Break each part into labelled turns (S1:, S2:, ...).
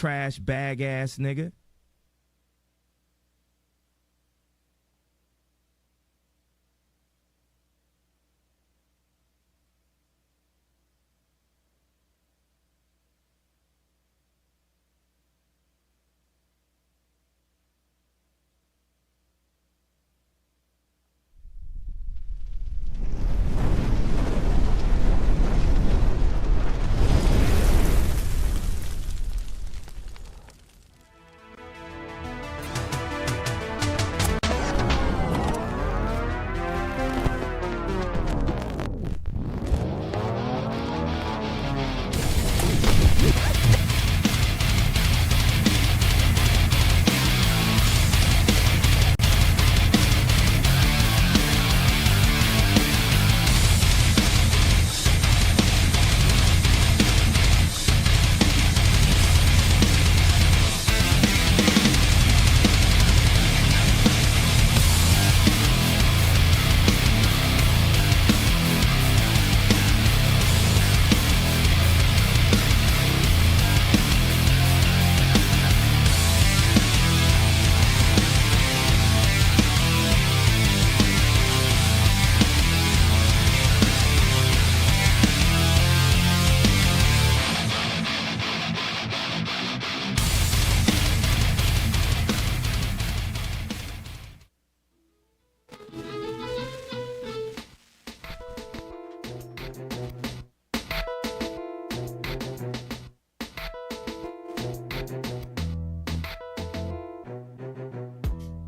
S1: Trash bag ass nigga.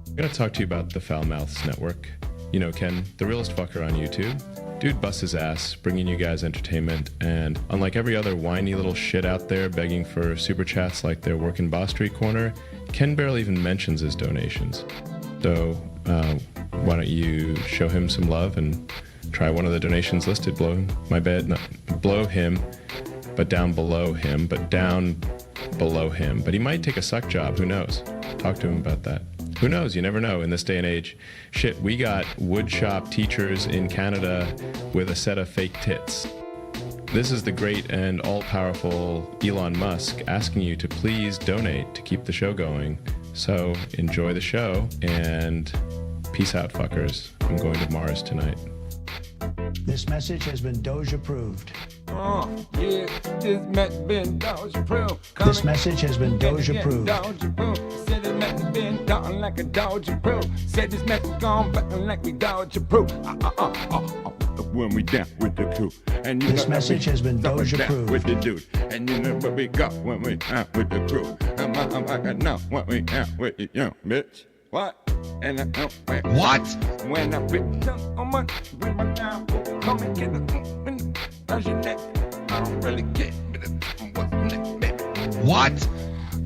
S2: I'm gonna talk to you about the Foul Mouths Network. You know Ken, the realest fucker on YouTube. Dude busts his ass, bringing you guys entertainment, and unlike every other whiny little shit out there begging for super chats like their Workin' Boss Street Corner, Ken barely even mentions his donations. So, why don't you show him some love and try one of the donations listed below him? My bad, not below him, but down below him, but down below him. But he might take a suck job, who knows? Talk to him about that. Who knows? You never know in this day and age. Shit, we got woodshop teachers in Canada with a set of fake tits. This is the great and all-powerful Elon Musk asking you to please donate to keep the show going. So enjoy the show and peace out, fuckers. I'm going to Mars tonight.
S3: This message has been Doge approved.
S4: Yeah, this message been Doge approved.
S3: This message has been Doge approved.
S4: Said this message been done like a Doge approved. Said this message gone back like we Doge approved. When we down with the crew. And you
S3: this message has been Doge approved.
S4: With the dude. And you know what we got when we out with the crew. I'm like I know what we out with the young bitch. What? And I know
S5: what?
S4: When I put on my bring my down, come and get it. How's your neck? I don't really get it. What's next, baby?
S5: What?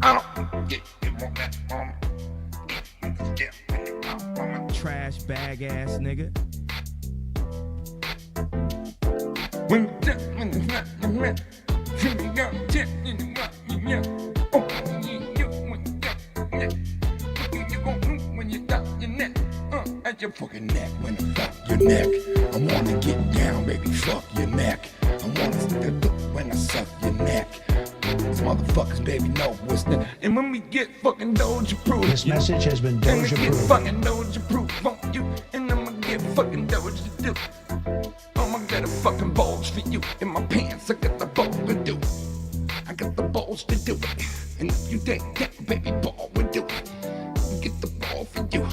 S4: I don't get that.
S1: Trash bag ass nigga.
S4: When it's not the man, you got tip in the rock, yeah. Oh, you when you got your neck, at your fucking neck. When I fuck your neck, I wanna get down, baby, fuck your neck. I wanna stick up when I suck your neck. These motherfuckers, baby, know what's that. And when we get fucking Doge approved,
S3: this message has been Doge approved.
S4: And we get fucking Doge approved, won't you? And I'ma get fucking Doge to do. I'ma get a fucking balls for you. In my pants, I got the balls to do. I got the balls to do it. And if you think that baby ball would do it, I'll get the ball for you.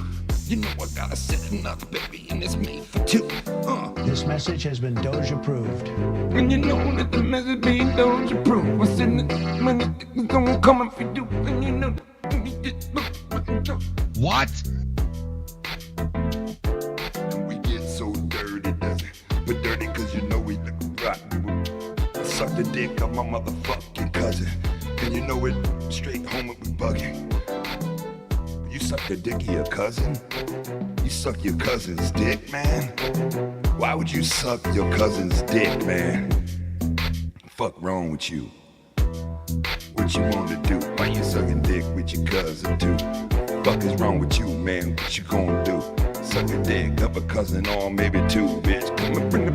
S4: You know I gotta set another baby, and it's made for two.
S3: This message has been Doge approved.
S4: And you know that the message being Doge approved. I said that when it's gonna come for you, and you know that we get
S5: what?
S4: And we get so dirty, does it? We're dirty cause you know we look rotten. I suck the dick of my motherfucking cousin. And you know it, straight home it was bugging. You suck the dick of your cousin? You suck your cousin's dick, man? Why would you suck your cousin's dick, man? Fuck wrong with you? What you wanna do? Why you sucking dick with your cousin too? Fuck is wrong with you, man? What you gonna do? Suck a dick of a cousin or maybe two, bitch. Come and bring the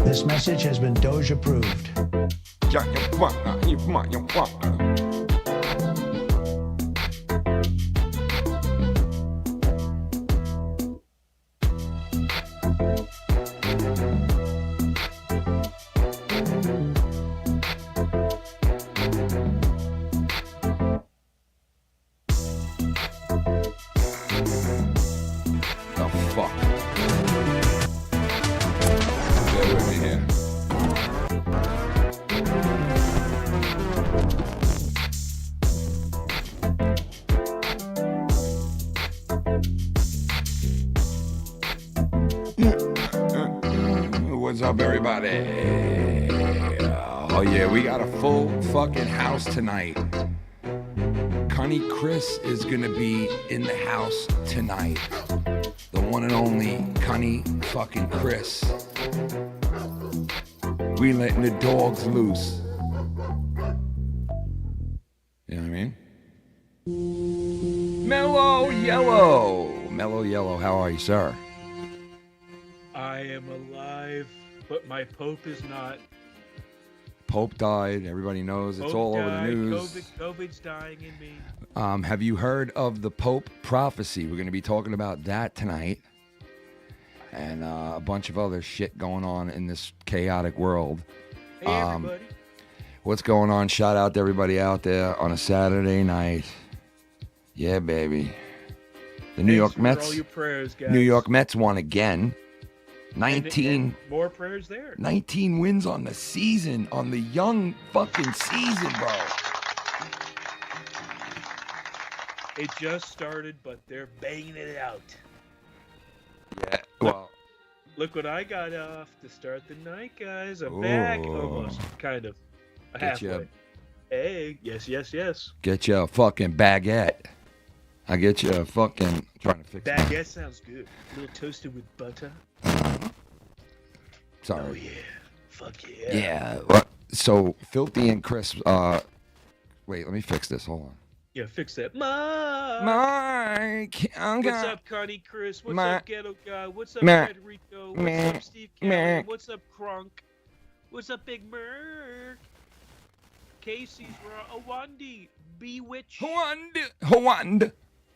S3: This message has been Doge approved.
S6: What's up, everybody? Oh, yeah, we got a full fucking house tonight. Cunny Chris is going to be in the house tonight. The one and only Cunny fucking Chris. We letting the dogs loose. You know what I mean? Mellow Yellow. Mellow Yellow, how are you, sir?
S7: I am alive, but my Pope is not.
S6: Pope died. Everybody knows. It's
S7: Pope
S6: all over the
S7: died.
S6: news.
S7: COVID's dying in me.
S6: Have you heard of the Pope prophecy? We're going to be talking about that tonight. And a bunch of other shit going on in this chaotic world.
S7: Hey, everybody.
S6: What's going on? Shout out to everybody out there on a Saturday night. Yeah, baby. The New York Mets.
S7: All your prayers, guys.
S6: New York Mets won again. 19
S7: and more prayers there.
S6: 19 wins on the season, on the young fucking season, bro.
S7: It just started, but they're banging it out.
S6: Yeah, well.
S7: Look what I got off to start the night, guys. I'm back. Almost. Kind of. Halfway. Hey, yes.
S6: Get you a fucking baguette. I get you a fucking... Trying to fix it.
S7: Baguette sounds good. A little toasted with butter.
S6: Sorry.
S7: Oh, yeah. Fuck yeah.
S6: Yeah. So, Filthy and Chris... wait, let me fix this. Hold on.
S7: Yeah, fix that. Mike!
S6: Mike!
S7: What's up, Connie Chris? What's up, Ghetto Guy? What's up,
S6: Ma-
S7: Federico? What's up, Steve Kelly? What's up, Crunk? What's up, Big Merc? Casey's raw. Awandi. Bewitch.
S6: Hawand.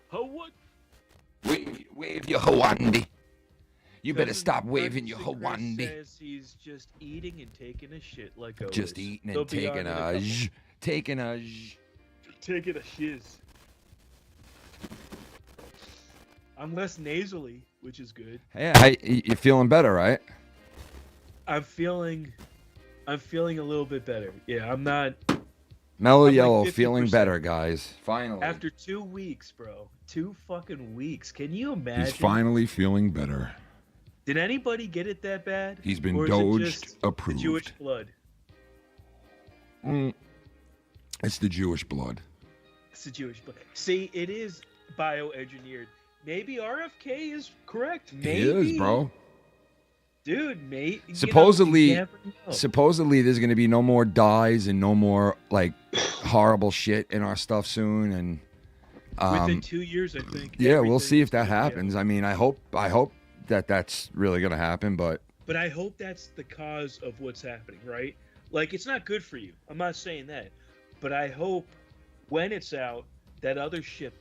S7: What?
S6: Wave your Hawandi. You better
S7: Cousin
S6: stop waving your
S7: Chris
S6: Hawandi.
S7: Says he's just eating and taking a shit like always.
S6: Just eating
S7: He'll
S6: and
S7: be on
S6: taking
S7: in
S6: a
S7: couple-
S6: zh. Taking a zh.
S7: Taking a shiz. I'm less nasally, which is good.
S6: Yeah, you're feeling better, right?
S7: I'm feeling a little bit better. Yeah, I'm not.
S6: Mellow
S7: I'm
S6: Yellow,
S7: like
S6: feeling
S7: 50%.
S6: better, guys. Finally.
S7: After 2 weeks, bro. 2 fucking weeks. Can you imagine?
S6: He's finally feeling better.
S7: Did anybody get it that bad?
S6: He's been
S7: Or is it
S6: doged
S7: just
S6: approved.
S7: The Jewish blood.
S6: It's the Jewish blood.
S7: It's the Jewish blood. See, it is bioengineered. Maybe RFK is correct. Maybe.
S6: He is, bro.
S7: Dude, mate.
S6: Supposedly,
S7: supposedly,
S6: there's going to be no more dyes and no more like horrible shit in our stuff soon. And
S7: within 2 years, I think.
S6: yeah, we'll see if that
S7: everything's gonna be
S6: happens. I mean, I hope that that's really going to happen. But
S7: I hope that's the cause of what's happening, right? Like, it's not good for you. I'm not saying that, but I hope when it's out that other shit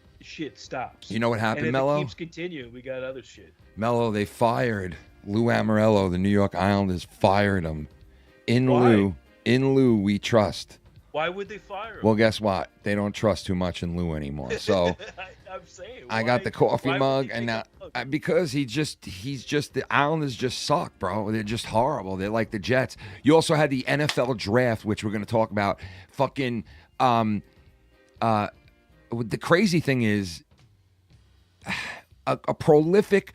S7: stops.
S6: you know what happened,
S7: and if
S6: Mellow?
S7: it keeps continuing, we got other shit.
S6: Mellow, they fired Lou Amarello. The New York Islanders fired him. In
S7: Why?
S6: Lou, we trust.
S7: Why would they fire him?
S6: Well, guess what? They don't trust too much in Lou anymore. So
S7: I'm saying.
S6: I got the coffee
S7: why would
S6: mug,
S7: they
S6: and
S7: take
S6: now
S7: a look?
S6: because he's just the Islanders just suck, bro. They're just horrible. They're like the Jets. You also had the NFL draft, which we're going to talk about. Fucking the crazy thing is a prolific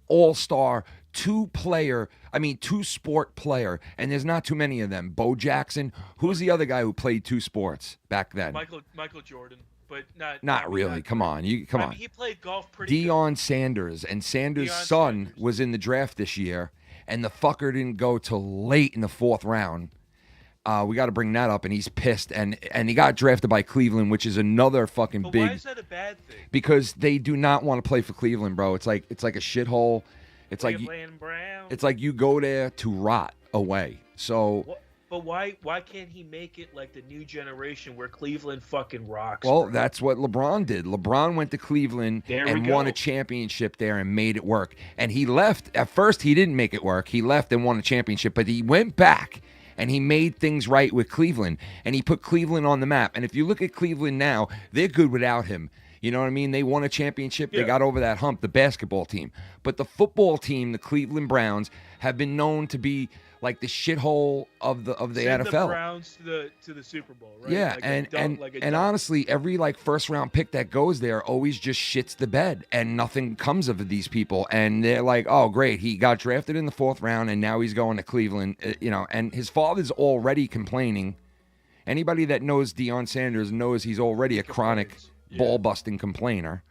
S6: all-star two-sport player, and there's not too many of them. Bo Jackson. Who's the other guy who played 2 sports back then?
S7: Michael Jordan, but not.
S6: Not really. Come on. Come on.
S7: He played golf pretty
S6: Deion Sanders, and Sanders' son was in the draft this year, and the fucker didn't go till late in the 4th round. We got to bring that up, and he's pissed, and he got drafted by Cleveland, which is another fucking
S7: But
S6: big.
S7: why is that a bad thing?
S6: Because they do not want to play for Cleveland, bro. It's like a shithole. It's like
S7: Cleveland Browns.
S6: it's like you go there to rot. away. So.
S7: But why can't he make it like the new generation where Cleveland fucking rocks?
S6: Well,
S7: bro?
S6: that's what LeBron did. LeBron went to Cleveland
S7: There we
S6: and won
S7: go.
S6: a championship there and made it work. And he left. At first, he didn't make it work. He left and won a championship, but he went back and he made things right with Cleveland. And he put Cleveland on the map. And if you look at Cleveland now, they're good without him. You know what I mean? They won a championship. They
S7: Yeah.
S6: got over that hump, the basketball team. But the football team, the Cleveland Browns, have been known to be like the shithole of the
S7: Send
S6: NFL.
S7: the Browns to the Super Bowl, right?
S6: Yeah,
S7: Like a
S6: and
S7: dunk-
S6: and
S7: like a
S6: and
S7: dunk.
S6: honestly, every like first round pick that goes there always just shits the bed, and nothing comes of these people. And they're like, oh great, he got drafted in the 4th round, and now he's going to Cleveland. You know, and his father's already complaining. Anybody that knows Deion Sanders knows he's already a chronic
S7: complains.
S6: ball busting complainer.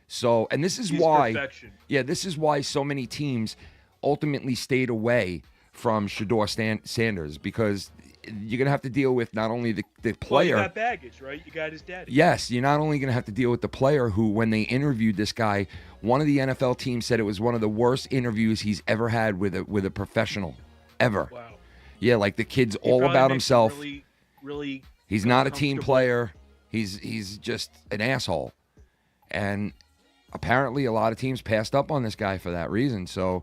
S6: So, and this is
S7: He's
S6: why,
S7: perfection.
S6: yeah, this is why so many teams ultimately stayed away from Shador Sanders, because you're gonna have to deal with not only the
S7: Well, you
S6: player.
S7: got baggage, right? You got his daddy.
S6: Yes, you're not only going to have to deal with the player who, when they interviewed this guy, one of the NFL teams said it was one of the worst interviews he's ever had with a professional, ever.
S7: Wow.
S6: Yeah, like the kid's
S7: He
S6: all
S7: probably
S6: about
S7: makes
S6: himself.
S7: Really, really.
S6: He's not a team
S7: uncomfortable.
S6: player. He's just an asshole. And apparently a lot of teams passed up on this guy for that reason. So,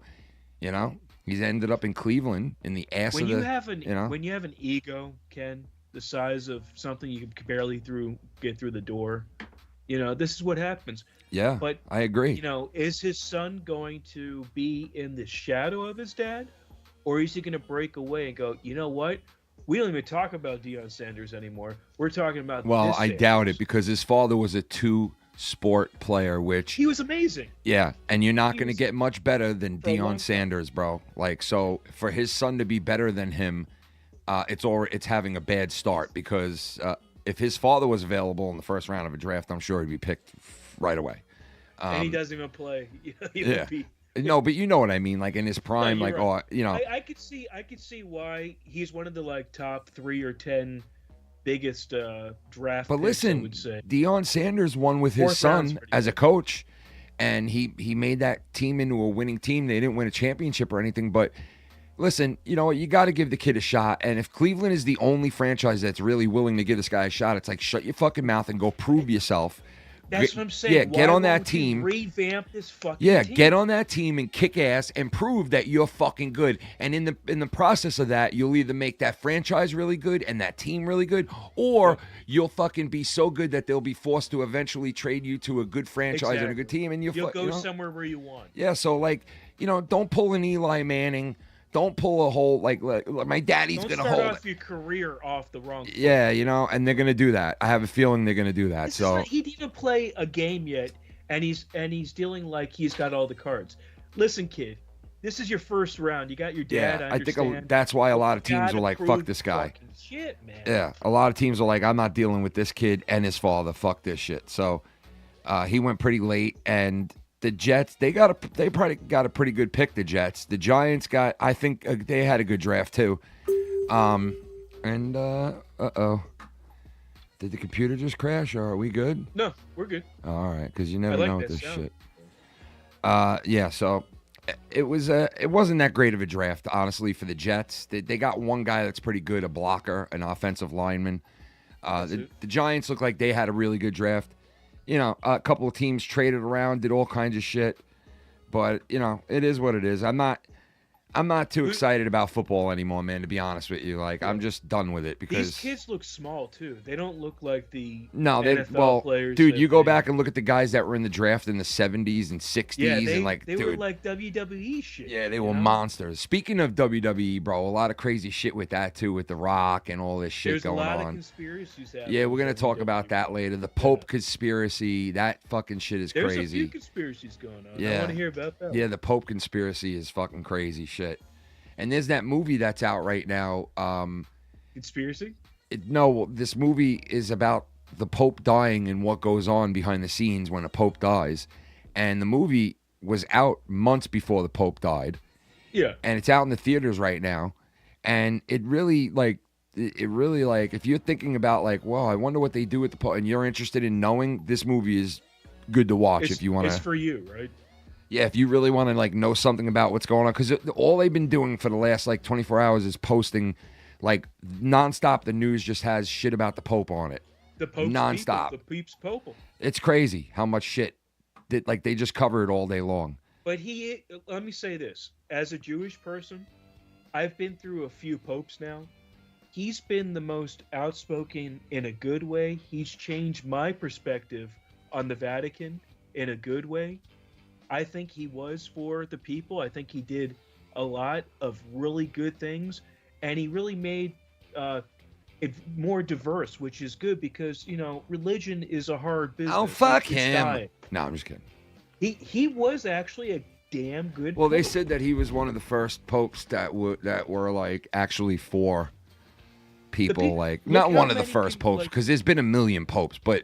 S6: you know, he's ended up in Cleveland in the ass
S7: When
S6: of
S7: you
S6: the,
S7: have an
S6: you know.
S7: when you have an ego, Ken, the size of something you can barely get through the door, you know, this is what happens.
S6: Yeah,
S7: But
S6: I agree.
S7: you know, is his son going to be in the shadow of his dad, or is he going to break away and go, you know what? We don't even talk about Deion Sanders anymore. We're talking about
S6: Well,
S7: this
S6: I doubt
S7: Sanders."
S6: it, because his father was a two-sport player, which
S7: He was amazing.
S6: yeah, and you're not
S7: He
S6: going to
S7: was-
S6: get much better than
S7: for a long
S6: Deion
S7: time.
S6: Sanders, bro. Like, so for his son to be better than him, it's having a bad start, because if his father was available in the 1st round of a draft, I'm sure he'd be picked right away.
S7: And he doesn't even play. He
S6: yeah.
S7: would be,
S6: No, but you know what I mean. Like in his prime,
S7: you're
S6: like
S7: right.
S6: oh, you know,
S7: I could see why he's one of the like top 3 or 10 biggest draft.
S6: But
S7: picks,
S6: listen,
S7: I would say.
S6: Deion Sanders won with his
S7: 4th round's
S6: son
S7: pretty
S6: as a
S7: good.
S6: coach, and he made that team into a winning team. They didn't win a championship or anything, but listen, you know what? You got to give the kid a shot. And if Cleveland is the only franchise that's really willing to give this guy a shot, it's like shut your fucking mouth and go prove yourself.
S7: That's
S6: Get-
S7: what I'm saying.
S6: Yeah, get
S7: Why
S6: on that
S7: won't you
S6: team.
S7: Revamp this fucking
S6: Yeah,
S7: team?
S6: get on that team and kick ass and prove that you're fucking good. And in the process of that, you'll either make that franchise really good and that team really good, or you'll fucking be so good that they'll be forced to eventually trade you to a good franchise and a good
S7: Exactly.
S6: team, and
S7: You'll go
S6: you know?
S7: somewhere where you want.
S6: Yeah, so like, you know, don't pull an Eli Manning. Don't pull a whole like my daddy's
S7: Don't
S6: gonna
S7: start
S6: hold
S7: off
S6: it.
S7: your career off the wrong foot.
S6: Yeah, you know, and they're gonna do that. I have a feeling they're gonna do that.
S7: This is
S6: So
S7: not- he didn't even play a game yet, and he's dealing like he's got all the cards. Listen, kid, this is your 1st round. You got your dad.
S6: yeah,
S7: I
S6: I think
S7: understand.
S6: that's why a lot of
S7: You
S6: teams
S7: gotta
S6: are like,
S7: prove
S6: fuck this guy.
S7: fucking Shit, man.
S6: Yeah, a lot of teams are like, I'm not dealing with this kid and his father. Fuck this shit. So he went pretty late, and the Jets, they probably got a pretty good pick. The Jets, the Giants I think they had a good draft too. And did the computer just crash, or are we good?
S7: No, we're good.
S6: All right, because you never
S7: like
S6: know with
S7: that
S6: this
S7: sound.
S6: shit. Yeah, so it wasn't that great of a draft, honestly, for the Jets. They got one guy that's pretty good, a blocker, an offensive lineman. The Giants look like they had a really good draft. You know, a couple of teams traded around, did all kinds of shit. But, you know, it is what it is. I'm not too excited about football anymore, man, to be honest with you. Like, I'm just done with it because
S7: These kids look small too. They don't look like the
S6: no,
S7: NFL players.
S6: dude,
S7: that
S6: you go
S7: they-
S6: back and look at the guys that were in the draft in the 70s and 60s
S7: Yeah,
S6: and like,
S7: they
S6: dude,
S7: were like WWE shit.
S6: yeah, they
S7: you
S6: were
S7: know?
S6: monsters. Speaking of WWE, bro, a lot of crazy shit with that too, with The Rock and all this shit
S7: There's a
S6: going
S7: lot of
S6: on.
S7: conspiracies happening.
S6: Yeah, we're gonna
S7: with
S6: talk
S7: WWE.
S6: about that later. The Pope conspiracy, that fucking shit is
S7: There's
S6: crazy.
S7: a few conspiracies going on. I
S6: Yeah.
S7: want to hear about that.
S6: Yeah, the Pope conspiracy is fucking crazy shit. And there's that movie that's out right now.
S7: Conspiracy?
S6: No, this movie is about the Pope dying and what goes on behind the scenes when a Pope dies. And the movie was out months before the Pope died.
S7: Yeah.
S6: And it's out in the theaters right now. And it really like, if you're thinking about like, well, I wonder what they do with the Pope, and you're interested in knowing, this movie is good to watch if you want
S7: It's
S6: to.
S7: for you, right?
S6: Yeah, if you really want to like know something about what's going on, because all they've been doing for the last like 24 hours is posting like nonstop. The news just has shit about the Pope on it.
S7: The Pope's
S6: nonstop.
S7: People, the Peeps Popal.
S6: It's crazy how much shit that like they just cover it all day long.
S7: But let me say this: as a Jewish person, I've been through a few popes now. He's been the most outspoken in a good way. He's changed my perspective on the Vatican in a good way. I think he was for the people. I think he did a lot of really good things, and he really made it more diverse, which is good because, you know, religion is a hard business.
S6: Oh, fuck
S7: It's
S6: him.
S7: dying.
S6: No, I'm just kidding.
S7: He was actually a damn good
S6: Well, they
S7: pope.
S6: said that he was one of the first popes that were like actually for people, like
S7: look
S6: not
S7: how
S6: one of the
S7: many
S6: first
S7: people,
S6: popes,
S7: like-
S6: because there's been a million popes, but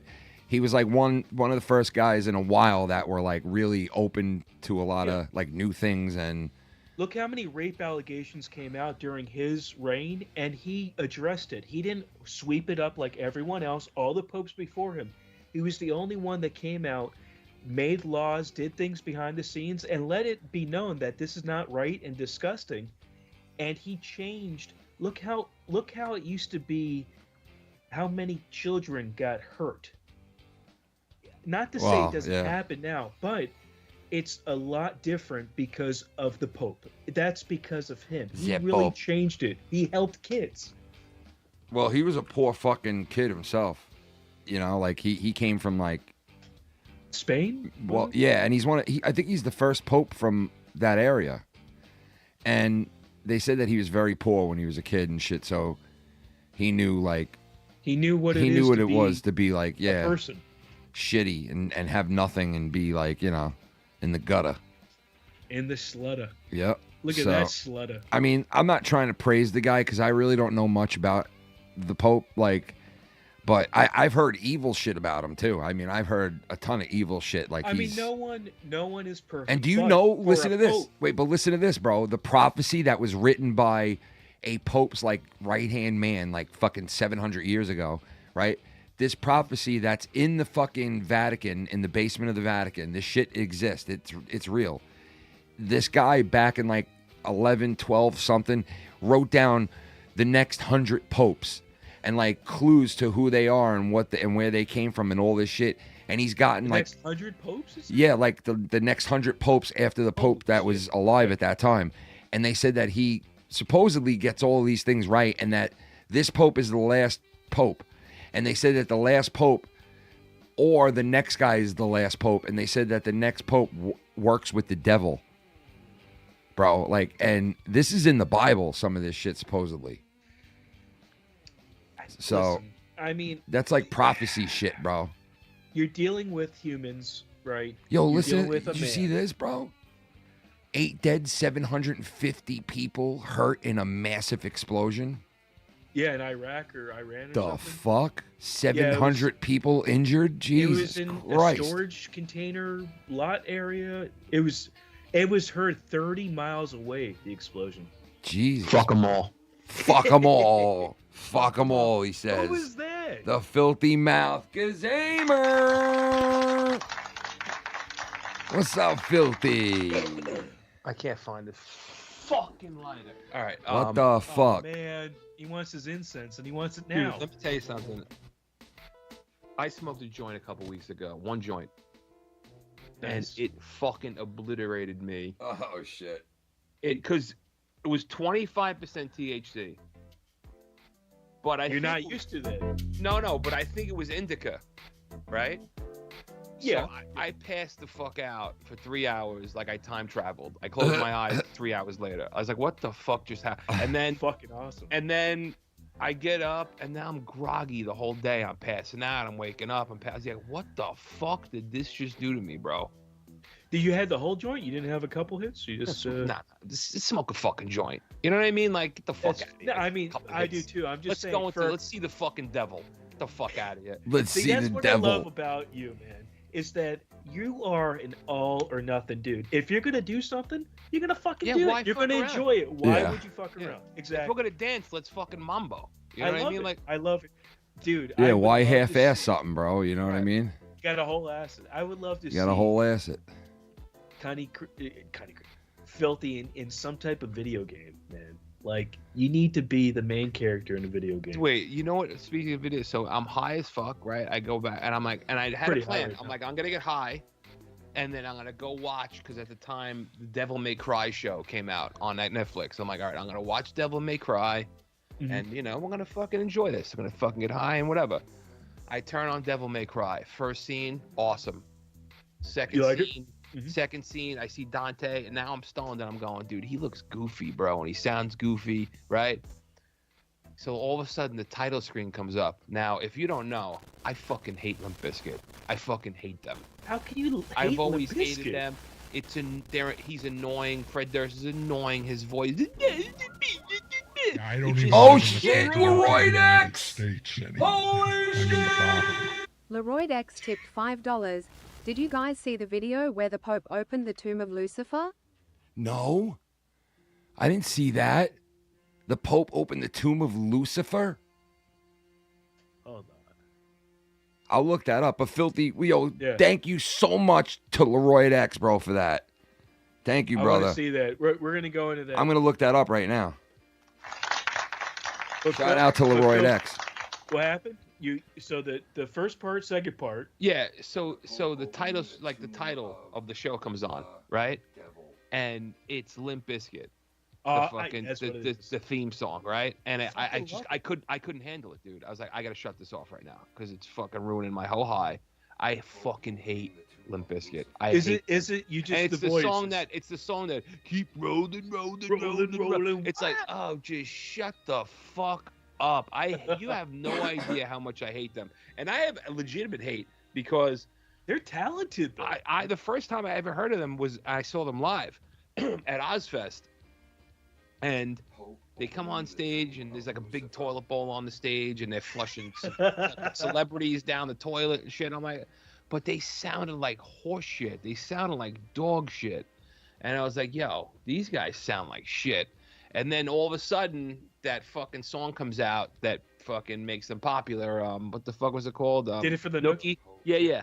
S6: he was like one of the first guys in a while that were like really open to a lot of like new things. And
S7: Look how many rape allegations came out during his reign, and he addressed it. He didn't sweep it up like everyone else, all the popes before him. He was the only one that came out, made laws, did things behind the scenes, and let it be known that this is not right and disgusting. And he changed. Look how it used to be, how many children got hurt. Not to say
S6: Wow,
S7: it doesn't
S6: yeah.
S7: happen now, but it's a lot different because of the Pope. That's because of him. He
S6: Yeah,
S7: really
S6: Pope.
S7: changed it. He helped kids.
S6: well, he was a poor fucking kid himself, you know, like he came from like,
S7: Spain?
S6: well, yeah, and I think he's the first pope from that area. And they said that he was very poor when he was a kid and shit, so he knew like
S7: He knew what
S6: he
S7: it
S6: knew
S7: is
S6: what
S7: to
S6: it
S7: be
S6: was to be like,
S7: a
S6: yeah,
S7: person.
S6: shitty and have nothing and be like, you know, in the gutter.
S7: In the slutta.
S6: Yep.
S7: Look at
S6: So,
S7: that slutta.
S6: I mean, I'm not trying to praise the guy because I really don't know much about the Pope, like, but I've heard evil shit about him too. I mean, I've heard a ton of evil shit. Like,
S7: I mean,
S6: he's...
S7: no one is perfect.
S6: And do you
S7: but
S6: know?
S7: for
S6: Listen
S7: a
S6: to this.
S7: Pope-
S6: Wait, but listen to this, bro. The prophecy that was written by a pope's like right hand man, like fucking 700 years ago, right? This prophecy that's in the fucking Vatican, in the basement of the Vatican. This shit exists. It's real. This guy back in like 11, 12 something wrote down the next 100 popes and like clues to who they are and and where they came from and all this shit. And he's gotten
S7: the
S6: like
S7: next 100 popes?
S6: yeah, like the next 100 popes after the pope that was alive at that time. And they said that he supposedly gets all of these things right and that this pope is the last pope. And they said that the last pope or the next guy is the last pope. And they said that the next pope works with the devil. Bro, like, and this is in the Bible, some of this shit, supposedly. So,
S7: Listen, I mean,
S6: that's like prophecy shit, bro.
S7: you're dealing with humans, right?
S6: Yo,
S7: You're
S6: listen,
S7: dealing with a
S6: did you
S7: man.
S6: see this, bro? 8 dead, 750 people hurt in a massive explosion.
S7: Yeah, in Iraq or Iran or
S6: The
S7: something.
S6: fuck? 700 people injured?
S7: It
S6: Jesus
S7: was in
S6: Christ.
S7: a storage container lot area. It was heard 30 miles away, the explosion.
S6: Jesus.
S5: Fuck them all.
S6: Fuck them all. Fuck them all, he says.
S7: What was that?
S6: The filthy mouth gazamer. What's up, filthy?
S8: I can't find this fucking lighter. All right.
S6: What the
S7: Oh,
S6: fuck?
S7: man, he wants his incense and he wants it
S8: Dude,
S7: now.
S8: let me tell you something. I smoked a joint a couple weeks ago. One joint.
S7: Nice.
S8: And it fucking obliterated me.
S6: Oh, shit.
S8: Because it was 25% THC. But
S7: You're not used to that.
S8: No, but I think it was indica, right?
S7: Yeah.
S8: So I passed the fuck out for 3 hours, like I time traveled. I closed my eyes 3 hours later. I was like, "What the fuck just happened?" And then,
S7: Fucking awesome.
S8: and then I get up, and now I'm groggy the whole day. I'm passing out. I'm waking up. I'm passing. Like, what the fuck did this just do to me, bro?
S7: Did you have the whole joint? You didn't have a couple hits? You just
S8: Nah, just smoke a fucking joint. You know what I mean? Like, get the fuck
S7: that's-
S8: out of here.
S7: no, I mean,
S8: Couple
S7: I do
S8: hits.
S7: too. I'm just
S8: Let's
S7: saying.
S8: go into.
S7: for-
S8: Let's see the fucking devil. Get the fuck out of here.
S6: Let's see
S7: that's
S6: the
S7: what I love
S6: devil.
S7: about you, man. Is that you are an all or nothing dude. If you're gonna do something, you're gonna fucking
S8: Yeah,
S7: do
S8: why
S7: it. You're
S8: fuck
S7: gonna
S8: around?
S7: enjoy it. Why
S6: Yeah.
S7: would you fuck
S8: Yeah.
S7: around?
S8: If
S7: Exactly.
S8: we're gonna dance, let's fucking mambo. You know
S7: I
S8: what
S7: love
S8: I mean?
S7: it.
S8: Like,
S7: I love it, dude.
S6: Yeah,
S7: I would
S6: why
S7: love to
S6: half-ass
S7: see-
S6: something, bro? You know what I
S7: Right.
S6: mean?
S7: You got a whole ass. I would love to
S6: You
S7: see.
S6: got a whole ass it.
S7: Cunny Chris, filthy in some type of video game, man. Like, you need to be the main character in a video game.
S8: Wait, you know what? Speaking of videos, so I'm high as fuck, right? I go back and I'm like, and I had
S7: Pretty
S8: a plan.
S7: high right
S8: I'm
S7: now.
S8: like, I'm gonna get high, and then I'm gonna go watch, because at the time the Devil May Cry show came out on Netflix. I'm like, all right, I'm gonna watch Devil May Cry,
S7: Mhm.
S8: and you know, we're gonna fucking enjoy this. I'm gonna fucking get high and whatever. I turn on Devil May Cry. First scene, awesome. Second
S7: You like it?
S8: scene,
S7: Mhm.
S8: second scene, I see Dante, and now I'm stoned, and I'm going, dude, he looks goofy, bro, and he sounds goofy, right? So all of a sudden, the title screen comes up. Now, if you don't know, I fucking hate Limp Bizkit. I fucking hate them.
S7: How can you hate
S8: I've always
S7: Limp
S8: hated
S7: Bizkit?
S8: them. He's annoying. Fred Durst is annoying. His voice.
S9: I don't
S8: It's
S9: even
S8: just-
S6: Oh,
S9: live in the
S6: shit,
S9: fucking
S6: Leroy
S9: United
S6: Dax!
S9: States anymore.
S6: Holy
S9: I'm in the bottom.
S10: Leroy X tipped $5. Did you guys see the video where the Pope opened the tomb of Lucifer?
S6: No, I didn't see that. The Pope opened the tomb of Lucifer.
S7: Hold on.
S6: I'll look that up. But filthy,
S7: Yeah.
S6: thank you so much to Leroy X, bro, for that. Thank you,
S7: I want
S6: brother.
S7: to see that. We're gonna go into that.
S6: I'm gonna look that up right now.
S7: But
S6: Shout
S7: Phil-
S6: out to
S7: but
S6: Leroy
S7: Phil,
S6: X.
S7: What happened? So the first part, second part.
S8: Yeah. So the titles, like the title of the show comes on, right? And it's Limp Bizkit. The fucking
S7: That's what it is.
S8: the theme song, right? And I
S7: Fucking
S8: just
S7: love
S8: I couldn't handle it, dude. I was like, I gotta shut this off right now because it's fucking ruining my whole high. I fucking hate Limp Bizkit.
S7: Is it you just
S8: And it's
S7: the
S8: the
S7: voice?
S8: song that keep rolling.
S7: Rolling.
S8: It's like, oh, just shut the fuck up. You have no idea how much I hate them, and I have a legitimate hate because
S7: They're talented though.
S8: I the first time I ever heard of them was I saw them live at Ozfest, and they come on stage and there's like a big toilet bowl on the stage and they're flushing celebrities down the toilet and shit. I'm like, but they sounded like horse shit. They sounded like dog shit. And I was like, yo, these guys sound like shit. And then all of a sudden that fucking song comes out that fucking makes them popular. What the fuck was it called?
S7: Did it for the
S8: Nookie? Yeah.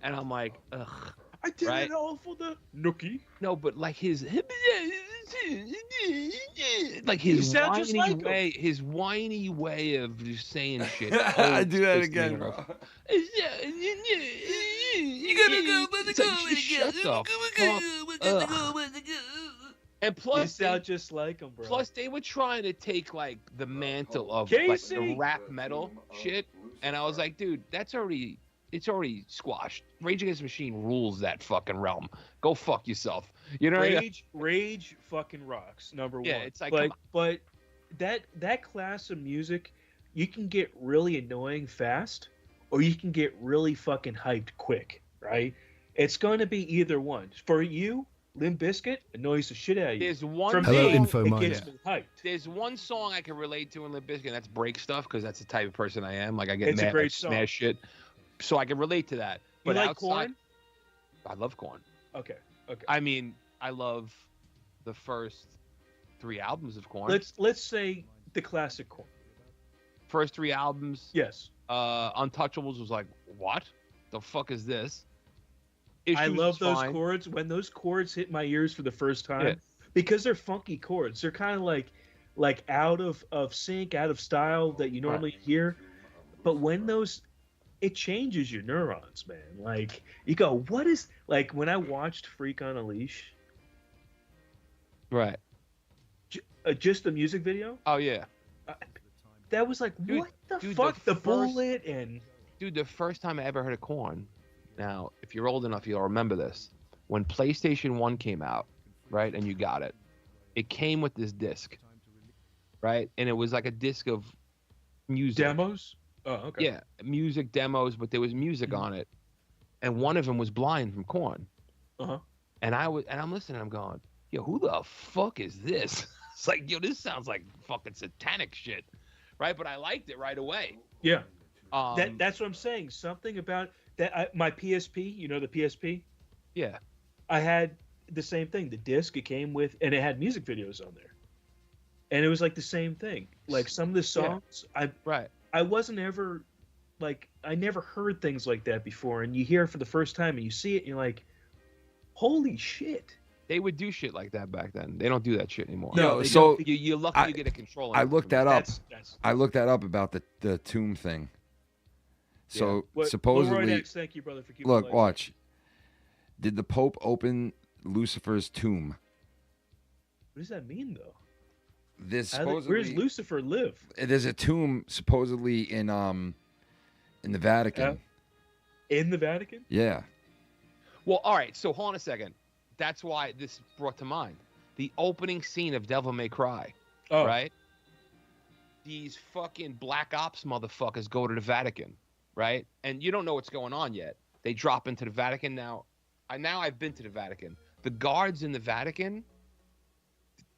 S8: And I'm like, ugh.
S7: I did
S8: Right?
S7: it all for the Nookie.
S8: No, but like his like
S7: You
S8: his
S7: sound just
S8: whiny
S7: like him.
S8: way, his whiny way of just saying shit.
S6: I do that
S8: always pisses
S6: again,
S8: me
S6: bro.
S8: off. You gotta go, it's like, just shut the fuck up. And
S7: You
S8: plus,
S7: sound just like him, bro.
S8: plus they were trying to take like the mantle of like
S7: Casey!
S8: the rap metal shit, and I was like, dude, it's already squashed. Rage Against the Machine rules that fucking realm. Go fuck yourself. You know what I mean?
S7: Rage fucking rocks. Number
S8: Yeah,
S7: one.
S8: it's like, come
S7: but that class of music, you can get really annoying fast, or you can get really fucking hyped quick, right? It's going to be either one. For you, Limp Bizkit annoys the shit out of you.
S8: There's one
S7: For
S8: thing-
S7: me,
S11: Info
S7: it
S11: Mike.
S7: gets me hyped.
S8: There's one song I can relate to in Limp Bizkit, and that's break stuff, because that's the type of person I am. Like I get
S7: It's a
S8: mad,
S7: great
S8: I
S7: song.
S8: smash shit, so I can relate to that.
S7: You
S8: But
S7: like
S8: outside,
S7: Korn?
S8: I love Korn.
S7: Okay.
S8: I mean, I love the first 3 albums of Korn.
S7: Let's say the classic Korn.
S8: First 3 albums.
S7: Yes.
S8: Untouchables was like, what the fuck is this?
S7: I
S8: Issues
S7: love
S8: is
S7: those
S8: fine.
S7: chords. When those chords hit my ears for the first time,
S8: Yeah.
S7: because they're funky chords. They're kind of like out of sync, out of style that you normally hear. But when those, it changes your neurons, man. Like you go, what is, like when I watched Freak on a Leash,
S8: Right.
S7: just the music video,
S8: Oh yeah.
S7: that was like,
S8: Dude-
S7: what the
S8: dude,
S7: fuck?
S8: the
S7: The,
S8: first-
S7: bullet and
S8: Dude, the first time I ever heard of Korn, now, if you're old enough, you'll remember this. When PlayStation 1 came out, right, and you got it, it came with this disc, right? And it was like a disc of music.
S7: demos. Oh, okay.
S8: Yeah, music demos, but there was music on it. And one of them was Blind from Korn.
S7: Uh-huh.
S8: And I'm listening, I'm going, yo, who the fuck is this? It's like, yo, this sounds like fucking satanic shit. Right? But I liked it right away.
S7: Yeah.
S8: Um,
S7: That's what I'm saying. Something about that. My PSP, you know the PSP.
S8: yeah.
S7: I had the same thing. The disc it came with, and it had music videos on there, and it was like the same thing. Like some of the songs,
S8: Right.
S7: I wasn't ever like I never heard things like that before, and you hear it for the first time, and you see it, and you're like, Holy shit.
S8: They would do shit like that back then. They don't do that shit anymore.
S6: No,
S7: they
S6: so
S7: don't.
S8: You're lucky you get a control.
S6: I looked that up.
S7: That's
S6: I looked that up about the tomb thing. So
S7: What-
S6: supposedly,
S7: Leroy X, thank you, brother, for keeping
S6: look,
S7: lights.
S6: watch. Did the Pope open Lucifer's tomb?
S7: What does that mean, though?
S6: This
S7: Where does
S6: supposedly
S7: Lucifer live?
S6: there's a tomb supposedly in the Vatican.
S7: In the Vatican?
S6: Yeah.
S8: Well, all right. So hold on a second. That's why this brought to mind the opening scene of Devil May Cry.
S7: Oh,
S8: Right? These fucking black ops motherfuckers go to the Vatican, right? And you don't know what's going on yet. They drop into the Vatican now. I've been to the Vatican. The guards in the Vatican,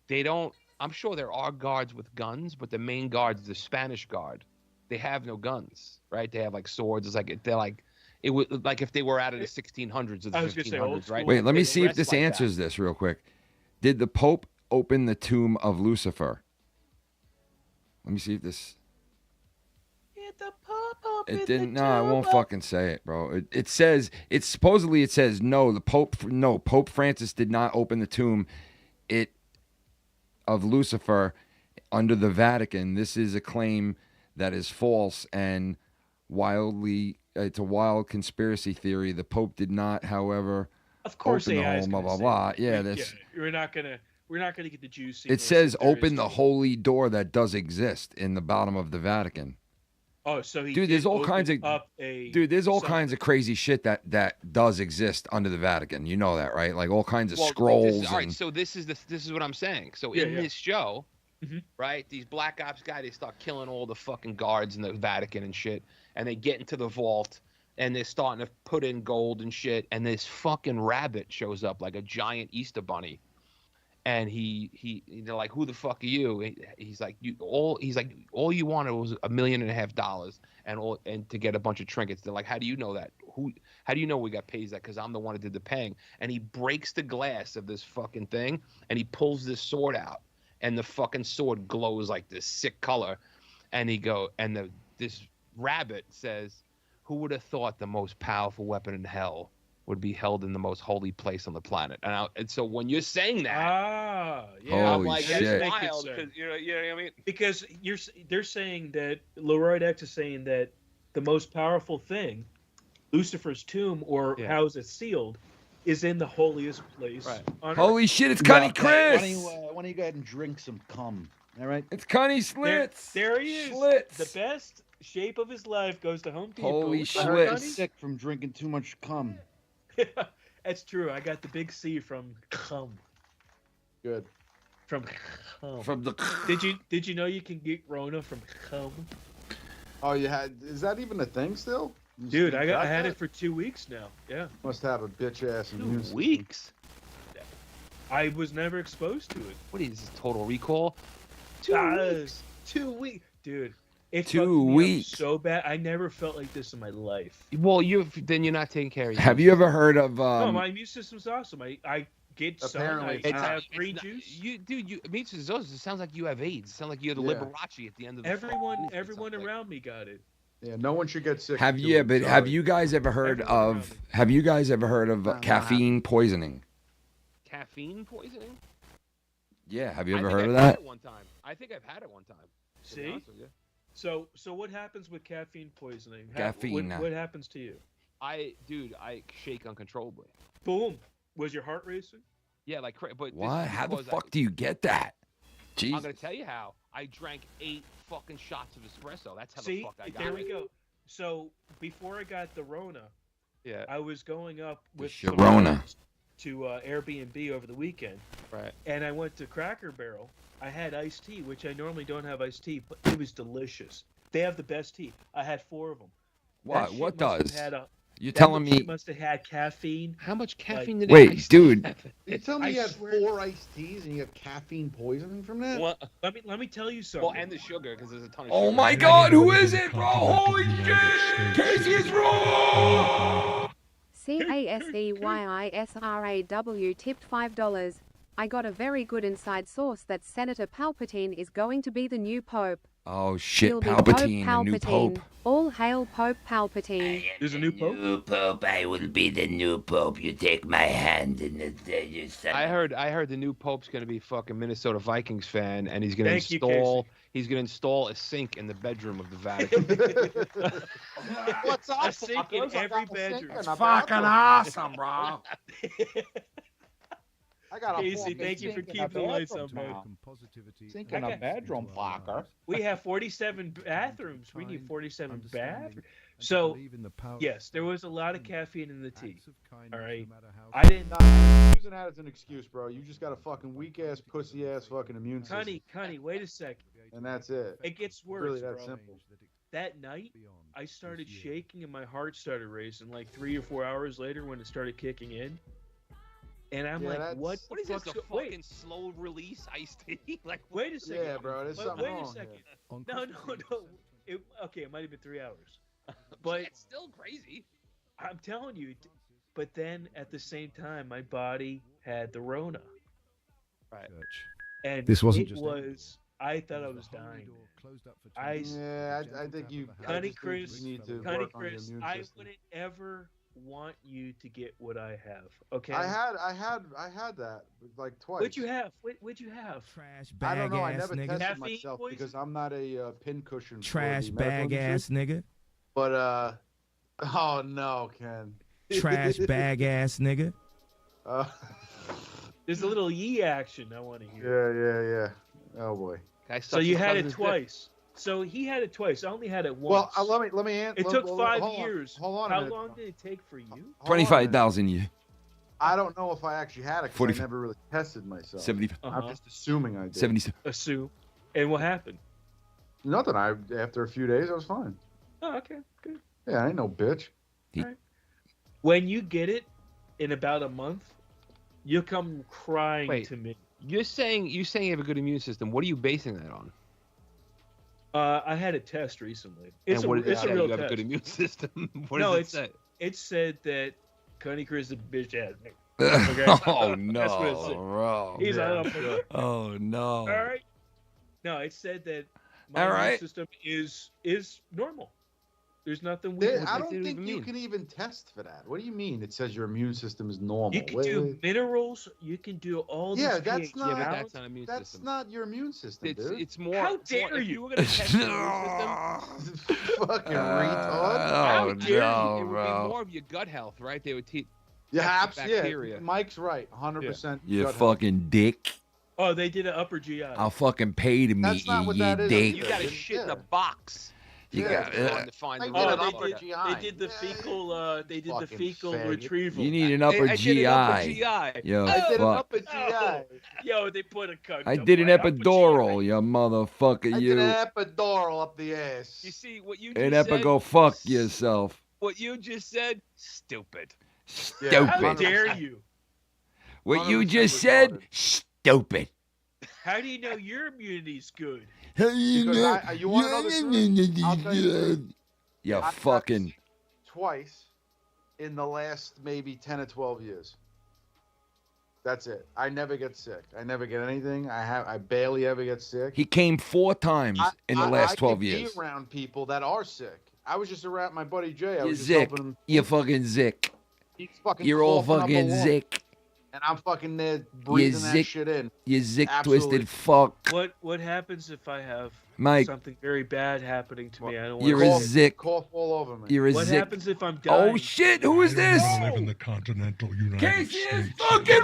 S8: they don't. I'm sure there are guards with guns, but the main guards, the Spanish guard, they have no guns, right? They have like swords. It's like they're like it would like if they were out of the 1600s or the
S7: I was gonna say old
S8: 1500s, right?
S7: school.
S6: Wait, let me
S8: They
S6: see if
S8: dress
S6: this
S8: like that.
S6: answers this real quick. Did the Pope open the tomb of Lucifer? Let me see if this. It didn't. No, I won't fucking say it, bro. It says it's supposedly it says no. Pope Francis did not open the tomb. Of Lucifer under the Vatican. This is a claim that is false and it's a wild conspiracy theory. The Pope did not, however,
S7: Of course,
S6: open the
S7: AI is
S6: home, blah
S7: gonna
S6: blah
S7: say
S6: blah.
S7: that.
S6: Yeah,
S7: We're not gonna get the juicy.
S6: it says open the holy door that does exist in the bottom of the Vatican.
S7: Oh, so he
S6: Dude, there's
S7: did
S6: all kinds
S7: open
S6: of
S7: up a
S6: there's all
S7: something.
S6: kinds of crazy shit that does exist under the Vatican. You know that, right? Like all kinds of
S8: Well,
S6: scrolls.
S8: all right,
S6: and,
S8: so this is what I'm saying. So
S7: Yeah,
S8: in
S7: yeah.
S8: this show,
S7: Mhm.
S8: right, these black ops guys, they start killing all the fucking guards in the Vatican and shit, and they get into the vault and they're starting to put in gold and shit, and this fucking rabbit shows up like a giant Easter bunny. And they're like, who the fuck are you? He's like, all you wanted was $1.5 million and to get a bunch of trinkets. They're like, how do you know that? How do you know we got paid that? Because I'm the one who did the paying. And he breaks the glass of this fucking thing and he pulls this sword out, and the fucking sword glows like this sick color. And this rabbit says, who would have thought the most powerful weapon in hell would be held in the most holy place on the planet? And so when you're saying that,
S7: Yeah,
S8: I'm
S6: Holy
S8: like,
S6: shit.
S8: that's
S7: Make it
S8: wild.
S7: so.
S8: 'Cause, you know what I mean?
S7: because they're saying that Leroy X is saying that the most powerful thing, Lucifer's tomb, or
S8: Yeah.
S7: how is it sealed, is in the holiest place.
S8: Right.
S7: On
S6: Holy shit! It's
S9: Yeah,
S6: Cunny
S9: okay,
S6: Chris.
S9: Why don't you go ahead and drink some cum? All right.
S6: It's Cunny
S7: There,
S6: Slits.
S7: there he is.
S6: Schlitz.
S7: The best shape of his life goes to Home Depot.
S6: Holy
S7: What's up,
S6: Schlitz.
S7: Connie?
S9: Sick from drinking too much cum.
S7: That's true. I got the big C from cum.
S9: Good.
S7: From cum.
S6: From the.
S7: Did you know you can get Rona from cum?
S9: Oh, you had? Is that even a thing still? You
S7: Dude,
S9: still
S7: I
S9: got
S7: had
S9: that?
S7: it for 2 weeks now. Yeah.
S9: Must have a bitch ass immune
S8: 2
S9: system.
S8: weeks?
S7: I was never exposed to it.
S8: What is this, Total Recall? 2 weeks.
S7: 2 weeks. Dude, it
S6: 2
S7: fucked me up
S6: weeks.
S7: so bad. I never felt like this in my life.
S8: Well, then you're not taking care of your
S6: Have you ever heard of?
S7: No, my immune system's awesome. I get sun.
S9: Apparently
S7: I
S9: not.
S7: have green
S8: not-
S7: juice.
S8: You mesozosis. It sounds like you have AIDS. It sounds like you have the
S9: Yeah.
S8: Liberace at the end of the
S7: Everyone
S8: fucking movie or
S7: everyone
S8: something.
S7: around me got it.
S9: Yeah, no one should get sick.
S6: have
S9: from
S6: you?
S9: doing
S6: But
S9: it,
S6: have
S9: sorry.
S6: you guys ever heard
S7: Everyone around
S6: of?
S7: me.
S6: Have you guys ever heard of
S9: not
S6: caffeine poisoning?
S8: Caffeine poisoning?
S6: Yeah. Have you
S8: I
S6: ever
S8: think
S6: heard of
S8: I've had
S6: that?
S8: it one time. I think I've had it one time. to be
S7: See?
S8: honest with you.
S7: So what happens with caffeine poisoning?
S6: Caffeine.
S7: What happens to you?
S8: I shake uncontrollably.
S7: Boom. Was your heart racing?
S8: Yeah, like but this
S6: What?
S8: is
S6: How the
S8: because
S6: fuck do you get that?
S8: I'm
S6: Jesus.
S8: gonna tell you how. I drank 8 fucking shots of espresso. That's how the
S7: See,
S8: fuck I got
S7: there
S8: it.
S7: we go. So before I got the Rona,
S8: Yeah.
S7: I was going up with
S6: The
S7: some
S6: Sharona.
S7: friends to Airbnb over the weekend,
S8: Right.
S7: and I went to Cracker Barrel. I had iced tea, which I normally don't have iced tea, but it was delicious. They have the best tea. I had 4 of them.
S6: What? What does? You're
S7: That
S6: telling
S7: shit
S6: me?
S7: must have had caffeine.
S8: How much caffeine did
S6: Wait,
S8: iced
S6: dude.
S8: tea have?
S9: You tell me
S7: I
S9: you had
S7: swear-
S9: 4 iced teas and you have caffeine poisoning from that?
S8: Well,
S7: Let me tell you something.
S8: well, and the sugar because there's a ton of
S6: Oh
S8: sugar.
S6: my God! Who is it, bro? Holy shit! Casey is wrong.
S10: CASEYISRAW tipped $5. I got a very good inside source that Senator Palpatine is going to be the new pope.
S6: Oh shit,
S10: He'll be
S6: Palpatine,
S10: Pope
S6: the new pope.
S10: All hail Pope Palpatine.
S7: There's a new pope.
S11: New pope, I will be the new pope. You take my hand and you son
S8: I
S11: of-
S8: heard the new pope's gonna be fucking Minnesota Vikings fan, and he's gonna
S7: Thank you,
S8: install a sink in the bedroom of the Vatican.
S9: What's up,
S7: A sink in
S9: fuckers? I
S7: every
S9: got a sink
S7: bedroom.
S9: in
S7: It's
S9: a
S5: Fucking
S9: bathroom.
S5: awesome, bro.
S9: I got a
S7: Casey,
S9: fucking
S7: thank you for
S9: sink in a
S7: keeping the lights
S9: bathroom
S7: on, man.
S9: now. Sink
S7: I
S9: in a
S7: got-
S9: bedroom, fucker.
S7: We have 47 bathrooms. We need 47 bathrooms. So, yes, there was a lot of caffeine in the tea. All right. I didn't.
S9: Nah, using that as an excuse, bro. You just got a fucking weak ass, pussy ass fucking immune system,
S7: Connie, wait a second.
S9: and that's it.
S7: It gets worse,
S9: Really that
S7: bro.
S9: simple.
S7: That night, I started shaking and my heart started racing like 3 or 4 hours later when it started kicking in. And I'm
S9: Yeah,
S7: like,
S9: that's-
S7: what?
S8: What is this? A
S7: fuck's
S8: fucking
S7: wait,
S8: slow release iced tea? Like,
S7: wait a second.
S9: Yeah, bro. There's something
S7: Wait
S9: wrong
S7: a second.
S9: here.
S7: No. Okay, it might have been 3 hours. But
S8: it's still crazy.
S7: I'm telling you. But then at the same time, my body had the Rona.
S8: Right.
S7: And
S1: This wasn't
S7: it
S1: just-
S7: was. I thought I was dying.
S9: Yeah, I think you. I
S7: Cunny
S9: just think
S7: Chris,
S9: you need to
S7: Cunny
S9: work on your
S7: Chris,
S9: immune
S7: I
S9: system.
S7: wouldn't ever want you to get what I have. Okay.
S9: I had that like twice.
S7: What'd you have? What'd you have?
S1: Trash
S9: I don't
S1: bag
S9: know. I
S1: ass
S9: never
S1: nigga.
S9: tested
S7: Caffeine
S9: myself
S7: poison?
S9: because I'm not a pincushion. for
S1: Trash
S9: the medical
S1: bag
S9: industry.
S1: ass nigga.
S9: But oh no, Ken.
S1: Trash bag ass nigga.
S9: Uh,
S7: There's a little yee action I want to hear.
S9: yeah. Oh boy.
S7: So you had it twice. So he had it twice. I only had it once.
S9: Well, let me answer.
S7: It took 5 years.
S9: Hold on a
S7: How
S9: minute.
S7: long did it take for you?
S9: Hold on a minute.
S6: 25,000 a year.
S9: I don't know if I actually had it
S6: 40
S9: because I never really tested myself.
S6: 70,
S9: I'm just assuming I did.
S6: 70.
S7: Assume. And what happened?
S9: Nothing. After a few days, I was fine.
S7: Oh, okay, good.
S9: Yeah, I ain't no bitch.
S7: When you get it in about a month, you'll come crying
S8: Wait.
S7: to me.
S8: You're saying you have a good immune system. What are you basing that on?
S7: I had a test recently. It's
S8: and what did it
S7: it's
S8: say?
S7: a real
S8: You have
S7: test.
S8: a good immune system. What
S7: No,
S8: does it
S7: it's-
S8: say?
S7: It said that Cunny Chris is a bitch ass nigga. Okay?
S6: Oh no,
S7: That's what it said.
S6: bro.
S7: He's like,
S6: Oh no.
S7: all right. No, it said that my
S6: All
S7: immune
S6: right.
S7: system is normal. There's nothing weird.
S9: I
S8: does
S9: don't
S8: it
S9: think
S8: even
S9: you
S8: mean?
S9: can even test for that. What do you mean? It says your immune system is normal.
S7: You can
S9: Wait,
S7: do
S9: wait.
S7: minerals. You can do all
S9: Yeah,
S7: these
S9: that's
S7: pH
S9: not-
S8: Yeah, but
S7: balance.
S8: that's not immune
S9: That's
S8: system.
S9: not your immune system,
S8: It's
S9: dude.
S8: it's more.
S7: How
S8: it's more-
S7: dare
S8: if
S7: you?
S8: were gonna test your immune system,
S9: Fucking retard.
S6: Oh
S8: it would be
S6: no, bro.
S8: more of your gut health, right? They would teach.
S9: Yeah,
S8: bacteria.
S9: yeah. Mike's right. 100%.
S6: You
S9: gut health.
S6: fucking dick.
S7: Oh, they did an upper GI.
S6: I'll fucking pay to
S9: That's
S6: meet
S9: not
S6: you,
S9: what
S6: you
S9: that is.
S6: dick.
S8: You got to
S9: Yeah.
S8: shit in a box.
S6: You
S9: Yeah.
S6: got.
S8: To find
S9: I
S8: the
S9: did
S7: Oh,
S9: an
S8: right
S9: upper
S7: they
S8: order.
S7: did, they did the
S9: GI.
S7: fecal. They did the
S9: Fucking
S7: fecal
S9: faggot.
S7: retrieval.
S6: You need an upper
S8: I did an upper
S6: GI.
S8: GI.
S6: Yo,
S9: I did an
S6: fuck.
S9: upper GI.
S7: Yo, they put a cut.
S6: I did an epidural, you motherfucker,
S9: I
S6: you.
S9: did an epidural up the ass.
S8: You see what you
S6: An
S8: just said?
S6: epigo fuck yourself.
S8: What you just said? Stupid.
S9: Yeah,
S7: How
S6: Stupid.
S7: dare you?
S6: What you
S9: 100%
S6: just said?
S9: retarded.
S6: Stupid.
S7: How do you know your immunity's good?
S9: Because you want to know the truth? I'll tell you the truth.
S6: You
S9: I've got
S6: fucking.
S9: sick twice in the last maybe 10 or 12 years. That's it. I never get sick. I never get anything. I barely ever get sick.
S6: He came 4 times in the last 12
S9: I
S6: years.
S9: can be around people that are sick. I was just around my buddy Jay. I
S6: You
S9: was just
S6: zick.
S9: helping him.
S6: You fucking zick.
S9: He's fucking
S6: You're all
S9: coughing up a
S6: fucking
S9: lung,
S6: zick.
S9: and I'm fucking there breathing that
S6: zick.
S9: shit in.
S6: You zick
S9: Absolutely.
S6: twisted fuck.
S7: What happens if I have
S6: Mike,
S7: something very bad happening to me? I don't
S6: you're
S7: want
S6: a
S7: to
S9: Cough-
S6: zick.
S9: Cough all over me.
S6: You're a
S7: What
S6: zick.
S7: happens if I'm dying?
S6: Oh shit, who is this?
S4: live in the continental United
S6: Casey is
S4: States.
S6: fucking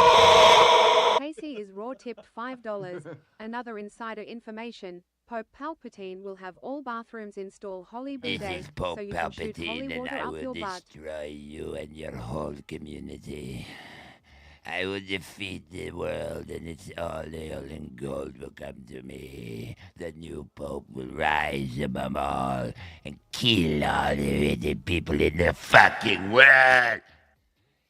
S6: wrong!
S10: Casey is raw tipped $5. Another insider information. Pope Palpatine will have all bathrooms install holy
S11: This
S10: bidet
S11: is Pope
S10: so you can shoot holy
S11: Palpatine, and
S10: water
S11: I
S10: up
S11: will
S10: your butt.
S11: destroy you and your whole community. I will defeat the world, and its all hail and gold will come to me. The new Pope will rise above all and kill all the wicked people in the fucking world.
S7: I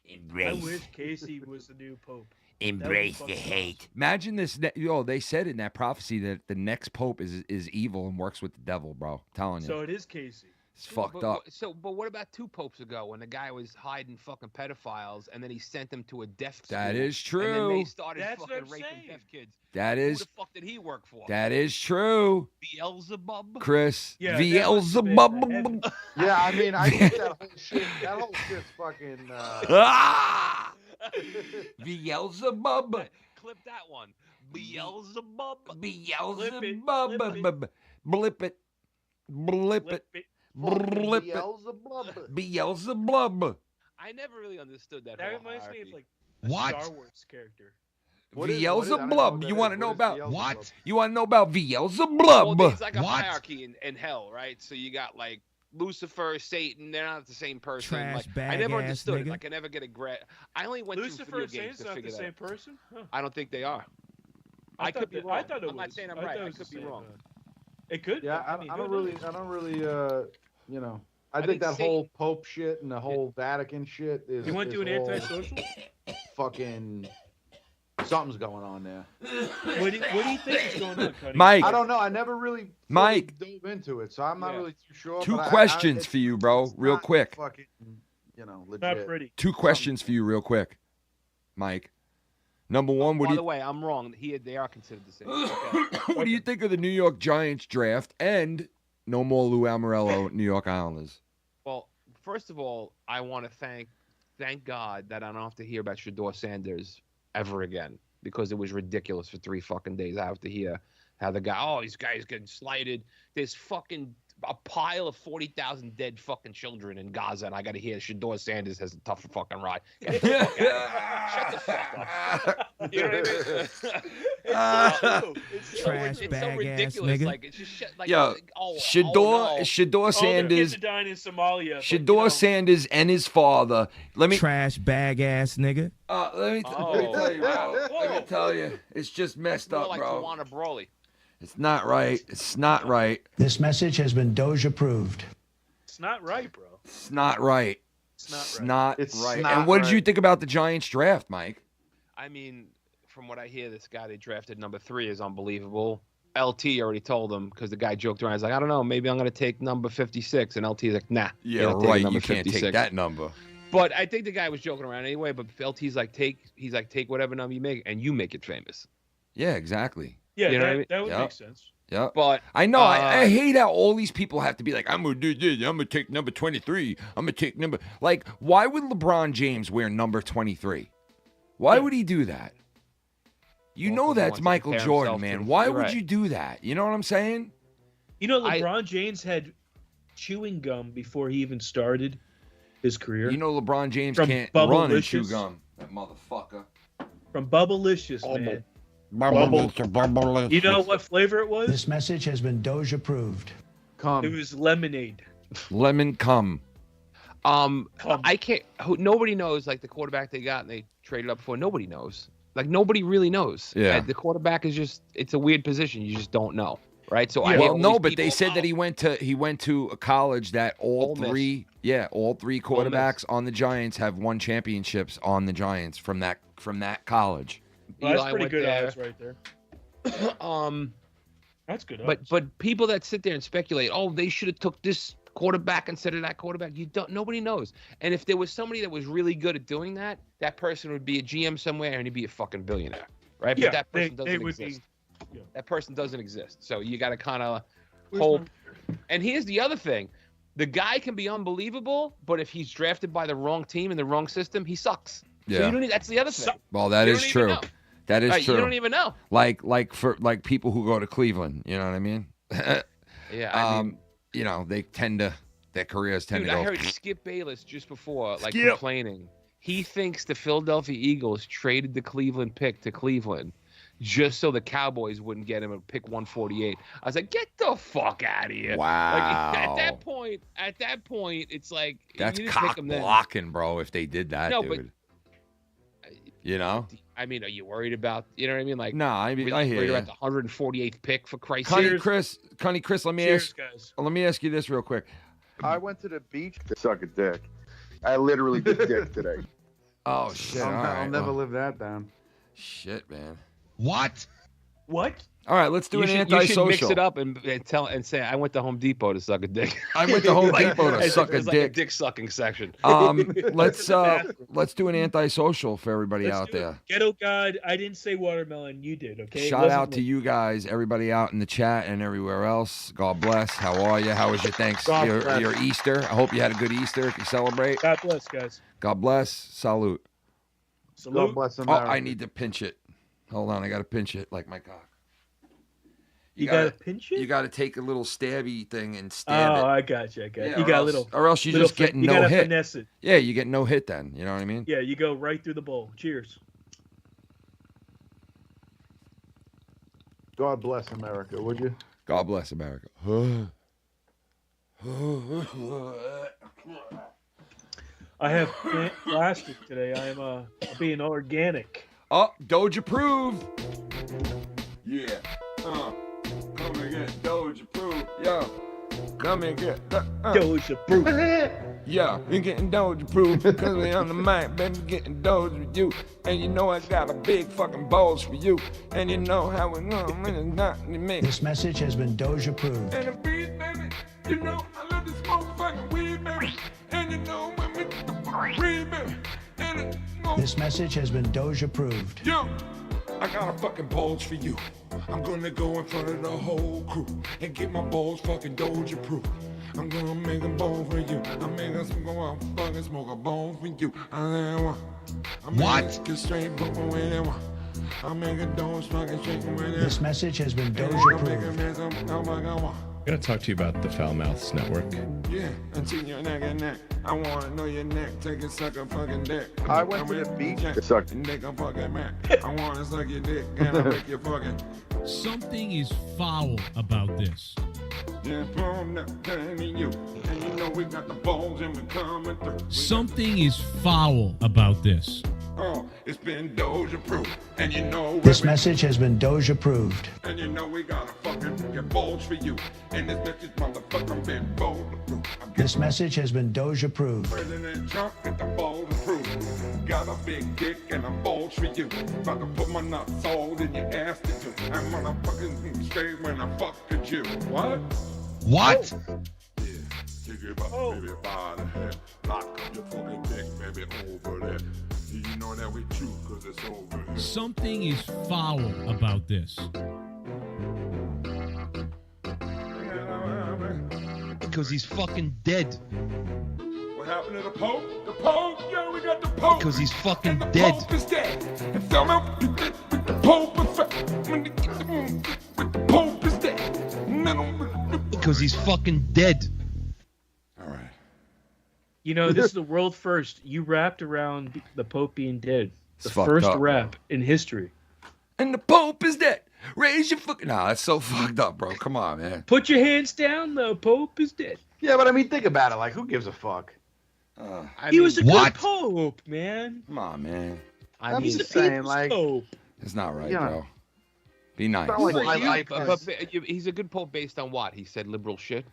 S11: Embrace,
S7: wish Casey was the new pope.
S11: embrace the
S7: fucking
S11: hate.
S6: Imagine this. They said in that prophecy that the next pope is evil and works with the devil, bro. I'm telling you.
S7: So it is Casey.
S6: It's fucked up.
S8: But what about 2 popes ago when the guy was hiding fucking pedophiles and then he sent them to a deaf school?
S6: That is true.
S8: And then they started
S7: That's what
S8: fucking
S7: I'm
S8: raping
S7: saying.
S8: deaf kids.
S6: That
S8: Who
S6: is
S8: the fuck did he work for?
S6: that is true,
S8: Beelzebub?
S6: Chris.
S7: Yeah, that must have been the heaven.
S6: Beelzebub.
S9: Yeah, I mean, I think that whole shit's fucking.
S6: Ah! Beelzebub.
S8: Clip that one. Beelzebub.
S6: Beelzebub. Blip it. Blip it. Blip it.
S9: Beelzebub.
S6: Beelzebub.
S8: I never really understood that.
S7: That
S8: whole
S7: reminds me of
S8: hierarchy.
S7: like a
S5: What?
S7: Star Wars character.
S9: What is- what is- I don't know what
S6: Beelzebub.
S9: that
S6: You
S9: is.
S6: want to know
S9: What is
S6: about
S9: Beelzebub?
S5: What?
S6: You want to know about
S8: Well,
S6: Beelzebub?
S8: there's like a
S5: What?
S8: hierarchy in hell, right? So you got like Lucifer, Satan. They're not the same person.
S1: Trash
S8: Like, I
S1: bag
S8: never
S1: ass
S8: understood it.
S1: nigga.
S8: Like I never get a I only went
S7: Lucifer
S8: through
S7: and
S8: video games
S7: Satan's
S8: to
S7: not the
S8: figure that
S7: same
S8: out.
S7: person? Huh.
S8: I don't think they are.
S7: I
S8: I could
S7: thought
S8: be
S7: that-
S8: wrong.
S7: I thought it
S8: I'm not
S7: was.
S8: saying I'm
S7: I
S8: right.
S7: thought it
S8: I
S7: was
S8: could
S7: the
S8: be
S7: same,
S8: wrong.
S7: It could.
S9: Yeah,
S7: I mean,
S9: I
S7: who
S9: don't
S7: knows?
S9: really, you know. I
S8: think
S9: think that
S8: Satan-
S9: whole Pope shit and the whole Vatican shit is.
S7: You want to do an
S9: all
S7: antisocial?
S9: Fucking something's going on there.
S7: What do you think is going on, Cunny?
S6: Mike.
S9: I don't know. I never really fully
S6: Mike.
S9: dove into it, so I'm not
S8: Yeah.
S9: really too sure.
S6: Two
S9: but
S6: questions
S9: it's-
S6: for you, bro,
S9: it's
S6: real
S9: not
S6: quick.
S9: Fucking, you know, legit.
S7: Not pretty.
S6: 2 questions for you, real quick, Mike. Number one, what
S8: By
S6: do
S8: the
S6: you
S8: way, I'm wrong. They are considered the same. Okay.
S6: what do you think of the New York Giants draft and no more Lou Amorello, New York Islanders?
S8: Well, first of all, I want to thank God that I don't have to hear about Shador Sanders ever again because it was ridiculous for 3 fucking days. I have to hear how the guy, these guys getting slighted. There's fucking a pile of 40,000 dead fucking children in Gaza, and I got to hear Shador Sanders has a tough fucking ride. Get the fuck out. Shut the fuck up. You know what I mean?
S1: Trash
S8: it's
S1: bag
S8: so
S1: ass
S8: ridiculous.
S1: nigga.
S8: Like it's just shit. Like,
S6: Yo, Shador
S7: Oh, the kids
S6: Sanders,
S7: are dying in Somalia. but,
S6: Shador Sanders and his father. Let me
S1: Trash bag ass nigga.
S6: let me tell you, bro. Let me tell you, it's just messed
S8: more
S6: up,
S8: like
S6: bro.
S8: Tawana Brawley.
S6: It's not right. It's not right.
S3: This message has been Doge approved.
S7: It's not right, bro.
S6: It's not right.
S7: It's not
S6: It's
S7: right.
S6: not
S9: It's
S6: right.
S9: not
S6: And what did you
S9: right.
S6: think about the Giants draft, Mike?
S8: I mean, from what I hear, this guy they drafted number 3 is unbelievable. LT already told him because the guy joked around. He's like, I don't know, maybe I'm going to take number 56. And LT's like, nah. you're not taking number
S6: You can't
S8: 56.
S6: take that number.
S8: But I think the guy was joking around anyway. But LT's like, take whatever number you make and you make it famous.
S6: Yeah, exactly.
S7: Yeah,
S8: You know
S7: that,
S8: what I mean?
S7: that would
S6: Yep.
S7: make sense.
S6: Yeah.
S8: But
S6: I know. I hate how all these people have to be like, I'm gonna do this. I'm gonna take number 23. I'm gonna take number. Like, why would LeBron James wear number 23? Why would he do that? You
S8: Well,
S6: know
S8: 'cause he
S6: that's
S8: wants to
S6: Michael
S8: compare
S6: Jordan,
S8: himself
S6: man.
S8: to-
S6: Why
S8: you're
S6: would
S8: right.
S6: you do that? You know what I'm saying?
S7: You know, LeBron James had chewing gum before he even started his career.
S6: You know LeBron James
S7: From
S6: can't run and chew
S7: Bubblicious.
S6: gum. That motherfucker.
S7: From Bubblicious, man.
S5: Bubble.
S7: You know what flavor it was?
S3: This message has been Doge approved.
S7: It was lemonade.
S6: Lemon cum.
S8: I can't. Nobody knows. Like the quarterback they got and they traded up for. Nobody knows. Like nobody really knows.
S6: Yeah.
S8: And the quarterback is just—it's a weird position. You just don't know, right? So I
S6: Yeah,
S8: hear
S6: well,
S8: all
S6: no,
S8: these
S6: but
S8: people,
S6: they said that he went to a college that all
S8: Ole Miss.
S6: three quarterbacks on the Giants have won championships on the Giants from that college.
S7: Well, that's
S8: Eli
S7: pretty
S8: went
S7: good
S8: there.
S7: odds right there. That's good odds.
S8: But people that sit there and speculate, they should have took this quarterback instead of that quarterback. Nobody knows. And if there was somebody that was really good at doing that, that person would be a GM somewhere and he'd be a fucking billionaire, right?
S7: Yeah,
S8: But that person
S7: they
S8: doesn't
S7: would be-
S8: exist.
S7: yeah.
S8: That person doesn't exist. So you got to kind of hope. And here's the other thing. The guy can be unbelievable, but if he's drafted by the wrong team in the wrong system, he sucks. So
S6: Yeah.
S8: you don't need, that's the other thing.
S6: Well, that
S8: You
S6: is
S8: don't even
S6: true.
S8: know.
S6: That is
S8: Right,
S6: true.
S8: You don't even know.
S6: Like for people who go to Cleveland, you know what I mean?
S8: Yeah, I mean,
S6: you know, their careers tend
S8: dude,
S6: to go.
S8: I heard Skip Bayless just before, like
S6: Skip.
S8: complaining. He thinks the Philadelphia Eagles traded the Cleveland pick to Cleveland just so the Cowboys wouldn't get him at pick 148. I was like, get the fuck out of here.
S6: Wow.
S8: Like, at that point, it's like
S6: That's
S8: you didn't pick
S6: cock
S8: him then.
S6: blocking, bro. If they did that,
S8: No,
S6: dude.
S8: but
S6: You know?
S8: I mean, are you worried about? You know what I mean? Like,
S6: No, I
S8: really
S6: hear
S8: worried
S6: you.
S8: about the 148th pick for Christ's
S6: Cunny
S8: sake.
S6: Chris, let me
S7: Cheers,
S6: ask.
S7: guys.
S6: Let me ask you this real quick.
S12: I went to the beach to suck a dick. I literally did dick today.
S6: Oh shit!
S9: I'll
S6: all right,
S9: never
S6: well,
S9: live that down.
S6: shit, man.
S5: What?
S7: What?
S6: All right, let's do an
S8: You
S6: antisocial.
S8: should mix it up and say I went to Home Depot to suck a dick.
S6: I went to Home Depot to suck a
S8: It's like a
S6: dick.
S8: dick sucking section.
S6: Let's do an antisocial for everybody out there.
S7: Ghetto God, I didn't say watermelon. You did, okay? It
S6: Shout
S7: wasn't
S6: out to
S7: me.
S6: you guys, everybody out in the chat and everywhere else. God bless. How are you? How was your your Easter? I hope you had a good Easter if you celebrate.
S7: God bless, guys.
S6: God bless. Salute.
S7: Salute.
S9: God bless
S6: Oh,
S9: America.
S6: I need to pinch it. Hold on, I gotta pinch it like my cock.
S7: You gotta pinch it?
S6: You gotta take a little stabby thing and stab it.
S7: Oh, I got you.
S6: Yeah,
S7: you got a little.
S6: Or else you
S7: little
S6: just get
S7: you
S6: no
S7: gotta
S6: hit.
S7: finesse it.
S6: Yeah, you get no hit then. You know what I mean?
S7: Yeah, you go right through the bowl. Cheers.
S9: God bless America, would you?
S6: God bless America.
S7: I have plastic today. I am being organic.
S6: Oh, Doge approved. Yeah. Come and get Doge approved. Yo. Come and get
S7: Doge approved.
S6: Yeah, we getting Doge approved because we on the mic, baby, getting Doge with you. And you know I got a big fucking balls for you. And you know how we going when it's not in me.
S3: This message has been Doge approved.
S6: And the beat, baby, you know I love this motherfucking weed, baby. And you know when we get the fucking weed, baby. And it,
S3: This message has been Doge approved.
S6: yo, I got a fucking balls for you. I'm gonna go in front of the whole crew and get my balls fucking Doge approved. I'm gonna make a bone for you. I'm making some go out fucking smoke a bone for you. I'm making straight bone when they want. I'm making Doge fucking straight when they
S3: This message has been Doge approved.
S2: I'm gonna talk to you about the Foul Mouths Network.
S6: Yeah, until your neck and neck. I wanna know your neck. Take a suck a fucking dick.
S12: I went to the beach to suck.
S6: Dick a fucking man. I wanna suck your dick and I make your fucking.
S13: Something is foul about this.
S6: Yeah, from the you. And you know we got the balls and we coming through.
S13: Something is foul about this.
S6: Oh, it's been Doge approved. And you know
S3: This message has been Doge approved.
S6: And you know we gotta fucking get balls for you. And this bitch is motherfucking been bold approved.
S3: This message has been Doge approved.
S6: President Trump get the balls approved. Got a big dick and I'm balls for you. About to put my nuts all in your ass to do. I'm gonna fucking straight when I fuck at you. What?
S13: What?
S6: Yeah, take it back, baby, by the head. Lock up your fucking dick, baby, over there. You know that we true, cause it's over here.
S13: Something is foul about this. Because he's fucking dead.
S6: What happened to the Pope? The Pope? Yo, we got the Pope.
S13: Because he's fucking
S6: and the
S13: dead.
S6: Pope is dead. And tell me what you did with the Pope effect. When they get the with the Pope is dead.
S13: Because he's fucking dead.
S6: All right.
S7: You know, this is the world first. You wrapped around the Pope being dead. The
S6: It's fucked
S7: first
S6: up,
S7: rap in history.
S6: And the Pope is dead. Raise your fucking. Nah, that's so fucked up, bro. Come on, man.
S7: Put your hands down. The Pope is dead.
S9: Yeah, but I mean, think about it. Like, who gives a fuck?
S7: He was a
S13: what?
S7: good Pope, man.
S6: Come on, man.
S9: I'm
S7: He's
S9: just
S7: a
S9: saying,
S7: people's
S9: like,
S7: Pope.
S6: It's not right,
S9: Yeah.
S6: bro. Be nice.
S9: not like
S8: Well,
S9: I
S8: yeah,
S9: like
S8: but
S9: this.
S8: he's a good pope based on what? He said liberal shit.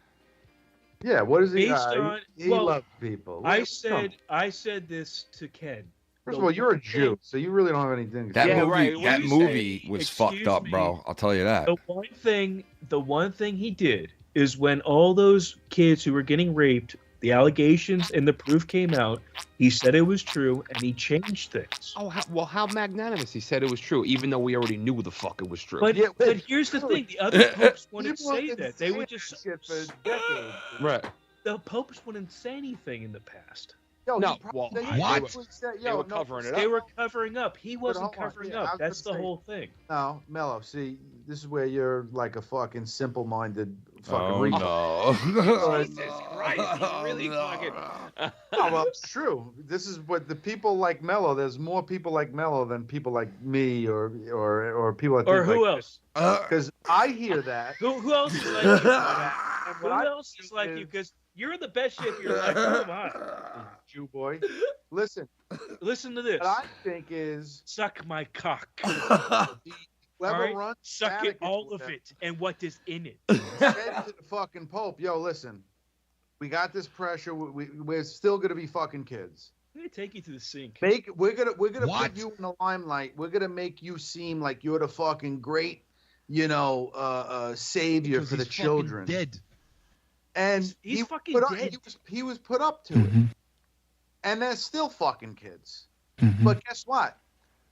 S9: Yeah, what is he?
S7: Based on-
S9: he
S7: well,
S9: loves people.
S7: I said this to Ken.
S9: First of all, you're a Jew, so you really don't have anything to
S6: That
S9: say.
S7: Yeah,
S6: movie,
S7: right. What
S6: that
S7: do you
S6: movie
S7: say?
S6: was
S7: Excuse
S6: fucked up,
S7: me.
S6: bro. I'll tell you that.
S7: The one thing he did is when all those kids who were getting raped, the allegations and the proof came out, he said it was true and he changed things.
S8: Oh, how magnanimous. He said it was true, even though we already knew the fuck it was true.
S7: But
S9: Yeah,
S7: but here's the thing: the other popes wouldn't
S9: People have
S7: say
S9: been
S7: that. They would
S9: saying
S7: just
S9: shit for decades.
S8: Right.
S7: the popes wouldn't say anything in the past.
S9: Yo,
S8: No,
S9: he probably-
S8: well,
S9: they
S8: what?
S9: probably said-
S8: They were covering it
S7: They
S8: up.
S7: were covering up. He wasn't
S9: hold on,
S7: covering
S9: yeah, I
S7: up.
S9: was
S7: That's the
S9: gonna say-
S7: whole thing.
S9: No, Mellow. See, this is where you're like a fucking simple-minded fucking.
S6: Oh
S9: retard.
S6: no!
S8: Jesus Christ, he's really fucking.
S9: No, well, it's true. This is what the people like Mellow. There's more people like Mellow than people like me or people that
S7: Or
S9: think
S7: who
S9: like
S7: else?
S9: Because I hear that.
S7: Who else is like you?
S9: And
S7: Who
S9: what I
S7: else is
S9: do
S7: like you?
S9: is-
S7: Because you're the best shit. You're like, who am I?
S9: Jew boy. Listen,
S7: Listen to this.
S9: what I think is
S7: Suck my cock.
S9: whoever
S7: Alright?
S9: runs
S7: Suck it,
S9: Vatican
S7: all
S9: with
S7: of
S9: them
S7: it, and what is in it.
S9: said to the fucking Pope, yo, listen, we got this pressure. We're still gonna be fucking kids.
S7: I'm gonna take you to the sink.
S9: We're gonna
S13: What?
S9: put you in the limelight. We're gonna make you seem like you're the fucking great savior
S13: Because
S9: for the
S13: he's fucking
S9: children.
S13: dead.
S9: And
S7: He's
S9: he
S7: fucking
S9: put up,
S7: dead.
S9: he was put up to it. And they're still fucking kids. But guess what?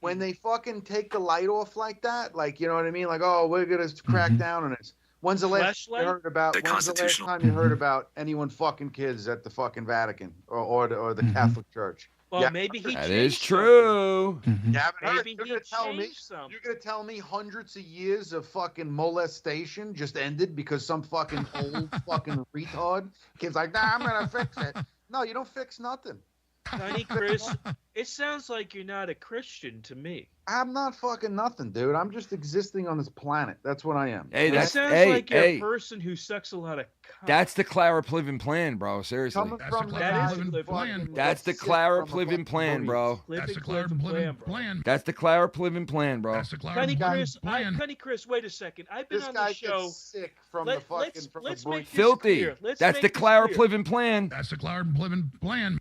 S9: When they fucking take the light off like that, like, you know what I mean? Like, oh, we're going to crack down on this. When's the last time you heard about? When's the last time you heard about anyone fucking kids at the fucking Vatican or the Catholic Church?
S7: Well,
S9: Yeah.
S7: maybe he
S6: That
S7: changed
S6: is
S7: something.
S6: true.
S9: You haven't heard?
S7: Maybe
S9: You're
S7: he
S9: gonna tell me?
S7: changed something.
S9: You're gonna tell me hundreds of years of fucking molestation just ended because some fucking old fucking retard kid's like, nah, I'm gonna fix it. No, you don't fix nothing.
S7: Cunny Chris, it sounds like you're not a Christian to me.
S9: I'm not fucking nothing, dude. I'm just existing on this planet. That's what I am.
S6: Hey,
S7: It
S6: that's
S7: sounds
S6: hey,
S7: like you're
S6: hey.
S7: a person who sucks a lot of cock.
S6: That's the Clara Pliven plan, bro. Seriously.
S9: Coming
S13: That's
S9: from
S13: the
S9: the
S13: Clara
S9: guy
S13: Pliven
S9: who
S13: plan.
S9: fucking
S6: That's
S9: gets
S6: the
S9: sick
S6: Clara
S9: from a
S6: Pliven
S9: fucking
S6: plan, bro.
S13: That's the Clara Pliven plan.
S6: That's the Clara Pliven plan, bro.
S13: That's the Clara
S7: Cunny Chris,
S13: Pliven plan.
S7: Cunny Chris, wait a second. I've been
S9: This
S7: on
S9: guy
S7: the show.
S9: gets sick from
S7: Let-
S9: the fucking
S7: let's-
S9: from
S7: let's
S9: the
S7: make
S9: breach.
S7: this
S6: Filthy.
S7: clear. Let's
S6: That's
S7: make
S6: the
S7: this
S6: Clara
S7: clear.
S6: Pliven plan.
S13: That's the Clara Pliven plan.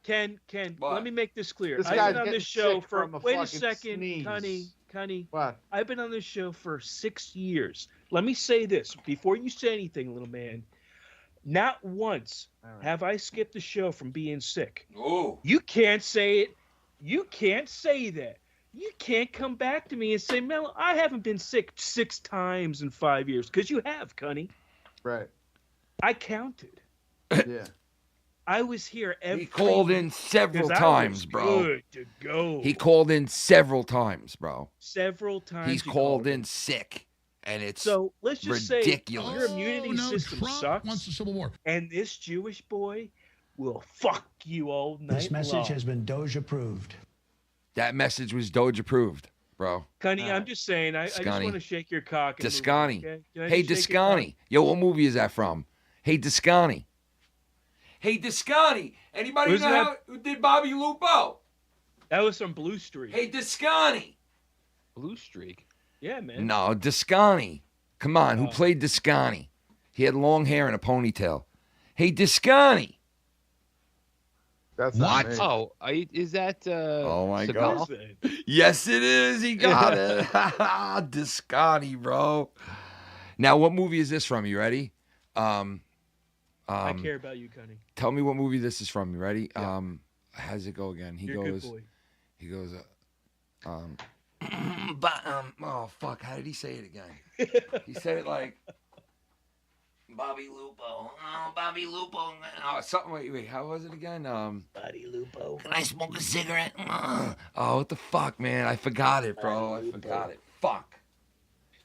S7: Ken,
S6: What?
S7: let me make this clear.
S9: This
S7: I've
S9: guy's
S7: been on
S9: getting
S7: this show
S9: sick
S7: for
S9: from a
S7: wait a
S9: fucking
S7: second,
S9: sneeze.
S7: Cunny.
S9: What?
S7: I've been on this show for 6 years. Let me say this before you say anything, little man. Not once have I skipped a show from being sick.
S6: Oh.
S7: You can't say it. You can't say that. You can't come back to me and say, Mello, I haven't been sick 6 times in 5 years. Because you have, Cunny.
S9: Right.
S7: I counted.
S9: Yeah.
S7: I was here every
S6: He called in several
S7: 'cause I
S6: times,
S7: was
S6: bro.
S7: Good to go.
S6: He called in several times, bro.
S7: Several times.
S6: He's
S7: he
S6: called in sick, and it's
S7: So let's just
S6: ridiculous.
S7: say your immunity system
S13: Trump
S7: sucks,
S13: wants the Civil War.
S7: and this Jewish boy will fuck you all night
S3: This message
S7: long.
S3: has been Doge approved.
S6: That message was Doge approved, bro.
S7: Cunny, I'm just saying, I just
S6: Scotty.
S7: want to shake your cock. and move on,
S6: Descani.
S7: okay? Can I
S6: Hey,
S7: just shake your
S6: Descani. Yo, what movie is that from? Hey, Descani. Hey, Descani. Anybody
S7: Who's
S6: know
S7: that?
S6: who did Bobby Lupo?
S7: cock? That was from Blue Street.
S6: Hey, Descani.
S8: Blue Streak.
S7: Yeah, man.
S6: No, Descani. Come on, who played Descani? He had long hair and a ponytail. Hey, Descani.
S9: That's
S13: What?
S9: Not me.
S8: Oh, is that?
S6: Oh my
S8: Seagal?
S6: God.
S7: What is that?
S6: Yes, it is. He got it. Descani, bro. Now, what movie is this from? You ready?
S7: I care about you, Cunny.
S6: Tell me what movie this is from. You ready? How does it go again?
S7: You're a good boy.
S6: He goes, oh fuck, how did he say it again? He said it like Bobby Lupo. Oh, Bobby Lupo. Oh, something. Wait, how was it again?
S7: Bobby Lupo.
S11: Can I smoke a cigarette?
S6: Oh, what the fuck, man? I forgot it, bro. I forgot it. Fuck.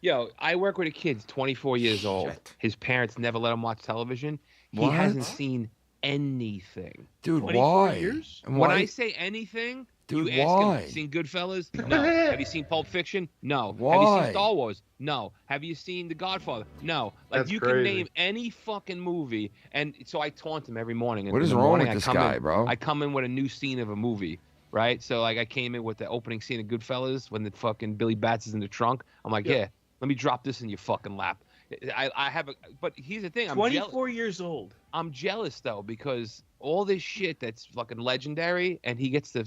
S8: Yo, I work with a kid, 24 years old.
S6: Shit.
S8: His parents never let him watch television. He
S6: What?
S8: hasn't seen anything.
S6: Dude,
S7: 24
S6: why?
S7: years?
S6: And
S8: When
S6: why?
S8: I say anything,
S6: Dude,
S8: you ask
S6: why?
S8: him, have you seen Goodfellas? No. Have you seen Pulp Fiction? No. Have you
S6: Why?
S8: seen Star Wars? No. Have you seen The Godfather? No. Like,
S9: That's
S8: you can
S9: crazy.
S8: name any fucking movie, and so I taunt him every morning.
S6: What is
S8: in the
S6: wrong
S8: morning,
S6: with
S8: I
S6: this
S8: come
S6: guy,
S8: in,
S6: bro?
S8: I come in with a new scene of a movie, right? So, like, I came in with the opening scene of Goodfellas when the fucking Billy Bats is in the trunk. I'm like, yeah, let me drop this in your fucking lap. I have a, but here's the thing. I'm jealous.
S7: 24 years old.
S8: I'm jealous though because all this shit that's fucking legendary, and he gets to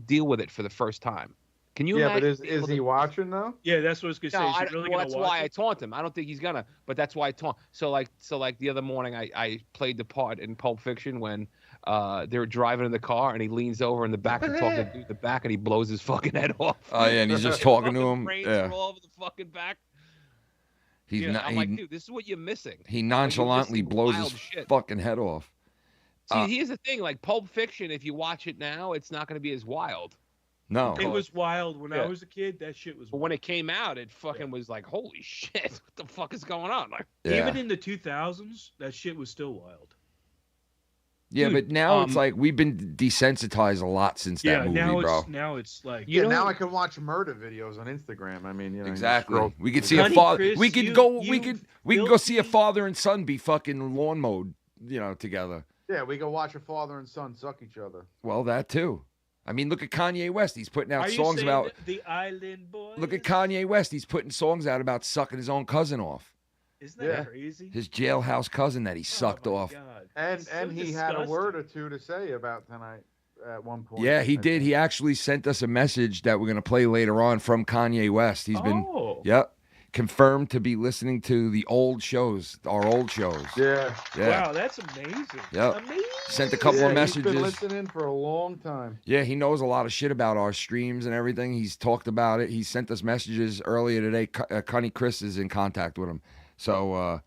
S8: deal with it for the first time. Can you
S9: Yeah,
S8: imagine?
S9: but is
S8: being able
S9: he
S8: to-
S9: watching though?
S7: Yeah, that's what I was gonna say.
S8: No,
S7: Is he really
S8: well,
S7: gonna
S8: that's
S7: watch
S8: why I
S7: it?
S8: taunt him. I don't think he's gonna, but that's why I taunt. So like the other morning, I played the part in Pulp Fiction when they're driving in the car and he leans over in the back to talk to the dude in the back and he blows his fucking head off.
S6: Oh yeah, and he's just talking to him.
S8: Brains
S6: Yeah.
S8: are all over the fucking back.
S6: He's
S8: Yeah,
S6: not.
S8: I'm
S6: He,
S8: like, dude, this is what you're missing.
S6: he
S8: Like,
S6: nonchalantly
S8: you're missing
S6: blows
S8: wild
S6: his
S8: shit.
S6: fucking head off.
S8: See, here's the thing: like Pulp Fiction, if you watch it now, it's not going to be as wild.
S6: No.
S7: It was wild when I
S8: Yeah.
S7: was a kid. That shit was.
S8: But when it came out, it fucking was like, holy shit, what the fuck is going on? Like,
S6: Yeah.
S7: Even in the 2000s, that shit was still wild.
S6: Yeah,
S8: Dude,
S6: but now it's like we've been desensitized a lot since that movie,
S7: now
S6: bro.
S7: now it's like
S8: You
S9: Yeah, now
S8: know-
S9: I can watch murder videos on Instagram. I mean, you know, you
S6: Exactly.
S9: scroll-
S6: We could see a
S7: Cunny
S6: father.
S7: Chris,
S6: We could
S7: you-
S6: go.
S7: you
S6: We could go see a
S7: filthy-
S6: father and son be fucking lawn mowed, together.
S9: Yeah, we go watch a father and son suck each other.
S6: Well, that too. I mean, look at Kanye West. He's putting out
S7: Are you
S6: songs
S7: saying
S6: about.
S7: that the Island Boys?
S6: Look at Kanye West. He's putting songs out about sucking his own cousin off.
S7: Isn't that
S9: Yeah.
S7: crazy?
S6: His jailhouse cousin that he sucked
S7: Oh, my
S6: off.
S7: God.
S9: And
S7: So
S9: and he had a
S7: disgusting.
S9: word or two to say about tonight at one point.
S6: Yeah, he
S9: I
S6: did.
S9: think.
S6: He actually sent us a message that we're gonna play later on from Kanye West. He's been.
S7: Oh.
S6: Yep. confirmed to be listening to the old shows, our old shows.
S9: Yeah.
S7: Wow, that's amazing.
S6: Yep.
S7: Amazing.
S6: Sent a couple of
S9: He's been
S6: messages.
S9: listening for a long time.
S6: Yeah, he knows a lot of shit about our streams and everything. He's talked about it. He sent us messages earlier today. Cunny Chris is in contact with him. So,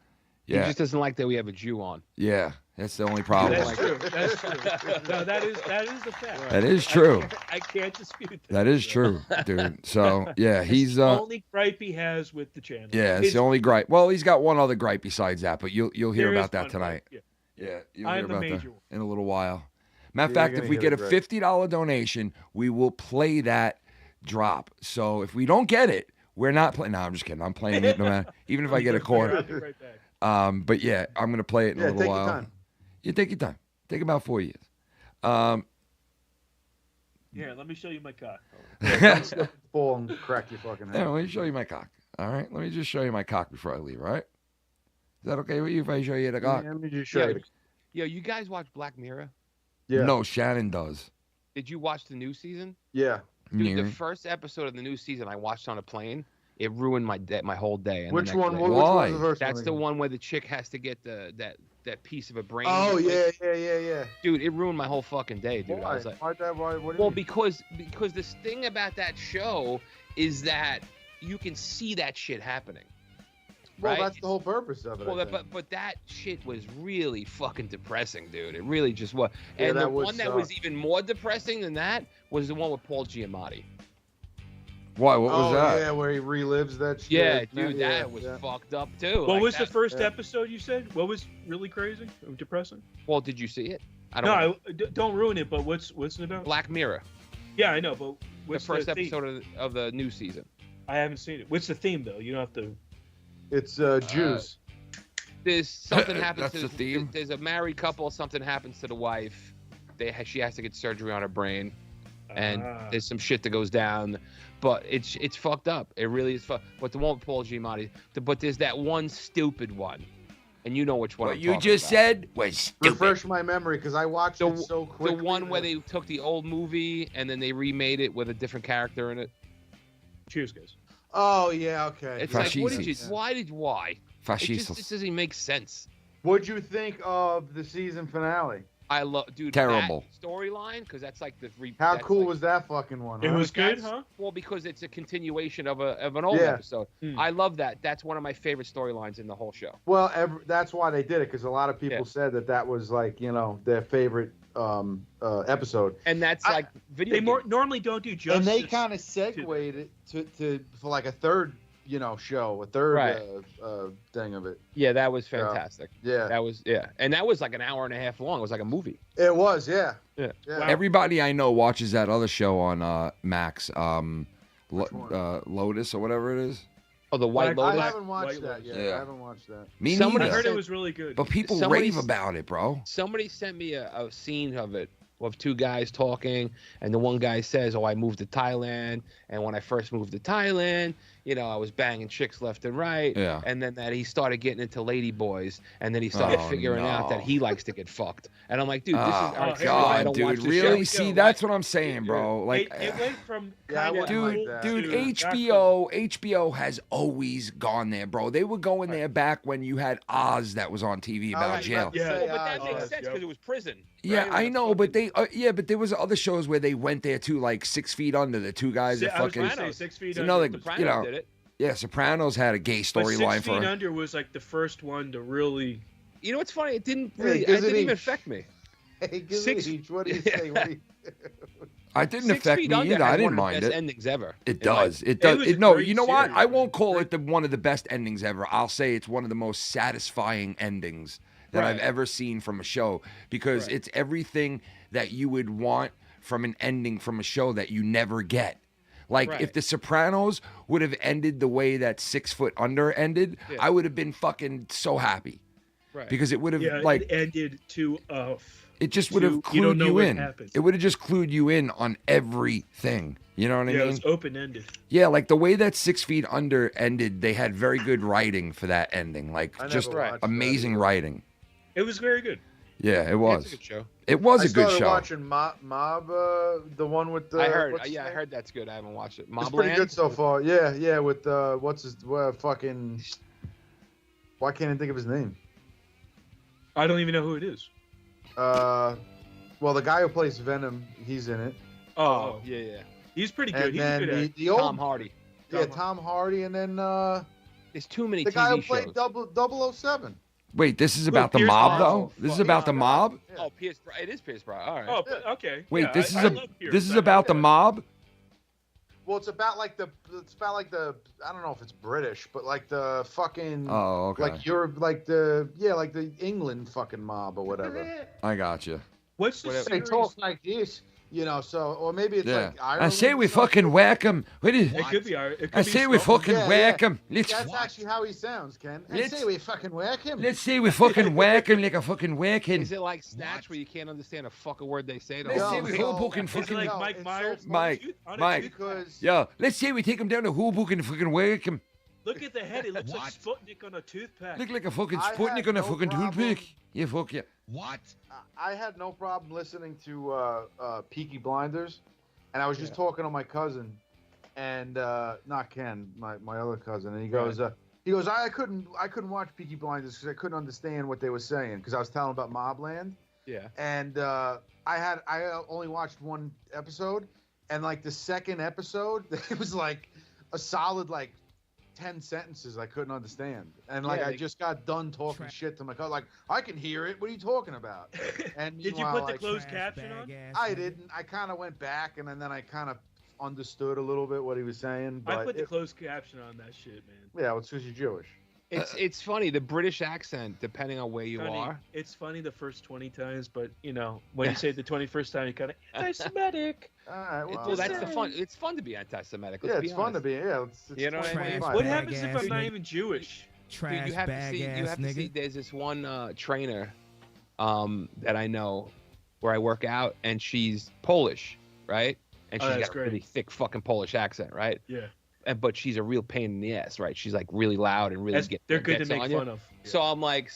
S8: He
S6: yeah.
S8: just doesn't like that we have a Jew on.
S6: Yeah, that's the only problem.
S7: That's true. That's true. No, that is a fact.
S6: That is true.
S7: I can't dispute that.
S6: That is true, dude. So, yeah, he's
S7: the only gripe he has with the channel.
S6: yeah, it's the only gripe. Well, he's got one other gripe besides that, but you'll hear
S7: There is
S6: about that
S7: one
S6: tonight.
S7: gripe,
S6: Yeah, you'll
S7: I'm
S6: hear
S7: the
S6: about
S7: major
S6: that
S7: one.
S6: in a little while. Matter of
S9: Yeah,
S6: fact,
S9: you're
S6: if we
S9: gonna
S6: get a
S9: hear the
S6: $50 donation, we will play that drop. So if we don't get it, we're not playing. No, I'm just kidding. I'm playing it no matter, even if I get a quarter.
S7: I'll be right back.
S6: But yeah, I'm gonna play it in a little
S9: take
S6: while.
S9: your time.
S6: You take your time. Take about 4 years.
S7: Here, let me show you my cock.
S9: Don't slip and fall and crack your fucking head.
S6: Yeah, let me show you my cock. All right, let me just show you my cock before I leave. All right? Is that okay with you if I show you the cock?
S9: Let me just show you.
S8: Yo, you guys watch Black Mirror?
S9: Yeah.
S6: No, Shannon does.
S8: Did you watch the new season?
S9: Yeah.
S8: Dude, the
S6: Yeah.
S8: first episode of the new season I watched on a plane. It ruined my my whole day. And the
S9: Which
S8: next
S9: one?
S8: day.
S9: Which one was the first
S8: That's
S9: one
S8: the
S9: again?
S8: one where the chick has to get that piece of a brain.
S9: Oh
S8: replaced.
S9: yeah.
S8: Dude, it ruined my whole fucking day, dude.
S9: Why?
S8: I was like,
S9: Why? What do you
S8: well,
S9: mean?
S8: because this thing about that show is that you can see that shit happening.
S9: Well,
S8: Right?
S9: that's the whole purpose of it.
S8: Well,
S9: I think.
S8: but that shit was really fucking depressing, dude. It really just was.
S9: Yeah,
S8: And the
S9: that would
S8: one that was
S9: suck.
S8: even more depressing than that was the one with Paul Giamatti.
S6: Why? What was that?
S9: Yeah, where he relives that shit.
S8: Yeah, dude,
S9: Yeah,
S8: that was
S9: yeah.
S8: fucked up too.
S7: What
S8: Like
S7: was the
S8: that-
S7: first episode you said? What was really crazy or depressing?
S8: Well, did you see it? I
S7: No, don't ruin it. But what's it about?
S8: Black Mirror,
S7: Yeah, I know. But
S8: the
S7: what's
S8: first
S7: theme?
S8: episode of the new season.
S7: I haven't seen it. What's the theme though? You don't have to.
S9: It's Jews.
S8: There's something happens.
S6: That's the theme?
S8: There's a married couple. Something happens to the wife. She has to get surgery on her brain, and there's some shit that goes down. But it's fucked up. It really is fucked. But the one with Paul Giamatti. But there's that one stupid one, and you know which one.
S6: What
S8: I'm
S6: you
S8: talking
S6: just
S8: about.
S6: said was stupid.
S9: Refresh my memory because I watched it so quickly.
S8: The one where they took the old movie and then they remade it with a different character in it.
S7: Cheers, guys.
S9: Oh yeah, okay.
S8: It's like, what did you?
S6: Fascistas.
S8: Why? It
S6: Fascistas.
S8: just doesn't make sense.
S9: What'd you think of the season finale?
S8: I love, dude.
S6: Terrible.
S8: That storyline, because that's like the.
S9: How
S8: that's
S9: cool
S8: like-
S9: was that fucking one?
S7: It
S9: huh?
S7: was good,
S8: That's-
S7: huh?
S8: Well, because it's a continuation of an old
S9: Yeah.
S8: episode. I love that. That's one of my favorite storylines in the whole show.
S9: Well, that's why they did it because a lot of people
S8: Yeah.
S9: said that was like their favorite episode.
S8: And that's like video.
S7: They
S8: game.
S7: normally don't do justice.
S9: And they kind of segued it to for like a third show, a third
S8: Right.
S9: thing of it.
S8: Yeah, that was fantastic.
S9: Yeah.
S8: That was and that was like an hour and a half long. It was like a movie.
S9: It was, yeah.
S8: Yeah.
S6: Everybody I know watches that other show on Max, Lotus or whatever it is.
S8: Oh, the White
S9: I
S8: Lotus.
S9: haven't watched
S7: White
S9: that
S7: Lotus.
S9: yet.
S6: Yeah.
S9: I haven't watched that.
S6: Me
S8: Somebody
S7: I
S6: neither.
S7: heard it was really good.
S6: But people
S8: Somebody's-
S6: rave about it, bro.
S8: Somebody sent me a scene of it, of two guys talking, and the one guy says, "Oh, I moved to Thailand, and when I first moved to Thailand, I was banging chicks left and right,
S6: Yeah.
S8: and then that he started getting into lady boys, and then he started
S6: Oh,
S8: figuring out that
S6: no.
S8: he likes to get fucked." And I'm like, dude, this is
S6: Oh,
S8: this is why I
S6: God,
S8: don't watch
S6: dude.
S8: the
S6: Really?
S8: show.
S6: See, that's what I'm saying, bro. Like,
S7: it went from
S9: Yeah, I
S7: kind of
S9: wouldn't like that.
S6: dude, HBO has always gone there, bro. They were going there back when you had Oz that was on TV about
S9: right,
S6: jail.
S7: Yeah.
S8: Well, but that makes sense because it was prison.
S6: Yeah,
S8: right?
S6: I know, but but there was other shows where they went there too, like 6 Feet Under. The two guys that
S7: I was
S6: fucking.
S7: gonna say 6 Feet
S6: It's
S7: Under.
S6: another,
S8: Sopranos did it.
S6: yeah, Sopranos had a gay
S7: But
S6: storyline
S7: 6
S6: for.
S7: Feet Under was like the first one to really.
S8: You know what's funny? It didn't
S9: Hey,
S8: really. It
S9: gives it
S8: didn't even
S9: each.
S8: affect me.
S9: Hey, give
S8: Six-
S9: me each. What do you say? What do you...
S6: I didn't
S8: 6
S6: affect
S8: Feet
S6: me
S8: Under
S6: either.
S8: had
S6: I didn't
S8: one of the
S6: mind
S8: best
S6: it.
S8: endings ever.
S6: It
S8: in my-
S6: does. It does.
S7: was a
S6: No,
S7: great
S6: you know what?
S7: series.
S6: I won't call it one of the best endings ever. I'll say it's one of the most satisfying endings that I've
S8: Right.
S6: ever seen from a show because
S8: Right.
S6: it's everything that you would want from an ending from a show that you never get. Like if
S8: Right.
S6: The Sopranos would have ended the way that 6 Foot Under ended,
S8: Yeah.
S6: I would have been fucking so happy
S8: Right.
S6: because it would have
S7: Yeah,
S6: like
S7: it ended to
S6: it just would have
S7: you don't
S6: clued
S7: know
S6: you
S7: what
S6: in.
S7: happens.
S6: It would have just clued you in on everything. You know what I
S7: yeah, it
S6: mean?
S7: was open ended.
S6: Yeah, like the way that 6 Feet Under ended, they had very good writing for that ending. Like
S9: I
S6: just
S9: never watched that
S6: amazing
S9: either.
S6: writing.
S7: It was very good.
S6: Yeah, it
S8: Yeah,
S6: was.
S8: it's a good show.
S6: It was
S9: I
S6: a good
S9: started
S6: show.
S9: watching Mob, the one with the.
S8: I heard.
S9: what's his
S8: Yeah, I
S9: name?
S8: heard that's good. I haven't watched it.
S9: It's pretty
S8: Mobland?
S9: good so far. Yeah, with what's his fucking. Why can't I think of his name?
S7: I don't even know who it is.
S9: Well, the guy who plays Venom, he's in it.
S7: Oh,
S8: yeah.
S7: He's pretty
S9: And
S7: good. He's a
S9: then
S7: good actor.
S9: the old
S8: Tom Hardy.
S9: Yeah, Tom Hardy, and then
S8: There's too many
S9: the guy who
S8: TV
S9: played
S8: shows.
S9: 007.
S6: Wait, this is
S7: Who,
S6: about the
S7: Pierce
S6: mob,
S7: Brosnan?
S6: though? This is about the mob?
S8: Oh, Pierce. It is Pierce Brosnan. All right.
S7: Oh, but- okay.
S6: Wait,
S7: Yeah,
S6: this
S7: I
S6: is
S7: love Pierce
S6: this is
S7: Brosnan.
S6: about the mob?
S9: Well, it's about like the I don't know if it's British, but like the fucking
S6: Oh, okay.
S9: like Europe, like the England fucking mob or whatever.
S6: I got you.
S7: What's the
S9: They
S7: series?
S9: talk like this, so or maybe it's
S6: Yeah.
S9: like Ireland.
S6: I say we
S9: or something.
S6: fucking whack him. What is
S7: It could be. It could
S6: I
S7: be
S6: say we
S7: Scotland.
S6: fucking whack him. Let's
S9: That's actually how he sounds, Ken. I
S6: Let's-
S9: say we fucking whack him.
S6: let's say we fucking whack him like a fucking whacking.
S8: Is it like Snatch where you can't understand a fucking word they say?
S6: Let's say we
S9: No,
S6: Hoboken
S7: It's
S6: fucking
S7: like Mike Myers.
S6: Mike,
S7: on a
S6: Mike.
S7: tooth-
S9: Because
S6: Yeah, let's say we take him down to Hoboken and fucking whack him.
S7: Look at the head. It looks like Sputnik on a toothpack.
S6: Look like a fucking
S9: I
S6: Sputnik
S9: have
S6: on a
S9: no
S6: fucking
S9: problem-
S6: toothpick. Yeah, fuck yeah.
S13: What?
S9: I had no problem listening to Peaky Blinders, and I was just talking to my cousin, and not Ken, my other cousin, and he goes, I couldn't watch Peaky Blinders because I couldn't understand what they were saying because I was telling about Mobland,
S8: Yeah.
S9: and I only watched one episode, and like the second episode, it was like a solid like 10 sentences I couldn't understand. And like
S8: Yeah,
S9: I just got done talking shit to my cousin. Like, I can hear it. What are you talking about? And
S7: Did you
S9: meanwhile,
S7: put the
S9: like,
S7: closed caption on?
S9: I didn't. I kind of went back and then I kind of understood a little bit what he was saying. But
S7: I put the closed caption on that shit, man.
S9: yeah, well, it's because you're Jewish.
S8: It's funny, the British accent, depending on where you
S7: Funny.
S8: are.
S7: It's funny the first 20 times, but when you say it the 21st time, you kind of anti-Semitic.
S9: All right,
S8: Well, that's the fun. It's fun to be anti-Semitic.
S9: Yeah,
S8: let's
S9: it's
S8: be
S9: fun
S8: honest.
S9: to be. Yeah, it's
S8: You know what I mean?
S9: 25.
S7: What
S1: Bag
S7: happens if
S1: ass
S7: I'm not
S1: nigga.
S7: even Jewish?
S1: Trash
S8: Dude, you have
S1: bag
S8: to see.
S1: ass
S8: You have to see.
S1: nigga.
S8: There's this one trainer, that I know, where I work out, and she's Polish, right? And
S7: Oh,
S8: she's
S7: that's
S8: got a
S7: great.
S8: really thick fucking Polish accent, right?
S7: Yeah.
S8: But she's a real pain in the ass, right? She's like really loud and really
S7: They're good to
S8: gets
S7: make
S8: on you.
S7: fun of.
S8: So I'm like,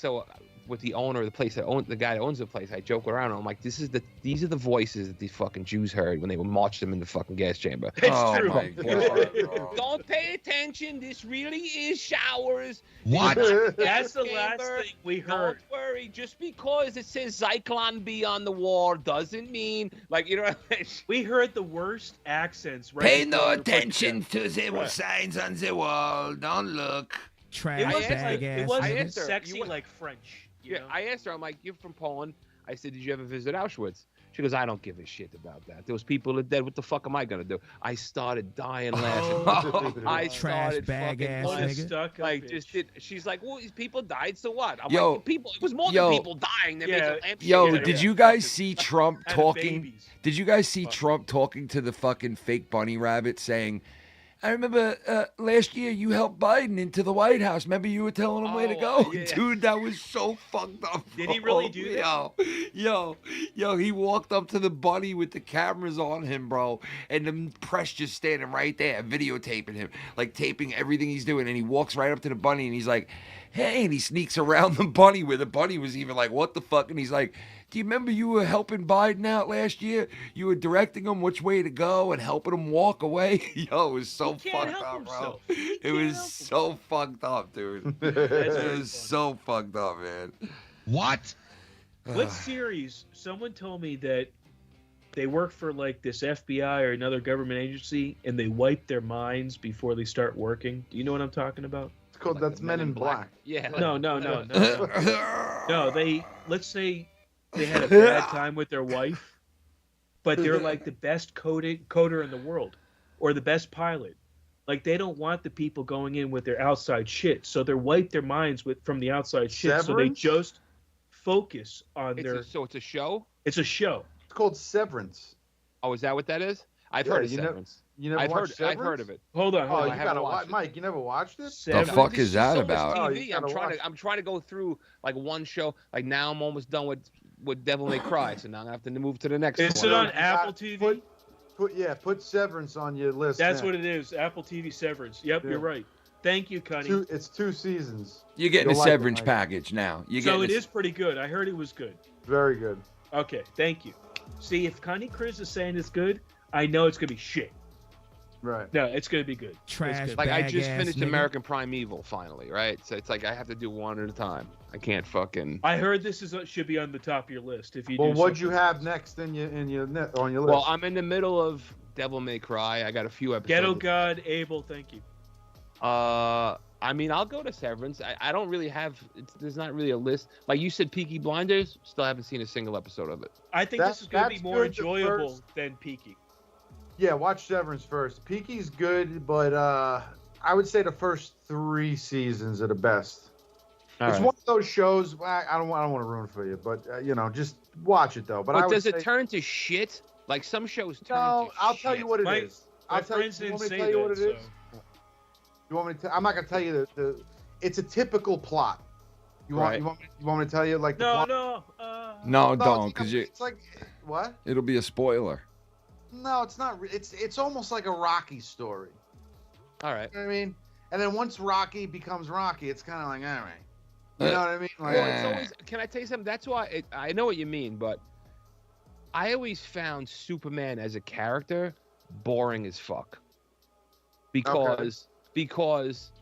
S8: with the owner of the place the guy that owns the place, I joke around. I'm like, these are the voices that these fucking Jews heard when they marched them in the fucking gas chamber.
S7: It's
S6: Oh
S7: true.
S6: my god. bro.
S8: Don't pay attention. This really is showers.
S13: What?
S7: That's the last
S8: Chamber.
S7: thing we
S8: Don't
S7: heard.
S8: worry. Just because it says Zyklon B on the wall doesn't mean you know what I mean?
S7: We heard the worst accents. Right
S11: Pay
S7: before
S11: no
S7: we were breaking
S11: attention
S7: down.
S11: to the signs on the wall. Don't look.
S1: Trash
S7: It wasn't,
S1: bag
S7: it
S1: ass
S7: wasn't
S8: I
S1: nigga.
S8: asked her,
S7: sexy
S8: you-
S7: like French. You
S8: Yeah,
S7: know?
S8: I asked her. I'm like, you're from Poland. I said, did you ever visit Auschwitz? She goes, I don't give a shit about that. Those people are dead. What the fuck am I gonna do? I started dying laughing.
S7: Oh,
S8: I
S1: Trash
S8: started
S1: bag
S8: fucking
S1: ass
S7: What a
S1: nigga.
S7: stuck-up
S8: like
S7: bitch.
S8: just did. She's like, well, these people died, so what? I'm
S6: Yo,
S8: like, people. It was more
S6: yo,
S8: than people dying. They
S7: yeah,
S8: made some
S6: Yo,
S7: Yeah,
S6: did
S7: yeah.
S6: you guys see Trump
S7: And
S6: talking?
S7: babies.
S6: Did you guys see Trump talking to the fucking fake bunny rabbit saying, I remember last year you helped Biden into the White House. Remember you were telling him where to go?
S8: yeah.
S6: Dude, that was so fucked up.
S7: Did he
S6: bro.
S7: really do that?
S6: Yo, he walked up to the bunny with the cameras on him, bro. And the press just standing right there, videotaping him, like taping everything he's doing. And he walks right up to the bunny and he's like, hey, and he sneaks around the bunny where the bunny was even like, what the fuck? And he's like, do you remember you were helping Biden out last year? You were directing him which way to go and helping him walk away. Yo, it was so
S7: He can't
S6: fucked
S7: help
S6: up, bro.
S7: himself.
S6: It was so fucked up, dude.
S7: That's
S6: It
S7: very
S6: was
S7: funny.
S6: so fucked up, man.
S13: What?
S7: What series? Someone told me that they work for like this FBI or another government agency, and they wipe their minds before they start working. Do you know what I'm talking about?
S9: It's called that's Men in Black.
S8: Yeah.
S7: No. No, let's say they had a bad time with their wife, but they're like the best coder in the world, or the best pilot. Like they don't want the people going in with their outside shit, so they wipe their minds from the outside shit, so they
S9: Severance?
S7: just focus on their.
S8: So it's a show.
S7: It's a show.
S9: It's called Severance.
S8: Oh, is that what that is? I've
S9: Yeah,
S8: heard of
S9: you never-
S8: Severance.
S9: You never
S8: I've heard.
S9: watched
S8: I've
S9: Severance?
S8: heard of it.
S7: Hold on.
S9: Oh,
S7: Hold
S9: you
S7: on.
S9: gotta
S8: watched
S9: watch,
S8: it.
S9: Mike. You never watched it?
S6: The
S7: Severance.
S6: fuck is that
S8: So much
S6: about?
S9: Oh,
S8: TV.
S9: you gotta watch
S8: I'm trying to go through like one show. Like now I'm almost done with Devil May Cry, so now I'm gonna have to move to the next
S7: Is
S8: one.
S7: it on Apple TV?
S9: Put Severance on your list.
S7: That's
S9: now.
S7: what it is. Apple TV Severance. Yep,
S9: Yeah.
S7: you're right. Thank you, Cunny.
S9: It's 2 seasons.
S6: You're getting
S9: You'll
S6: a
S9: like it,
S6: severance
S9: Mike.
S6: package now. You're
S7: So
S6: getting
S7: it is pretty good. I heard it was good.
S9: Very good.
S7: Okay, thank you. See, if Cunny Chris is saying it's good, I know it's gonna be shit.
S9: Right.
S7: No, it's gonna be good.
S1: Trash
S7: It's good.
S8: Like I
S1: bag
S8: just
S1: ass
S8: finished
S1: nigga.
S8: American Primeval finally, right? So it's like I have to do one at a time. I can't fucking.
S7: I heard this should be on the top of your list. If you
S9: Well,
S7: do
S9: what'd
S7: something.
S9: you have next on your list?
S8: Well, I'm in the middle of Devil May Cry. I got a few episodes.
S7: Ghetto God, Abel, thank you.
S8: I mean, I'll go to Severance. I don't really have. There's not really a list. Like you said, Peaky Blinders. Still haven't seen a single episode of it.
S7: I think this is gonna be
S9: that's
S7: more
S9: good the
S7: enjoyable
S9: first-
S7: than Peaky.
S9: Yeah, watch Severance first. Peaky's good, but I would say the first 3 seasons are the best.
S8: All
S9: It's
S8: right.
S9: one of those shows. I don't want to ruin it for you, but just watch it though. But I
S8: But
S9: would
S8: does it
S9: say-
S8: turn to shit? Like some shows turn
S9: No,
S8: to
S9: I'll
S8: shit.
S9: tell you what it
S7: My-
S9: is.
S7: my
S9: I'll tell you.
S7: friends
S9: You want
S7: didn't
S9: me to
S7: say
S9: tell you what it
S7: that,
S9: is? You want me to? I'm not gonna tell you the. It's a typical plot. You want?
S6: Right.
S9: You want me to tell you like the
S7: No,
S9: plot?
S7: no.
S6: No,
S9: it's
S6: don't,
S9: like
S6: because
S9: it's like what?
S6: it'll be a spoiler.
S9: No, it's not. It's almost like a Rocky story.
S8: All right.
S9: You know what I mean? And then once Rocky becomes Rocky, it's kind of like, all right. You know what I mean? Like,
S8: Well, it's always, can I tell you something? That's why I know what you mean, but I always found Superman as a character boring as fuck. Because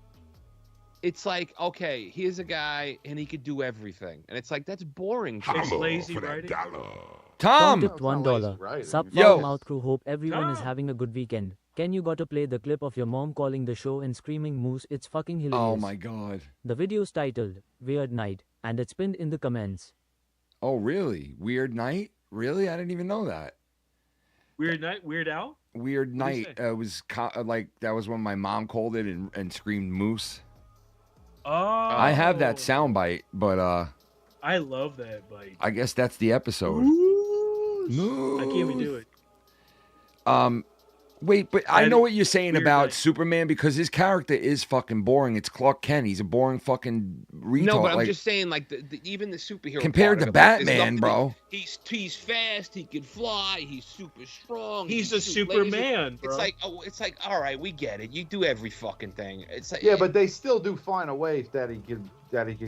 S8: it's like, okay, here's a guy and he could do everything. And it's like, that's boring. to
S7: It's
S8: me.
S7: lazy writing.
S6: Tom!
S14: Tipped $1.
S9: right.
S14: Sub
S6: Yo.
S14: Foul Mouth Crew, hope everyone is
S7: Tom.
S14: having a good weekend. Can you gotta play the clip of your mom calling the show and screaming moose? It's fucking hilarious.
S6: Oh my god.
S14: The video's titled Weird Night and it's pinned in the comments.
S6: Oh really? Weird Night? Really? I didn't even know that.
S7: Weird Night, Weird Al.
S6: Weird
S7: What'd you
S6: Night. It was like that was when my mom called it and screamed moose.
S7: Oh.
S6: I have that soundbite, but
S7: I love that bite.
S6: I guess that's the episode.
S7: I can't even do it.
S6: Wait, but I know what you're saying
S7: Weird
S6: about
S7: Night.
S6: Superman because his character is fucking boring. It's Clark Kent. He's a boring fucking retard.
S8: No, but I'm
S6: like,
S8: just saying, like even the superhero
S6: compared
S8: part
S6: to
S8: of it, like, there's
S6: Batman,
S8: nothing-
S6: bro.
S8: He's fast. He can fly. He's super strong.
S7: He's
S8: he
S7: a
S8: shoots lasers.
S7: Superman, bro.
S8: It's like, all right, we get it. You do every fucking thing. It's like,
S9: Yeah, but they still do find a way that he could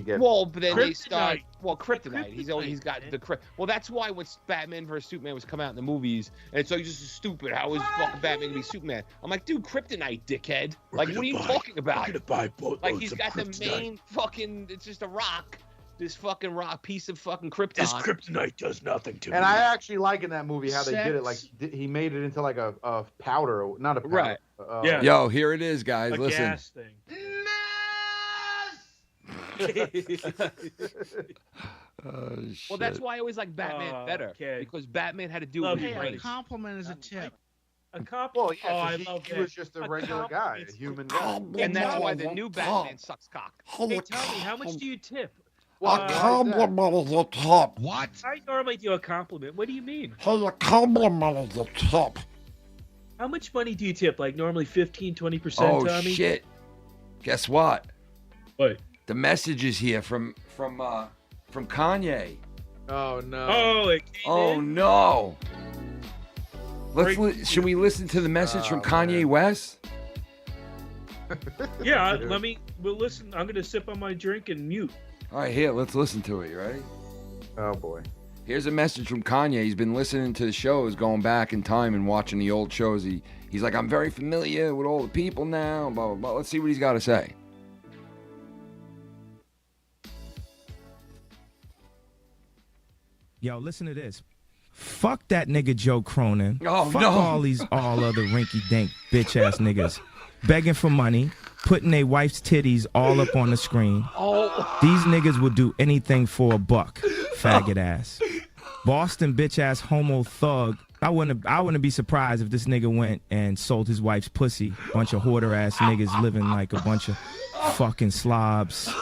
S9: get.
S8: well, but then they start.
S7: Kryptonite.
S8: Well, kryptonite. He's got
S7: man.
S8: the kryptonite. Well, that's why when Batman vs Superman was coming out in the movies, and it's like this is stupid. How is fucking Batman gonna be Superman? I'm like, dude, kryptonite, dickhead. Like, what are you talking about? Like, he's got the main fucking. It's just a rock. This fucking rock piece of fucking krypton.
S7: This kryptonite does nothing to me.
S9: And I actually like in that movie how they did it. Like
S8: Sex.
S9: he made it into like a powder, not a powder.
S8: Right.
S7: Yeah.
S6: Yo, here it is, guys.
S7: a
S6: Listen.
S7: gas thing.
S8: Well, that's why I always like Batman
S7: Oh,
S8: better
S7: okay.
S8: because Batman had to do
S7: Love
S8: it
S7: you,
S8: with
S7: buddy.
S8: race.
S13: Compliment is a tip.
S7: A cop.
S9: Well, yeah,
S7: oh,
S9: 'cause
S7: I
S9: he,
S7: love
S9: he
S7: that.
S9: was just a regular guy, a human guy.
S8: And that's why the new Batman sucks cock.
S7: Hey, Tommy, how much do you tip?
S5: A compliment is a tip.
S13: What?
S7: I normally do a compliment. What do you mean?
S5: Hey, a compliment is a tip.
S7: How much money do you tip? Like normally 15, 20%,
S6: Oh
S7: Tommy?
S6: shit! Guess what?
S7: What?
S6: The message is here from Kanye.
S9: Oh no.
S7: Oh, it came
S6: Oh
S7: in?
S6: no!
S7: Break-
S6: Should we listen to the message from
S9: Oh,
S6: Kanye
S9: man.
S6: West?
S7: Yeah, we'll listen. I'm going to sip on my drink and mute.
S6: All right, here, let's listen to it. You ready?
S9: Oh boy.
S6: Here's a message from Kanye. He's been listening to the shows, going back in time and watching the old shows. He's like, I'm very familiar with all the people now. Blah blah blah. Let's see what he's got to say.
S1: Yo, listen to this. Fuck that nigga Joe Cronin.
S6: Oh,
S1: Fuck
S6: no.
S1: all these other rinky-dink bitch-ass niggas. Begging for money, putting their wife's titties all up on the screen. These niggas will do anything for a buck, faggot ass. Boston bitch-ass homo thug. I wouldn't be surprised if this nigga went and sold his wife's pussy. Bunch of hoarder-ass niggas living like a bunch of fucking slobs.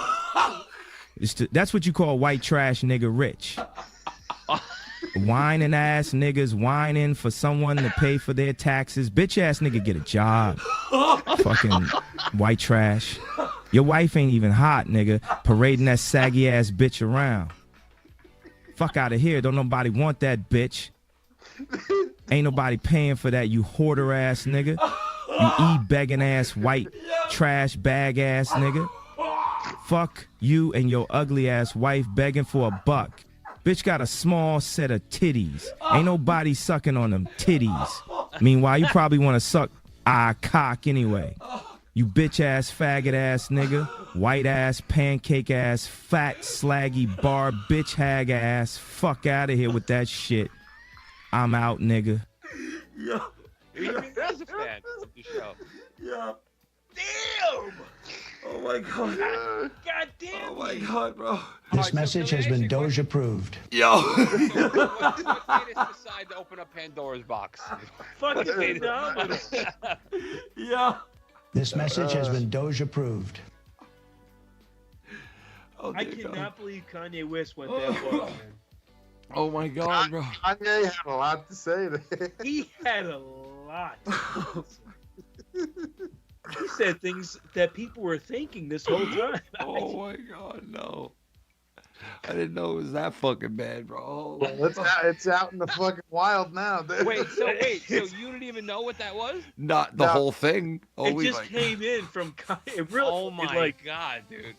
S1: That's what you call white trash nigga rich. Whining ass niggas whining for someone to pay for their taxes. Bitch ass nigga get a job. Fucking white trash. Your wife ain't even hot, nigga. Parading that saggy ass bitch around. Fuck out of here. Don't nobody want that bitch. Ain't nobody paying for that, you hoarder ass nigga. You begging ass white trash bag ass nigga. Fuck you and your ugly ass wife begging for a buck. Bitch got a small set of titties. Ain't nobody sucking on them titties. Meanwhile, you probably want to suck a cock anyway. You bitch ass faggot ass nigga. White ass, pancake ass, fat, slaggy, bar, bitch hag ass. Fuck out of here with that shit. I'm out, nigga.
S8: He was a fan of the show.
S15: Yeah.
S7: Damn!
S15: Oh my god.
S7: God damn!
S15: Oh my god, bro.
S3: This message has been Doge approved.
S15: Yo.
S8: What made us decide to open up Pandora's box?
S7: Fucking
S8: phenomenal.
S15: Yeah.
S3: This message has been Doge approved.
S15: Oh,
S7: I cannot believe Kanye West went that far, man.
S6: Oh my god, bro.
S9: Kanye had a lot to say there.
S7: He had a lot. He said things that people were thinking this whole time.
S6: Oh my god, no. I didn't know it was that fucking bad, bro.
S9: Well, it's out in the fucking wild now. Dude.
S8: Wait, so you didn't even know what that was?
S6: Not the whole thing. Oh,
S7: It just came in from Kanye. It really,
S8: Oh my god, dude.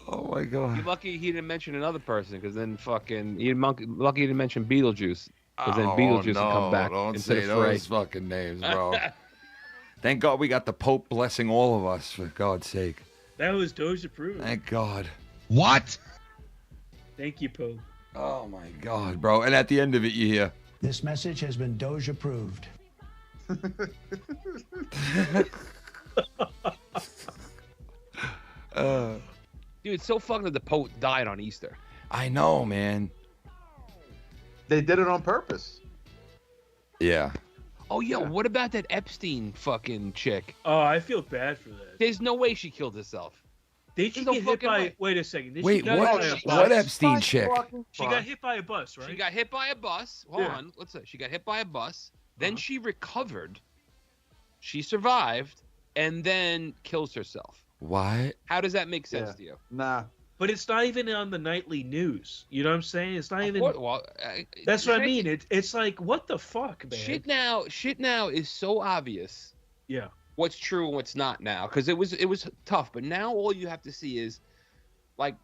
S6: Oh my god.
S8: You're lucky he didn't mention another person, because then fucking lucky he didn't mention Beetlejuice, because then Beetlejuice would come back.
S6: Don't
S8: instead
S6: say
S8: of Frey.
S6: those fucking names, bro. Thank God we got the Pope blessing all of us, for God's sake.
S7: That was Doge approved.
S6: Thank God.
S13: What?
S7: Thank you, Pope.
S6: Oh my God, bro. And at the end of it, you hear,
S3: This message has been Doge approved.
S8: Dude, it's so fucking that the Pope died on Easter.
S6: I know, man.
S9: They did it on purpose.
S6: Yeah.
S8: Oh, yo, what about that Epstein fucking chick?
S7: Oh, I feel bad for that.
S8: There's no way she killed herself.
S7: Did she
S8: There's no
S7: get hit
S8: fucking
S7: by?
S8: way.
S7: Wait a second. Did
S6: Wait,
S7: she get
S6: what?
S7: hit by a
S6: What
S7: bus?
S6: Epstein chick?
S7: She got hit by a bus, right?
S8: She got hit by a bus. Hold
S7: Yeah.
S8: on. Let's say she got hit by a bus. Then she recovered. She survived, and then kills herself.
S6: What?
S8: How does that make sense
S9: Yeah.
S8: to you?
S9: Nah.
S7: But it's not even on the nightly news. You know what I'm saying? It's not even.
S8: Well,
S7: That's what I mean. It's like, what the fuck, man?
S8: Shit now is so obvious.
S7: Yeah.
S8: What's true and what's not now, because it was tough. But now all you have to see is, like,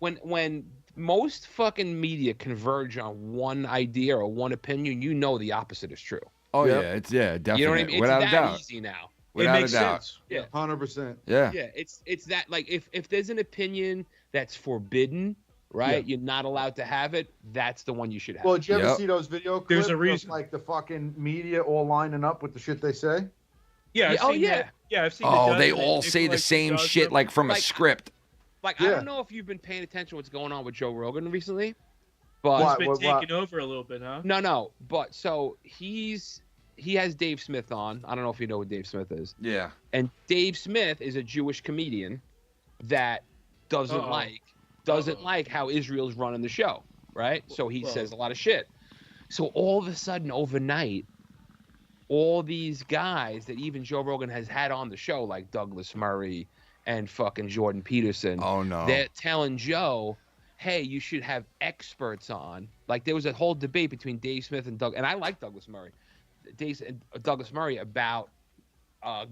S8: when most fucking media converge on one idea or one opinion, you know the opposite is true.
S6: Oh yeah, it's definitely.
S8: You know what I mean? It's
S6: Without
S8: that
S6: a doubt.
S8: easy now.
S6: Without
S7: it makes
S6: a doubt.
S7: sense.
S8: Yeah.
S9: 100%.
S6: Yeah.
S8: Yeah, it's that, like, if there's an opinion that's forbidden, right? You're not allowed to have it. That's the one you should have.
S9: Well, did you ever
S6: Yep.
S9: see those video clips?
S7: There's a
S9: of,
S7: reason.
S9: like the fucking media all lining up with the shit they say.
S7: Yeah. I've
S8: Yeah, oh,
S7: seen
S8: yeah.
S7: that. Yeah, I've seen.
S6: Oh,
S7: the
S6: they
S7: judge,
S6: all
S7: they
S6: say
S7: do,
S6: the
S7: like,
S6: same
S7: judge
S6: shit
S7: them.
S6: like from a
S8: Like,
S6: script.
S8: Like, I
S9: Yeah.
S8: don't know if you've been paying attention to what's going on with Joe Rogan recently, but
S9: What?
S7: It's been taken over a little bit, huh?
S8: no. But so he has Dave Smith on. I don't know if you know who Dave Smith is.
S6: Yeah.
S8: And Dave Smith is a Jewish comedian that doesn't like how Israel's running the show, right? So he says a lot of shit. So all of a sudden, overnight, all these guys that even Joe Rogan has had on the show, like Douglas Murray and fucking Jordan Peterson,
S6: Oh no.
S8: they're telling Joe, hey, you should have experts on. Like, there was a whole debate between Dave Smith and Doug, and I like Douglas Murray. Douglas Murray about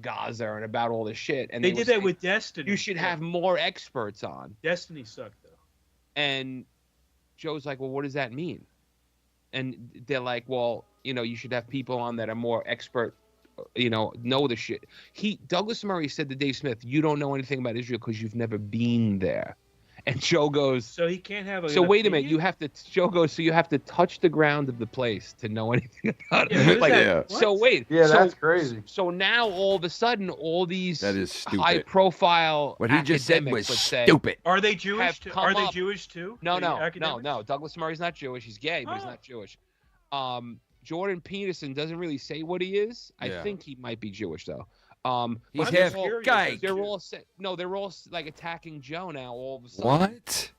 S8: Gaza and about all this shit. And
S7: They
S8: were
S7: did that
S8: saying,
S7: with Destiny.
S8: you should have more experts on.
S7: Destiny sucked though.
S8: And Joe's like, well, what does that mean? And they're like, well, you should have people on that are more expert, know the shit. Douglas Murray said to Dave Smith, you don't know anything about Israel because you've never been there. And Joe goes,
S7: So he can't have a.
S8: so wait a minute, Joe goes, so you have to touch the ground of the place to know anything about it.
S7: Yeah, what is
S8: Like,
S7: that?
S8: so
S7: What?
S8: wait.
S9: Yeah,
S8: so,
S9: that's crazy.
S8: So now all of a sudden, all these
S6: That is stupid.
S8: high profile
S6: What he just said was
S8: academics, let's say,
S6: stupid.
S7: Are they
S8: have
S7: Jewish? Too?
S8: come
S7: Are they
S8: up-
S7: Jewish too?
S8: No,
S7: The
S8: no.
S7: academics?
S8: Douglas Murray's not Jewish. He's gay, but he's
S7: Oh.
S8: not Jewish. Jordan Peterson doesn't really say what he is. I
S6: Yeah.
S8: think he might be Jewish though.
S6: He's
S8: but
S6: half
S8: they're all-
S6: guy.
S8: They're all they're all like attacking Joe now all of a sudden.
S6: What?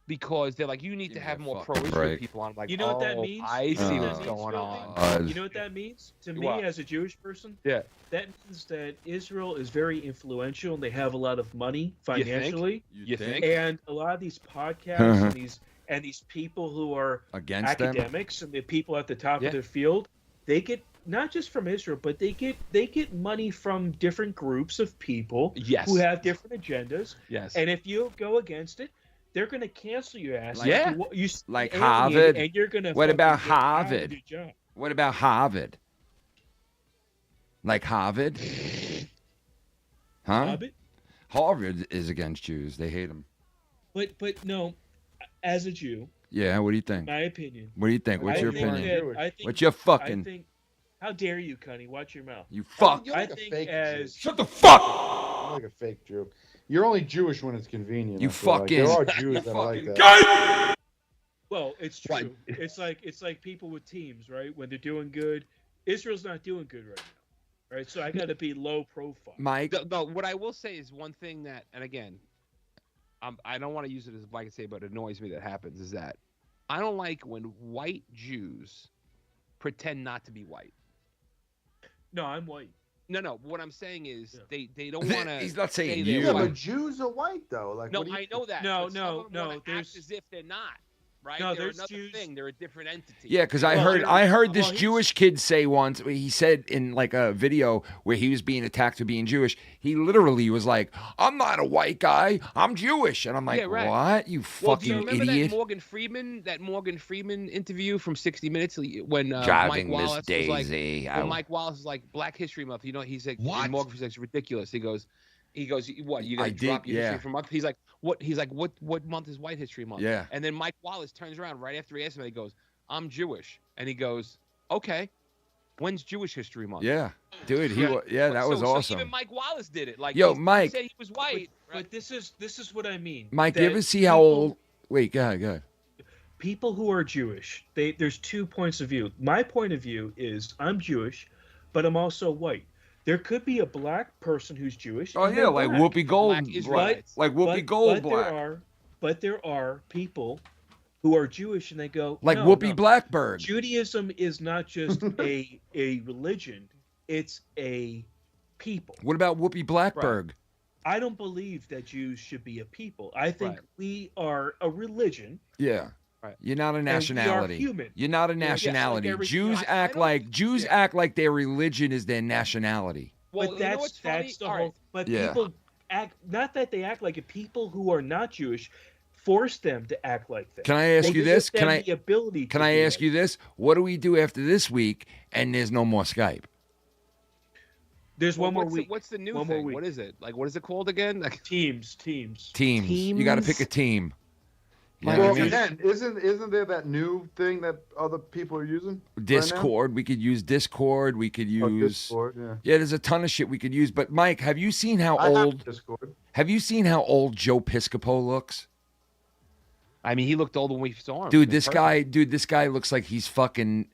S8: Because they're like, you need to have more
S6: fucking
S8: pro-Israel
S6: break.
S8: people on. I'm like,
S7: You know what that
S8: oh,
S7: means?
S8: I
S7: You know
S8: see
S7: what
S8: what's
S7: that means,
S8: going
S7: Phil?
S8: on.
S7: You know what that means to me
S8: What?
S7: as a Jewish person?
S8: Yeah.
S7: That means that Israel is very influential and they have a lot of money financially.
S8: You think?
S7: And a lot of these podcasts and these people who are
S6: Against them?
S7: academics and the people at the top
S8: Yeah.
S7: of their field, they get not just from Israel, but they get money from different groups of people
S8: Yes.
S7: who have different agendas.
S8: Yes.
S7: And if you go against it, they're going to cancel your ass.
S6: Like-
S7: You
S6: Like
S7: alienated,
S6: Harvard.
S7: and you're going to.
S6: What about
S7: get out of
S6: Harvard?
S7: your job.
S6: What about Harvard? Like Harvard? Huh?
S7: Harvard?
S6: Harvard is against Jews. They hate them.
S7: But no, as a Jew,
S6: Yeah, what do you think?
S7: my opinion.
S6: What do you think? What's
S7: I
S6: your
S7: think
S6: opinion?
S7: that- I think-
S6: What's your fucking...
S7: I think, how dare you, Cunny? Watch your mouth.
S6: You fuck.
S9: You're
S7: I
S9: like a
S7: think
S9: fake
S7: as
S9: Jew.
S6: Shut the fuck!
S9: You're like a fake Jew. You're only Jewish when it's convenient.
S6: You
S9: I feel like.
S6: fucking...
S9: There are Jews that are like
S6: fucking
S9: that.
S7: well, it's true. It's like people with teams, right? When they're doing good, Israel's not doing good right now, right? So I got to be low profile.
S6: Mike.
S8: No, what I will say is one thing that, and again, I don't want to use it as a blanket say, but it annoys me that happens is that I don't like when white Jews pretend not to be white.
S7: No, I'm white.
S8: No. What I'm saying is they don't want to.
S6: He's not saying
S9: Yeah,
S6: you.
S9: but Jews are white though. Like,
S8: No,
S9: what do you
S8: I know that.
S7: No,
S8: but some
S7: no,
S8: of them wanna
S7: there's-
S8: act as if they're not. Right?
S7: No,
S8: they're
S7: there's
S8: another
S7: Jews-
S8: thing. They're a different entity.
S6: Yeah, because I heard this Jewish kid say once. He said in like a video where he was being attacked for being Jewish. He literally was like, "I'm not a white guy. I'm Jewish," and I'm like,
S8: Yeah, right.
S6: "What? You
S8: Well, do you
S6: fucking
S8: remember
S6: idiot!"
S8: that Morgan Freeman interview from 60 Minutes when Mike
S6: Driving Miss
S8: Wallace was like,
S6: Daisy.
S8: when Mike Wallace was like Black History Month. You know, he's like,
S13: What?
S8: Morgan Freeman's like, it's ridiculous. He goes, what? You
S6: I
S8: gonna drop
S6: did,
S8: your
S6: yeah.
S8: history for month? He's like, what? He's like, what month is White History Month?
S6: Yeah.
S8: And then Mike Wallace turns around right after he asked him, he goes, I'm Jewish, and he goes, okay, when's Jewish History Month?
S6: Yeah, dude. That was
S8: So
S6: awesome.
S8: even Mike Wallace did it. Like,
S6: Yo,
S8: he
S6: Mike.
S8: said he was white.
S7: But this is what I mean.
S6: Mike, you
S7: that
S6: ever see how
S7: people-
S6: old? Wait, go ahead.
S7: People who are Jewish, there's two points of view. My point of view is I'm Jewish, but I'm also white. There could be a black person who's Jewish.
S6: Oh
S7: and
S6: yeah,
S7: they're
S6: like
S7: black.
S6: Whoopi Gold, like Whoopi Goldberg,
S7: But there are people who are Jewish and they go
S6: like
S7: no,
S6: Whoopi
S7: no.
S6: Blackbird.
S7: Judaism is not just a religion; it's a people.
S6: What about Whoopi Blackbird?
S7: I don't believe that Jews should be a people. I think we are a religion.
S6: Yeah. You're not a
S7: And we are
S6: nationality.
S7: human.
S6: You're not a
S7: Yeah, yes, like
S6: nationality.
S7: every-
S6: Jews
S7: I
S6: act like their religion is their nationality.
S8: Well,
S7: But
S8: you know what's funny?
S7: that's the
S8: All
S7: whole.
S8: right.
S7: But
S6: Yeah.
S7: people act not that they act like it. People who are not Jewish force them to act like that.
S6: Can I ask
S7: They
S6: you
S7: give
S6: this?
S7: them
S6: Can I
S7: the ability?
S6: Can
S7: to
S6: I
S7: do
S6: ask
S7: that.
S6: you this? What do we do after this week and there's no more Skype?
S7: There's one more
S8: what's
S7: week.
S8: What's the new
S7: One more
S8: thing?
S7: week.
S8: What is it? Like, what is it called again? Like,
S7: Teams.
S6: Teams. You got to pick a team. You know
S9: Well,
S6: what I mean?
S9: again, isn't there that new thing that other people are using?
S6: Discord. We could use Discord. We could use.
S9: Discord, yeah.
S6: Yeah, there's a ton of shit we could use. But Mike, have you seen how
S9: I have
S6: old?
S9: Discord.
S6: Have you seen how old Joe Piscopo looks?
S8: I mean, he looked old when we saw him.
S6: Dude,
S8: in
S6: this
S8: person.
S6: guy looks like he's fucking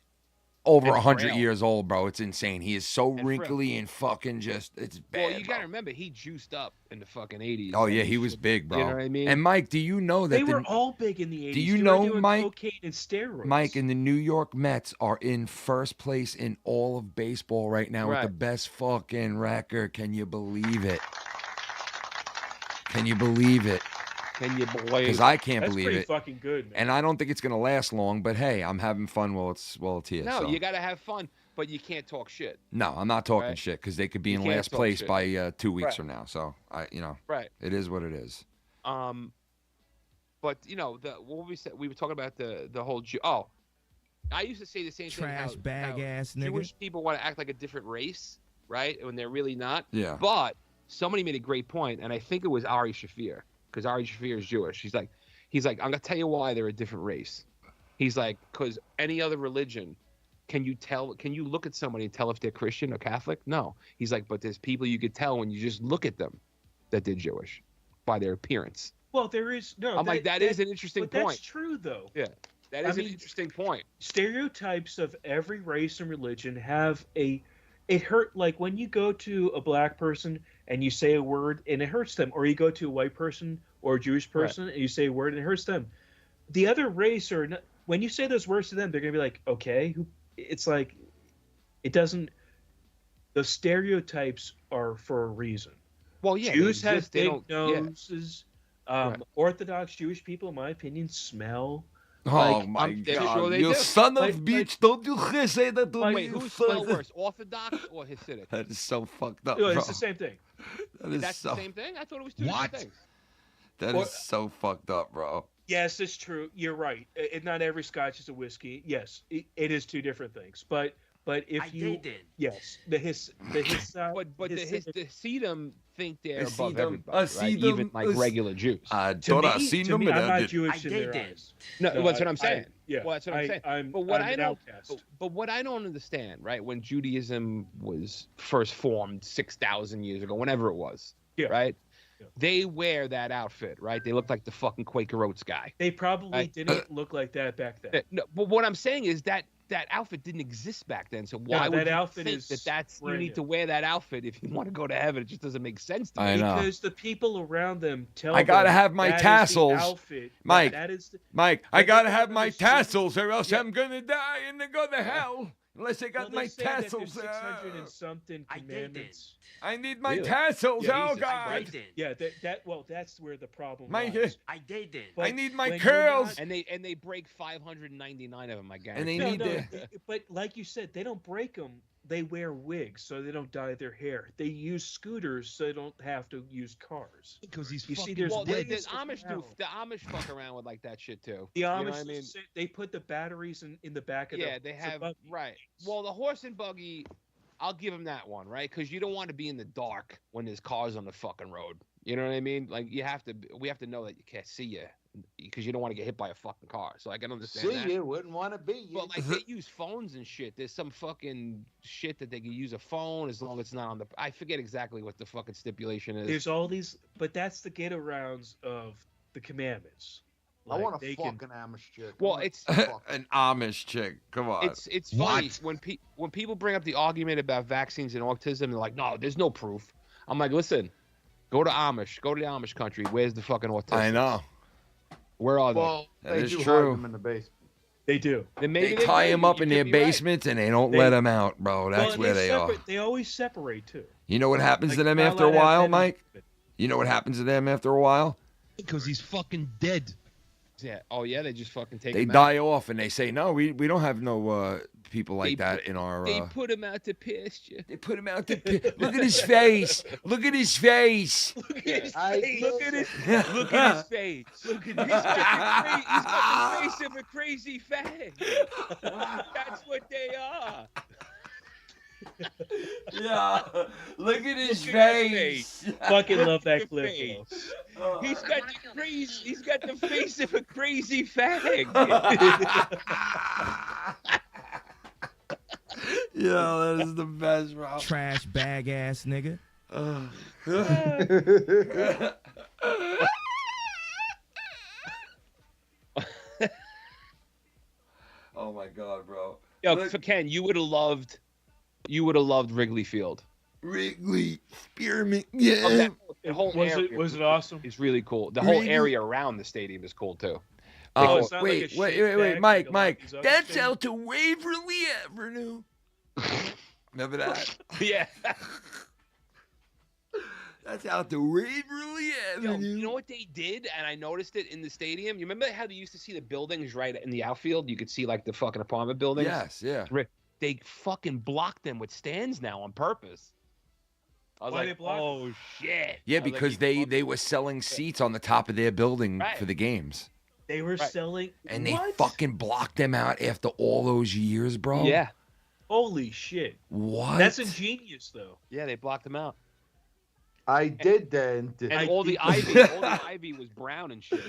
S6: over
S8: And
S6: 100
S8: frail.
S6: years old, bro. It's insane. He is so
S8: And
S6: wrinkly and fucking just. It's bad.
S8: Well, you gotta remember, he juiced up in the fucking 80s.
S6: Oh
S8: and
S6: yeah, he was big, bro.
S8: You know what I mean?
S6: And Mike, do you know that
S7: They
S6: the,
S7: were all big in the 80s.
S6: Do you
S7: They were
S6: know,
S7: doing
S6: Mike?
S7: Cocaine and steroids.
S6: Mike and the New York Mets are in first place in all of baseball right now with the
S8: Right.
S6: best fucking record. Can you believe it? Can you believe it?
S8: Can you believe?
S6: Because I can't
S7: That's
S6: believe
S7: pretty
S6: it.
S7: fucking good, man.
S6: And I don't think it's gonna last long. But hey, I'm having fun while it's here.
S8: No,
S6: so.
S8: you gotta have fun, but you can't talk shit.
S6: No, I'm not talking
S8: Right.
S6: shit because they could be
S8: You
S6: in
S8: can't
S6: last
S8: talk
S6: place
S8: shit.
S6: by 2 weeks
S8: Right.
S6: from now. So
S8: Right.
S6: it is what it is.
S8: But what we said, we were talking about the whole Jew. Oh, I used to say the same thing.
S1: Trash
S8: how
S1: bag ass nigga.
S8: Jewish people want to act like a different race, right? When they're really not.
S6: Yeah.
S8: But somebody made a great point, and I think it was Ari Shafir, because Ari Shafir is Jewish. He's like, I'm gonna tell you why they're a different race. He's like, because any other religion, can you look at somebody and tell if they're Christian or Catholic? No. He's like, but there's people you could tell when you just look at them that they're Jewish by their appearance.
S7: Well, there is no.
S8: I'm like, that is an interesting
S7: but
S8: point.
S7: That's true, though.
S8: Yeah, that is an interesting point.
S7: Stereotypes of every race and religion have a. It hurt like when you go to a black person and you say a word and it hurts them, or you go to a white person or a Jewish person and you say a word and it hurts them. The other race or not, when you say those words to them, they're gonna be like, okay, it's like, it doesn't. The stereotypes are for a reason.
S8: Well, yeah,
S7: Jews
S8: they
S7: have
S8: exist, they
S7: big
S8: don't- yeah.
S7: noses. Orthodox Jewish people, in my opinion, smell.
S6: Oh my
S8: I'm
S6: God!
S8: sure they
S6: You
S8: do.
S6: son of bitch! Don't you say that to me?
S8: Wait,
S6: you
S8: who's
S6: son
S8: spelled
S6: of-
S8: worse, Orthodox or Hasidic?
S6: That is so fucked up,
S7: No,
S6: bro.
S7: it's the same thing.
S6: That is
S8: That's
S6: so.
S8: the same thing. I thought it was two different things.
S6: That is so fucked up, bro.
S7: Yes, it's true. You're right. Not every Scotch is a whiskey. Yes, it is two different things. But if you yes, the
S8: Hasidim think they're above
S6: Hasidim,
S8: everybody, right?
S6: Hasidim
S8: Even like
S6: is-
S8: regular Jews.
S6: I
S7: to
S6: thought I
S7: me,
S6: seen
S7: to
S6: them
S7: me,
S6: in
S7: I'm
S6: that.
S7: not Jewish in their eyes.
S8: No, that's what I'm saying.
S7: yeah,
S8: well, that's what I'm saying.
S7: I'm,
S8: but what
S7: I'm
S8: I
S7: an
S8: don't,
S7: outcast.
S8: but what I don't understand, right? When Judaism was first formed 6,000 years ago, whenever it was, right? Yeah. They wear that outfit, right? They look like the fucking Quaker Oats guy.
S7: They probably
S8: right?
S7: didn't look like that back then.
S8: No, but what I'm saying is that outfit didn't exist back then. So why would you think that's you need to wear that outfit if you want to go to heaven? It just doesn't make sense to me.
S6: I know.
S7: Because the people around them tell
S6: I gotta
S7: them
S6: have my
S7: that is the
S6: tassels,
S7: outfit.
S6: Mike.
S7: That is the,
S6: Mike, I gotta have my tassels, or else
S7: Yeah.
S6: I'm gonna die and go to hell. Unless I got my
S7: say that
S6: tassels.
S7: there's 600 and something commandments.
S6: I need my
S7: Really?
S6: tassels.
S7: Yeah,
S6: Oh
S7: Jesus
S6: God.
S7: Christ. Yeah, that's where the problem
S6: My-
S7: lies.
S11: I did.
S7: But
S6: I need my
S7: when you're
S6: curls.
S7: not-
S8: And they break 599 of them, I guess.
S6: And they
S7: No,
S6: need
S7: no,
S6: to.
S7: but like you said, they don't break them. They wear wigs so they don't dye their hair. They use scooters so they don't have to use cars.
S8: Because he's
S7: you see,
S8: fucking.
S7: there's
S8: Well, the
S7: ways
S8: Amish do.
S7: around.
S8: The Amish fuck around with like that shit too.
S7: The
S8: You know
S7: Amish,
S8: what I mean?
S7: they put the batteries in the back of
S8: Yeah,
S7: the
S8: they
S7: horse and
S8: have
S7: buggy.
S8: right. Well, the horse and buggy, I'll give them that one, right? Because you don't want to be in the dark when there's cars on the fucking road. You know what I mean? Like we have to know that you can't see you because you don't want to get hit by a fucking car. So I can understand
S9: See,
S8: that.
S9: you wouldn't want to be. You.
S8: But like they use phones and shit. There's some fucking shit that they can use a phone as long as it's not on the. I forget exactly what the fucking stipulation is.
S7: There's all these, but that's the get arounds of the commandments.
S9: I want a
S7: they
S9: fucking
S7: can-
S9: Amish chick.
S8: Well, it's
S6: An Amish chick. Come on.
S8: it's funny when people bring up the argument about vaccines and autism. They're like, no, there's no proof. I'm like, listen, go to the Amish country. Where's the fucking autism?
S6: I know.
S8: Where are they?
S9: Well,
S6: That
S9: they
S6: is
S9: do hide
S6: true.
S9: them in the basement.
S7: They do.
S8: Then
S6: They
S8: maybe
S6: tie
S8: do.
S6: him up
S8: You
S6: in
S8: could
S6: their
S8: be right.
S6: basements and they don't
S7: They-
S6: let him out, bro. That's
S7: Well,
S6: where they are.
S7: They always separate too.
S6: You know what happens to
S7: Like,
S6: them
S7: not
S6: after a
S7: allowed to have
S6: while,
S7: men in-
S6: Mike? You know what happens to them after a while?
S13: Because he's fucking dead.
S8: Yeah. Oh yeah, they just fucking take.
S6: They
S8: him out.
S6: die off and they say, no, we don't have no people like that in our.
S8: They put him out to pasture.
S6: They put him out to. Look at his face. Look at his face.
S8: Look at his
S9: I
S8: face.
S9: do.
S8: Look at his. Look at his face. Look at he's got the face of a crazy fag. That's what they are.
S15: Yeah. Look at his
S8: Look at his
S15: face.
S7: Fucking love that
S8: The
S7: clip.
S8: face.
S7: though.
S8: He's got the crazy. He's got the face of a crazy fag.
S6: Yeah, that is the best, bro.
S1: Trash bag ass nigga.
S6: Oh my god, bro.
S8: Yo,
S6: Look-
S8: for Ken, you would have loved Wrigley Field.
S6: Wrigley Spearmint.
S8: Oh,
S6: Yeah.
S8: the whole
S7: Was
S8: area
S7: it was it awesome?
S8: is really cool. The whole
S6: Wrigley-
S8: area around the stadium is cool too.
S6: Oh,
S7: it's not like a
S6: wait,
S7: shit
S6: wait,
S7: bag
S6: Mike,
S7: like a lot of
S6: Mike.
S7: these other
S6: That's
S7: things.
S6: out to Waverly Avenue. Remember that?
S8: Yeah.
S6: That's out to Waverly
S8: Yo,
S6: Avenue.
S8: you know what they did, and I noticed it in the stadium. You remember how they used to see the buildings right in the outfield? You could see like the fucking apartment buildings.
S6: Yes, yeah.
S8: They fucking blocked them with stands now on purpose. I was
S7: Why
S8: like,
S7: they block
S8: oh shit.
S6: Yeah,
S8: I was like,
S6: because they were selling seats on the top of their building
S8: Right.
S6: for the games.
S7: They were
S8: Right.
S7: selling.
S6: And they
S7: what?
S6: fucking blocked them out after all those years, bro.
S8: Yeah,
S7: Holy shit!
S6: What?
S7: That's ingenious, though.
S8: yeah, they blocked them out.
S9: I did then.
S8: And all the ivy was brown and shit.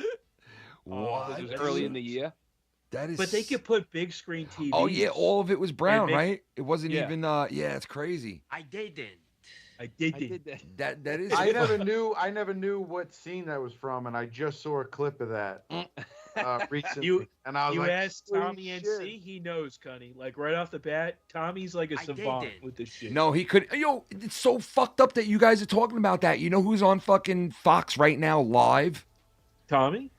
S6: What?
S8: Because it was early in the year.
S6: That is.
S7: But they could put big screen TVs.
S6: Oh yeah, all of it was brown,
S7: make-
S6: right? It wasn't
S8: Yeah.
S6: even. Yeah, it's crazy.
S11: I didn't.
S7: I did.
S8: I did that.
S6: That is.
S9: I never knew what scene that was from, and I just saw a clip of that recently. And I was
S7: You
S9: like,
S7: asked
S9: "Holy
S7: Tommy
S9: shit."
S7: NC, he knows, Cunny. Like right off the bat, Tommy's like a
S11: I
S7: savant
S11: didn't.
S7: with this shit.
S6: No, he could. Yo, it's so fucked up that you guys are talking about that. You know who's on fucking Fox right now live?
S7: Tommy?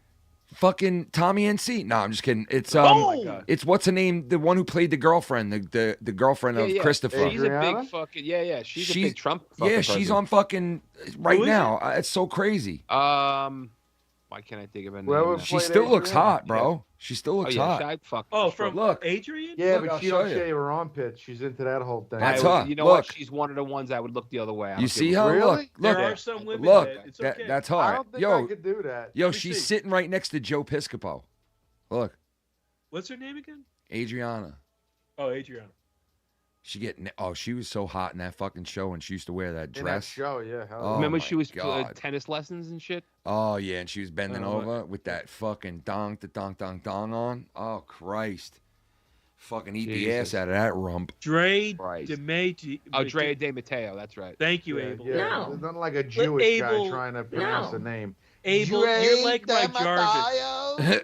S6: Fucking Tommy NC. No, I'm just kidding. It's
S7: Oh!
S6: it's what's her name? The one who played the girlfriend, the girlfriend of Christopher.
S8: She's a
S9: Adriana?
S8: big fucking she's a
S6: She's-
S8: big Trump. Fucking
S6: Yeah, she's
S8: person.
S6: on fucking right
S7: Who is
S6: now. It's so crazy.
S8: Oh, Why can't I think of a
S9: Whoever
S8: name?
S6: She still looks hot, bro. She still looks hot.
S8: I'd fuck.
S7: Oh,
S8: sure.
S7: from
S6: Look.
S7: Adrian?
S9: Yeah,
S6: Look,
S9: but
S6: I'll
S9: she
S6: show
S9: don't
S6: you.
S9: shave her armpits. She's into that whole thing.
S6: That's
S8: I would-
S6: hot.
S8: You know
S6: Look.
S8: what? She's one of the ones I would look the other way. I
S6: You
S8: don't
S6: see
S8: give a
S6: how?
S8: fuck.
S9: Really?
S6: Look,
S7: There
S6: look,
S7: are some women
S6: look.
S7: that it's okay.
S6: That's
S9: I
S6: hard.
S9: don't think
S6: Yo,
S9: I could do that.
S6: yo,
S7: Let me
S6: she's
S7: see.
S6: sitting right next to Joe Piscopo. Look,
S7: What's her name again?
S6: Adriana.
S7: Oh, Adriana.
S6: She was so hot in that fucking show, and she used to wear that
S9: In that
S6: dress.
S9: show, yeah. hell
S6: Oh,
S8: Remember
S6: my
S8: she was
S6: God.
S8: tennis lessons and shit.
S6: Oh yeah, and she was bending
S8: Oh,
S6: over with that fucking dong on. Oh Christ, fucking eat the ass
S8: Jesus.
S6: out of that rump.
S7: Dre
S8: Christ.
S7: DeMaggio.
S8: Oh, Drea De Matteo. That's right.
S7: Thank you,
S9: yeah,
S7: Abel.
S9: yeah.
S5: No.
S9: There's nothing like a Jewish guy
S7: Abel-
S9: trying to pronounce the name.
S7: Abel,
S9: Dre
S7: you're like my
S9: De
S7: Jarvis.
S9: Matteo?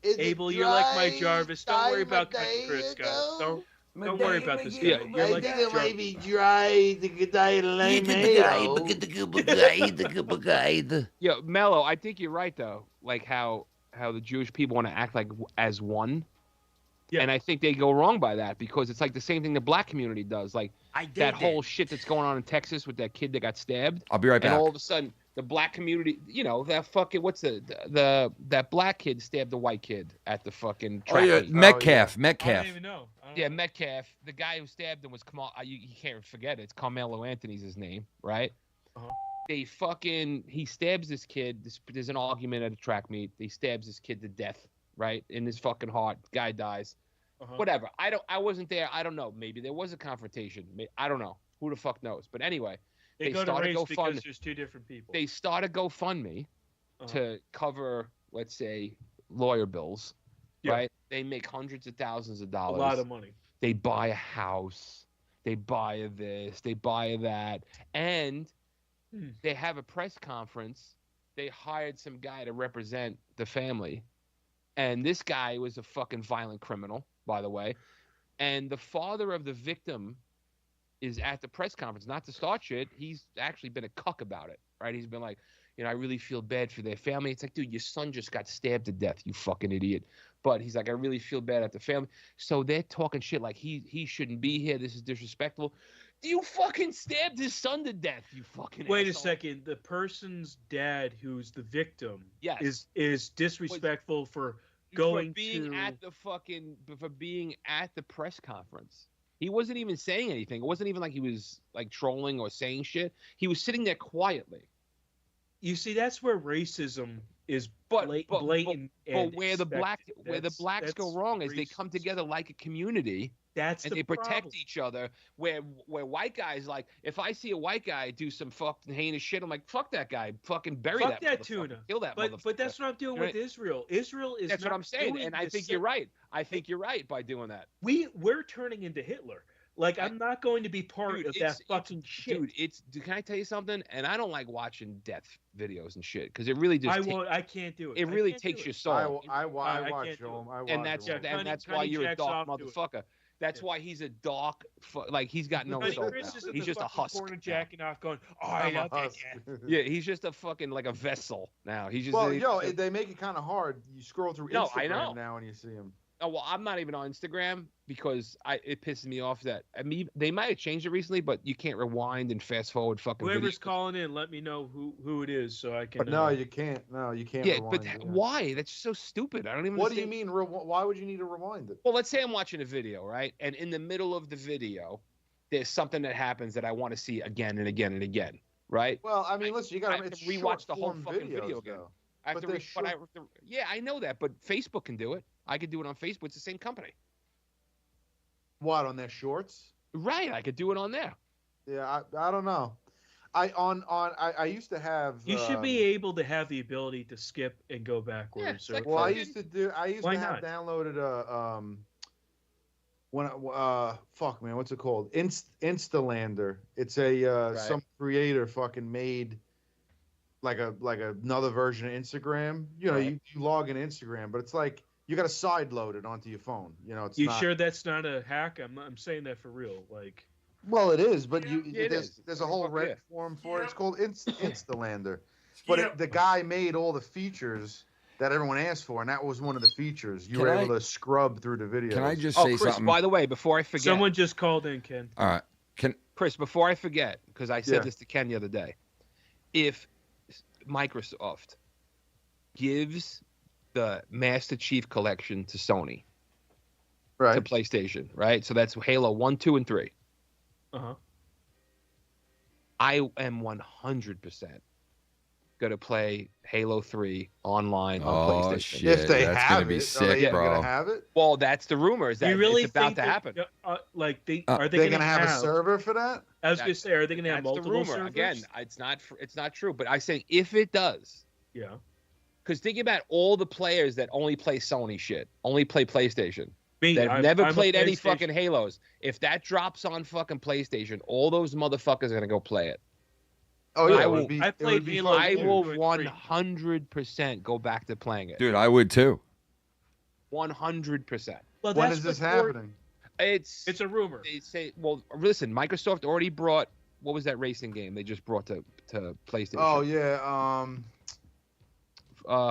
S9: Is it
S7: Abel, you're like my
S9: Dre
S7: Jarvis. Don't worry about
S9: De
S7: Cunny Chris, guys.
S9: Matteo?
S7: Don't worry about this guy.
S8: Yeah,
S7: You're
S9: I
S7: like
S9: think it
S7: Jarvis.
S9: might be Dre the guy
S8: Yeah, Mellow. I think you're right though. Like how the Jewish people want to act like as one.
S7: Yeah.
S8: And I think they go wrong by that because it's like the same thing the black community does. Like that whole shit that's going on in Texas with that kid that got stabbed.
S6: I'll be right back.
S8: And all of a sudden, the black community, that fucking that black kid stabbed the white kid at the fucking track meet.
S6: Metcalf.
S7: I don't even know.
S8: Yeah, Metcalf. The guy who stabbed him was you can't forget it. It's Carmelo Anthony's his name, right?
S7: Uh-huh.
S8: He stabs this kid. There's an argument at a track meet. He stabs this kid to death, right? In his fucking heart. Guy dies.
S7: Uh-huh.
S8: Whatever. I wasn't there. I don't know. Maybe there was a confrontation. I don't know. Who the fuck knows? But anyway,
S7: They go to
S8: started
S7: race because
S8: GoFundMe.
S7: there's two different people.
S8: They started GoFundMe to cover, let's say, lawyer bills, right? They make hundreds of thousands of
S7: A
S8: dollars.
S7: lot of money.
S8: They buy a house. They buy this. They buy that. And they have a press conference. They hired some guy to represent the family. And this guy was a fucking violent criminal, by the way. And the father of the victim is at the press conference, not to start shit. He's actually been a cuck about it, right? He's been like, I really feel bad for their family. It's like, dude, your son just got stabbed to death, you fucking idiot. But he's like, I really feel bad at the family. So they're talking shit like he shouldn't be here. This is disrespectful. You fucking stabbed his son to death, you fucking
S7: Wait
S8: asshole.
S7: a second. The person's dad, who's the victim,
S8: Yes.
S7: is disrespectful for going
S8: for being
S7: to.
S8: for being at the press conference. He wasn't even saying anything. It wasn't even like he was like trolling or saying shit. He was sitting there quietly.
S7: You see, that's where racism is blatant.
S8: But
S7: and
S8: where the blacks
S7: that's
S8: go wrong is they come together like a community.
S7: That's
S8: and
S7: the
S8: they protect
S7: problem.
S8: each other. Where white guys, like, if I see a white guy do some fucking heinous shit, I'm like, fuck that guy, fucking bury
S7: Fuck that
S8: motherfucker.
S7: tuna.
S8: Kill that motherfucker.
S7: But that's what I'm doing
S8: Right.
S7: with Israel. Israel is.
S8: That's what
S7: not
S8: I'm saying,
S7: doing
S8: and I
S7: the
S8: think
S7: same-
S8: you're right. I think you're right by doing that.
S7: We're turning into Hitler. Like, I'm not going to be part
S8: Dude,
S7: of that fucking shit.
S8: Dude, can I tell you something? And I don't like watching death videos and shit because it really just.
S7: I can't do it.
S8: It
S7: I
S8: really
S7: can't do
S8: takes
S7: it.
S8: your soul.
S9: I watch
S7: can't do
S9: them.
S8: and that's why
S7: Cunny
S8: you're a
S7: jacks
S8: dark
S7: off to it.
S8: motherfucker. That's why he's a dark. Like he's got no
S7: Cunny
S8: soul.
S7: Chris
S8: now.
S7: is in
S8: He's
S7: the
S8: just a
S7: fucking
S8: husk.
S7: corner
S8: now.
S7: jacking off, going, "Oh, I love that guy."
S8: Yeah, he's just a fucking like a vessel now. He's just.
S9: Well, they make it kind of hard. You scroll through
S8: No,
S9: Instagram
S8: I know.
S9: now and you see them.
S8: Oh well, I'm not even on Instagram because it pisses me off that they might have changed it recently, but you can't rewind and fast forward fucking.
S7: Whoever's
S8: videos.
S7: calling in, let me know who it is so I can.
S9: But no, you can't. No, you can't.
S8: Yeah,
S9: rewind
S8: but
S9: it,
S8: why? That's so stupid. I don't even.
S9: What do you
S8: understand.
S9: mean? Why would you need to rewind it?
S8: Well, let's say I'm watching a video, right? And in the middle of the video, there's something that happens that I want to see again and again and again, right?
S9: Well, I mean, listen, you got
S8: I have to rewatch the whole fucking video again.
S9: Though.
S8: I have
S9: But
S8: to
S9: they're
S8: but I have to, yeah, I know that, but Facebook can do it. I could do it on Facebook. It's the same company.
S9: What, on their shorts?
S8: Right, I could do it on there.
S9: Yeah, I don't know. I used to have.
S7: You should be able to have the ability to skip and go backwards.
S8: Yeah,
S9: Well, I used to
S7: Why
S9: have
S7: not?
S9: downloaded a fuck man, what's it called? Instalander. It's a some creator fucking made like another version of Instagram. You know, you log in Instagram, but it's like you got to side load it onto your phone. You know, it's
S7: You
S9: not,
S7: sure that's not a hack? I'm saying that for real. Like,
S9: well, it is, but there's a whole
S8: Fuck
S9: Reddit
S8: yeah.
S9: forum for it. It's called Instalander. But the guy made all the features that everyone asked for, and that was one of the features. You
S6: Can
S9: were
S6: I-
S9: able to scrub through the videos.
S6: Can I just
S8: Oh,
S6: say
S8: Chris,
S6: something?
S8: by the way, before I forget.
S7: someone just called in, Ken.
S6: All right.
S8: Chris, before I forget, because I said
S9: Yeah.
S8: this to Ken the other day, if Microsoft gives the Master Chief Collection to Sony,
S9: right?
S8: To PlayStation, right? So that's Halo 1, 2, and 3.
S7: Uh-huh.
S8: I am 100% gonna play Halo 3 online on PlayStation.
S2: Shit,
S9: If they
S2: that's
S9: have
S2: gonna be
S9: it,
S2: sick,
S9: are they
S2: bro.
S9: gonna have it?
S8: Well, that's the rumor. Is that
S7: You really
S8: it's about
S7: think
S8: to
S7: that,
S8: happen?
S7: Like
S9: They're
S7: are they
S9: gonna have a server for that?
S7: I was gonna say, are they gonna have
S8: That's
S7: multiple
S8: the rumor.
S7: servers?
S8: Again, it's not true. But I say if it does,
S7: Yeah.
S8: because think about all the players that only play Sony shit, only play PlayStation.
S7: Me,
S8: That have
S7: I'm
S8: never
S7: a
S8: played any
S7: PlayStation-
S8: fucking Halos. If that drops on fucking PlayStation, all those motherfuckers are gonna go play it.
S9: Oh yeah,
S8: I
S9: it
S8: will.
S9: would be,
S7: I
S9: it would
S7: played
S9: be
S7: Halo
S9: fun.
S8: I
S7: two
S8: will
S7: and
S8: 100% go back to playing it.
S6: Dude, I would too.
S8: 100%.
S7: Well,
S9: When
S7: that's
S9: is this
S7: before-
S9: happening?
S8: It's
S7: It's a rumor.
S8: They say, well, listen, Microsoft already brought, what was that racing game they just brought to PlayStation?
S9: Oh yeah,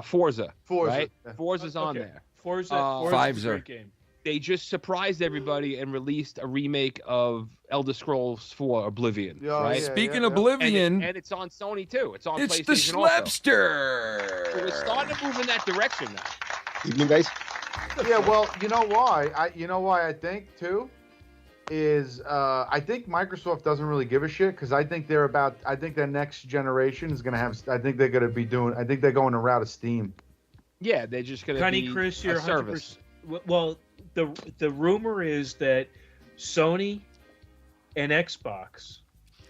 S8: Forza.
S9: Forza.
S8: Right?
S9: Yeah.
S8: Forza's on
S7: Okay.
S8: there.
S7: Forza's
S6: Fives
S7: a
S6: are-
S7: great game.
S8: They just surprised everybody and released a remake of Elder Scrolls 4 Oblivion.
S9: Oh,
S8: right?
S9: yeah,
S6: Speaking
S9: yeah.
S6: Oblivion,
S8: And it's on Sony too. It's on
S6: it's the
S8: PlayStation also.
S6: Schlepster.
S8: So we're starting to move in that direction now.
S16: Evening, guys.
S9: Yeah, well, you know why? I think too is I think Microsoft doesn't really give a shit because I think their next generation is gonna have. I think they're gonna be doing. I think they're going the route of Steam.
S8: Yeah, they're just gonna
S7: Cunny
S8: be
S7: Chris,
S8: a
S7: you're
S8: service.
S7: 100%. Well, the rumor is that Sony and Xbox,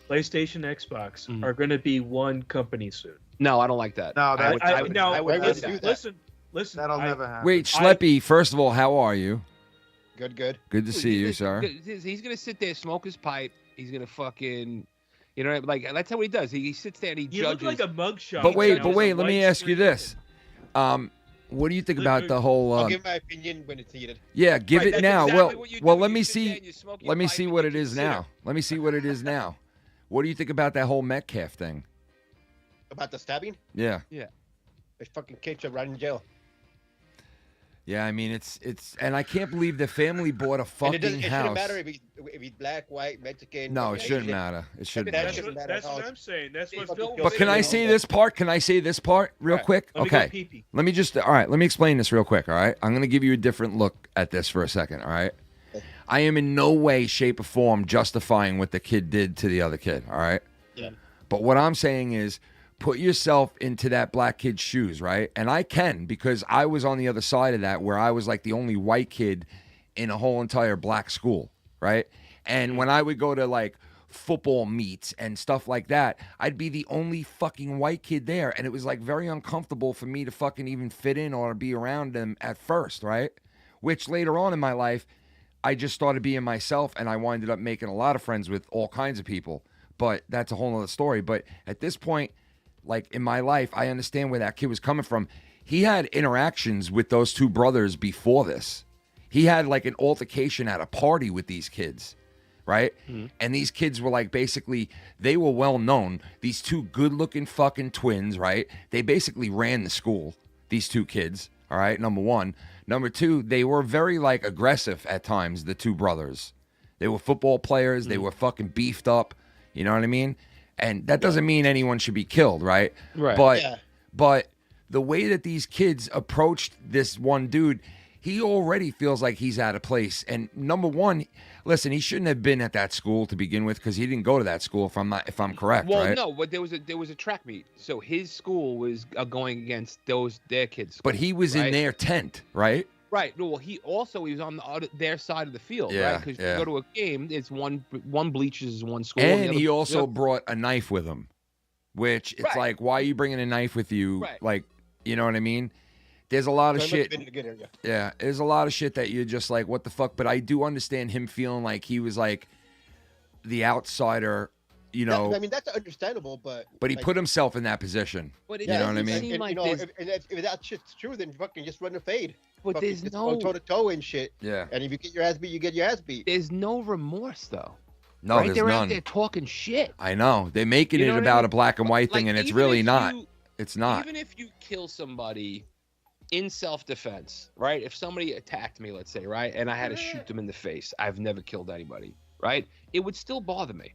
S7: PlayStation, Xbox,
S8: Mhm.
S7: are going to be one company soon.
S8: No, I don't like that.
S9: No, that-
S8: I would
S7: listen,
S8: that.
S7: listen.
S9: That'll
S7: I-
S9: never happen.
S6: Wait, Schleppy, first of all, how are you?
S16: Good, good.
S6: Good to see you, sir.
S8: He's gonna sit there, smoke his pipe. He's gonna fucking, you know, like that's how he does. He sits there and he
S7: You look
S8: judges.
S7: like a mugshot.
S6: But wait,
S7: right now.
S6: let me ask you this. What do you think about the whole?
S16: I'll give my opinion when it's needed.
S6: Yeah, give
S8: Right,
S6: it
S8: that's
S6: now.
S8: exactly what you
S6: Well,
S8: do.
S6: let
S8: You
S6: me
S8: sit there
S6: see.
S8: and you smoke your
S6: Let me
S8: pipe
S6: see
S8: and
S6: what
S8: you
S6: it is
S8: consider.
S6: now. Let me see what it is now. What do you think about that whole Metcalf thing?
S16: About the stabbing?
S6: Yeah.
S8: Yeah.
S16: This fucking kid should rot in jail.
S6: Yeah, I mean it's and I can't believe the family bought a
S16: And
S6: fucking
S16: it shouldn't
S6: house.
S16: matter if he's black, white, Mexican.
S6: No, it
S16: fucking
S6: shouldn't
S16: Asian.
S6: matter. It shouldn't
S16: That
S6: matter.
S16: doesn't matter
S7: That's
S16: at all.
S7: what I'm saying. That's what's built.
S6: But can I say this part? Can I say this part real
S7: Right.
S6: quick?
S7: Let me go
S6: Okay.
S7: pee-pee.
S6: Let me just all right, let me explain this real quick, all right? I'm going to give you a different look at this for a second, all right? I am in no way, shape, or form justifying what the kid did to the other kid, all right?
S16: Yeah.
S6: But what I'm saying is put yourself into that black kid's shoes, right? And I can because I was on the other side of that where I was like the only white kid in a whole entire black school, right? And when I would go to like football meets and stuff like that, I'd be the only fucking white kid there. And it was like very uncomfortable for me to fucking even fit in or be around them at first, right? Which later on in my life, I just started being myself and I winded up making a lot of friends with all kinds of people. But that's a whole other story. But at this point, like in my life, I understand where that kid was coming from. He had interactions with those two brothers before this. He had like an altercation at a party with these kids, right? And these kids were like basically, they were well known. These two good looking fucking twins, right? They basically ran the school, these two kids, all right? Number one. Number two, they were very like aggressive at times, the two brothers. They were football players. They were fucking beefed up. You know what I mean? And that doesn't mean anyone should be killed, right?
S8: Right.
S6: But the way that these kids approached this one dude, he already feels like he's out of place. And number one, listen, he shouldn't have been at that school to begin with because he didn't go to that school. If I'm correct,
S8: Well,
S6: right?
S8: no, but there was a track meet, so his school was going against their kids.
S6: But he was in their tent, right?
S8: Right. No, well, he was on their side of the field,
S6: Yeah,
S8: right? Because
S6: yeah.
S8: you go to a game, it's one bleachers is one school,
S6: And
S8: the
S6: he
S8: other-
S6: also brought a knife with him, which it's
S8: Right.
S6: like, why are you bringing a knife with you?
S8: Right.
S6: Like, you know what I mean? There's a lot of
S16: So I must have
S6: shit.
S16: been together, yeah.
S6: Yeah, there's a lot of shit that you're just like, what the fuck? But I do understand him feeling like he was like the outsider, you know.
S16: I mean, that's understandable, but
S6: But he
S16: like,
S6: put himself in that position.
S8: But it
S6: You know what I
S8: doesn't
S6: mean?
S8: seem
S16: and,
S8: like
S16: you know,
S8: there's-
S16: if that shit's true, then fucking just run the fade.
S8: But
S16: Fucking
S8: there's
S16: just
S8: no-
S16: go toe to toe and shit.
S6: Yeah.
S16: And if you get your ass beat, you get your ass beat.
S8: There's no remorse though.
S6: No,
S8: right?
S6: there's
S8: They're
S6: none.
S8: out there talking shit.
S6: I know. They're making
S8: You know
S6: it
S8: what I
S6: about
S8: mean?
S6: a black and white thing,
S8: Like,
S6: and it's
S8: even
S6: really
S8: if
S6: not.
S8: you-
S6: It's not.
S8: Even if you kill somebody in self-defense, right? If somebody attacked me, let's say, right, and I had to shoot them in the face, I've never killed anybody, right? It would still bother me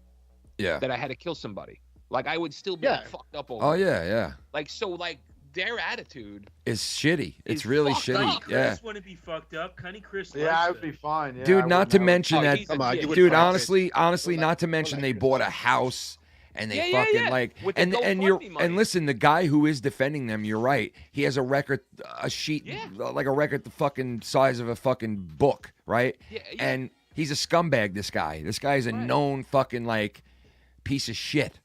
S6: Yeah.
S8: that I had to kill somebody. Like I would still be
S16: Yeah.
S8: fucked up over.
S6: Oh,
S8: it.
S6: yeah, yeah.
S8: Like so, like their attitude
S6: It's shitty. It's
S8: He's
S6: really
S8: fucked
S6: shitty.
S8: up.
S6: Yeah.
S7: Chris wouldn't be fucked up. Cunny Chris.
S9: Yeah,
S7: likes
S9: I would
S7: it.
S9: be fine. Yeah, I
S6: Dude,
S9: would
S6: not to
S9: never-
S6: mention
S8: Oh,
S6: that,
S8: he's a kid.
S6: dude.
S8: Honestly,
S6: Honestly, not to mention they bought a house and they
S8: Yeah,
S6: fucking
S8: yeah.
S6: like
S8: With the
S6: and you're
S8: GoFundMe money.
S6: and listen, the guy who is defending them, you're right. He has a record, a sheet like a record the fucking size of a fucking book, right?
S8: Yeah.
S6: And he's a scumbag. This guy is a known fucking like piece of shit.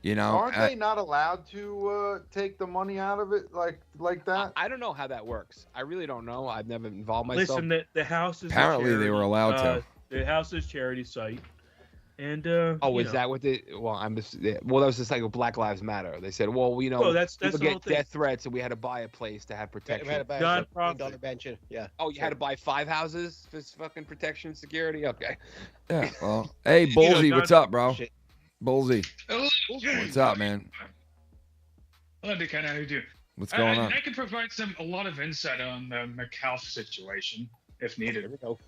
S6: You know?
S9: Aren't they not allowed to take the money out of it like that?
S8: I don't know how that works. I really don't know. I've never involved myself.
S7: Listen, the house is a
S6: Apparently they
S7: charity.
S6: were allowed to.
S7: The house is charity site, and
S8: Oh,
S7: you
S8: is
S7: know.
S8: that what they? Well, I'm just. Well, that was just like with Black Lives Matter. They said, well, you know,
S7: Well, that's
S8: people
S7: the whole
S8: get
S7: thing.
S8: death threats, and we had to buy a place to have
S16: We
S8: protection.
S16: had to buy a
S7: Non-profit.
S16: $1 pension. Yeah.
S8: Oh, you had to buy 5 houses for fucking protection, security. Okay.
S6: Yeah. Well, hey, Bullsy, what's up, bro?
S16: Shit.
S6: Bullsy, what's up, man?
S17: Hello, Dick. How do you do?
S6: What's going on?
S17: I can provide a lot of insight on the McAuliffe situation if needed.
S16: There we go.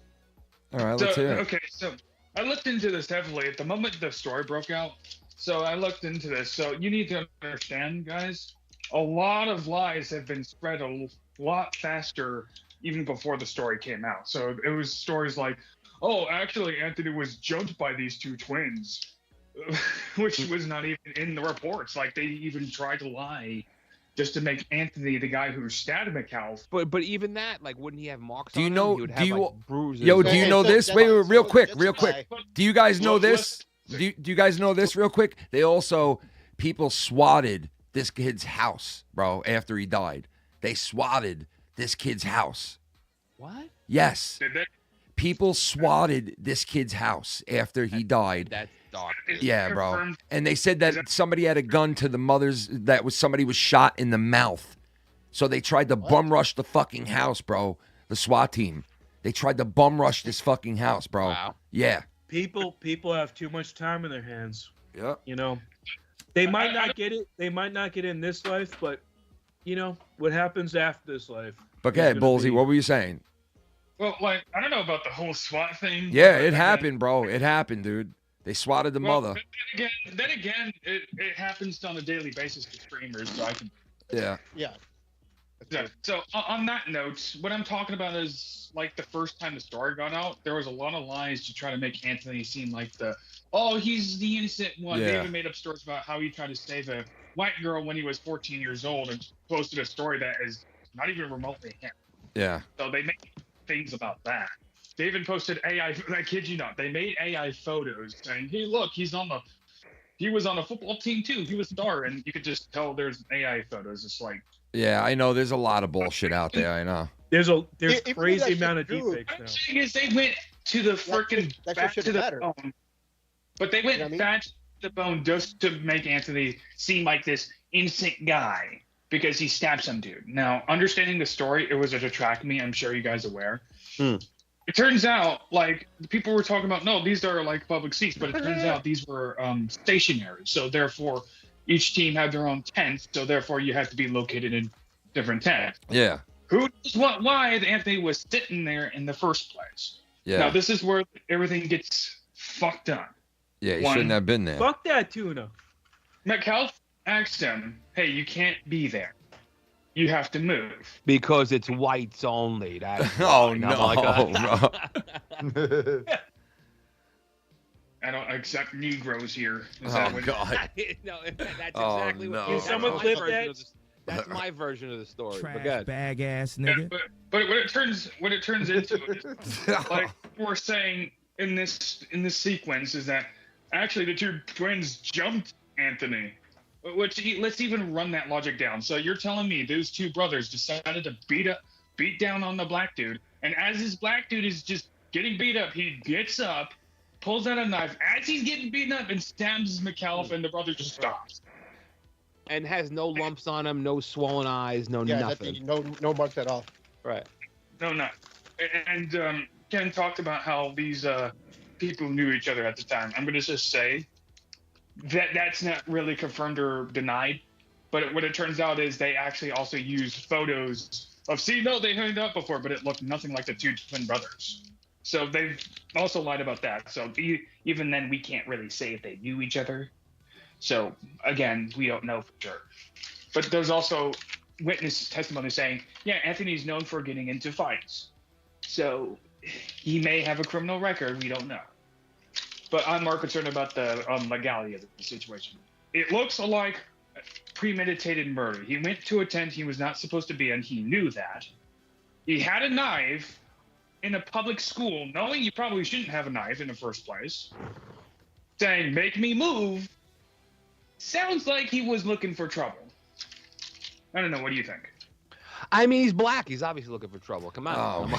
S6: All right, let's hear it.
S17: Okay, so I looked into this heavily at the moment the story broke out. So I looked into this. So you need to understand, guys, a lot of lies have been spread a lot faster even before the story came out. So it was stories like, oh, actually, Anthony was jumped by these two twins, which was not even in the reports. Like, they even tried to lie just to make Anthony the guy who stabbed McAuliffe.
S8: But even that, like, wouldn't he have marks
S6: Do you
S8: on him?
S6: know?
S8: He would
S6: Do
S8: have,
S6: you?
S8: like, bruises.
S6: Yo, do you know this? Wait, real quick.
S16: justify-
S6: Do you guys know
S17: Look,
S6: this? Do you guys know this real quick? They also, people swatted this kid's house, bro, after he died. They swatted this kid's house.
S8: What?
S6: Yes.
S17: Did they?
S6: People swatted this kid's house after he died.
S8: That's dark.
S6: Yeah, bro.
S17: Confirmed.
S6: And they said that somebody had a gun to the mother's, somebody was shot in the mouth. So they tried to bum rush the fucking house, bro. The SWAT team. They tried to bum rush this fucking house, bro.
S8: Wow.
S6: Yeah.
S7: People have too much time in their hands.
S6: Yeah.
S7: You know, they might not get it. They might not get it in this life, but you know what happens after this life.
S6: But
S7: is
S6: okay,
S7: gonna
S6: Bullsy,
S7: be-
S6: what were you saying?
S17: Well, like, I don't know about the whole SWAT thing.
S6: Yeah,
S17: but
S6: it
S17: then-
S6: happened, bro. It happened, dude. They swatted the
S17: Well,
S6: mother.
S17: Then again, it happens on a daily basis to streamers, so I can.
S6: Yeah.
S16: Yeah.
S17: Yeah. So on that note, what I'm talking about is like the first time the story got out, there was a lot of lies to try to make Anthony seem like he's the innocent one. They
S6: Yeah.
S17: even made up stories about how he tried to save a white girl when he was 14 years old and posted a story that is not even remotely him.
S6: Yeah.
S17: So they made things about that. They even posted AI. I kid you not. They made AI photos saying, "Hey, look, he was on a football team too. He was a star," and you could just tell there's AI photos. It's like,
S6: Yeah, I know. There's a lot of bullshit out there. I know.
S7: There's
S16: Even if
S7: crazy
S16: that
S7: amount of
S16: shit's true,
S7: deepfakes
S17: I'm
S7: now.
S17: saying is they went to the freaking
S16: that
S17: back
S16: shit
S17: to the
S16: matter.
S17: bone, but they went
S16: You know what I mean?
S17: back to the bone just to make Anthony seem like this innocent guy because he stabbed some dude. Now, understanding the story, it was to detract me. I'm sure you guys are aware. It turns out, like, people were talking about, no, these are like public seats, but it turns out these were stationary. So therefore, each team had their own tents. So therefore, you had to be located in different tents.
S6: Yeah.
S17: Who knows why Anthony was sitting there in the first place?
S6: Yeah.
S17: Now, this is where everything gets fucked up.
S6: Yeah, he
S17: One,
S6: shouldn't have been there.
S7: Fuck that tuna.
S17: McAuliffe asked him, hey, you can't be there. You have to move.
S8: Because it's whites only. That's
S6: Oh,
S8: why. And
S6: no,
S8: I'm like,
S6: bro.
S17: I don't accept Negroes here. Is
S6: Oh,
S17: that what-
S6: God.
S8: no, that's
S6: Oh,
S8: exactly what.
S6: no.
S7: Can someone clip that?
S8: That's my version of the story. But go
S1: Trash
S8: ahead.
S1: bag ass
S17: Yeah,
S1: nigga.
S17: but what it turns into is, like we're saying in this sequence is that actually the two twins jumped Anthony. Let's even run that logic down. So you're telling me those two brothers decided to beat down on the black dude, and as this black dude is just getting beat up, he gets up, pulls out a knife as he's getting beaten up, and stabs McAuliffe, and the brother just stops.
S8: And has no lumps on him, no swollen eyes, no
S16: Yeah,
S8: nothing.
S16: no marks at all.
S8: Right.
S17: No, not. And Ken talked about how these people knew each other at the time. I'm going to just say that that's not really confirmed or denied. But what it turns out is they actually also used photos of, they hung up before, but it looked nothing like the two twin brothers. So they've also lied about that. So even then, we can't really say if they knew each other. So again, we don't know for sure. But there's also witness testimony saying, yeah, Anthony's known for getting into fights. So he may have a criminal record. We don't know. But I'm more concerned about the legality of the situation. It looks like premeditated murder. He went to a tent he was not supposed to be in. He knew that. He had a knife in a public school, knowing you probably shouldn't have a knife in the first place, saying, make me move. Sounds like he was looking for trouble. I don't know. What do you think?
S8: I mean, he's black. He's obviously looking for trouble. Come on.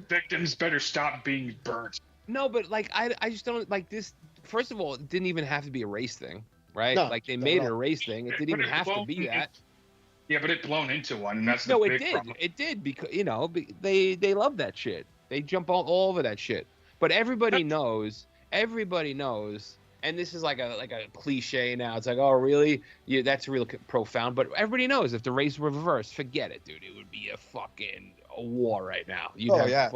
S17: Victims better stop being burnt.
S8: No, but like I just don't like this. First of all, it didn't even have to be a race thing, right?
S17: No,
S8: like they
S17: not
S8: made
S17: at
S8: it a
S17: all.
S8: race thing. It didn't even have to be that.
S17: Yeah, but it blown into one, and that's the
S8: No, it
S17: big
S8: did.
S17: problem.
S8: It did because they love that shit. They jump all over that shit. But everybody knows. Everybody knows. And this is like a cliche now. It's like, oh, really? Yeah, that's real profound. But everybody knows if the race were reversed, forget it, dude. It would be a war right now. You'd have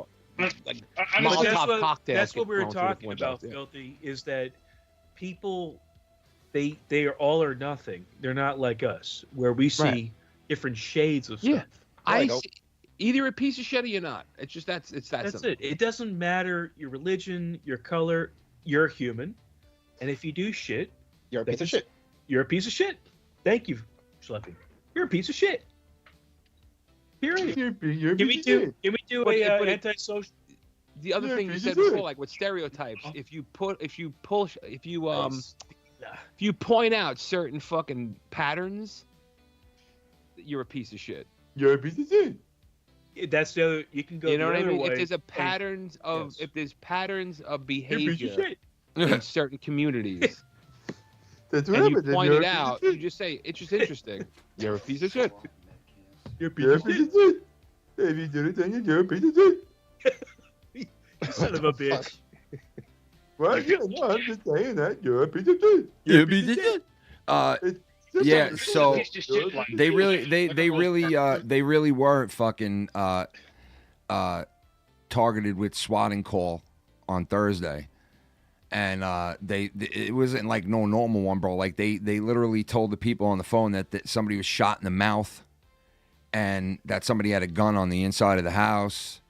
S8: like Molotov cocktails.
S7: That's what
S8: get
S7: we were
S8: thrown through the
S7: talking
S8: window.
S7: about, Filthy, is that people, they are all or nothing. They're not like us, where we see
S8: Right.
S7: different shades of
S8: Yeah.
S7: stuff.
S8: I see, either a piece of shit or you're not. It's just that's
S7: That's
S8: simple.
S7: it. It doesn't matter your religion, your color. You're human, and if you do shit,
S16: you're a piece of shit.
S7: You're a piece of shit. Thank you, Schleppy. You're a piece of shit. Period. Can we do
S8: But
S7: a
S8: it-
S7: antisocial?
S8: The other thing you said before, like with stereotypes, if you point out certain fucking patterns, you're a piece of shit.
S12: You're a piece of shit.
S7: That's the other. You can go.
S8: You know
S7: the
S8: what I
S7: other
S8: mean?
S7: way
S8: If there's a
S7: and-
S8: patterns of if there's patterns of
S7: You're a piece
S8: behavior
S7: of shit.
S8: in certain communities,
S12: That's
S8: and
S12: what
S8: you
S12: happened.
S8: point
S12: You're
S8: it
S12: a piece of
S8: out,
S12: shit.
S8: you just say it's just interesting. You're a piece of shit.
S7: You're a
S12: You're a piece of shit. If you do it, then you're a piece of shit.
S7: You son of a bitch.
S12: Well, yeah, no, I'm just saying that you're a piece of shit.
S6: You're a piece of shit. Yeah, so they really were fucking targeted with swatting call on Thursday, and it wasn't like no normal one, bro. Like they literally told the people on the phone that somebody was shot in the mouth, and that somebody had a gun on the inside of the house.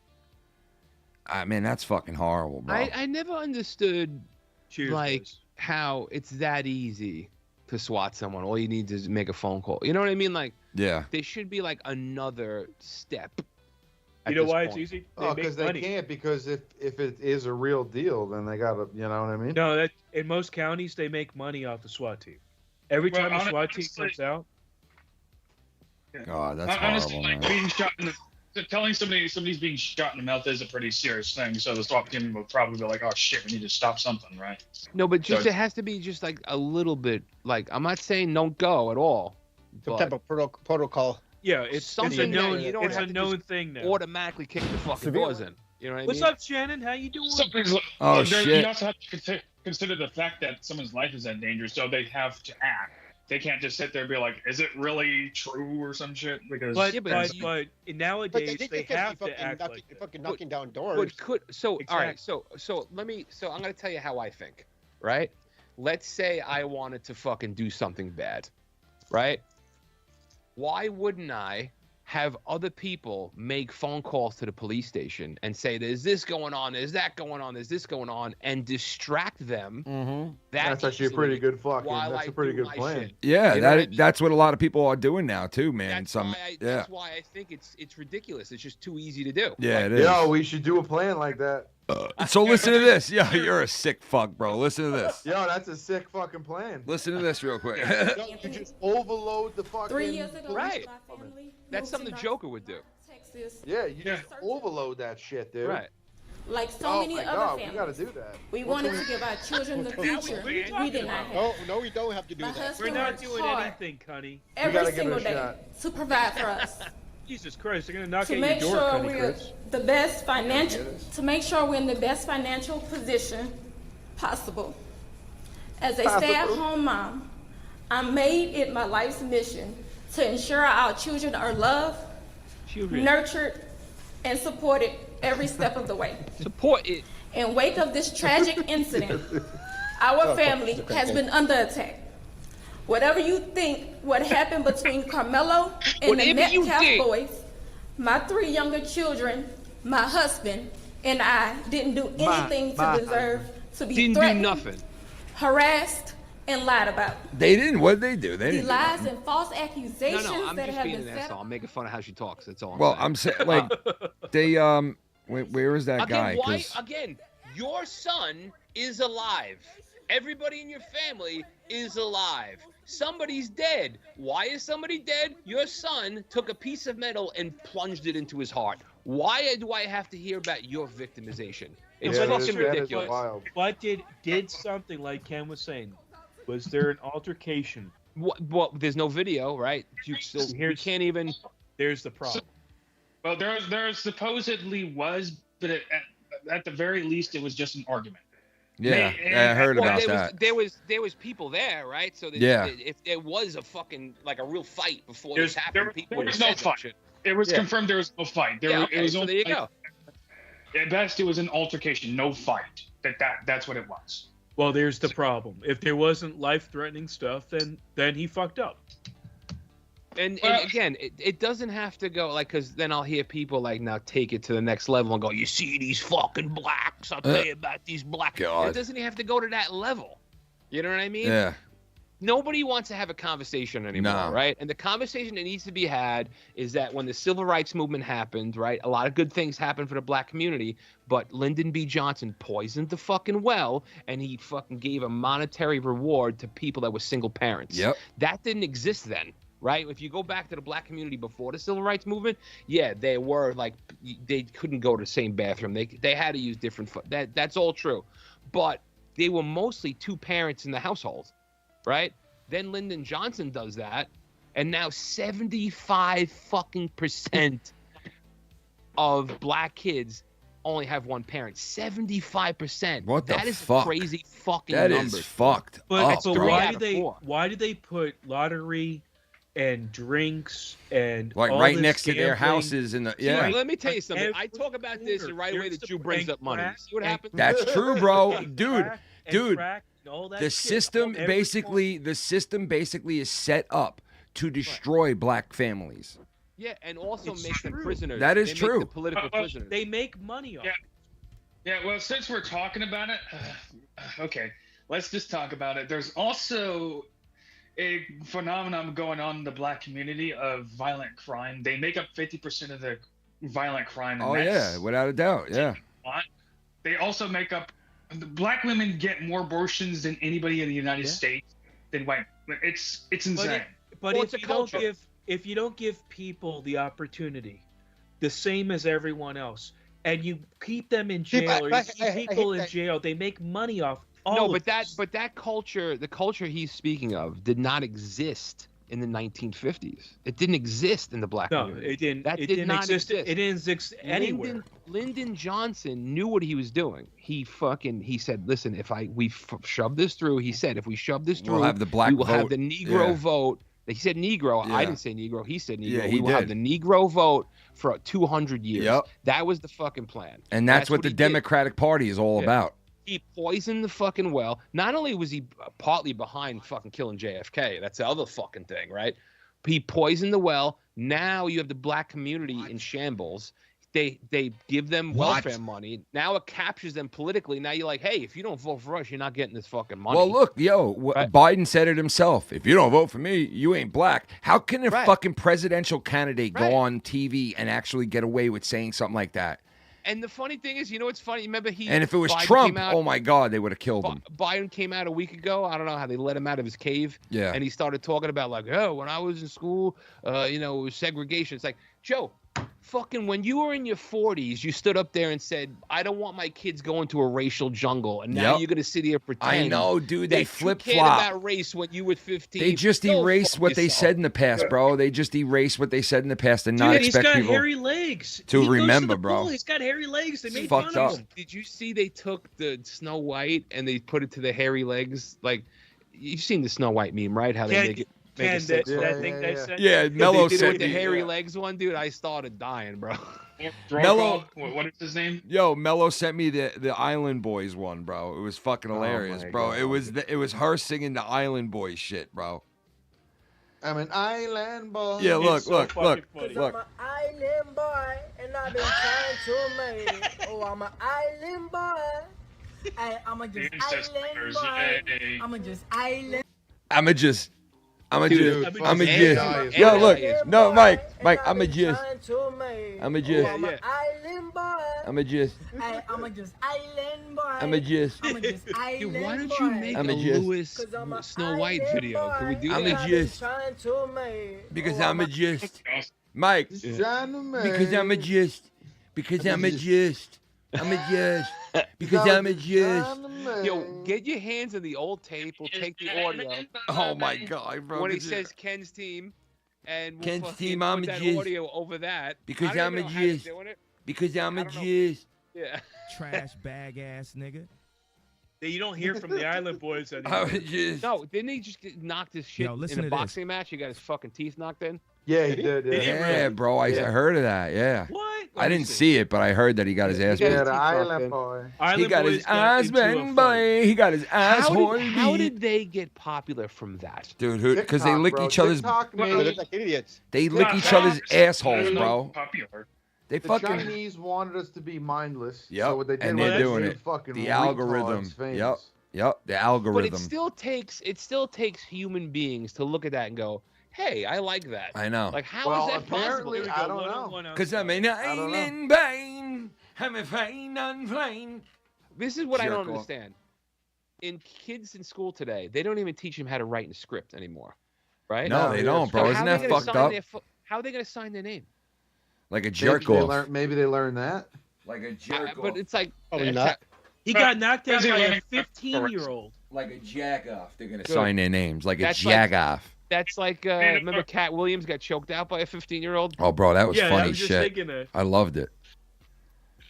S6: I mean, that's fucking horrible, bro.
S8: I never understood
S7: Cheers,
S8: like
S7: boys.
S8: how it's that easy to SWAT someone. All you need is make a phone call. You know what I mean? Like,
S6: yeah,
S8: there should be like another step.
S7: You know why it's easy?
S9: Oh,
S7: make
S9: because they
S7: money.
S9: can't. Because if it is a real deal, then they gotta. You know what I mean?
S7: No, that in most counties they make money off the SWAT team. Every
S17: Well,
S7: time a SWAT team
S17: honestly-
S7: comes out,
S6: God, that's
S17: Honestly,
S6: horrible,
S17: like
S6: man.
S17: being shot in telling somebody's being shot in the mouth is a pretty serious thing. So the SWAT team will probably be like, "Oh shit, we need to stop something," right?
S8: No, but just
S17: So-
S8: it has to be just like a little bit. Like I'm not saying don't go at all.
S16: Some
S8: but
S16: type of protocol.
S7: yeah, it's a
S8: something that
S7: known.
S8: you don't
S7: It's
S8: have
S7: a
S8: to
S7: known
S8: just
S7: thing now.
S8: automatically kick the fucking doors in. You know what I
S7: What's
S8: mean?
S7: up, Shannon? How you doing?
S17: Something's.
S6: Oh,
S17: You
S6: shit.
S17: also have to consider the fact that someone's life is in danger, so they have to act. They can't just sit there and be like, "Is it really true?" or some shit. Because
S7: But
S8: but
S7: nowadays they
S16: can't
S7: have
S16: be
S7: to act
S16: knocking,
S7: like that.
S16: fucking knocking down doors.
S8: But could so all right.
S7: Exactly.
S8: So I'm gonna tell you how I think. Right? Let's say I wanted to fucking do something bad. Right? Why wouldn't I have other people make phone calls to the police station and say, "There's this going on, there's that going on, there's this going on," and distract them?
S9: Mm-hmm.
S8: That
S9: That's actually a pretty
S8: easily
S9: good fucking.
S8: while
S9: That's
S8: I
S9: a pretty
S8: do
S9: good
S8: my
S9: plan.
S8: shit.
S6: Yeah,
S8: You know what I mean?
S6: that's what a lot of people are doing now too, man. Yeah,
S8: That's why I think it's ridiculous. It's just too easy to do.
S6: yeah, it is.
S9: Yo, we should do a plan like that.
S6: So listen to this. Yeah, you're a sick fuck, bro. Listen to this.
S9: Yo, that's a sick fucking plan.
S6: Listen to this real quick.
S9: You just overload the fucking.
S18: 3 years ago,
S8: Right.
S18: my family
S8: That's
S18: moved
S8: something
S18: to
S8: the Joker would do.
S18: Texas.
S9: Yeah, you just overload that shit, dude.
S8: Right.
S18: Like so
S9: Oh
S18: many
S9: my
S18: other
S9: God,
S18: families.
S9: we gotta do that.
S18: We wanted to give our children the future we did not have.
S16: No, we don't have to do
S18: My
S16: that.
S18: husband
S7: We're not
S18: worked
S7: doing
S18: hard
S7: anything, Cunny.
S18: every
S9: gotta give it
S18: single
S9: a
S18: day
S9: shot.
S18: to provide for us.
S7: Jesus Christ, they're gonna knock
S18: to
S7: at
S18: make
S7: your door,
S18: sure
S7: Cunny
S18: we're
S7: Chris.
S18: the best financial to make sure we're in the best financial position possible. As a stay-at-home mom, I made it my life's mission to ensure our children are loved, nurtured, and supported every step of the way.
S8: Support it.
S18: In wake of this tragic incident, our family has been under attack. Whatever you think, what happened between Carmelo and the
S8: Whatever you
S18: Metcalf
S8: think.
S18: boys, my 3 younger children, my husband, and I didn't do anything to deserve to be
S8: Didn't do
S18: threatened,
S8: nothing.
S18: harassed, and lied about.
S6: They didn't. What did they do? They
S18: The
S6: didn't. do
S18: lies
S6: nothing.
S18: and false accusations
S8: No, I'm
S18: that
S8: just
S18: have
S8: being
S18: been
S8: an
S18: set
S8: asshole.
S18: up.
S8: I'm making fun of how she talks. That's all.
S6: Well, I'm saying like they where is that
S8: Again,
S6: guy?
S8: why?
S6: 'Cause-
S8: Again, your son is alive. Everybody in your family is alive. Somebody's dead. Why is somebody dead? Your son took a piece of metal and plunged it into his heart. Why do I have to hear about your victimization? It's fucking ridiculous.
S7: But did something like Ken was saying? Was there an altercation?
S8: Well, there's no video, right? You still we can't even.
S7: There's the problem.
S17: Well, there supposedly was, but at the very least, it was just an argument.
S6: Yeah, I heard about that.
S8: There was people there, right? So
S6: Yeah.
S8: if there was a fucking like a real fight before
S17: There's-
S8: this happened,
S17: there
S8: people
S17: was
S8: would
S17: no
S8: have said that
S17: fight.
S8: shit.
S17: It was
S8: Yeah.
S17: confirmed there was no fight.
S8: Yeah, okay,
S17: it was
S8: so
S17: only,
S8: there you go.
S17: At best, it was an altercation, no fight. That's what it was.
S7: Well, there's the problem. If there wasn't life-threatening stuff, then he fucked up.
S8: And again, it doesn't have to go like, because then I'll hear people like now take it to the next level and go, you see these fucking blacks, I'll tell you about these blacks.
S6: God.
S8: It doesn't have to go to that level. You know what I mean?
S6: Yeah.
S8: Nobody wants to have a conversation anymore,
S6: No.
S8: right? And the conversation that needs to be had is that when the civil rights movement happened, right, a lot of good things happened for the black community, but Lyndon B. Johnson poisoned the fucking well, and he fucking gave a monetary reward to people that were single parents.
S6: Yep.
S8: That didn't exist then, right? If you go back to the black community before the civil rights movement, yeah, they were like, they couldn't go to the same bathroom. They had to use different, that's all true. But they were mostly 2 parents in the household. Right? Then Lyndon Johnson does that, and now 75% of black kids only have one parent. 75%.
S6: What the
S8: That is
S6: fuck?
S8: a crazy fucking
S6: That
S8: number.
S6: is fucked
S7: But,
S6: up.
S7: but
S6: bro.
S7: why did they put lottery and drinks and
S6: Like
S7: all
S6: right
S7: this
S6: next to their
S7: gambling?
S6: houses in the
S8: See,
S6: yeah.
S8: let me tell you something.
S7: Every
S8: I talk about this and right away
S7: There's
S8: the Jew
S7: the-
S8: brings
S7: and
S8: up money.
S7: crack,
S8: See what
S7: and
S8: happens?
S6: That's true, bro. Dude,
S7: crack and
S6: dude.
S7: crack and all that
S6: The
S7: shit.
S6: system
S7: Every
S6: basically is set up to destroy black families.
S8: Yeah, and also
S7: It's
S8: make them
S7: true.
S8: prisoners.
S6: That is
S8: They make
S6: true.
S8: the political prisoners.
S7: They make money off.
S17: Yeah. Yeah, well, since we're talking about it, okay, let's just talk about it. There's also a phenomenon going on in the black community of violent crime. They make up 50% of the violent crime. And
S6: Oh
S17: that's
S6: yeah, without a doubt. Yeah.
S17: not- They also make up. The black women get more abortions than anybody in the United States than white. It's insane.
S7: But
S8: Well,
S7: if
S8: it's a
S7: you don't
S8: culture.
S7: if you don't give people the opportunity, the same as everyone else, and you keep them in
S16: See,
S7: jail or you
S16: I
S7: keep
S16: hate
S7: people in
S16: that.
S7: jail, they make money off all
S8: No,
S7: of
S8: but
S7: this.
S8: that culture, the culture he's speaking of, did not exist in the 1950s. It didn't exist in the black
S7: No,
S8: community.
S7: it didn't.
S8: That
S7: It
S8: did
S7: didn't
S8: not
S7: exist.
S8: exist.
S7: It didn't exist anywhere.
S8: Lyndon Johnson knew what he was doing. He said, listen, if we shove this through, he said, if we shove this through,
S6: We'll have the black
S8: we will have
S6: vote.
S8: the Negro
S6: Yeah.
S8: vote. He said Negro. I
S6: Yeah.
S8: didn't say Negro. He said Negro.
S6: Yeah,
S8: we
S6: he
S8: will have
S6: did.
S8: the Negro vote for 200 years.
S6: Yep.
S8: That was the fucking plan.
S6: And that's what the
S8: he did.
S6: Democratic Party is all
S8: Yeah.
S6: about.
S8: He poisoned the fucking well. Not only was he partly behind fucking killing JFK, that's the other fucking thing, right? He poisoned the well. Now you have the black community in shambles. They give them welfare money. Now it captures them politically. Now you're like, hey, if you don't vote for us, you're not getting this fucking money.
S6: Well, look, Biden said it himself. If you don't vote for me, you ain't black. How can a fucking presidential candidate go on TV and actually get away with saying something like that?
S8: And the funny thing is, you know what's funny? Remember
S6: And if it was
S8: Biden
S6: Trump,
S8: came out-
S6: oh my God, they would have killed him.
S8: Biden came out a week ago. I don't know how they let him out of his cave.
S6: Yeah.
S8: And he started talking about like, oh, when I was in school, it was segregation. It's like, Joe, fucking when you were in your 40s, you stood up there and said, I don't want my kids going to a racial jungle. And now
S6: Yep.
S8: you're going to sit here and pretend.
S6: I know, dude.
S8: that
S6: They
S8: you
S6: flip
S8: cared
S6: flop.
S8: about race when you were 15.
S6: They just
S8: Go
S6: erase
S8: fuck
S6: what they
S8: yourself.
S6: said in the past, bro. They just erase what they said in the past and
S7: Dude,
S6: not
S7: he's
S6: expect
S7: got
S6: people
S7: hairy legs.
S6: to
S7: He goes
S6: remember,
S7: the
S6: bro.
S7: pool, He's got hairy legs. They made
S6: fucked
S7: fun
S6: up.
S7: of him.
S8: Did you see they took the Snow White and they put it to the hairy legs? Like, you've seen the Snow White meme, right? How they make it. Make
S7: Ken,
S8: it six
S7: that
S8: foot.
S7: thing they sent?
S6: Yeah, Mellow
S8: They did it
S6: said
S8: with the
S6: it.
S8: hairy legs one, dude. I started dying, bro.
S6: Mellow-
S17: What is his name?
S6: Yo, Mello sent me the Island Boys one, bro. It was fucking hilarious,
S8: my
S6: bro.
S8: God.
S6: It was her singing the Island Boys shit, bro.
S9: I'm an island boy.
S6: Yeah, look,
S7: so
S6: look,
S7: fucking
S6: look,
S7: funny.
S6: look.
S19: I'm an island boy, and I've been trying to make. Oh, I'm an island boy. I'm a just island boy. I'm a just island.
S6: I'ma just.
S8: Dude,
S6: Yo, look.
S8: is
S6: No,
S8: wild.
S6: Mike, I'ma just.
S19: I'm a
S6: just.
S19: island boy.
S6: I'ma just.
S19: I'm a just island boy.
S6: I'ma just.
S19: I'm a just island
S8: Dude, why don't you make
S6: I'ma
S8: a
S6: just-
S8: Lewis Snow White video? Can we do
S6: I'ma
S8: that?
S6: just.
S19: Trying to make.
S6: Because I'm a just. Mike. Because I'm a just. Because I'm a just. I'm a just. Because I'm a just.
S8: Yo, get your hands on the old tape. We'll take the audio.
S6: Oh my God, bro.
S8: When he says Ken's team, and we'll
S6: Ken's
S8: fucking
S6: team,
S8: put
S6: I'm a
S8: that
S6: jizz.
S8: audio over that.
S6: Because
S8: I don't
S6: I'm a
S8: even know how you're
S6: jizz.
S8: doing it.
S6: Because I'm a
S8: I don't know.
S6: jizz.
S8: Yeah.
S1: Trash bag ass nigga.
S7: That you don't hear from the Island Boys
S6: I
S7: anymore.
S6: was just.
S8: No, didn't he just get knocked his shit
S1: Yo, listen
S8: in
S1: to
S8: a
S1: this.
S8: boxing match? He got his fucking teeth knocked in.
S9: Yeah, he did. Yeah.
S6: Yeah, bro. I heard of that. Yeah.
S7: What?
S6: I didn't see it, but I heard that he got his ass
S8: got
S6: beat.
S8: his
S9: Yeah, the
S8: teeth
S9: island
S8: broken.
S9: boy.
S6: He
S7: Island
S6: got
S7: Boys
S6: his
S7: got
S6: ass
S7: into a
S6: bent
S7: fight.
S6: by. He got his asshole
S8: How
S6: beat.
S8: did they get popular from that?
S6: Dude, because they
S9: TikTok,
S6: lick
S9: bro.
S6: each other's.
S9: TikTok
S16: They
S9: made
S16: look like idiots.
S6: They lick each other's assholes, bro.
S17: Popular.
S6: They
S9: the
S6: fucking.
S9: Chinese wanted us to be mindless.
S6: Yep,
S9: So what they did
S6: and
S9: was
S6: they're
S9: they
S6: doing
S9: made
S6: it.
S9: Fucking
S6: The
S9: retards
S6: algorithm.
S9: famous.
S6: Yep. The
S8: But
S6: algorithm.
S8: it still takes human beings to look at that and go, "Hey, I like that."
S6: I know.
S8: Like, how
S9: Well,
S8: is that possible?
S9: apparently, I don't know.
S6: Cause I'm an island bane. I'm a fine and fine.
S8: This is what I
S6: Jerk
S8: don't
S6: off.
S8: understand. In kids in school today, they don't even teach them how to write in script anymore, right?
S6: No, they don't, bro.
S8: So
S6: Isn't
S8: how are
S6: that
S8: they gonna
S6: fucked
S8: sign
S6: up?
S8: their how are they going to sign their name?
S6: Like a jerk off.
S9: Maybe they learned that.
S6: Like a jerk
S8: But it's like
S16: Probably
S8: it's
S16: not.
S7: He got knocked out
S17: Is he
S7: by a
S17: learning-
S7: 15-year-old.
S6: Like a jack off. They're gonna
S8: Good.
S6: sign their names. Like a
S8: That's
S6: jack off.
S8: That's like remember Cat Williams got choked out by a 15-year-old?
S6: Oh, bro, that was
S7: Yeah, I
S6: funny
S7: was just
S6: shit.
S7: thinking that.
S6: I loved it.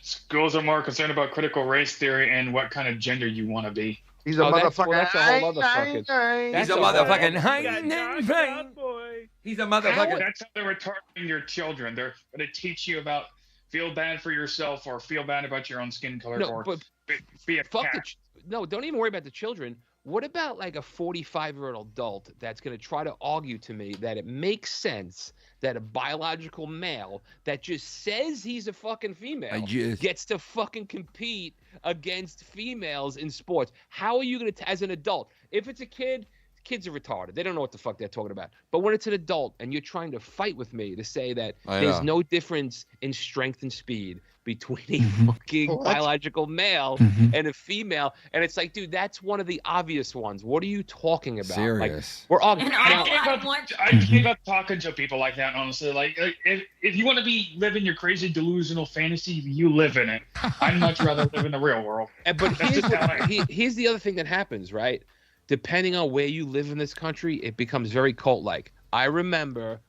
S17: Schools are more concerned about critical race theory and what kind of gender you want to be.
S9: He's a
S8: Oh,
S9: motherfucker.
S8: that's a whole other fucking.
S6: He's
S8: That's
S6: a
S8: a
S6: motherfucking
S7: Got
S6: hind
S7: knocked
S6: vein.
S7: out, boy.
S6: He's a motherfucking.
S17: That's how they're targeting your children. They're going to teach you about feel bad for yourself or feel bad about your own skin color
S8: No,
S17: or
S8: but
S17: be a
S8: fuck
S17: cat.
S8: the no, don't even worry about the children. What about like a 45-year-old adult that's going to try to argue to me that it makes sense that a biological male that just says he's a fucking female gets to fucking compete against females in sports? How are you going to, as an adult, if it's a kid, kids are retarded. They don't know what the fuck they're talking about. But when it's an adult and you're trying to fight with me to say that
S6: I
S8: there's
S6: know.
S8: no difference in strength and speed between a
S6: Mm-hmm.
S8: fucking
S16: What?
S8: biological male and a female, and it's like, dude, that's one of the obvious ones. What are you talking about?
S6: Serious.
S8: Like, we're arguing.
S17: I gave up talking to people like that, honestly. Like, if you want to be living your crazy delusional fantasy, you live in it. I'd much rather live in the real world.
S8: But
S17: That's
S8: here's,
S17: just how I am.
S8: here's the other thing that happens, right? Depending on where you live in this country, it becomes very cult-like. I remember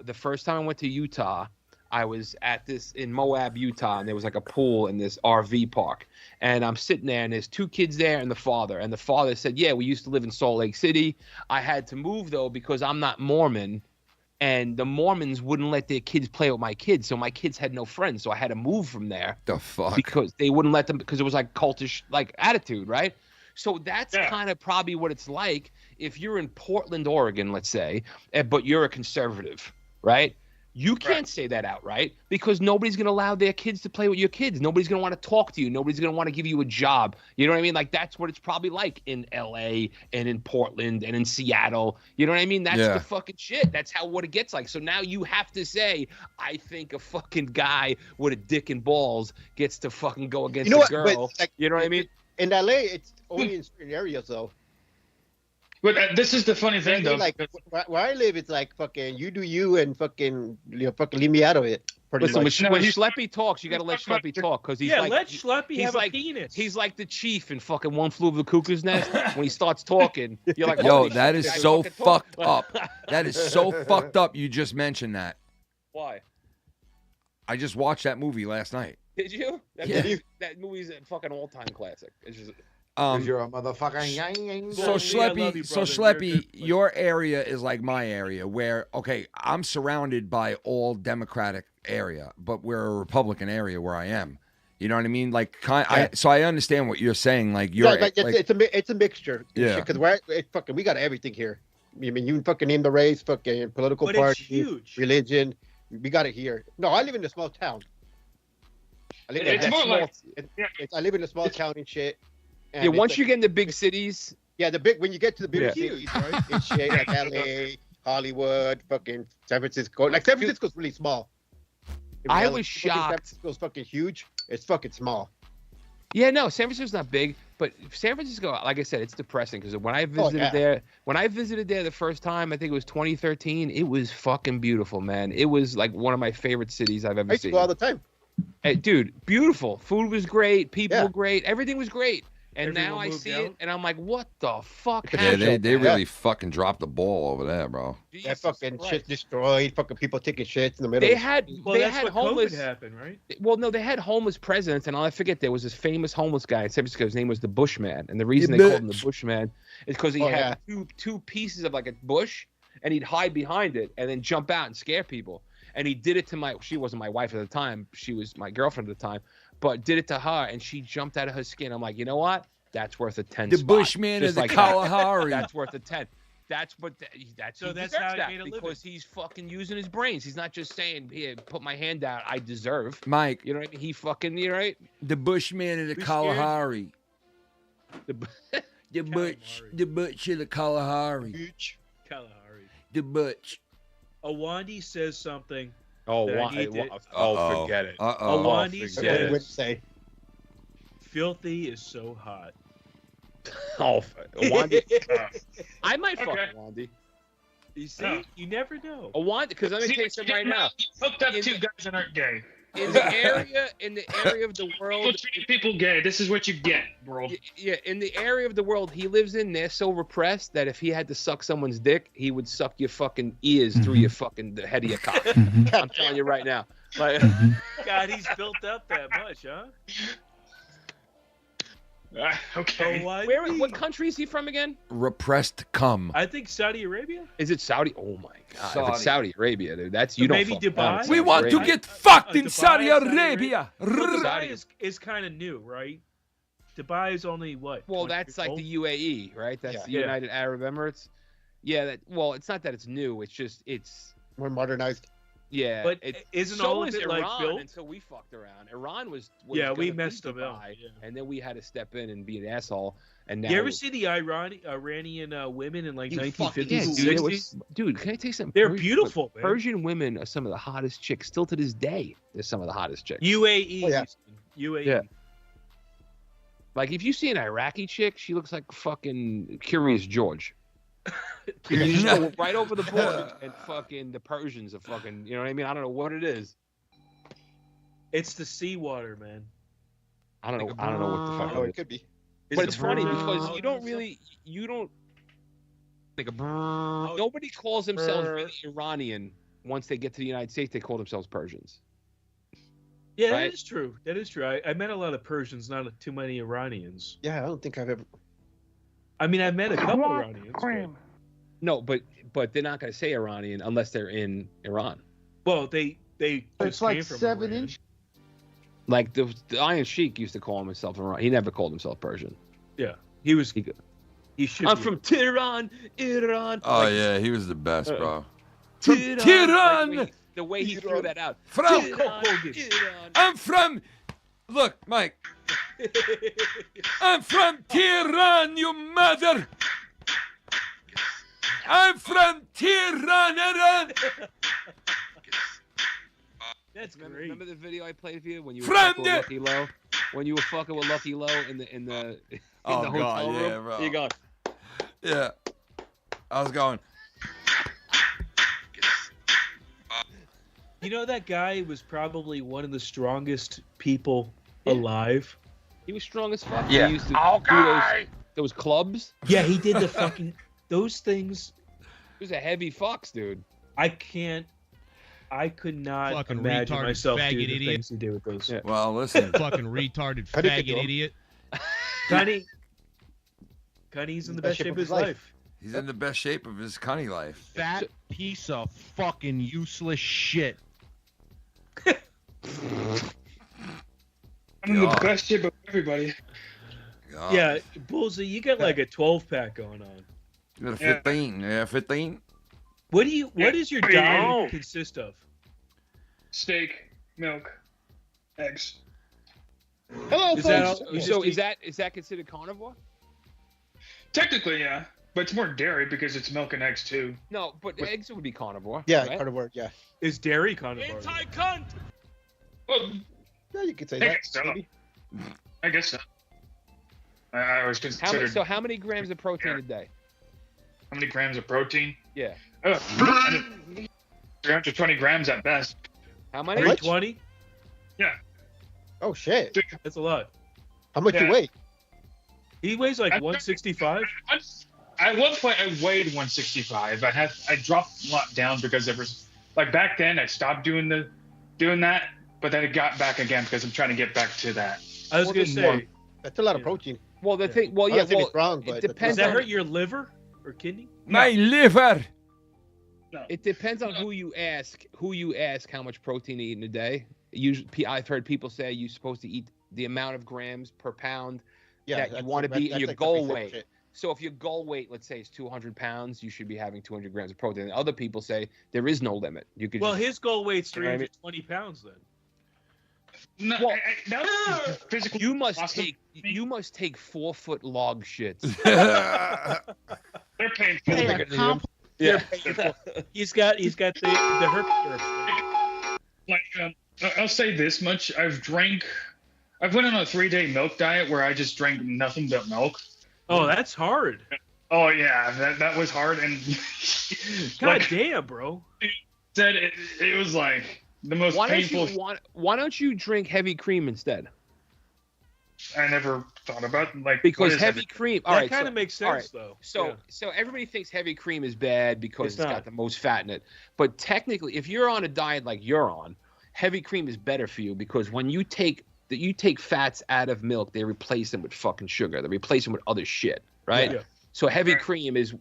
S8: the first time I went to Utah, I was at this in Moab, Utah, and there was like a pool in this RV park. And I'm sitting there, and there's two kids there and the father. And the father said, yeah, we used to live in Salt Lake City. I had to move, though, because I'm not Mormon. And the Mormons wouldn't let their kids play with my kids. So my kids had no friends. So I had to move from there.
S6: The fuck?
S8: Because they wouldn't let them, because it was like cultish like attitude, right? So that's kind of probably what it's like if you're in Portland, Oregon, let's say, but you're a conservative, right? You can't say that outright because nobody's going to allow their kids to play with your kids. Nobody's going to want to talk to you. Nobody's going to want to give you a job. You know what I mean? Like, that's what it's probably like in LA and in Portland and in Seattle. You know what I mean? That's the fucking shit. That's what it gets like. So now you have to say, I think a fucking guy with a dick and balls gets to fucking go against a girl.
S16: But, like,
S8: you know what I mean?
S16: In LA, it's only in certain areas, though.
S17: But this is the funny thing, though.
S16: Like where I live, it's like fucking you do you and fucking fucking leave me out of it. Pretty
S8: Listen,
S16: much.
S8: when Schleppy talks, you got to let Schleppy talk because he's like,
S7: let Schleppy
S8: he's
S7: have
S8: like,
S7: a penis.
S8: He's like the chief in fucking One Flew Over the Cuckoo's Nest. When he starts talking, you're like,
S6: Yo,
S8: holy
S6: that
S8: shit,
S6: is
S8: this guy
S6: so
S8: fucking talks.
S6: fucked up. That is so fucked up. You just mentioned that.
S8: Why?
S6: I just watched that movie last night.
S8: Did you? That movie's a fucking all-time classic. It's just.
S9: You're a motherfucker.
S6: So Schleppy, your area is like my area where, okay, I'm surrounded by all Democratic area, but we're a Republican area where I am. You know what I mean? Like, so I understand what you're saying. Like, you're
S16: it's a mixture.
S6: Yeah.
S16: Because we got everything here. I mean, you fucking name the race, fucking political
S7: But it's
S16: party,
S7: huge.
S16: religion. We got it here. No, I live in a small town. I live
S17: It's
S16: in a
S17: more
S16: small,
S17: like
S16: I live in a small town and shit. And
S8: Yeah,
S16: it's
S8: once
S16: like-
S8: you get into big cities,
S16: yeah, when you get to the bigger
S8: Yeah.
S16: cities, right? It's shit like LA, Hollywood, fucking San Francisco. Like San Francisco's really small.
S8: I
S16: LA,
S8: was
S16: fucking San
S8: shocked.
S16: Francisco's fucking huge. It's fucking small.
S8: Yeah, no, San Francisco's not big, but San Francisco, like I said, it's depressing because when I visited
S16: yeah.
S8: there the first time, I think it was 2013, it was fucking beautiful, man. It was like one of my favorite cities I've ever
S16: I used to
S8: seen.
S16: go all the time.
S8: Hey, dude, beautiful. Food was great, people
S16: Yeah.
S8: were great, everything was great. And
S7: Everyone
S8: now I
S7: moved
S8: see
S7: out?
S8: it, and I'm like, what the fuck
S6: Yeah,
S8: happened?
S6: they really fucking dropped the ball over there, bro.
S16: That fucking shit destroyed. Fucking people taking shits in the middle.
S8: They had
S7: Well,
S8: they
S7: that's
S8: had
S7: what
S8: homeless.
S7: COVID happened, right?
S8: Well, no, they had homeless presidents, and I forget there was this famous homeless guy in San Francisco. His name was the Bushman, and the reason they called him the Bushman is because he had two pieces of like a bush, and he'd hide behind it and then jump out and scare people. And he did it to she wasn't my wife at the time, she was my girlfriend at the time, but did it to her, and she jumped out of her skin. I'm like, you know what? That's worth a 10.
S6: The
S8: spot.
S6: Bushman
S8: Just
S6: is the
S8: like that.
S6: Kalahari.
S8: That's worth a 10. That's
S7: So
S8: he
S7: that's
S8: deserves
S7: how he
S8: that
S7: made a living.
S8: because he's fucking using his brains. He's not just saying, "Here, put my hand out. I deserve."
S6: Mike,
S8: you know what I mean? He fucking, you know, right?
S6: The Bushman of the
S8: We scared
S6: Kalahari.
S8: The
S6: butch of the Kalahari.
S7: Kalahari.
S6: The butch.
S7: Awandi says something.
S8: Oh,
S7: that I need to-
S8: forget it.
S7: Awandi
S8: forget
S7: says, "Filthy is so hot."
S8: Oh, Awandi. I might fuck Awandi.
S7: You see, you never know.
S8: Awandi, because let me tell you something right now.
S17: Hooked up two guys that aren't gay.
S8: In the area of the world,
S17: people gay. This is what you get, bro.
S8: Yeah, in the area of the world he lives in, they're so repressed that if he had to suck someone's dick, he would suck your fucking ears through your fucking the head of your cock. I'm telling you right now. Like,
S7: God, he's built up that much, huh?
S17: Okay.
S8: What country is he from again?
S6: Repressed cum.
S7: I think Saudi Arabia.
S8: Is it Saudi? Oh my god! If
S6: Saudi.
S8: it's Saudi Arabia, dude, that's
S7: So
S8: you don't.
S7: maybe
S8: fuck
S7: Dubai?
S8: around in
S6: We
S8: Saudi
S6: want to
S8: Arabia.
S6: get fucked in
S7: Dubai,
S6: Saudi
S7: Saudi
S6: Arabia.
S7: Well, Dubai is kind of new, right? Dubai is only what?
S8: Well,
S7: 20
S8: that's
S7: years
S8: like
S7: old?
S8: the UAE, right? That's the
S7: Yeah.
S8: United Arab Emirates. Yeah. Well, it's not that it's new. It's just it's
S16: more modernized.
S8: Yeah,
S7: But
S8: it's,
S7: isn't
S8: so
S7: all of
S8: is
S7: it, like,
S8: Iran
S7: built?
S8: until we fucked around. Iran was
S7: Yeah, we
S8: gonna
S7: messed
S8: be
S7: them up,
S8: Dubai,
S7: yeah.
S8: and then we had to step in and be an asshole. And now
S7: You ever see the Iranian women in like
S8: You
S7: 1950s
S8: fucking-
S7: and
S8: yeah,
S7: 60s?
S8: dude, can I tell you something?
S7: They're beautiful, man.
S8: Persian women are some of the hottest chicks still to this day. They're some of the hottest chicks.
S7: UAE.
S8: Oh, yeah.
S7: UAE.
S8: Yeah. Like if you see an Iraqi chick, she looks like fucking Curious George. You just go right over the border and fucking the Persians are fucking, you know what I mean? I don't know what it is.
S7: It's the seawater, man.
S8: I don't know what the fuck
S16: Oh,
S8: it
S16: it
S8: is.
S16: could be.
S8: But it's funny because you don't like a nobody calls themselves really Iranian once they get to the United States. They call themselves Persians.
S7: Yeah,
S8: Right?
S7: that is true. That is true. I met a lot of Persians, not too many Iranians.
S16: Yeah, I don't think I've ever.
S7: I mean, I met a couple Iranians. but-
S8: No, but they're not going to say Iranian unless they're in Iran.
S7: Well, they
S9: It's
S7: just
S9: like
S7: came from
S9: 7-inch.
S8: Like the Iron Sheik used to call himself Iran. He never called himself Persian.
S7: Yeah, he was.
S8: He
S7: should.
S8: I'm
S7: be.
S8: from Tehran, Iran.
S6: Oh
S8: Like,
S6: yeah, he was the best, bro.
S8: Tehran. Like the way he threw that out.
S6: From
S8: Tehran.
S6: I'm from. Look, Mike. I'm from Tehran, you mother. I'm from Tehran, Iran.
S7: That's great.
S8: Remember the video I played for you when you were
S6: From
S8: fucking with
S6: the-
S8: Lucky Low? When you were fucking with Lucky Low in the
S6: Oh,
S8: hotel
S6: God,
S8: room?
S6: yeah, bro.
S8: You go.
S6: Yeah. I was going.
S7: You know that guy was probably one of the strongest people alive.
S8: He was strong as fuck.
S7: Yeah.
S8: He used to do those clubs.
S7: Yeah, he did the fucking those things.
S8: He was a heavy fox, dude.
S7: I could not
S13: Fucking
S7: imagine
S13: retarded
S7: myself
S13: faggot
S7: doing the
S13: idiot.
S7: things he did with those.
S8: Yeah.
S6: Well, listen.
S13: Fucking retarded
S16: How do you
S13: faggot
S16: think,
S13: idiot.
S7: Cunny's in the best shape of his life.
S6: He's in the best shape of his cunny life.
S13: Fat piece of fucking useless shit.
S17: I'm in the best shape of everybody.
S7: Yeah, Bullseye, you got like a 12-pack going on.
S6: Got a 15. Yeah, 15.
S7: What does your diet consist of?
S17: Steak, milk, eggs.
S8: Hello,
S7: Is
S8: folks.
S7: that
S8: Is that considered carnivore?
S17: Technically, yeah. But it's more dairy because it's milk and eggs too.
S8: No, but eggs would be carnivore.
S16: Yeah,
S8: right?
S16: carnivore. Yeah.
S7: Is dairy carnivore?
S8: Anti-cunt.
S17: Well,
S16: Yeah, you could say
S17: I
S16: that.
S17: guess so.
S16: Maybe.
S17: I guess so. I was considered.
S8: How many grams of protein a day?
S17: How many grams of protein?
S8: Yeah.
S17: 320 grams at best.
S8: How many?
S7: 320?
S17: Yeah.
S16: Oh shit.
S7: That's a lot.
S16: How much you weigh?
S7: He weighs like 165.
S17: At one point, I weighed 165. I dropped a lot down because there was like back then I stopped doing that, but then it got back again because I'm trying to get back to that.
S7: I was gonna say
S16: that's a lot of protein.
S8: Well, the thing. Well,
S16: I
S8: yeah.
S16: don't think
S8: Well,
S16: it's wrong, but
S8: it depends.
S7: Does that
S8: on,
S7: hurt your liver or kidney?
S6: My liver.
S8: It depends on who you ask. Who you ask how much protein to eat in a day. Usually, I've heard people say you're supposed to eat the amount of grams per pound that you want to be in your goal weight.
S16: Shit.
S8: So if your goal weight, let's say, is 200 pounds, you should be having 200 grams of protein. And other people say there is no limit. You could.
S7: Well,
S8: just,
S7: his goal weight's
S8: You know what I mean?
S7: 320 pounds then.
S17: No,
S8: Well,
S17: that's physical.
S8: you must take 4-foot log shits.
S17: They're painful.
S8: Yeah.
S7: He's got the herpes.
S17: Like, I'll say this much: I've went on a 3-day milk diet where I just drank nothing but milk.
S7: Oh, that's hard.
S17: Oh yeah, that was hard, and
S7: God damn, bro.
S17: Said it was like the most painful.
S8: Why don't you drink heavy cream instead?
S17: I never thought about
S8: because heavy cream. All
S7: That
S8: right,
S7: kind of makes sense though.
S8: So everybody thinks heavy cream is bad because it's got the most fat in it. But technically, if you're on a diet like you're on, heavy cream is better for you because when you take fats out of milk, they replace them with fucking sugar. They replace them with other shit, right?
S7: Yeah.
S8: So heavy cream is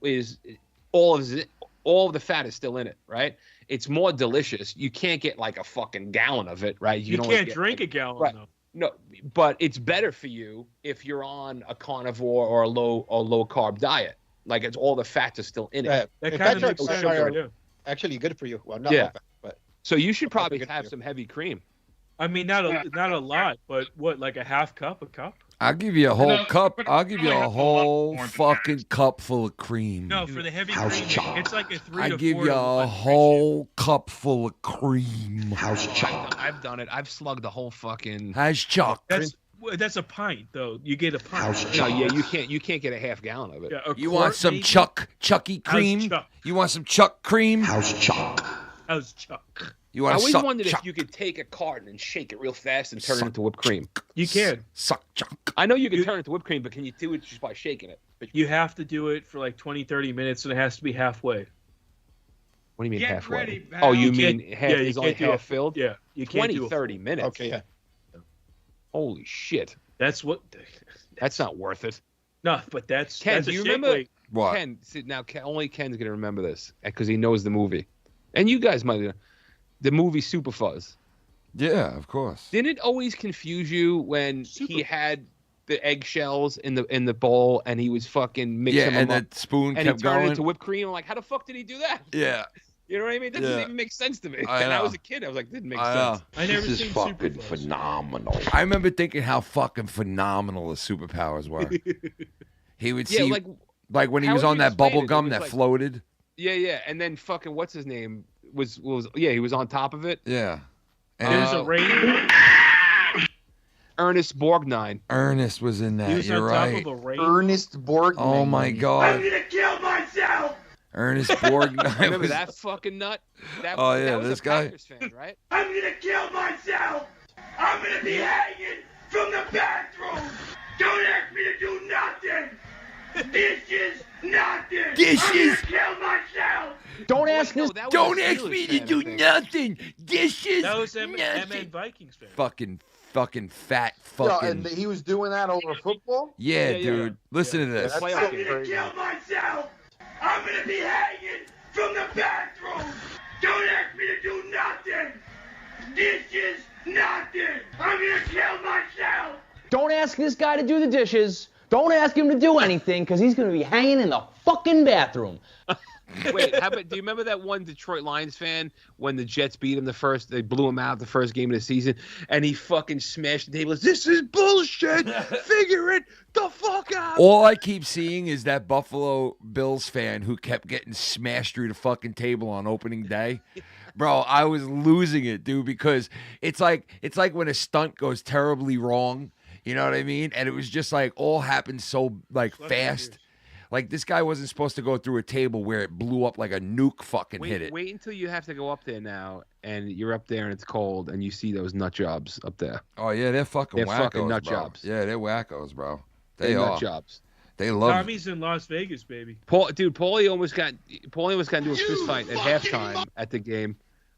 S8: all of the fat is still in it, right? It's more delicious. You can't get like a fucking gallon of it, right?
S7: You can't drink a gallon though.
S8: No, but it's better for you if you're on a carnivore or a low carb diet. Like it's all the fats are still in it.
S7: That kind of makes sense. Yeah.
S16: Actually, good for you. Well, not
S8: Yeah.
S16: low fat, but
S8: So you should probably have some heavy cream.
S7: I mean, not a lot, but what, like a half cup, a cup?
S6: I'll give you a whole cup. I'll give you a whole fucking cup full of cream.
S7: No, for the heavy cream, it's like a 3
S6: I
S7: to 4
S6: give you
S7: to
S6: a
S7: 1
S6: whole cup full of cream.
S8: I've done it. I've slugged the whole fucking.
S6: How's Chuck?
S7: That's a pint, though. You get a pint.
S8: No, yeah, you can't get a half gallon of it.
S7: Yeah,
S6: You want some Chucky cream?
S7: Chuck?
S6: You want some Chuck cream?
S7: How's Chuck?
S6: You
S8: I
S6: want to
S8: always
S6: suck
S8: wondered
S6: Chuck?
S8: if you could take a carton and shake it real fast and turn it into whipped cream.
S7: You can.
S6: Suck Chuck.
S8: I know you can turn it into whipped cream, but can you do it just by shaking it?
S7: You have to do it for like 20, 30 minutes, and it has to be halfway.
S8: What do you mean
S7: Get
S8: halfway?
S7: ready, pal.
S8: Oh, you
S7: You
S8: mean
S7: can't-
S8: half
S7: yeah, you
S8: is only
S7: can't do
S8: half
S7: a-
S8: filled?
S7: yeah, you can't
S8: 20,
S7: do a
S8: 30
S7: full-
S8: minutes.
S16: Okay, yeah.
S8: Holy shit.
S7: That's what.
S8: That's not worth it.
S7: No, but that's
S8: Ken,
S7: that's
S8: do
S7: a
S8: you
S7: shake
S8: remember?
S7: weight.
S6: What?
S8: Ken, see, now only Ken's gonna remember this because he knows the movie, and you guys might. The movie Super Fuzz.
S6: Yeah, of course.
S8: Didn't it always confuse you when he had the eggshells in the bowl and he was fucking mixing
S6: Yeah,
S8: them
S6: and
S8: up
S6: the spoon
S8: and
S6: kept
S8: he turned
S6: going.
S8: it into whipped cream? I'm like, how the fuck did he do that?
S6: Yeah.
S8: You know what I mean? That doesn't even make sense to me. And I was a kid. I was like, didn't make sense.
S7: I never
S11: This
S7: seen
S11: is
S7: Super
S11: fucking
S7: Fuzz.
S11: phenomenal.
S6: I remember thinking how fucking phenomenal his superpowers were. He would
S8: Yeah,
S6: see, like when he
S8: how
S6: was
S8: would
S6: on
S8: you
S6: that
S8: explain
S6: bubble
S8: it? It
S6: gum
S8: was
S6: that
S8: like-
S6: floated.
S8: Yeah, and then fucking what's his name was he was on top of it.
S6: Yeah.
S7: There's a rain.
S8: Ernest Borgnine.
S6: Ernest was in that.
S7: He was
S6: You're
S7: on
S6: right.
S7: top of a rain.
S9: Ernest Borgnine.
S6: Oh my God.
S4: gonna kill myself!
S6: Ernest Borgnine.
S8: Remember
S6: was...
S8: that fucking nut? That,
S6: Oh, yeah,
S8: that was
S6: this
S8: a
S6: guy.
S8: Packers fan, right?
S4: I'm gonna kill myself! I'm gonna be hanging from the bathroom! Don't ask me to do nothing! Dishes, nothing! I'm
S6: Dishes.
S4: gonna kill myself!
S16: Don't ask
S8: No,
S16: this.
S8: that was
S6: Don't
S8: a
S6: ask
S8: Steelers
S6: me
S8: fan,
S6: to
S8: I
S6: do
S8: think.
S6: nothing. Dishes.
S7: That was MN
S6: nothing.
S7: Vikings fan.
S6: Fucking fat
S9: Yeah,
S6: fucking.
S9: and he was doing that over football?
S6: Yeah,
S8: Yeah,
S6: dude. Listen to this.
S9: That's
S8: Playoff
S9: fucking
S8: game.
S4: I'm gonna
S9: crazy.
S4: kill myself! I'm gonna be hanging from the bathroom! Don't ask me to do nothing! Dishes, nothing! I'm gonna kill myself!
S20: Don't ask this guy to do the dishes. Don't ask him to do anything because he's going to be hanging in the fucking bathroom.
S8: Wait, how about? Do you remember that one Detroit Lions fan when the Jets beat him they blew him out the first game of the season, and he fucking smashed the table. This is bullshit. Figure it the fuck out.
S6: All I keep seeing is that Buffalo Bills fan who kept getting smashed through the fucking table on opening day. Bro, I was losing it, dude, because it's like when a stunt goes terribly wrong. You know what I mean? And it was just like all happened so like fast. Like this guy wasn't supposed to go through a table where it blew up like a nuke fucking hit it.
S8: Wait until you have to go up there now, and you're up there and it's cold, and you see those nut jobs up there.
S6: Oh yeah, they're fucking wackos,
S8: fucking nut
S6: bro.
S8: jobs.
S6: Yeah, they're wackos, bro.
S8: They're
S6: They are.
S8: nut jobs.
S6: They love it.
S7: Tommy's in Las Vegas, baby.
S8: Paulie almost got into a fist fight at halftime at the game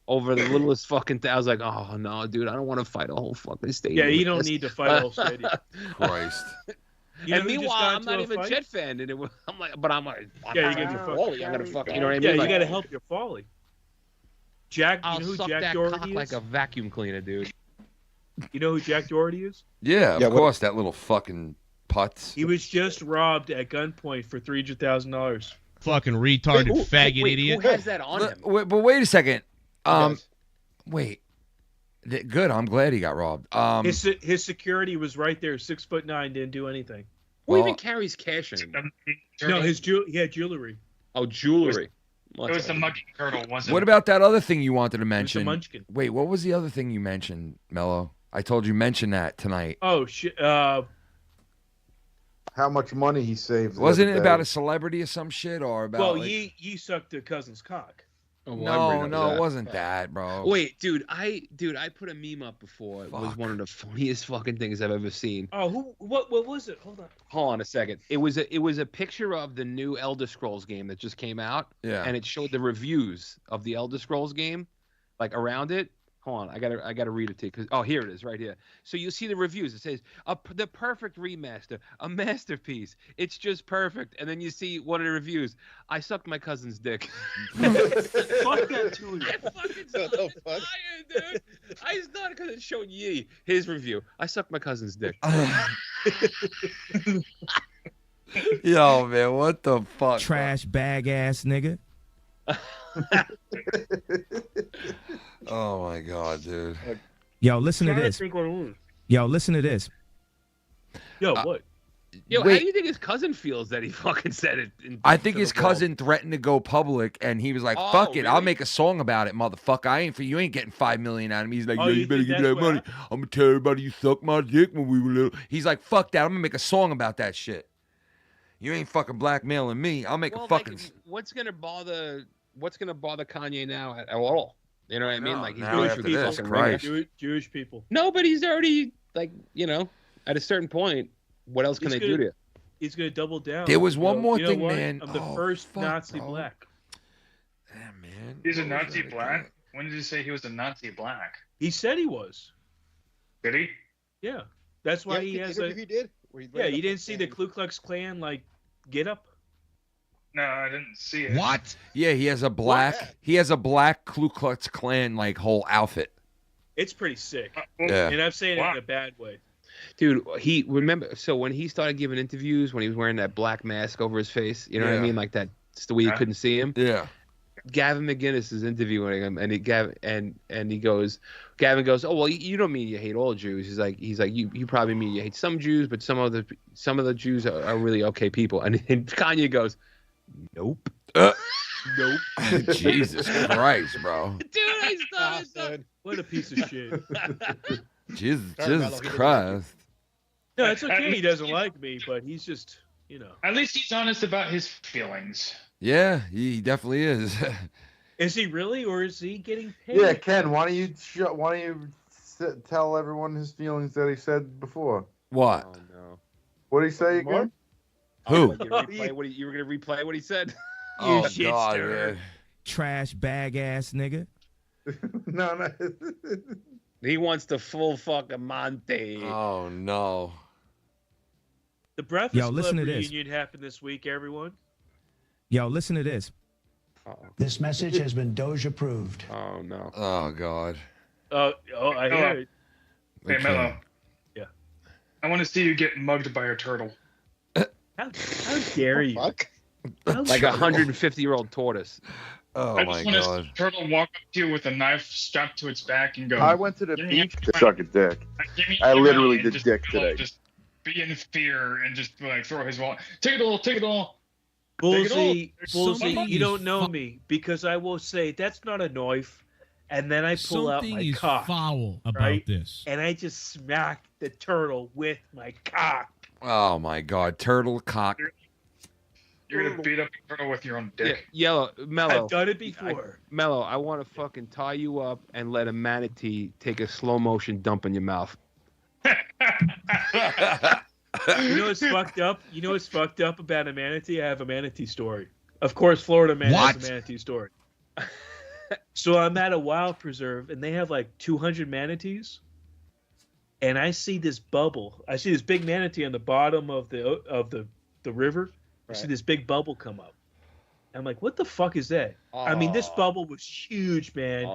S8: over the littlest fucking thing. I was like, oh no, dude, I don't want to fight a whole fucking stadium.
S7: Yeah, you don't need to fight a whole stadium.
S6: Christ.
S7: You know
S8: And
S7: who just
S8: meanwhile,
S7: got
S8: I'm
S7: into
S8: not
S7: a
S8: even a
S7: fight?
S8: Jet fan, and I'm like, I'm
S7: Yeah,
S8: not
S7: you got
S8: Paulie. I'm gonna fuck. You know what I mean?
S7: Yeah, you
S8: Like,
S7: got to help your Foley. Jack,
S8: I'll
S7: you know who
S8: suck
S7: Jack
S8: that
S7: Doherty
S8: cock
S7: is?
S8: like a vacuum cleaner, dude.
S7: You know who Jack Doherty is?
S6: Yeah, of course, that little fucking putz.
S7: He was just robbed at gunpoint for $300,000.
S13: Fucking retarded faggot idiot.
S8: Who has that on him?
S6: But wait a second. Wait. Good. I'm glad he got robbed.
S7: His security was right there, 6'9", didn't do anything.
S8: Who even carries cash anymore?
S7: No, he had jewelry.
S8: Oh, jewelry.
S17: It was the Monkey Turtle, wasn't
S6: What
S17: it?
S6: about that other thing you wanted to mention?
S7: Munchkin.
S6: Wait, what was the other thing you mentioned, Mello? I told you mention that tonight.
S7: Oh shit!
S12: How much money he saved? the
S6: Wasn't
S12: other
S6: it about
S12: day.
S6: a celebrity or some shit, or about?
S7: Well,
S6: like...
S7: you sucked a cousin's cock.
S8: Oh, well, I remember
S6: no,
S8: that.
S6: it wasn't that, bro.
S8: Wait, dude, I put a meme up before. It was one of the funniest fucking things I've ever seen.
S7: Oh, what was it? Hold
S8: on a second. It was a picture of the new Elder Scrolls game that just came out.
S6: Yeah.
S8: And it showed the reviews of the Elder Scrolls game, like around it. Hold on, I gotta read it to you. Here it is, right here. So you see the reviews. It says the perfect remaster, a masterpiece. It's just perfect. And then you see one of the reviews. I sucked my cousin's dick.
S7: Fuck that too.
S8: I fucking started dying, dude. I started because it showed Yee his review. I sucked my cousin's dick.
S6: Yo, man, what the fuck?
S1: Trash bag ass nigga.
S6: Oh my god, dude.
S1: Yo, listen to this. Yo, listen to this.
S7: Yo, what?
S8: Yo,
S6: Wait.
S8: how do you think his cousin feels that he fucking said it?
S6: I think his cousin threatened to go public, and he was like,
S8: Oh,
S6: "Fuck it, I'll
S8: really?
S6: make a song about it, motherfucker. You ain't getting $5 million out of me." He's like,
S7: Oh,
S6: "Yo,
S7: you
S6: you better
S7: think
S6: give me
S7: that's
S6: that
S7: what
S6: money. I'm gonna tell everybody you sucked my dick when we were little." He's like, "Fuck that, I'm gonna make a song about that shit. You ain't fucking blackmailing me. I'll make a fucking."
S8: Like, what's gonna bother Kanye now at all? You know what I mean?
S6: No,
S8: Like he's
S6: now
S8: going
S6: after
S8: through the
S6: this,
S8: fucking
S6: Christ.
S8: ringer.
S7: Jewish people.
S8: No, but he's already like at a certain point. What else can
S7: He's
S8: they do to you?
S7: He's gonna double down.
S6: There was one more
S7: You know
S6: thing,
S7: what?
S6: man.
S7: I'm the
S6: Oh,
S7: first
S6: fuck,
S7: Nazi
S6: bro.
S7: black.
S6: Man,
S17: He's a Nazi black? When did he say he was a Nazi black?
S7: He said he was.
S17: Did he?
S7: Yeah, that's why he has a.
S16: He did.
S7: Yeah, you didn't see the Ku Klux Klan get up.
S17: No, I didn't see it.
S13: What?
S6: Yeah, he has a black. He has a black Ku Klux Klan whole outfit.
S7: It's pretty sick.
S6: Yeah.
S7: And I'm saying it in a bad way.
S8: Dude, so when he started giving interviews, when he was wearing that black mask over his face, you know what I
S6: Yeah.
S8: mean? Like that, it's the way you couldn't see him.
S6: Yeah.
S8: Gavin McInnes is interviewing him, and Gavin goes, "Oh well, you don't mean you hate all Jews." He's like, you probably mean you hate some Jews, but some of the Jews are really okay people. And Kanye goes, "Nope, nope."
S6: Jesus Christ, bro.
S8: Dude, I started.
S7: What a piece of shit.
S6: Jesus Christ.
S7: No, it's okay. He doesn't like me, but he's just,
S17: At least he's honest about his feelings.
S6: Yeah, he definitely is.
S7: Is he really, or is he getting paid?
S12: Yeah, Ken, why don't you tell everyone his feelings that he said before?
S6: What?
S8: Oh no.
S12: What did he say again?
S6: Who?
S8: You were gonna replay what he said?
S6: Oh,
S8: You shit
S6: God,
S8: stirrer.
S6: man.
S1: Trash bag ass nigga.
S12: No.
S8: He wants the full fucking Monte.
S6: Oh no.
S7: The Breakfast
S1: Yo,
S7: Club
S1: listen to this.
S7: reunion happened this week, everyone.
S1: Yo, listen to this.
S3: This message has been Doge approved.
S8: Oh no.
S6: Oh God.
S7: I hear it.
S17: Hey,
S6: Okay.
S17: Mello.
S7: Yeah.
S17: I want to see you get mugged by a turtle.
S7: How dare you?
S16: Fuck.
S8: Like a 150-year-old tortoise.
S6: Oh
S17: I just want a turtle walk up to you with a knife strapped to its back and go.
S12: I went to the
S17: "Give me
S12: beach
S17: your
S12: to suck a dick.
S17: Give me
S12: I
S17: your
S12: literally
S17: money," and
S12: did
S17: just
S12: dick
S17: go,
S12: today.
S17: Just be in fear and just like throw his wallet. Take it all. Take it all. Take it all.
S7: Bullseye,
S17: There's
S7: Bullseye,
S17: somebody-
S7: you don't know me because I will say that's not a knife, and then I pull out
S21: Something
S7: my
S21: is
S7: cock,
S21: foul about
S7: right?
S21: this.
S7: And I just smack the turtle with my cock.
S6: Oh my God, turtle cock.
S17: You're gonna beat up a turtle with your own dick.
S8: Yellow, Mellow.
S7: I've done it before.
S8: Mellow, I want to fucking tie you up and let a manatee take a slow motion dump in your mouth.
S7: You know what's fucked up? You know what's fucked up about a manatee? I have a manatee story. Of course, Florida man has a manatee story. So I'm at a wild preserve, and they have like 200 manatees. And I see this bubble. I see this big manatee on the bottom of the river. I see this big bubble come up. I'm like, what the fuck is that? I mean, this bubble was huge, man.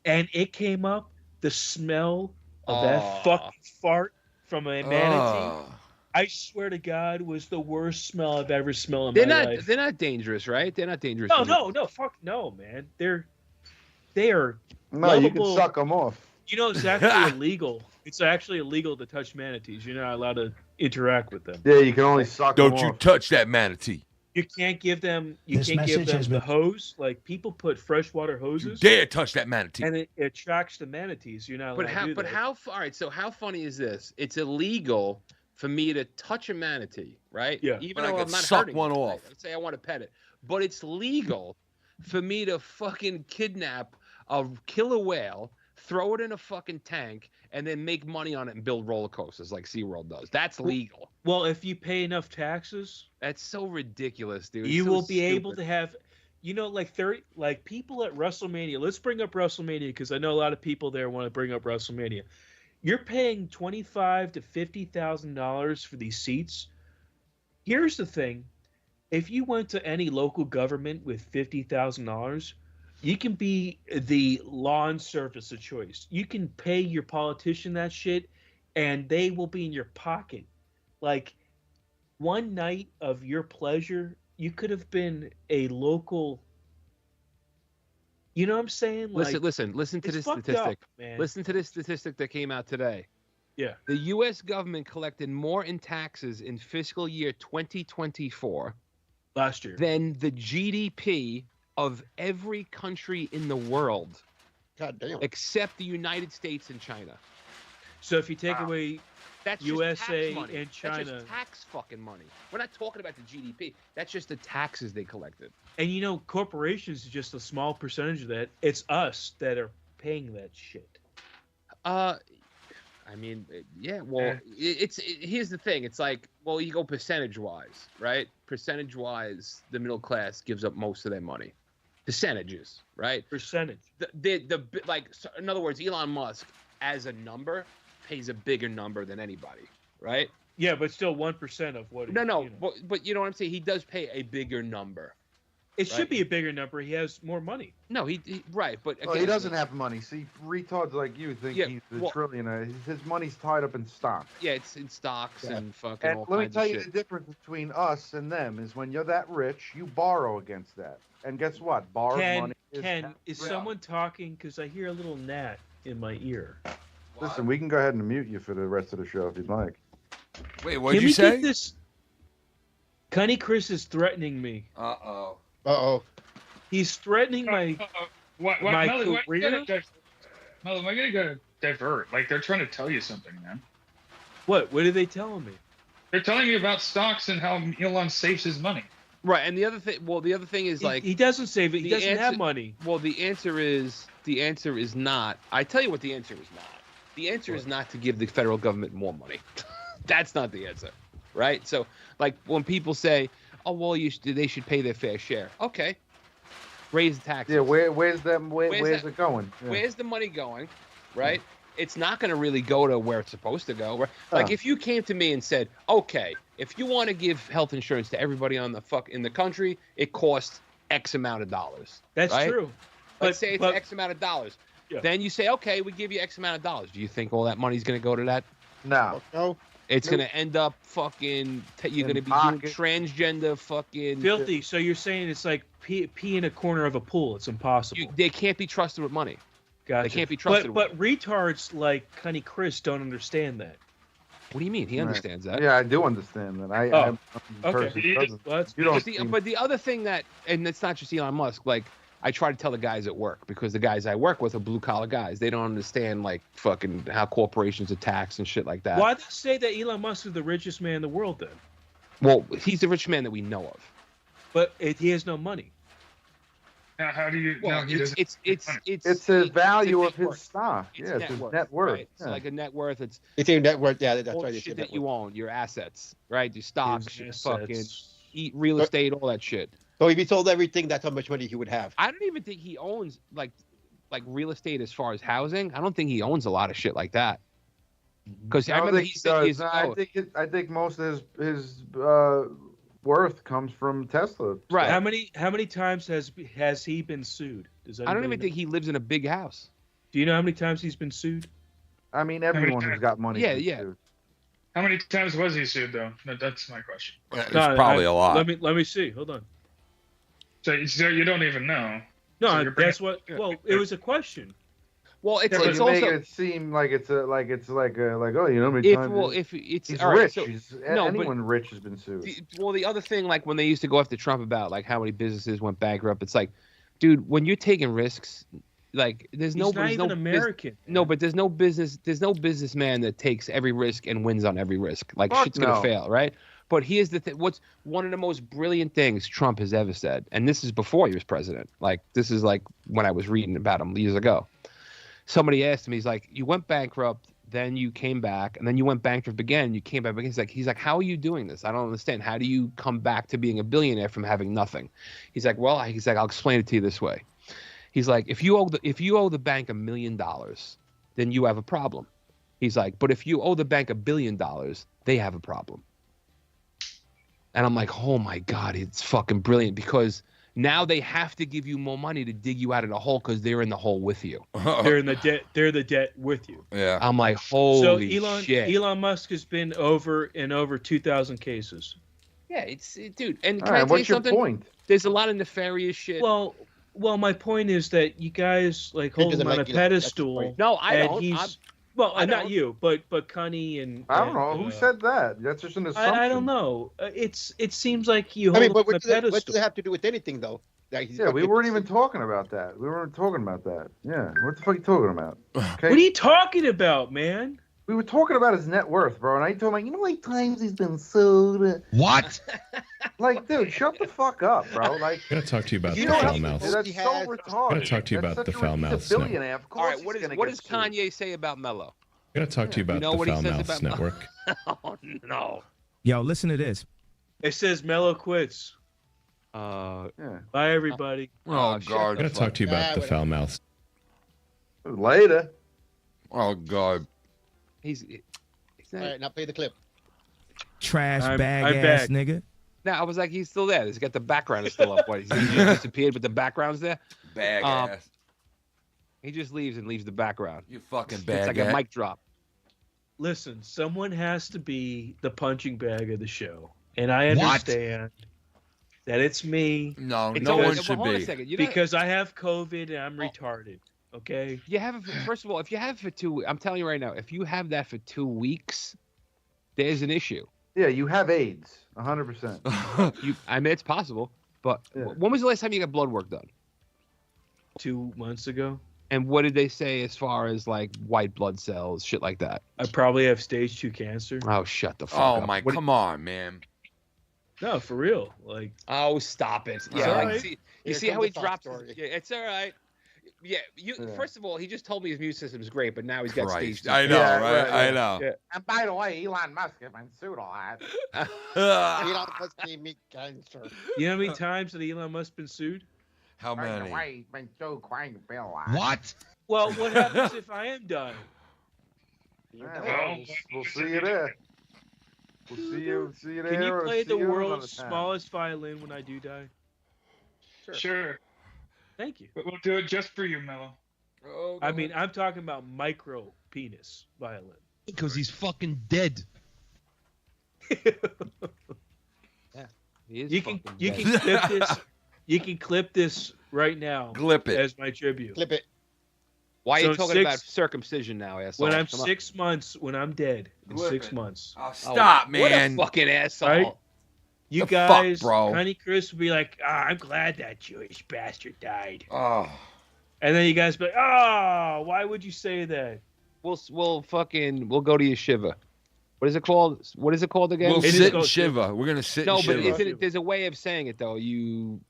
S7: And it came up. The smell of that fucking fart from a manatee, I swear to God, was the worst smell I've ever smelled in my life.
S8: They're not dangerous, right? They're not dangerous.
S7: No, fuck no, man. They are.
S12: No, you
S7: lovable.
S12: can suck them off.
S7: You know, it's actually illegal. It's actually illegal to touch manatees. You're not allowed to interact with them.
S12: Yeah, you can only suck them
S6: Don't you
S12: off.
S6: touch that manatee.
S7: You can't give them. You
S3: This
S7: can't give
S3: message
S7: them
S3: has
S7: the
S3: been-
S7: hose. Like people put freshwater hoses.
S6: Dare touch that manatee.
S7: And it attracts the manatees. You're not allowed to do that.
S8: All right, so how funny is this? It's illegal for me to touch a manatee, right?
S7: Yeah.
S8: Even
S6: But I
S8: though
S6: could
S8: I'm not
S6: suck
S8: hurting
S6: one
S8: it.
S6: off.
S8: Let's say I want to pet it. But it's legal for me to fucking kidnap a killer whale, throw it in a fucking tank, and then make money on it and build roller coasters like SeaWorld does. That's legal.
S7: Well, if you pay enough taxes,
S8: That's so ridiculous, dude.
S7: you
S8: It's so
S7: will be able
S8: stupid.
S7: to have, you know, like 30, like people at WrestleMania. Let's bring up WrestleMania because I know a lot of people there want to bring up WrestleMania. You're paying $25,000 to $50,000 for these seats. Here's the thing: if you went to any local government with $50,000, you can be the lawn service of choice. You can pay your politician that shit, and they will be in your pocket. Like one night of your pleasure, you could have been a local. You know what I'm saying? Like,
S8: Listen to
S7: it's
S8: this
S7: fucked
S8: statistic.
S7: up, man.
S8: Listen to this statistic that came out today.
S7: Yeah.
S8: The U.S. government collected more in taxes in fiscal year 2024
S7: last year
S8: than the GDP of every country in the world.
S16: God damn.
S8: Except the United States and China.
S7: So if you take away
S8: That's
S7: USA
S8: just tax money.
S7: and
S8: That's
S7: China,
S8: just tax fucking money. We're not talking about the GDP. That's just the taxes they collected.
S7: and you know, corporations is just a small percentage of that. It's us that are paying that shit.
S8: I mean, yeah. Well, here's the thing. It's like, well, you go percentage wise, right? Percentage wise, the middle class gives up most of their money. Percentages, right?
S7: Percentage.
S8: The like, so in other words, Elon Musk as a number pays a bigger number than anybody, right?
S7: Yeah, but still 1% of what.
S8: No,
S7: you know.
S8: but you know what I'm saying. He does pay a bigger number.
S7: It should be a bigger number. He has more money.
S8: No, he right, but
S12: Well, he doesn't have money. See, retards like you think
S8: Yeah,
S12: he's the
S8: well-
S12: trillionaire. His money's tied up in stocks.
S8: Yeah, it's in stocks and fucking
S12: And
S8: all
S12: let me
S8: kinds
S12: tell
S8: of
S12: you
S8: shit.
S12: the difference between us and them is when you're that rich, you borrow against that. And guess what? Borrowed money is
S7: Ken, is someone talking? Because I hear a little gnat in my ear.
S12: Listen, we can go ahead and mute you for the rest of the show if you'd like.
S6: Wait,
S7: Can we get this? Cunny Chris is threatening me.
S6: Uh-oh.
S16: Uh-oh.
S7: He's threatening my my
S17: Melly,
S7: career.
S17: Melly, why you gotta divert? Like they're trying to tell you something, man.
S7: What? What are they telling me?
S17: They're telling you about stocks and how Elon saves his money.
S8: Right, and the other thing is like
S7: he doesn't save it. He
S8: the
S7: doesn't have money.
S8: Well, the answer is not. I tell you what the answer is not. The answer is not to give the federal government more money. That's not the answer, right? So, like when people say, "Oh, well, they should pay their fair share." Okay, raise the taxes.
S12: Yeah, where's it going? Yeah.
S8: Where's the money going? Right? It's not going to really go to where it's supposed to go. Right? Like if you came to me and said, "Okay, if you want to give health insurance to everybody in the country, it costs X amount of dollars."
S7: That's
S8: right?
S7: true.
S8: Let's say it's X amount of dollars.
S7: Yeah.
S8: Then you say, "Okay, we give you X amount of dollars." Do you think all that money's going to go to that?
S12: No.
S8: It's gonna end up fucking. You're gonna be doing transgender fucking.
S7: Filthy. So you're saying it's like pee in a corner of a pool. It's impossible.
S8: They can't be trusted with money.
S7: Gotcha.
S8: They can't be trusted.
S7: But retards like Cunny Chris don't understand that.
S8: What do you mean? He understands that.
S12: Yeah, I do understand that. I'm a person who doesn't. You don't
S8: But the other thing that, and it's not just Elon Musk. Like I try to tell the guys at work, because the guys I work with are blue collar guys. They don't understand like fucking how corporations are taxed and shit like that.
S7: Why do they say that Elon Musk is the richest man in the world then?
S8: Well, he's the rich man that we know of.
S7: But he has no money.
S17: Now, how do you?
S8: Well,
S17: no, he doesn't.
S12: It's the value of his stock. Yeah, it's his net worth.
S8: Right? It's like a net worth. It's
S16: your net worth. Yeah, that's
S8: all
S16: right.
S8: shit that you own, your assets, right? Your stocks, your
S7: His
S8: fucking
S7: assets.
S8: real estate, all that shit.
S16: So if he sold everything, that's how much money he would have.
S8: I don't even think he owns like real estate as far as housing. I don't think he owns a lot of shit like that. Because I remember he said he's.
S12: I think most of his worth comes from Tesla.
S8: Right.
S7: How many times has he been sued?
S8: I don't even think he lives in a big house.
S7: Do you know how many times he's been sued?
S12: I mean, everyone who's got money.
S8: Yeah,
S12: can
S8: yeah.
S12: sue.
S17: How many times was he sued though? That's my question.
S6: It's probably a lot.
S7: Let me see. Hold on.
S17: So you don't even know.
S7: No,
S17: So you're
S7: that's
S17: bringing-
S7: what. Well, it was a question.
S8: Well, it's,
S12: But
S8: it's
S12: you make
S8: also
S12: it seem like it's oh, you know how many times
S8: if it's
S12: he's
S8: all right,
S12: rich.
S8: so-
S12: No,
S8: but
S12: anyone rich has been sued.
S8: the other thing, like when they used to go after Trump about like how many businesses went bankrupt, it's like, dude, when you're taking risks, like there's
S7: He's not even American.
S8: No, but there's no businessman that takes every risk and wins on every risk. Like
S12: Fuck
S8: shit's gonna
S12: no.
S8: fail, right? But here's the thing: what's one of the most brilliant things Trump has ever said, and this is before he was president. Like this is like when I was reading about him years ago. Somebody asked him, he's like, you went bankrupt, then you came back, and then you went bankrupt again, you came back again. He's like, how are you doing this? I don't understand. How do you come back to being a billionaire from having nothing? He's like, I'll explain it to you this way. He's like, if you owe the bank $1 million, then you have a problem. He's like, but if you owe the bank $1 billion, they have a problem. And I'm like, oh my God, it's fucking brilliant, because now they have to give you more money to dig you out of the hole because they're in the hole with you.
S7: They're in the debt. They're the debt with you.
S6: Yeah.
S8: I'm like, holy
S7: so
S8: shit.
S7: Elon Musk has been over 2,000 cases.
S8: Yeah, dude. And
S12: All
S8: can I
S12: right,
S8: tell
S12: what's
S8: you
S12: your
S8: something?
S12: point?
S8: There's a lot of nefarious shit.
S7: Well, my point is that you guys like
S16: He
S7: hold him
S16: doesn't
S7: on a
S16: like you, that's the
S7: pedestal.
S16: point.
S8: No, I
S7: and
S8: don't.
S7: He's,
S8: I
S7: not
S8: don't.
S7: you, but Cunny and.
S12: I don't know who said that. That's just an assumption.
S7: I don't know. It seems like you
S16: I
S7: hold
S16: mean, but
S7: him on a
S16: what does
S7: pedestal.
S16: it have to do with anything, though? Like, he's
S12: Yeah, we
S16: fucking-
S12: weren't even talking about that. We weren't talking about that. Yeah, what the fuck are you talking about? Okay.
S7: What are you talking about, man?
S12: We were talking about his net worth, bro, and I told him, you know how many times he's been sued?
S13: What?
S12: Like, dude, shut the fuck up, bro. Like,
S2: I'm gonna talk to you about
S12: you
S2: the
S12: know
S2: foul
S12: how
S2: mouth.
S12: that's
S16: He
S12: so
S16: has-
S12: retarded.
S2: I'm gonna talk to you
S12: That's
S2: about
S12: such
S2: the
S12: a-
S2: foul
S12: he's
S2: mouth
S12: a billionaire. Of
S8: All
S12: course
S8: right, what
S12: he's gonna
S8: does
S12: get sued.
S8: Kanye say about Mellow?
S2: I'm gonna talk to you about
S8: know
S2: the
S8: what he
S2: foul
S8: says
S2: mouths
S8: about
S2: network.
S8: Oh no.
S1: Yo, listen to this.
S7: It says Mellow quits.
S12: Yeah.
S7: Bye, everybody.
S6: Oh,
S8: shit.
S2: I'm
S6: God.
S2: gonna talk to you about the foul mouths.
S12: Later.
S6: Oh, God.
S8: He's
S16: All
S8: not.
S16: right, now play the clip.
S1: Trash
S7: I'm
S1: bag
S7: back.
S1: ass nigga.
S8: No, I was like, he's still there. He's got the background is still up. What? He just disappeared, but the background's there.
S6: Bag ass.
S8: He just leaves and leaves the background.
S6: You fucking
S8: It's
S6: bag
S8: like
S6: ass.
S8: a mic drop.
S7: Listen, someone has to be the punching bag of the show, and I understand that it's me.
S6: No,
S8: It's
S6: no
S8: always-
S6: one
S8: well,
S6: should
S8: hold on a
S6: be.
S8: second. You know,
S7: Because I have COVID and I'm retarded. Okay.
S8: you have it. First of all, if you have it for 2 weeks, I'm telling you right now, if you have that for 2 weeks, there's an issue.
S12: Yeah, you have AIDS, 100%.
S8: I mean, it's possible. But
S12: Yeah.
S8: when was the last time you got blood work done?
S7: 2 months ago.
S8: And what did they say as far as like white blood cells, shit like that?
S7: I probably have stage 2 cancer.
S8: Oh, shut the fuck
S6: Oh,
S8: up.
S6: my,
S8: What-
S6: come on, man.
S7: No, for real. Like,
S8: Oh, stop it. Yeah,
S7: all
S8: like,
S7: right.
S8: see, you
S16: Here
S8: see
S16: comes
S8: how he
S16: the sob
S8: drops.
S16: story.
S8: Yeah, it's all right. Yeah, First of all, he just told me his immune system is great, but now he's got
S6: Christ.
S8: stage 2.
S6: I know,
S12: Yeah,
S6: right?
S12: right,
S6: I
S12: yeah.
S6: know.
S8: Yeah.
S12: And by the way, Elon Musk has been sued a lot.
S16: Elon Musk gave me cancer.
S7: you know how many times that Elon Musk been sued?
S6: How many?
S12: he's been sued quite a bit a lot.
S13: What?
S7: Well, what happens if I am dying?
S12: Yeah, well, we'll see you there. We'll see you there.
S7: Can you
S12: or
S7: play
S12: see
S7: the
S12: you another
S7: world's
S12: time.
S7: smallest violin when I do die?
S17: Sure.
S7: Thank you.
S17: But we'll do it just for you, Mello.
S6: Oh,
S7: I mean, I'm talking about micro penis violin.
S13: Because he's fucking dead.
S8: Yeah, he is
S7: You
S8: fucking
S7: can
S8: dead.
S7: clip this. You can clip this right now.
S6: Clip it.
S7: As my tribute.
S16: Clip it.
S8: Why are you
S7: So
S8: talking about circumcision now, asshole?
S7: When I'm
S8: Come on.
S7: 6 months, when I'm dead in
S6: Clip
S7: 6
S6: it.
S7: months.
S6: Oh, stop, man.
S8: What a fucking asshole.
S7: Right? You
S6: The
S7: guys,
S6: fuck, bro?
S7: Cunny Chris will be like, I'm glad that Jewish bastard died.
S6: Oh.
S7: And then you guys be like, oh, why would you say that?
S8: We'll go to yeshiva. What is it called? What is it called again?
S6: We'll sit and shiva. We're gonna sit.
S8: No,
S6: and
S8: but
S6: shiva.
S8: isn't it? There's a way of saying it though. You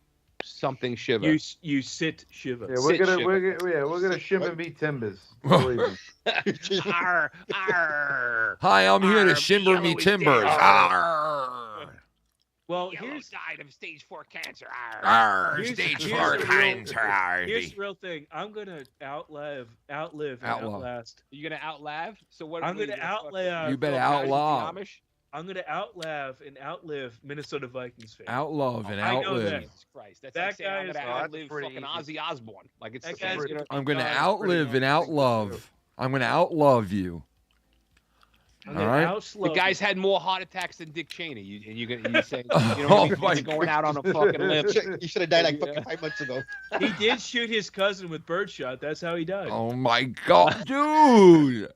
S8: something shiva.
S7: You sit shiva.
S12: Yeah, we're
S8: Sit
S12: gonna
S8: shiva.
S12: we're gonna shiv and be timbers. Believe me.
S8: Arr, arr.
S6: Hi, I'm here to
S8: Arr,
S6: shimmer me
S8: yellow is
S6: timbers.
S8: dead.
S6: Arr.
S7: Well,
S8: Yellow
S7: here's
S8: died of stage 4 cancer. Arr.
S6: Arr,
S7: Here's-
S6: stage
S7: here's
S6: 4
S7: the real-
S6: cancer.
S7: Here's the real thing. I'm gonna outlive, and outlast.
S8: You're gonna outlive. So what?
S7: I'm
S8: what are
S7: gonna
S8: you gonna
S7: outlive.
S6: You better
S8: fucking
S6: outlaw.
S8: Amish?
S7: I'm gonna outlive Minnesota Vikings fans.
S6: Outlove and
S7: I know
S6: outlive.
S7: that.
S8: Jesus Christ, that's
S7: That
S8: like saying
S7: guy
S8: I'm
S7: is
S8: gonna
S7: not
S8: outlive
S12: pretty
S8: fucking Ozzy Osbourne. Like it's
S7: That
S8: the same.
S7: guy's
S8: You know,
S6: I'm gonna
S7: God,
S6: outlive and outlove. I'm gonna outlove you.
S7: I'm
S6: All
S7: gonna
S6: right.
S7: outslow
S8: the guy's
S7: you.
S8: had more heart attacks than Dick Cheney. You saying
S6: Oh
S8: you know
S6: my
S8: he's going out on a fucking limb.
S16: You should have died like fucking 5 months ago.
S7: He did shoot his cousin with birdshot. That's how he died.
S6: Oh my god, dude.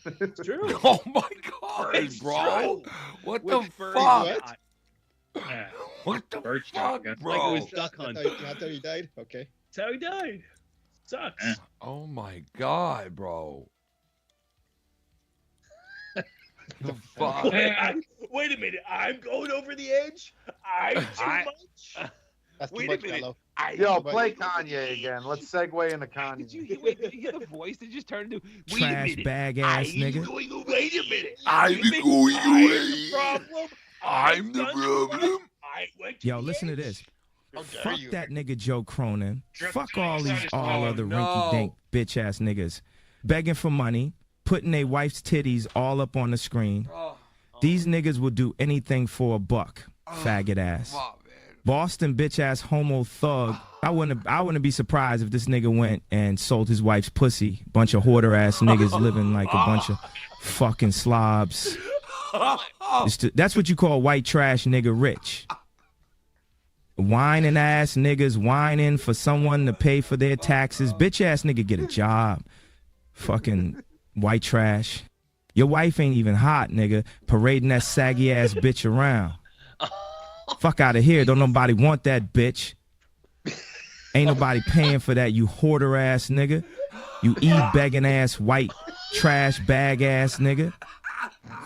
S7: It's true.
S6: Oh my god,
S7: It's
S6: bro.
S7: true.
S6: What
S8: With
S6: the
S8: bird
S6: fuck?
S8: shot.
S7: Yeah.
S6: What the
S17: Birdshot,
S6: fuck,
S17: yeah.
S6: bro?
S7: Like it was duck hunt.
S16: That's how he died? Okay.
S7: That's how he died. Sucks.
S6: Oh my god, bro. The fuck?
S7: Wait a minute. I'm going over the edge. I'm too much.
S16: That's too
S8: Wait
S16: much,
S8: a minute.
S16: Mellow.
S12: Yo, play Kanye again. Let's segue into Kanye.
S8: Did you hear the voice that just turned into
S1: Trash bag ass nigga.
S7: Wait a minute.
S6: I'm
S7: You think
S6: going
S7: I'm
S6: away.
S7: the problem.
S6: I'm the
S7: done
S6: problem.
S7: I went to
S1: Yo,
S7: the
S1: listen to
S7: edge.
S1: this.
S16: How dare
S1: Fuck
S16: you.
S1: that nigga Joe Cronin. Fuck all these
S17: Oh,
S1: all other
S6: no.
S1: rinky dink bitch ass niggas. Begging for money, putting their wife's titties all up on the screen. These niggas will do anything for a buck. Faggot ass. Boston bitch ass homo thug. I wouldn't be surprised if this nigga went and sold his wife's pussy. Bunch of hoarder ass niggas living like a bunch of fucking slobs. That's what you call white trash nigga rich. Whining ass niggas whining for someone to pay for their taxes. Bitch ass nigga get a job. Fucking white trash. Your wife ain't even hot, nigga. Parading that saggy ass bitch around. Fuck out of here. Don't nobody want that bitch. Ain't nobody paying for that, you hoarder ass nigga. You begging ass white trash bag ass nigga.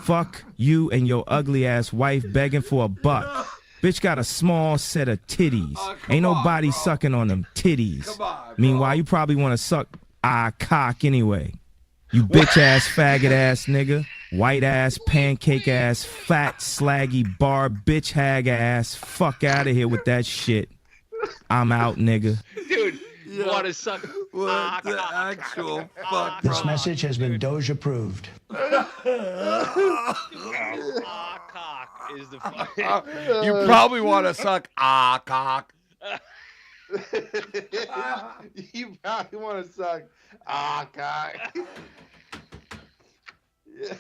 S1: Fuck you and your ugly ass wife begging for a buck. Bitch got a small set of titties. Ain't nobody sucking on them titties. Meanwhile, you probably want to suck cock anyway. You bitch ass faggot ass nigga. White ass, pancake ass, fat, slaggy, bar, bitch hag ass. Fuck out of here with that shit. I'm out, nigga.
S8: Dude, you want to suck?
S6: What the actual fuck?
S3: This message has been Doge approved.
S8: Cock is the fucking.
S6: You probably want to suck cock.
S12: You probably want to suck. Cock. Yeah.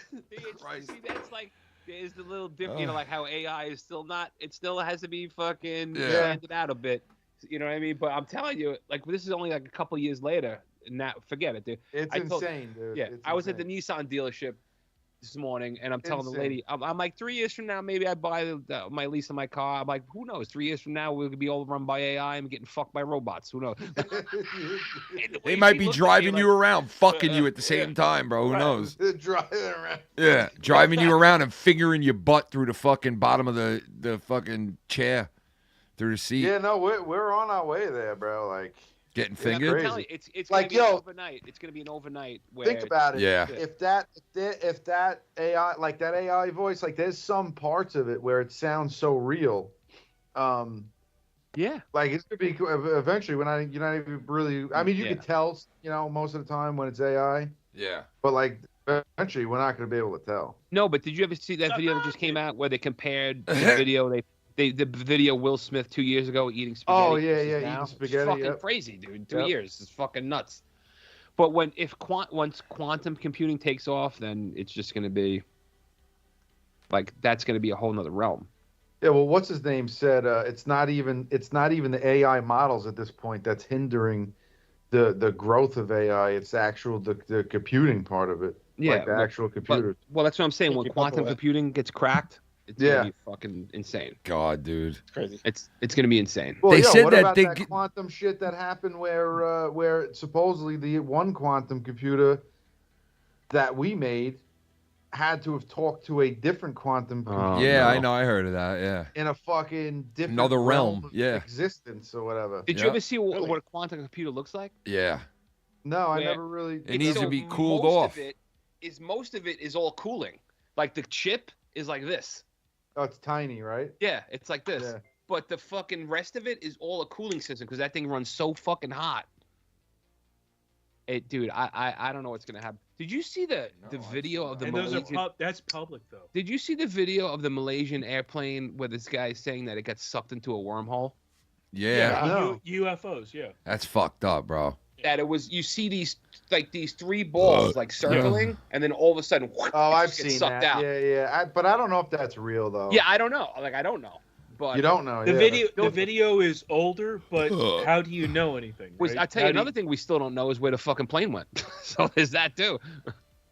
S8: See, that's like there's the little dip, you know, like how AI is still not. It still has to be fucking expanded out a bit. You know what I mean? But I'm telling you, like this is only like a couple years later. Now, forget it, dude.
S12: It's insane, dude.
S8: Yeah,
S12: It's
S8: I was at
S12: insane.
S8: the Nissan dealership this morning, and I'm telling the
S12: Insane.
S8: lady, I'm like 3 years from now, maybe I buy my lease of my car. I'm like, who knows? 3 years from now, we'll be all run by AI and getting fucked by robots. Who knows?
S6: They might be
S8: looked at me
S6: driving
S8: like-
S6: you around, fucking you at the same time, bro. Who knows?
S12: Driving around.
S6: Yeah, driving you around and fingering your butt through the fucking bottom of the fucking chair, through the seat,
S12: Yeah, no, we're on our way there, bro. Like,
S6: getting
S8: I'm
S6: fingered.
S8: telling you, it's
S12: Like,
S8: gonna be
S12: yo,
S8: overnight. It's gonna be an overnight. Where
S12: think about it.
S6: Yeah.
S12: If that AI, like that AI voice, like there's some parts of it where it sounds so real.
S8: Yeah.
S12: Like it's gonna be eventually when you're not even really. I mean, you
S8: Yeah.
S12: can tell, you know, most of the time when it's AI.
S6: Yeah.
S12: But like eventually, we're not gonna be able to tell.
S8: No, but did you ever see that video that just came out where they compared the video the video Will Smith 2 years ago eating spaghetti?
S12: Oh, yeah,
S8: versus
S12: yeah,
S8: now?
S12: eating
S8: It's
S12: spaghetti,
S8: fucking
S12: yep.
S8: crazy, dude. 2
S12: Yep.
S8: years, it's fucking nuts. But once quantum computing takes off, then it's just gonna be. Like that's going to be a whole nother realm.
S12: Yeah, well, what's his name said it's not even the AI models at this point that's hindering the growth of AI. It's the computing part of it.
S8: Yeah,
S12: like the actual computers.
S8: Well, that's what I'm saying. When quantum computing gets cracked, it's gonna be fucking insane.
S6: God, dude,
S16: it's crazy.
S8: It's gonna be insane.
S12: Well, what about that quantum shit that happened where supposedly the one quantum computer that we made had to have talked to a different quantum computer.
S6: Yeah, I know. I heard of that. Yeah.
S12: In a fucking different
S6: Another realm.
S12: of
S6: Yeah.
S12: existence or whatever.
S8: Did you ever see what a quantum computer looks like?
S6: Yeah.
S12: No, I
S8: Where
S12: never really.
S6: It needs to be cooled
S8: most
S6: off.
S8: Most of it is all cooling. Like the chip is like this.
S12: Oh, it's tiny, right?
S8: Yeah, it's like this.
S12: Yeah.
S8: But the fucking rest of it is all a cooling system because that thing runs so fucking hot. Dude, I don't know what's gonna happen. Did you see the video of the
S7: And those
S8: Malaysian?
S7: are that's public though.
S8: Did you see the video of the Malaysian airplane where this guy is saying that it got sucked into a wormhole?
S6: Yeah.
S7: UFOs, yeah.
S6: That's fucked up, bro.
S8: That it was you see these three balls like circling, and then all of a sudden,
S12: Oh, I've
S8: gets
S12: seen
S8: sucked
S12: that.
S8: out.
S12: Yeah. But I don't know if that's real though.
S8: Yeah, I don't know. Like I don't know. But
S12: You don't know.
S7: The
S12: yeah.
S7: video is older, but how do you know anything?
S8: Was,
S7: right?
S8: I tell you
S7: How do
S8: another thing we still don't know is where the fucking plane went. So there's that too.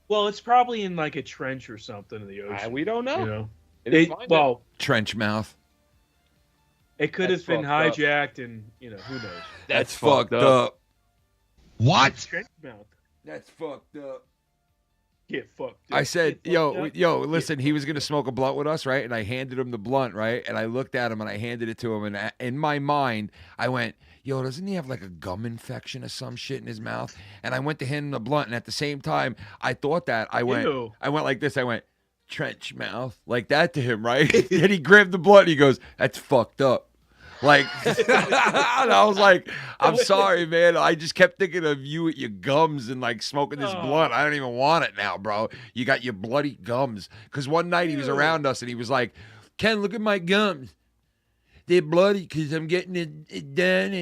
S7: Well, it's probably in like a trench or something in the ocean.
S8: We don't know.
S7: You know?
S8: They didn't find
S7: well,
S6: Trench mouth.
S7: it could
S8: That's
S7: have been
S8: fucked up.
S7: hijacked, and who knows?
S6: That's fucked up.
S13: What?
S7: Trench mouth.
S6: That's fucked up.
S7: Get fucked.
S6: I said, yo,
S7: fucked up.
S6: listen, he was going to smoke a blunt with us, right? And I handed him the blunt, right? And I looked at him and I handed it to him. And in my mind, I went, yo, doesn't he have like a gum infection or some shit in his mouth? And I went to hand him the blunt. And at the same time, I thought that. I went like this. I went, trench mouth, like that to him, right? And he grabbed the blunt and he goes, that's fucked up. Like, and I was like, I'm sorry, man. I just kept thinking of you with your gums and like smoking this blunt. I don't even want it now, bro. You got your bloody gums. Because one night he was around us and he was like, Ken, look at my gums. They're bloody because I'm getting it done.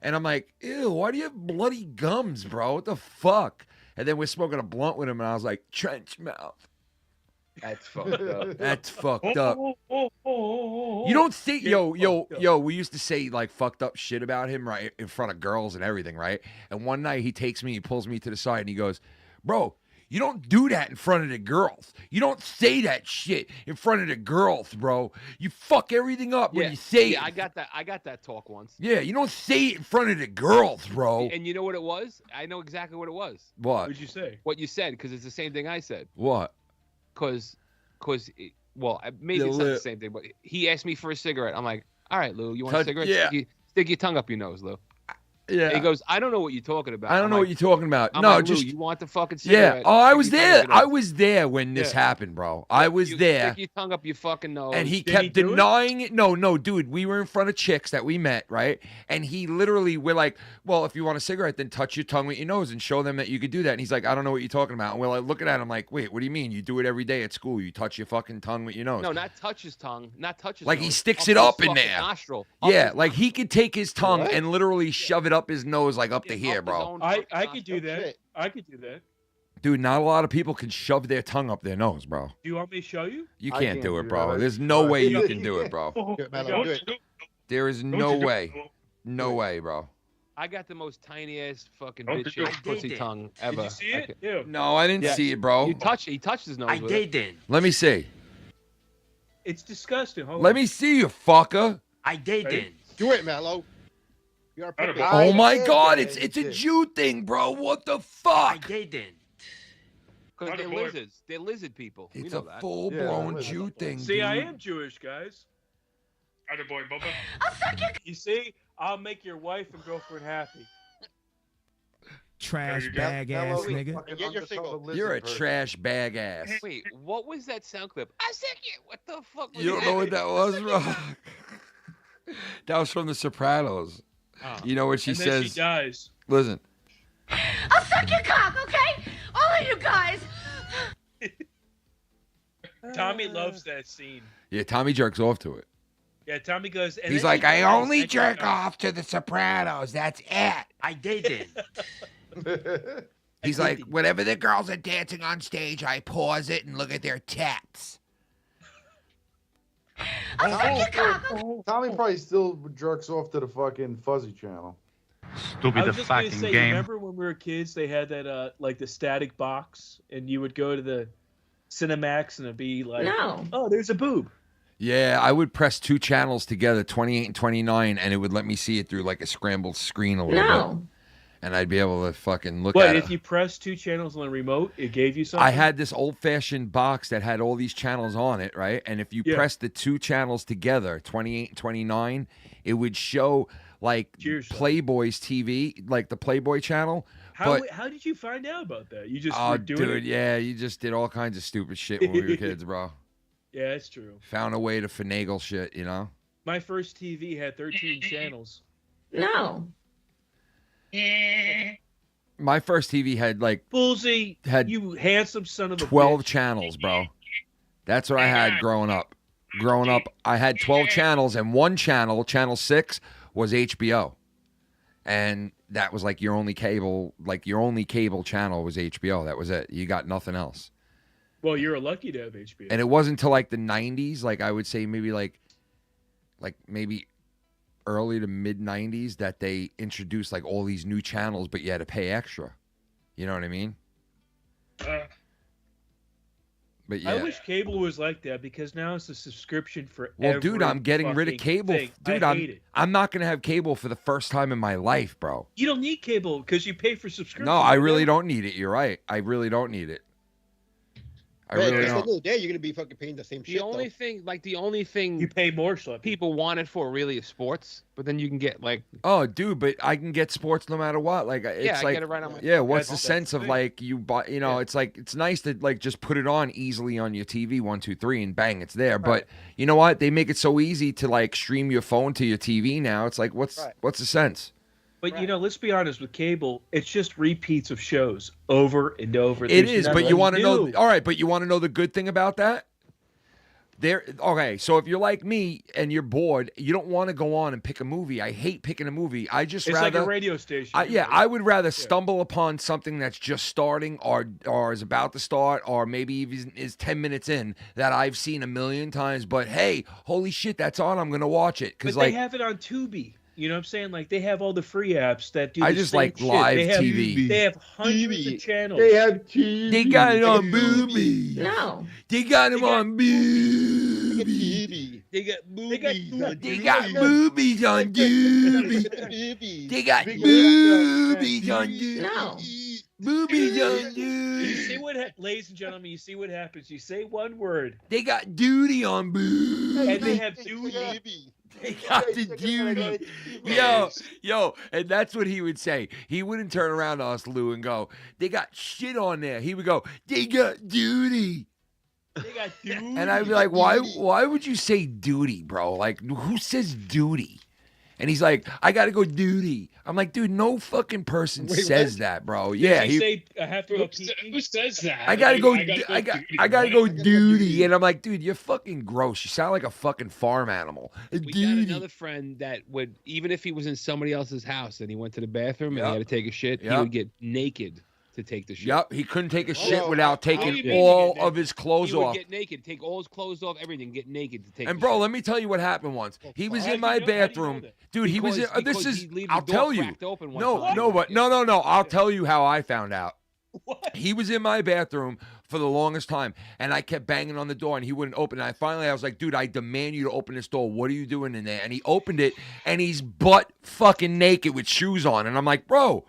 S6: And I'm like, ew, why do you have bloody gums, bro? What the fuck? And then we're smoking a blunt with him and I was like, trench mouth.
S8: That's fucked up.
S6: That's fucked up. You don't say, yo, we used to say like fucked up shit about him, right, in front of girls and everything, right? And one night he takes me, he pulls me to the side and he goes, bro, you don't do that in front of the girls. You don't say that shit in front of the girls, bro. You fuck everything up when you say it.
S8: I got that talk once.
S6: Yeah, you don't say it in front of the girls, bro.
S8: And you know what it was? I know exactly what it was.
S6: What?
S7: What'd you say?
S8: What you said, because it's the same thing I said.
S6: What?
S8: Because maybe it's not the same thing, but he asked me for a cigarette. I'm like, all right, Lou, you want a cigarette?
S6: Yeah.
S8: Stick your tongue up your nose, Lou.
S6: Yeah.
S8: And he goes, I don't know what you're talking about.
S6: I don't know what you're talking about.
S8: I'm
S6: No,
S8: like,
S6: just
S8: Lou, you want the fucking cigarette?
S6: yeah. Oh, I was
S8: Stick your tongue
S6: there.
S8: up your
S6: I
S8: nose.
S6: was there when this happened, bro. I was
S8: You
S6: there.
S8: Stick your tongue up your fucking nose.
S6: And he kept denying it. No, dude, we were in front of chicks that we met, right? And he literally, we're like, well, if you want a cigarette, then touch your tongue with your nose and show them that you could do that. And he's like, I don't know what you're talking about. And we're like looking at him like, wait, what do you mean? You do it every day at school. You touch your fucking tongue with your nose.
S8: No, not touch his tongue. Not touch his
S6: Like
S8: nose.
S6: he sticks
S8: Up
S6: it
S8: his
S6: up in
S8: fucking
S6: there.
S8: Nostril.
S6: Yeah, like he could take his tongue and literally shove it up his nose, like up to here, bro.
S7: I could do that. I could do that.
S6: Dude, not a lot of people can shove their tongue up their nose, bro.
S7: Do you want me to show you?
S6: You can't do it, bro. There's no way you can do it, bro. There is no way. No way, bro.
S8: I got the most tiny ass fucking bitch pussy tongue ever.
S7: Did you see it? Yeah.
S6: No, I didn't see it, bro.
S8: He touched his nose.
S6: Let me see.
S7: It's disgusting. Hold
S6: Let
S7: on.
S6: me see you, fucker.
S16: I did. Do it, Mellow. You're a puppy.
S6: Oh my God, it's a Jew thing, bro. What the fuck?
S16: didn't.
S8: Because they're lizards. They're lizard people. We
S6: It's
S8: know
S6: a
S8: that.
S6: full-blown Jew thing,
S7: See, I
S6: dude.
S7: am Jewish, guys.
S17: Boy, Bubba.
S7: You see, I'll make your wife and girlfriend happy.
S1: Trash bag ass nigga.
S16: Get your finger.
S6: You're a trash bag ass.
S8: Wait, what was that sound clip? I said, what the fuck was
S6: You don't know what that was, bro? That was from The Sopranos. You know what she
S7: and then
S6: says?
S7: she dies.
S6: Listen.
S21: I'll suck your cock, okay? All of you guys.
S7: Tommy loves that scene.
S6: Yeah, Tommy jerks off to it.
S7: Yeah, Tommy goes. And
S6: He's
S7: then
S6: like,
S7: she
S6: I
S7: dies,
S6: only
S7: and she
S6: jerk
S7: dies.
S6: off to The Sopranos. That's it.
S16: I didn't.
S6: He's like, whenever the girls are dancing on stage, I pause it and look at their tats.
S12: Tommy probably still jerks off to the fucking fuzzy channel.
S7: I was just gonna say, remember when we were kids, they had that like the static box, and you would go to the Cinemax, and it'd be like, oh, there's a boob.
S6: Yeah, I would press 2 channels together, 28 and 29, and it would let me see it through like a scrambled screen a little bit. And I'd be able to fucking look at it.
S7: But if you press 2 channels on the remote, it gave you something?
S6: I had this old-fashioned box that had all these channels on it, right? And if you press the 2 channels together, 28 and 29, it would show like Playboy's TV, like the Playboy channel.
S7: How did you find out about that? You just were doing
S6: dude,
S7: it?
S6: yeah, you just did all kinds of stupid shit when we were kids, bro.
S7: Yeah, that's true.
S6: Found a way to finagle shit, you know?
S7: My first TV had 13 channels.
S6: My first TV had like
S7: Bullseye, you handsome son of a
S6: 12
S7: bitch.
S6: channels, bro. That's what I had growing up. Growing up, I had 12 channels, and one channel, channel 6, was HBO. And that was like your only cable, channel was HBO. That was it. You got nothing else.
S7: Well, you're lucky to have HBO.
S6: And it wasn't until like the 90s, like I would say maybe maybe early to mid 90s that they introduced like all these new channels, but you had to pay extra. You know what I mean? But yeah.
S7: I wish cable was like that, because now it's a subscription for
S6: Well, dude, I'm getting rid of cable.
S7: thing.
S6: Dude,
S7: I hate it.
S6: I'm not going to have cable for the first time in my life, bro.
S7: You don't need cable because you pay for subscription.
S6: No, I really don't need it. You're right. I really don't need it. I really
S16: At the
S6: don't.
S16: end of the day, you're gonna be fucking paying the same shit.
S8: The only thing
S7: you pay more, Schleppy.
S8: People want it for really is sports, but then you can get like
S6: Oh, dude, but I can get sports no matter what. Like, it's
S8: I
S6: like,
S8: get it right on my.
S6: yeah. What's
S8: That's
S6: the sense of
S8: thing.
S6: like you buy? You know, it's like it's nice to like just put it on easily on your TV, 1, 2, 3, and bang, it's there. But you know what? They make it so easy to like stream your phone to your TV now. It's like, what's the sense?
S7: But you know, let's be honest, with cable, it's just repeats of shows over and over.
S6: It
S7: There's
S6: is, but
S7: nothing
S6: you want to know?
S7: new.
S6: All right, but you want to know the good thing about that? Okay, so if you're like me and you're bored, you don't want to go on and pick a movie. I hate picking a movie. I just
S7: It's
S6: rather
S7: like a radio station.
S6: I would rather stumble upon something that's just starting or is about to start or maybe even is 10 minutes in that I've seen a million times. But hey, holy shit, that's on. I'm gonna watch it
S7: But
S6: because
S7: they
S6: like
S7: have it on Tubi. You know what I'm saying? Like, they have all the free apps that do
S6: I
S7: the
S6: just
S7: same
S6: like
S7: shit.
S6: live
S7: they have,
S6: TV.
S7: They have hundreds of channels.
S12: They have TV.
S6: They got it on boobies.
S7: No.
S6: They got them on
S16: boobies.
S8: They got boobies on
S6: They got boobies on Doobie. They got boobies on Doobie.
S7: No.
S6: Boobies on
S7: You
S6: Doobie.
S7: see what, ladies and gentlemen, you see what happens. You say one word.
S6: They got duty on boobies.
S7: And they have duty.
S6: They got the duty. Yo, and that's what he would say. He wouldn't turn around to us, Lou, and go, they got shit on there. He would go, they got duty.
S7: They got duty.
S6: And I'd be like, why would you say duty, bro? Like, who says duty? And he's like, I gotta go duty. I'm like, dude, no fucking person says that, bro. Yeah,
S7: Does he say, I have to go pee?
S17: Who says that?
S6: I gotta go.
S17: duty,
S6: I gotta go duty, and I'm like, dude, you're fucking gross. You sound like a fucking farm animal.
S8: We got another friend that would, even if he was in somebody else's house and he went to the bathroom and he had to take a shit, he would get naked to take the shit.
S6: Yep, he couldn't take a shit
S8: Oh,
S6: without
S8: how do
S6: taking
S8: you mean
S6: all
S8: he get
S6: of his clothes
S8: He would
S6: off.
S8: get naked, take all his clothes off, everything, get naked to take.
S6: And
S8: the
S6: bro,
S8: shit.
S6: let me tell you what happened once. He was in my
S8: How do you know
S6: bathroom,
S8: that?
S6: dude. He was in.
S8: Because-
S6: This
S8: because
S6: is.
S8: he'd leave the
S6: I'll
S8: door
S6: tell you.
S8: cracked open one
S6: No,
S8: time.
S6: no. I'll tell you how I found out. He was in my bathroom for the longest time, and I kept banging on the door, and he wouldn't open it. I was like, dude, I demand you to open this door. What are you doing in there? And he opened it, and he's butt fucking naked with shoes on, and I'm like, bro.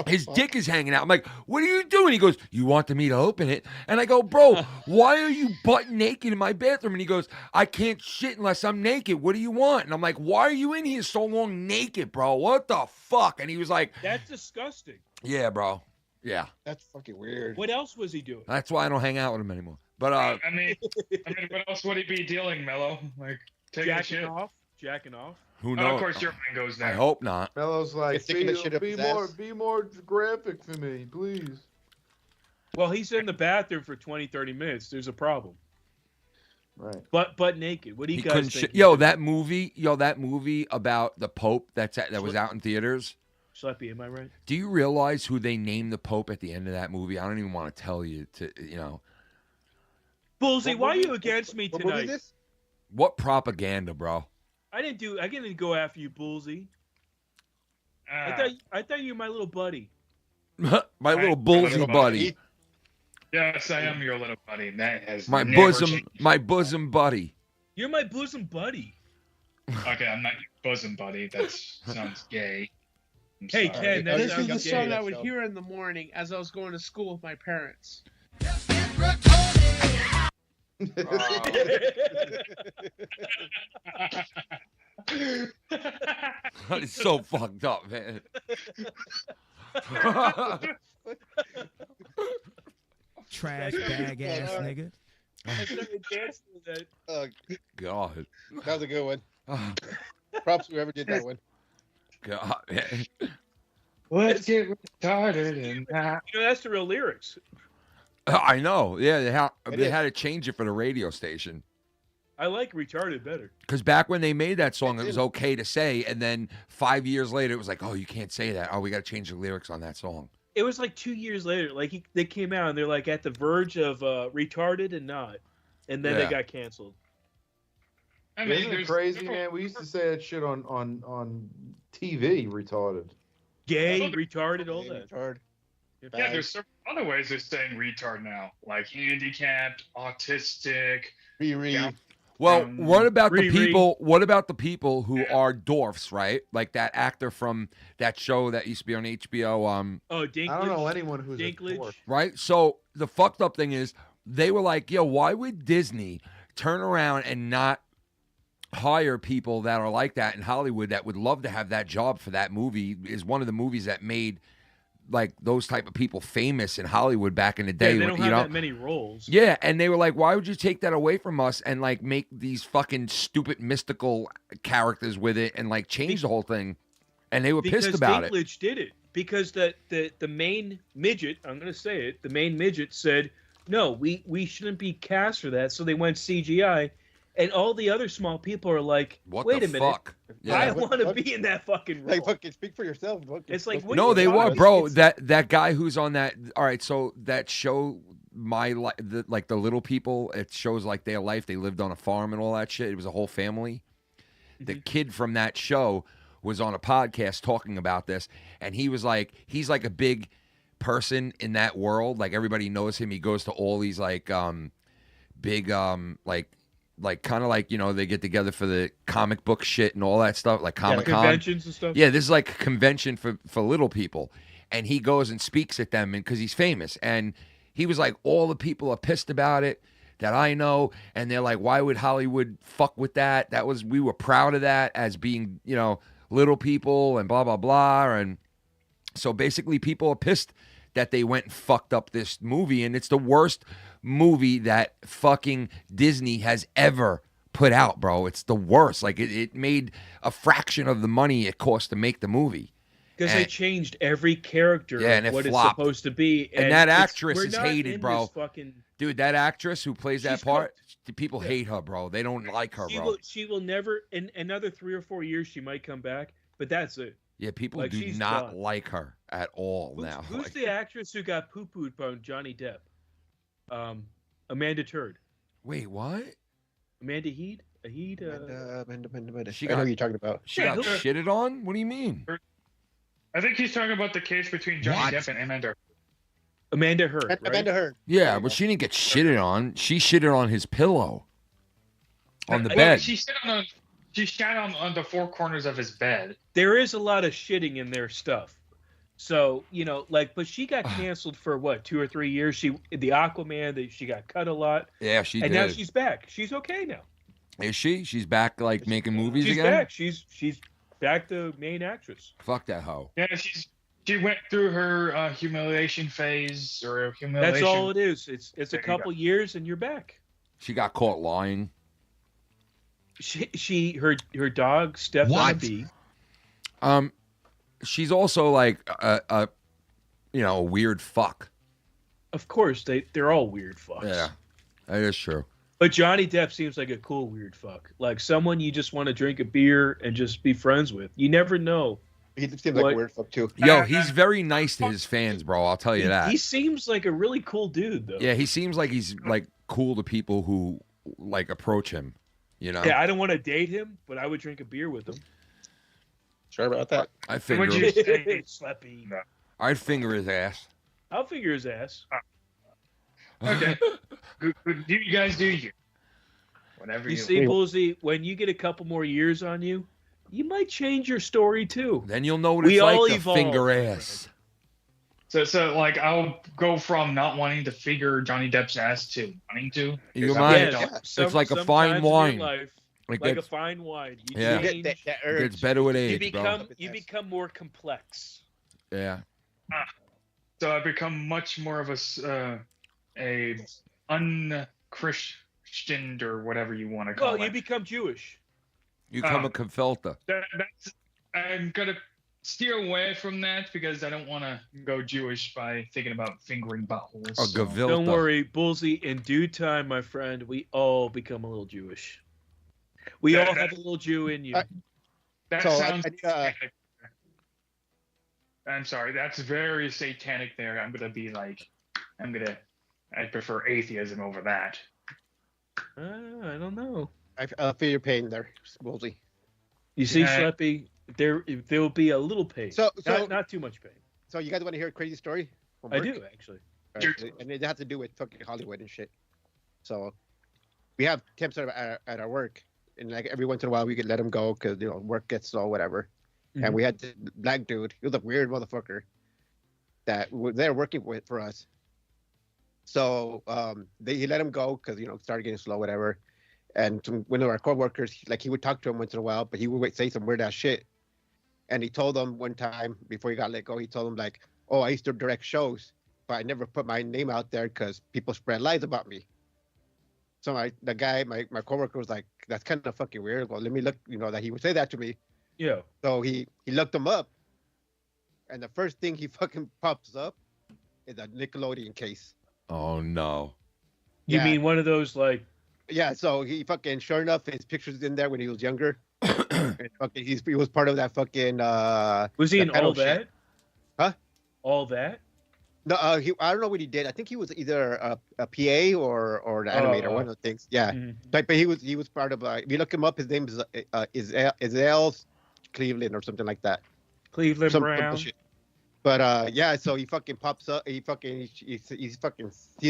S6: His dick is hanging out. I'm like, what are you doing? He goes, you want me to open it? And I go, bro, why are you butt naked in my bathroom? And he goes, I can't shit unless I'm naked. What do you want? And I'm like, why are you in here so long naked, bro? What the fuck? And he was like,
S7: That's disgusting.
S6: yeah, bro. Yeah.
S16: That's fucking weird.
S7: What else was he doing?
S6: That's why I don't hang out with him anymore. But
S17: I mean, what else would he be dealing, Mellow? Like taking a shit?
S7: Jacking off.
S6: who
S17: Oh,
S6: knows?
S17: of course, your mind goes there.
S6: I hope not.
S12: Fellow's like,
S16: sticking that shit up
S12: be
S16: his
S12: more,
S16: ass.
S12: be more graphic for me, please.
S7: Well, he's in the bathroom for 20, 30 minutes. There's a problem.
S12: Right.
S7: But naked. What do you
S6: He
S7: guys
S6: couldn't
S7: think?
S6: that movie about the Pope that was out in theaters.
S7: Schleppy, am I right?
S6: Do you realize who they named the Pope at the end of that movie? I don't even want to tell you.
S7: Bullseye, why are you against me
S16: What movie is
S7: tonight?
S16: this?
S6: What propaganda, bro?
S7: I didn't go after you, Bullsy. I thought you were my little buddy.
S6: My little bullsy buddy.
S17: Yes, I am your little buddy. That has
S6: My
S17: never
S6: bosom,
S17: changed.
S6: my bosom buddy.
S7: You're my bosom buddy.
S17: Okay, I'm not your bosom buddy. That sounds gay. I'm
S7: Hey,
S17: sorry.
S7: Ken, that
S10: This is
S7: sounds
S10: the
S7: gay.
S10: song I would hear in the morning as I was going to school with my parents.
S6: That is so fucked up, man.
S1: Trash bag ass nigga.
S7: I started dancing with that.
S6: God.
S16: That was a good one. Props whoever did that one.
S6: God, man.
S17: Let's get retarded in that.
S7: You know, that's the real lyrics.
S6: I know. Yeah, they had to change it for the radio station.
S7: I like retarded better.
S6: Because back when they made that song, it was okay to say, and then 5 years later, it was like, oh, you can't say that. Oh, we got to change the lyrics on that song.
S7: It was like 2 years later. Like they came out and they're like at the verge of retarded and not, and then they got canceled.
S17: I mean,
S12: Isn't it
S17: there's
S12: crazy,
S17: several-
S12: man? We used to say that shit on TV, retarded.
S7: Gay, retarded, all that.
S17: Yeah, there's several other ways of saying retard now, like handicapped, autistic.
S6: Well, what about the
S7: Riri.
S6: people? What about the people who are dwarfs, right? Like that actor from that show that used to be on HBO.
S7: Oh, Dinklage.
S12: I don't know anyone who's
S7: Dinklage.
S6: Right. So the fucked up thing is, they were like, "Yo, why would Disney turn around and not hire people that are like that in Hollywood that would love to have that job for that movie?" Is one of the movies that made like those type of people famous in Hollywood back in the day.
S7: Yeah, they don't
S6: you
S7: have
S6: know?
S7: that many roles.
S6: Yeah, and they were like, why would you take that away from us and like make these fucking stupid mystical characters with it and like change the whole thing? And they were pissed about it.
S7: Dinklage did it because the main midget, I'm going to say it, the main midget said, no, we shouldn't be cast for that. So they went CGI. And all the other small people are like, wait a minute.
S6: Fuck? Yeah.
S7: I want to be in that fucking role.
S16: Like, fucking speak for yourself.
S7: It's like, what
S6: No,
S7: the
S6: they
S7: fuck?
S6: were, bro. That guy who's on that. All right, so that show, like the little people, it shows like their life. They lived on a farm and all that shit. It was a whole family. The kid from that show was on a podcast talking about this, and he was like, he's like a big person in that world. Like everybody knows him. He goes to all these like big like kind of like, you know, they get together for the comic book shit and all that stuff, like Comic-Con.
S7: Conventions and stuff.
S6: Yeah, this is like a convention for little people. And he goes and speaks at them because he's famous. And he was like, all the people are pissed about it that I know. And they're like, why would Hollywood fuck with that? We were proud of that as being, you know, little people and blah, blah, blah. And so basically people are pissed that they went and fucked up this movie. And it's the worst movie that fucking Disney has ever put out, bro. It's the worst. Like it made a fraction of the money it cost to make the movie.
S7: Because they changed every character
S6: Yeah, and
S7: of
S6: it
S7: what
S6: flopped.
S7: it's supposed to be.
S6: And that
S7: it's-
S6: actress
S7: we're
S6: is
S7: not
S6: hated,
S7: in
S6: bro.
S7: this fucking-
S6: Dude, that actress who plays that
S7: She's
S6: part, people hate her, bro. They don't like her, bro.
S7: She will never, in another 3 or 4 years, she might come back, but that's it.
S6: Yeah, people
S7: Like,
S6: do
S7: she's
S6: not
S7: done.
S6: like her at all now.
S7: Who's
S6: Like,
S7: the actress who got poo-pooed by Johnny Depp? Amanda Turd.
S6: wait, what?
S7: Amanda Heed? Heed?
S6: She
S16: I know
S6: got-
S16: who you're talking about.
S6: She got
S7: who-
S6: shitted on? What do you mean?
S17: I think he's talking about the case between Johnny Depp and Amanda.
S7: Amanda Heard, right?
S16: Amanda Heard.
S6: Yeah, but she didn't get shitted on. She shitted on his pillow on the
S17: Well,
S6: bed.
S17: She sat on the four corners of his bed.
S7: There is a lot of shitting in their stuff. So, you know, like, but she got canceled for what, 2 or 3 years? The Aquaman, she got cut a lot.
S6: Yeah, she
S7: and
S6: did.
S7: now she's back. She's okay now.
S6: Is she? She's back, like, making movies
S7: She's
S6: again?
S7: back. She's back to main actress.
S6: Fuck that hoe.
S17: Yeah, she went through her humiliation phase or humiliation.
S7: That's all it is. It's
S17: There
S7: a
S17: you
S7: couple years and you're back.
S6: She got caught lying.
S7: Her dog stepped on a bee.
S6: She's also like a weird fuck.
S7: Of course, they're all weird fucks.
S6: Yeah, that is true.
S7: But Johnny Depp seems like a cool weird fuck. Like someone you just want to drink a beer and just be friends with. You never know.
S16: He seems like a weird fuck too.
S6: Yo, he's very nice to his fans, bro. I'll tell you that.
S7: He seems like a really cool dude, though.
S6: Yeah, he seems like he's like cool to people who like approach him. You know.
S7: Yeah, I don't want to date him, but I would drink a beer with him.
S16: Sure about that.
S6: I finger
S7: Would
S6: him.
S7: you say, Schleppy?
S6: I'd finger his ass.
S7: I'll finger his ass.
S17: Okay. You guys do you. Whatever
S7: You see, Bullseye, when you get a couple more years on you, you might change your story too.
S6: Then you'll know what
S7: We
S6: it's like
S7: all
S6: to
S7: evolve.
S6: finger ass.
S17: So like I'll go from not wanting to figure Johnny Depp's ass to wanting to.
S6: You
S17: 'cause
S6: might.
S17: I don't-
S6: It's like a fine
S7: sometimes in
S6: wine.
S7: your life,
S6: It
S7: like a
S6: gets-
S7: fine wine. You
S6: Yeah.
S7: change,
S6: It gets better with age,
S7: you become more complex.
S6: bro. Yeah.
S17: So I become much more of a unchristianed or whatever you want to call
S7: Well,
S17: it.
S7: you become Jewish.
S6: You become a confelta.
S17: That's I'm gonna steer away from that because I don't want to go Jewish by thinking about fingering buttholes.
S6: A
S17: so-
S6: gavilta.
S7: Don't worry, Bullseye. In due time, my friend, we all become a little Jewish. We all have a little Jew in you.
S17: That
S16: So,
S17: sounds.
S16: I-
S17: satanic. I'm sorry. That's very satanic. There, I'm gonna be like, I prefer atheism over that.
S7: I don't know.
S16: I feel your pain there, Woolsey.
S7: You see,
S17: Yeah.
S7: Schleppy, there will be a little pain.
S16: So-
S7: not too much pain.
S16: So you guys want to hear a crazy story? from
S7: I
S16: work?
S7: do actually.
S16: Right, and it has to do with fucking Hollywood and shit. So we have temps at our work, and like every once in a while we could let them go because work gets slow, whatever.
S7: Mhm.
S16: And we had this black dude. He was a weird motherfucker that they're working with for us. So he let him go because it started getting slow, whatever. And one of our coworkers, like he would talk to him once in a while, but he would say some weird ass shit. And he told them one time before he got let go, he told them like, "Oh, I used to direct shows, but I never put my name out there because people spread lies about me." So my coworker was like, "That's kind of fucking weird. Well, let me look, that he would say that to me."
S7: Yeah.
S16: So he looked him up, and the first thing he fucking pops up is a Nickelodeon case.
S6: Oh no.
S7: You
S16: Yeah.
S7: mean one of those like?
S16: Yeah, so he fucking, sure enough, his picture's in there when he was younger. And fucking, he was part of that fucking.
S7: Was he
S16: the
S7: in
S16: pedal
S7: all that?
S16: shit. Huh?
S7: All that?
S16: No, I don't know what he did. I think he was either a PA or an animator, one of the things. Yeah, but he was part of. If you look him up, his name is Israel Cleveland or something like that.
S7: Cleveland
S16: Some
S7: Brown.
S16: bullshit. But yeah, so he fucking pops up. He fucking sees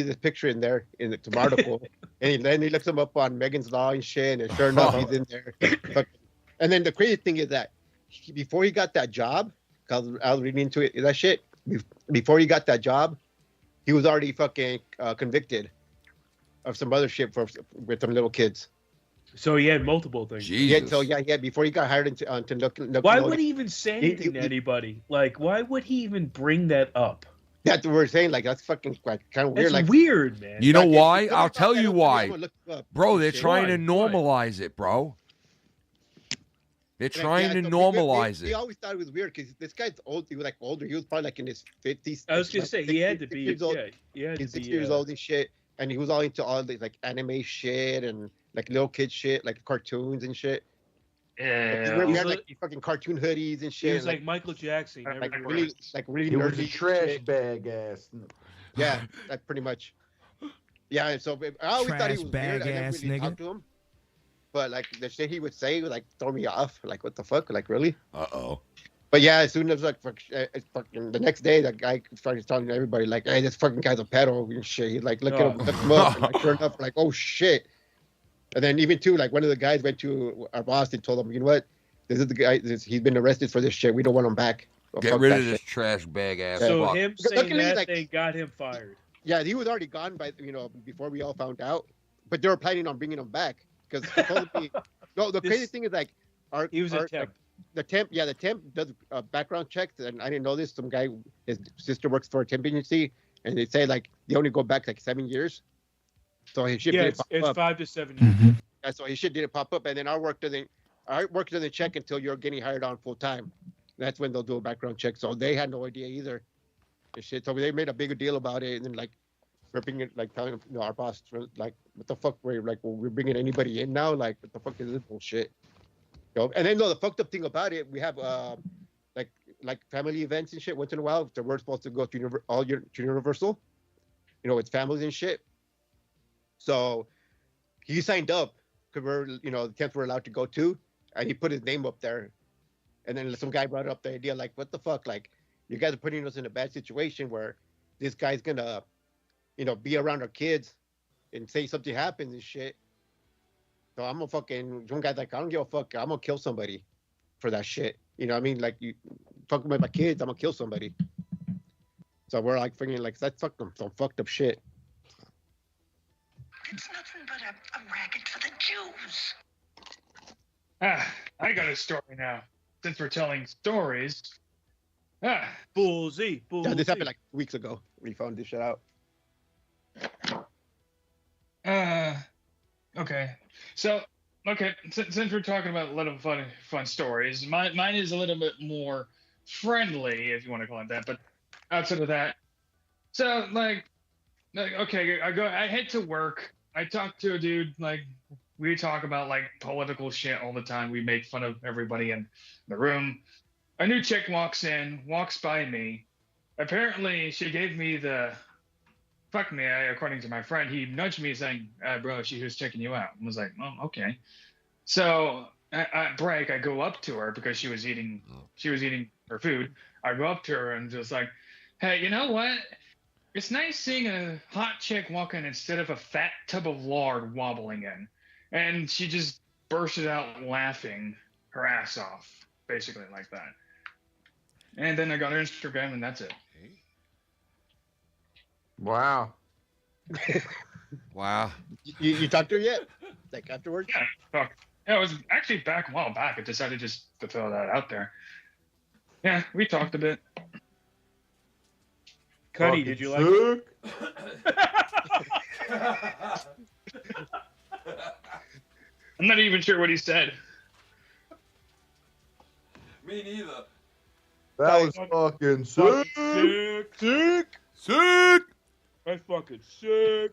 S16: this picture in there in the article, and then he looks him up on Megan's Law and shit, and sure enough, he's in there. And then the crazy thing is that before he got that job, because I was reading into it, that shit. Before he got that job, he was already fucking convicted of some other shit with some little kids.
S7: So he had multiple things.
S16: Yeah, so before he got hired to look.
S7: Why would he even say anything to anybody? Like, why would he even bring that up?
S16: That's what we're saying. Like, that's fucking kind of weird.
S7: That's
S16: Like,
S7: weird, man.
S6: You know
S16: Like,
S6: why?
S16: if-
S6: I'll tell you why.
S16: look up
S6: Bro, they're
S16: shit.
S6: trying to
S7: Why?
S6: normalize it, bro. They're
S16: Yeah,
S6: trying to
S16: so
S6: normalize
S16: we
S6: it.
S16: always thought it was weird because this guy's old. He was like older. He was probably like in his 50s.
S7: I was gonna say he had to be.
S16: Years old.
S7: Yeah, he had
S16: He's
S7: to be.
S16: 60 years old and shit, and he was all into all this like anime shit and like little kid shit, like cartoons and shit.
S17: Yeah.
S16: We
S7: He's
S16: had
S7: like-
S16: like fucking cartoon hoodies and
S7: He
S16: shit.
S7: was like Michael Jackson. He never
S16: like
S7: grew up.
S16: really
S12: He was
S16: nerdy
S12: a trash
S16: shit.
S12: bag ass.
S16: Yeah, like pretty much. Yeah, and so I always thought he
S1: Trash
S16: was
S1: bag
S16: weird. I never
S1: ass
S16: really
S1: nigga.
S16: talked to him. But like the shit he would say would like throw me off. Like what the fuck? Like really?
S6: Uh-oh.
S16: But yeah, as soon as like fucking the next day, that guy started telling everybody like, "Hey, this fucking guy's a pedo and shit." He's like, look at him, look him up. And, like, sure enough, like, oh shit. And then even too, like one of the guys went to our boss and told him, "You know what? This is the guy. He's been arrested for this shit. We don't want him back. So
S6: Get
S16: fuck
S6: rid
S16: that
S6: of this
S16: shit."
S6: trash bag ass
S7: So
S6: fuck.
S7: him
S16: Because
S7: saying
S16: luckily,
S7: that
S16: like-
S7: thing got him fired.
S16: Yeah, he was already gone by before we all found out. But they were planning on bringing him back because supposedly. No, the crazy thing is like
S7: He was a temp.
S16: The temp does background checks, and I didn't know this. Some guy, his sister works for a temp agency, and they say like they only go back like 7 years. So his shit
S7: Yeah,
S16: didn't pop
S7: it's
S16: up.
S7: 5 to 7 years.
S16: Yeah, so his shit didn't pop up, and then our work doesn't check until you're getting hired on full time. That's when they'll do a background check. So they had no idea either. And shit. So they made a bigger deal about it, and then like we're bringing like telling our boss like what the fuck we're bringing anybody in now, like what the fuck is this bullshit? And then the fucked up thing about it, we have like family events and shit once in a while. So we're supposed to go to Universal, with families and shit. So he signed up the tents were allowed to go to, and he put his name up there. And then some guy brought up the idea, like, what the fuck? Like, you guys are putting us in a bad situation where this guy's gonna, be around our kids and say something happens and shit. So I'm gonna fucking, one guy's like, I don't give a fuck. I'm gonna kill somebody for that shit. You know what I mean? Like, you fucking with my kids, I'm gonna kill somebody. So we're like thinking, like, that's some fucked up shit.
S21: It's nothing but a racket for the Jews.
S17: I got a story now. Since we're telling stories.
S7: Bullseye.
S16: Yeah, this happened like weeks ago. We found this shit out.
S17: Okay. So, since we're talking about a little fun stories, mine is a little bit more friendly, if you want to call it that. But outside of that, so okay, I head to work. I talk to a dude, like, we talk about like political shit all the time. We make fun of everybody in the room. A new chick walks by me. Apparently, she gave me the fuck me. According to my friend, he nudged me saying, "Bro, she was checking you out." I was like, "Oh, okay." So at break, I go up to her because she was eating her food. I go up to her and just like, "Hey, you know what? It's nice seeing a hot chick walking instead of a fat tub of lard wobbling in." And she just bursted out laughing her ass off, basically like that. And then I got her Instagram, and that's it.
S12: Wow.
S6: Wow.
S16: You talked to her yet? Like afterwards?
S17: Yeah, fuck. Yeah, it was actually a while back. I decided just to throw that out there. Yeah, we talked a bit.
S7: Cuddy, did you like it?
S17: I'm not even sure what he said.
S15: Me neither.
S12: That was fucking sick.
S7: Sick. That's fucking sick.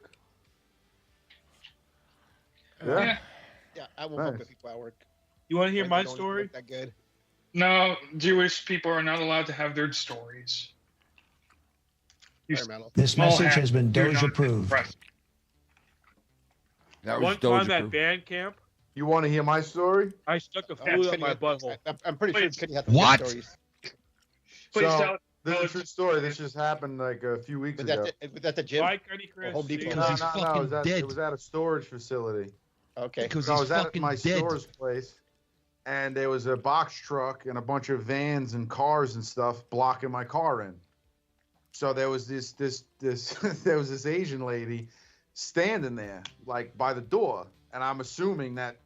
S12: Yeah.
S16: Yeah, I won't fuck with people at work.
S7: You want to hear my
S16: Don't
S7: story?
S16: look that good.
S17: No, Jewish people are not allowed to have their stories.
S3: This message has been Doge approved.
S6: That
S7: One time at band camp,
S12: You want to hear my story?
S7: I stuck a food up my butthole.
S16: I'm pretty sure Kenny had the
S12: What?
S16: stories.
S17: Please
S12: So,
S17: tell-
S12: this is a true story. This just happened like a few weeks ago.
S16: Was that the gym?
S7: Bye, Cunny Chris.
S16: Home Depot?
S12: No, it was at a storage facility.
S16: Okay.
S12: So I was at my store's place, and there was a box truck and a bunch of vans and cars and stuff blocking my car in. So there was this there was this Asian lady standing there, like by the door, and I'm assuming that,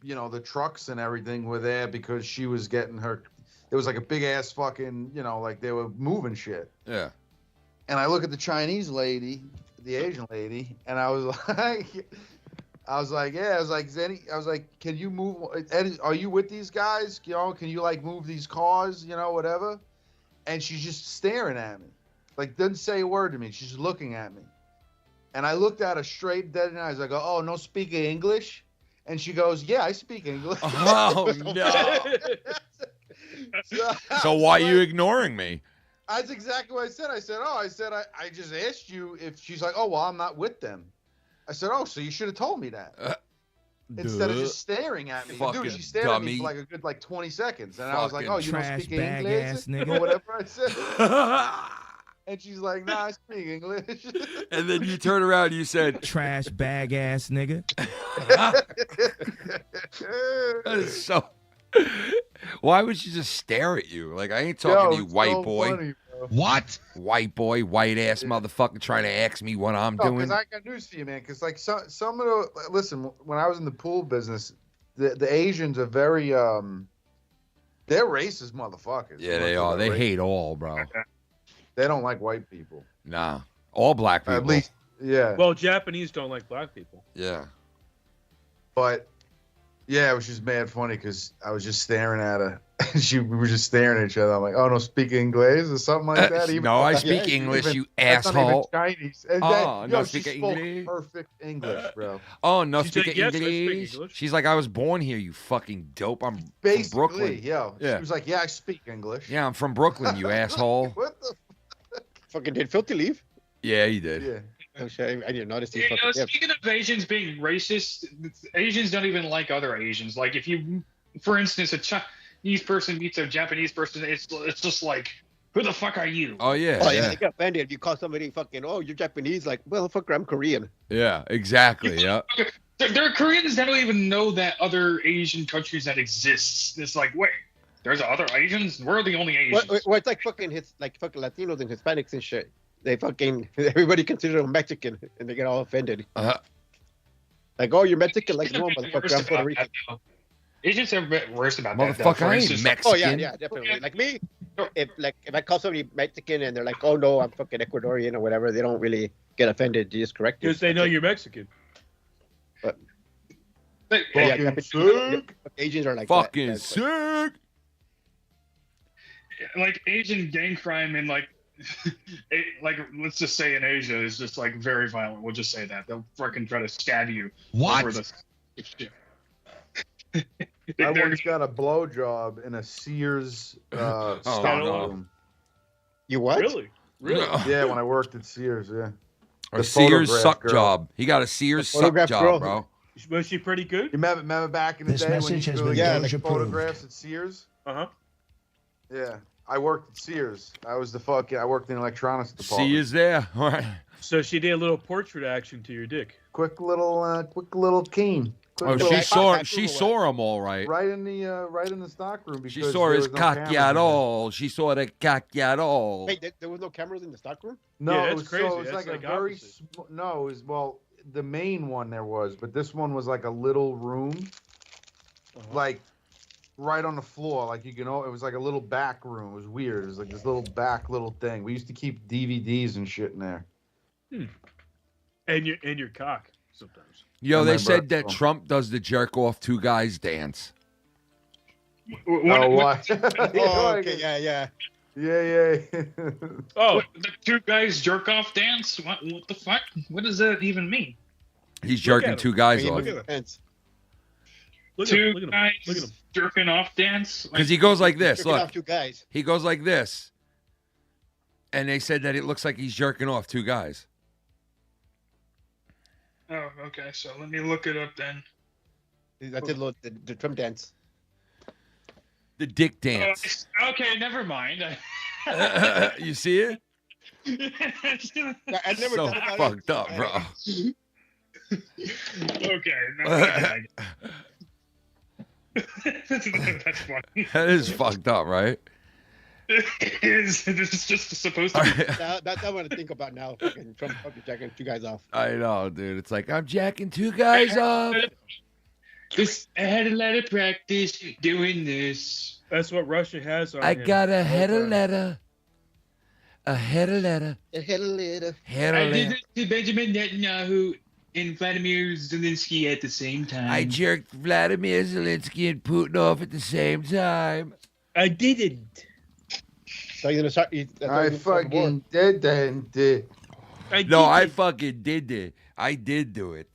S12: the trucks and everything were there because she was getting her. It was like a big ass fucking, like they were moving shit.
S6: Yeah.
S12: And I look at the Chinese lady, the Asian lady, and I was like, can you move? Eddie, are you with these guys? Can you like move these cars? Whatever. And she's just staring at me, like doesn't say a word to me. She's just looking at me. And I looked at her straight dead in the eyes. I go, "Oh, no speaking English?" And she goes, "Yeah, I speak English."
S6: Oh no. So why are you ignoring me?
S12: That's exactly what I said. I said, I just asked you if she's like, "Oh, well, I'm not with them." I said, "Oh, so you should have told me that." Instead of just staring at me.
S6: Fucking
S12: Dude, she stared at me
S6: dummy.
S12: for like a good 20 seconds. And I was like,
S6: Fucking
S12: "Oh, you don't
S1: trash
S12: speak
S1: bag
S12: English?"
S1: ass
S12: Or
S1: nigga.
S12: whatever I said. And she's like, "Nah, I speak English."
S6: And then you turn around and you said,
S1: Trash bag ass nigga.
S6: that is so. Why would she just stare at you? Like, I ain't talking to you,
S12: it's
S6: white
S12: so
S6: boy.
S12: funny, bro.
S6: What? White boy, white ass motherfucker trying to ask me what I'm
S12: No,
S6: doing.
S12: because I got news for you, man. Because like some of the listen, when I was in the pool business, the Asians are very they're racist motherfuckers.
S6: Yeah, they are. They hate all, bro.
S12: They don't like white people.
S6: Nah, all black people.
S12: At least, yeah.
S7: Well, Japanese don't like black people.
S6: Yeah.
S12: But yeah, it was just mad funny because I was just staring at her. We were just staring at each other. I'm like, "Oh, no, speak English or something like that."
S6: No, I speak English, you
S12: that's
S6: asshole.
S12: Not even Chinese. And
S6: Oh, no
S12: she
S6: speak
S12: spoke
S6: English.
S12: perfect English, bro.
S6: Oh, no,
S7: She
S6: speak
S7: said, "Yes, I speak
S6: English.
S7: English."
S6: She's like, I was born here, you fucking dope. I'm
S12: Basically,
S6: from Brooklyn.
S12: yo.
S6: Yeah.
S12: She was like, "Yeah, I speak English."
S6: Yeah, I'm from Brooklyn, you asshole.
S12: What the?
S16: Fucking did Filthy leave?
S6: Yeah, he did.
S12: Yeah.
S16: Oh, shit, I didn't notice these
S17: You know,
S16: fucking tips.
S17: speaking of Asians being racist, Asians don't even like other Asians. Like if you, for instance, a Chinese person meets a Japanese person, it's just like, who the fuck are you?
S6: Oh yeah,
S16: Oh,
S6: yeah,
S16: they get offended if you call somebody fucking, oh, you're Japanese. Like, well, fucker, I'm Korean.
S6: yeah, exactly. Yeah.
S17: There are Koreans that don't even know that other Asian countries that exists. It's like, wait, there's other Asians? We're the only Asians.
S16: Well, it's like fucking Latinos and Hispanics and shit. They fucking everybody considers them Mexican and they get all offended. Like, oh, you're Mexican? Like, no, motherfucker, I'm Puerto Rican.
S17: Asians are a bit worse about that.
S6: Motherfucker, I ain't Mexican.
S16: Oh yeah, yeah, definitely. Like me, if I call somebody Mexican and they're like, oh no, I'm fucking Ecuadorian or whatever, they don't really get offended. You just correct it.
S7: Because they know you're Mexican.
S16: But
S17: Fucking
S7: sick.
S16: Asians are like
S6: fucking
S16: that.
S6: sick.
S17: Like Asian gang crime in like let's just say in Asia is just like very violent. We'll just say that they'll freaking try to stab you.
S12: What?
S17: Over the shit.
S12: I once got a blowjob in a Sears stock room.
S16: You what?
S7: Really? Really?
S12: Yeah, when I worked at Sears, yeah.
S6: A
S12: The
S6: Sears
S12: photograph
S6: suck
S12: girl.
S6: job. He got a Sears suck
S12: photograph
S6: job,
S12: girl.
S6: bro.
S7: Was she pretty good?
S12: You remember back in the
S3: This
S12: day when you
S3: message has
S12: could
S3: been
S12: get
S3: Doge approved.
S12: photographs at Sears?
S7: Uh-huh.
S12: Yeah. I worked at Sears. I worked in the electronics department.
S6: See is there. All right.
S7: So she did a little portrait action to your dick.
S12: Quick little keen.
S6: Oh, she saw him all right.
S12: Right in the stock room because
S6: She saw
S12: there
S6: his
S12: was no cameras in there.
S6: cacchiarol. She saw the cacchiarol.
S16: Wait, there was no cameras in the stock room?
S12: No,
S7: Yeah,
S12: it
S7: that's
S12: was
S7: crazy.
S12: so it was
S7: That's
S12: like a
S7: like
S12: very
S7: opposite.
S12: no, it was the main one there was, but this one was like a little room, like right on the floor, like you can. It was like a little back room. It was weird. It was like this little thing. We used to keep DVDs and shit in there.
S7: And your cock sometimes.
S6: Yo,
S12: And
S6: they
S12: my
S6: said that
S12: breath.
S6: Trump does the jerk off two guys dance.
S12: Oh, what?
S16: Oh, okay, yeah.
S12: Yeah.
S7: Oh,
S17: the two guys jerk off dance? What the fuck? What does that even mean?
S6: He's jerking two guys off.
S7: Look at him.
S17: Two
S7: Look at him.
S17: guys
S7: Look at him.
S17: jerking off dance?
S6: Because he goes like this.
S16: Jerking off
S6: Look,
S16: two guys.
S6: he goes like this. And they said that it looks like he's jerking off two guys.
S17: Oh, okay. So let me look it up then.
S16: That's it, the Trump dance.
S6: The dick dance.
S17: Okay, never mind.
S6: You see it?
S16: I never
S6: So
S16: thought about
S6: fucked
S16: it.
S6: up, bro.
S17: Okay. That's funny.
S6: That is fucked up, right?
S17: This is just supposed to be.
S16: That's what I want to think about now. Fucking Trump fucking jacking two guys off.
S6: I know, dude. It's like, I'm jacking two guys off.
S17: I had a lot of practice doing this.
S7: That's what Russia has on
S6: I
S7: him.
S6: got a head of letter. A head of letter.
S16: A head of letter.
S6: Head
S17: I
S6: of
S17: did
S6: letter.
S17: it to Benjamin Netanyahu and Vladimir Zelensky at the same time.
S6: I jerked Vladimir Zelensky and Putin off at the same time.
S7: I didn't.
S16: So you're gonna start.
S12: I fucking did that.
S6: No, I fucking did it. I did do it.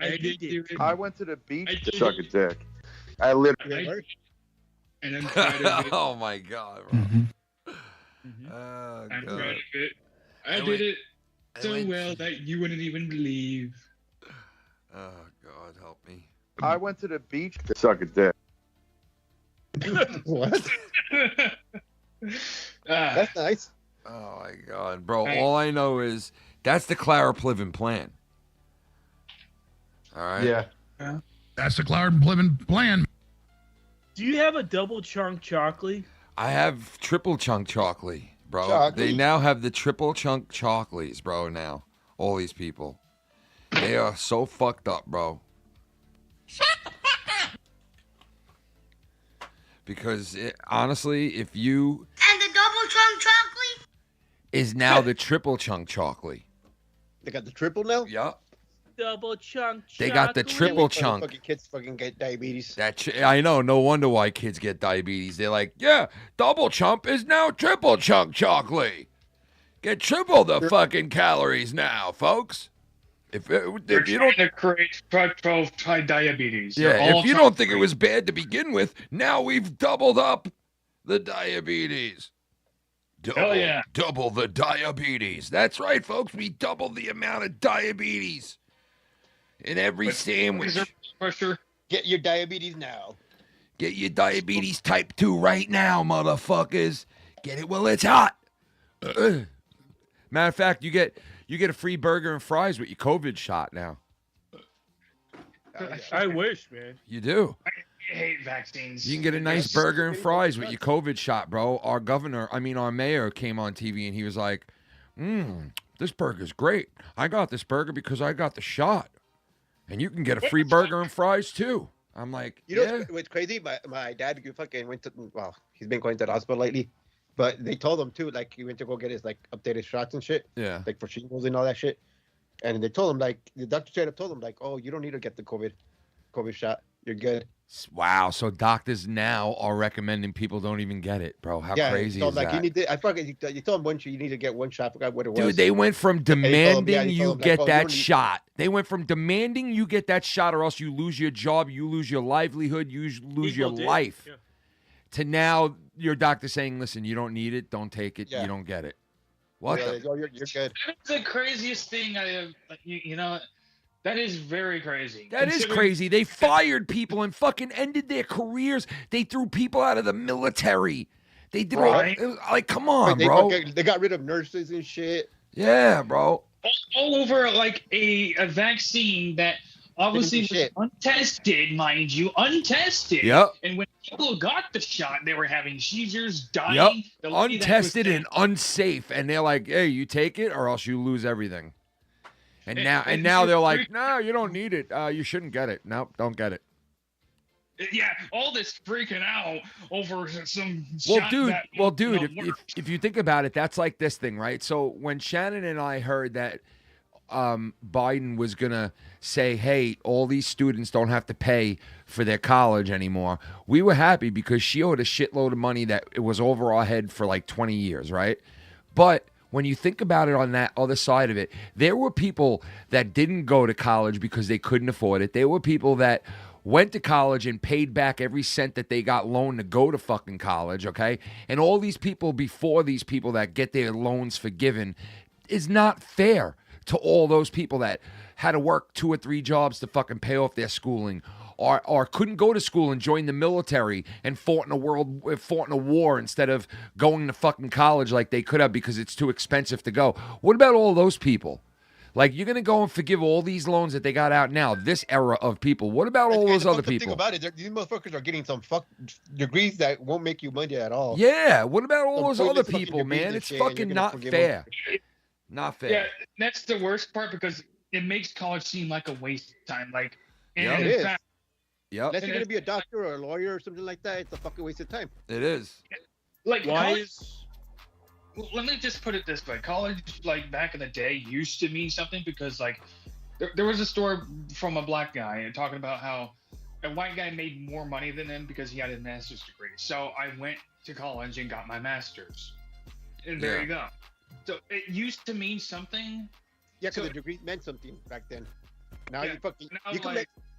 S17: I did do it.
S12: I went to the beach
S17: I
S12: to
S17: did
S12: suck
S17: it.
S12: a dick. I literally.
S17: And I'm proud of it.
S6: Oh my god, bro. Oh,
S17: I'm
S6: God.
S17: proud of it. I
S6: went-
S17: did it
S6: I
S17: so
S6: went-
S17: well that you wouldn't even believe.
S6: Oh God, help me.
S12: I went to the beach to suck a dick.
S16: What?
S17: Ah,
S16: That's nice.
S6: Oh my god, bro.
S17: Hey.
S6: All I know is that's the Clara Pliven plan. All right.
S12: Yeah.
S14: That's the Clara Pliven plan.
S7: Do you have a double chunk chocolate?
S6: I have triple chunk chocolate, bro.
S16: Chocolate?
S6: They now have the triple chunk chocolates, bro. Now, all these people, they are so fucked up, bro. Because honestly, if you
S21: And the double chunk chocolate?
S6: is now the triple chunk chocolate.
S16: They got the triple now.
S6: Yup.
S7: Double chunk
S6: They got the
S7: chocolate?
S6: triple chunk.
S16: Fucking kids fucking get diabetes.
S6: I know. No wonder why kids get diabetes. They're like, yeah, double chunk is now triple chunk chocolate. Get triple the fucking calories now, folks. If
S17: they're
S6: you
S17: trying
S6: don't,
S17: to create type 12 diabetes. They're
S6: yeah,
S17: all
S6: if you
S17: trying
S6: don't
S17: to
S6: think it
S17: create-
S6: was bad to begin with, now we've doubled up the diabetes. Double,
S17: yeah.
S6: double the diabetes. That's right, folks. We double the amount of diabetes in every sandwich.
S17: Pressure.
S16: Get your diabetes now.
S6: Get your diabetes type 2 right now, motherfuckers. Get it while it's hot. Matter of fact, you get a free burger and fries with your COVID shot now.
S7: I wish, man.
S6: You do.
S17: I hate vaccines.
S6: You can get a nice burger and fries with your COVID shot, bro. Our mayor came on TV and he was like, this burger's great. I got this burger because I got the shot. And you can get a free burger and fries too. I'm like,
S16: You know what's crazy? My dad fucking went to, well, he's been going to the hospital lately. But they told him too, like he went to go get his like updated shots and shit.
S6: Yeah.
S16: Like for shingles and all that shit. And they told him, like, the doctor straight up told him, like, oh, you don't need to get the COVID shot. You're good.
S6: Wow. So doctors now are recommending people don't even get it, bro. How crazy
S16: so,
S6: is
S16: like,
S6: that?
S16: You need to, I forget. You told him once you need to get one shot. I forgot what it was.
S6: Dude, they went from demanding you get
S16: you
S6: that
S16: don't need-
S6: shot. They went from demanding you get that shot or else you lose your job, you lose your livelihood, you lose your life.
S7: Yeah.
S6: To now your doctor saying, listen, you don't need it, don't take it, you don't get it. What the?
S16: You're good.
S17: That's the craziest thing I have. You know, that is very crazy.
S6: That is crazy. They fired people and fucking ended their careers. They threw people out of the military. They did
S17: Right.
S6: like, come on,
S16: They
S6: bro.
S16: They got rid of nurses and shit.
S6: Yeah, bro.
S17: All over like a vaccine that obviously was untested, mind you, untested.
S6: Yep.
S17: And when people got the shot, they were having seizures, dying.
S6: Yep.
S17: The lady that was
S6: Untested and unsafe. And they're like, hey, you take it or else you lose everything. And now they're like, no, you don't need it. You shouldn't get it. No, don't get it.
S17: Yeah, all this freaking out over some
S6: Well,
S17: shot
S6: dude,
S17: that,
S6: if you think about it, that's like this thing, right? So when Shannon and I heard that Biden was going to say, hey, all these students don't have to pay for their college anymore, we were happy because she owed a shitload of money that it was over our head for like 20 years, right? But when you think about it on that other side of it, there were people that didn't go to college because they couldn't afford it. There were people that went to college and paid back every cent that they got loaned to go to fucking college, okay? And all these people before these people that get their loans forgiven is not fair to all those people that had to work 2 or 3 jobs to fucking pay off their schooling or couldn't go to school and join the military and fought in a war instead of going to fucking college like they could have because it's too expensive to go. What about all those people? Like, you're going to go and forgive all these loans that they got out now, this era of people. What about all those other people?
S16: The thing about it, these motherfuckers are getting some degrees that won't make you money at all.
S6: Yeah, what about all those other
S16: fucking
S6: people,
S16: degrees
S6: man?
S16: and
S6: It's
S16: shit, and
S6: fucking
S16: you're gonna
S6: not
S16: forgive
S6: fair.
S16: them.
S6: Not fair.
S17: Yeah, that's the worst part because it makes college seem like a waste of time. Like, and
S6: Yep.
S17: in
S6: It is.
S17: fact,
S6: Yep.
S16: Unless you're going to be a doctor or a lawyer or something like that, it's a fucking waste of time.
S6: It is.
S17: like
S7: Why
S17: college-
S7: is
S17: let me just put it this way: college, like back in the day, used to mean something because, like, there was a story from a black guy talking about how a white guy made more money than him because he had a master's degree. So I went to college and got my master's, and there
S6: Yeah.
S17: you go. So it used to mean something.
S16: Yeah, because
S17: So-
S16: the degree meant something back then. Now
S17: Yeah,
S16: you fucking
S17: now,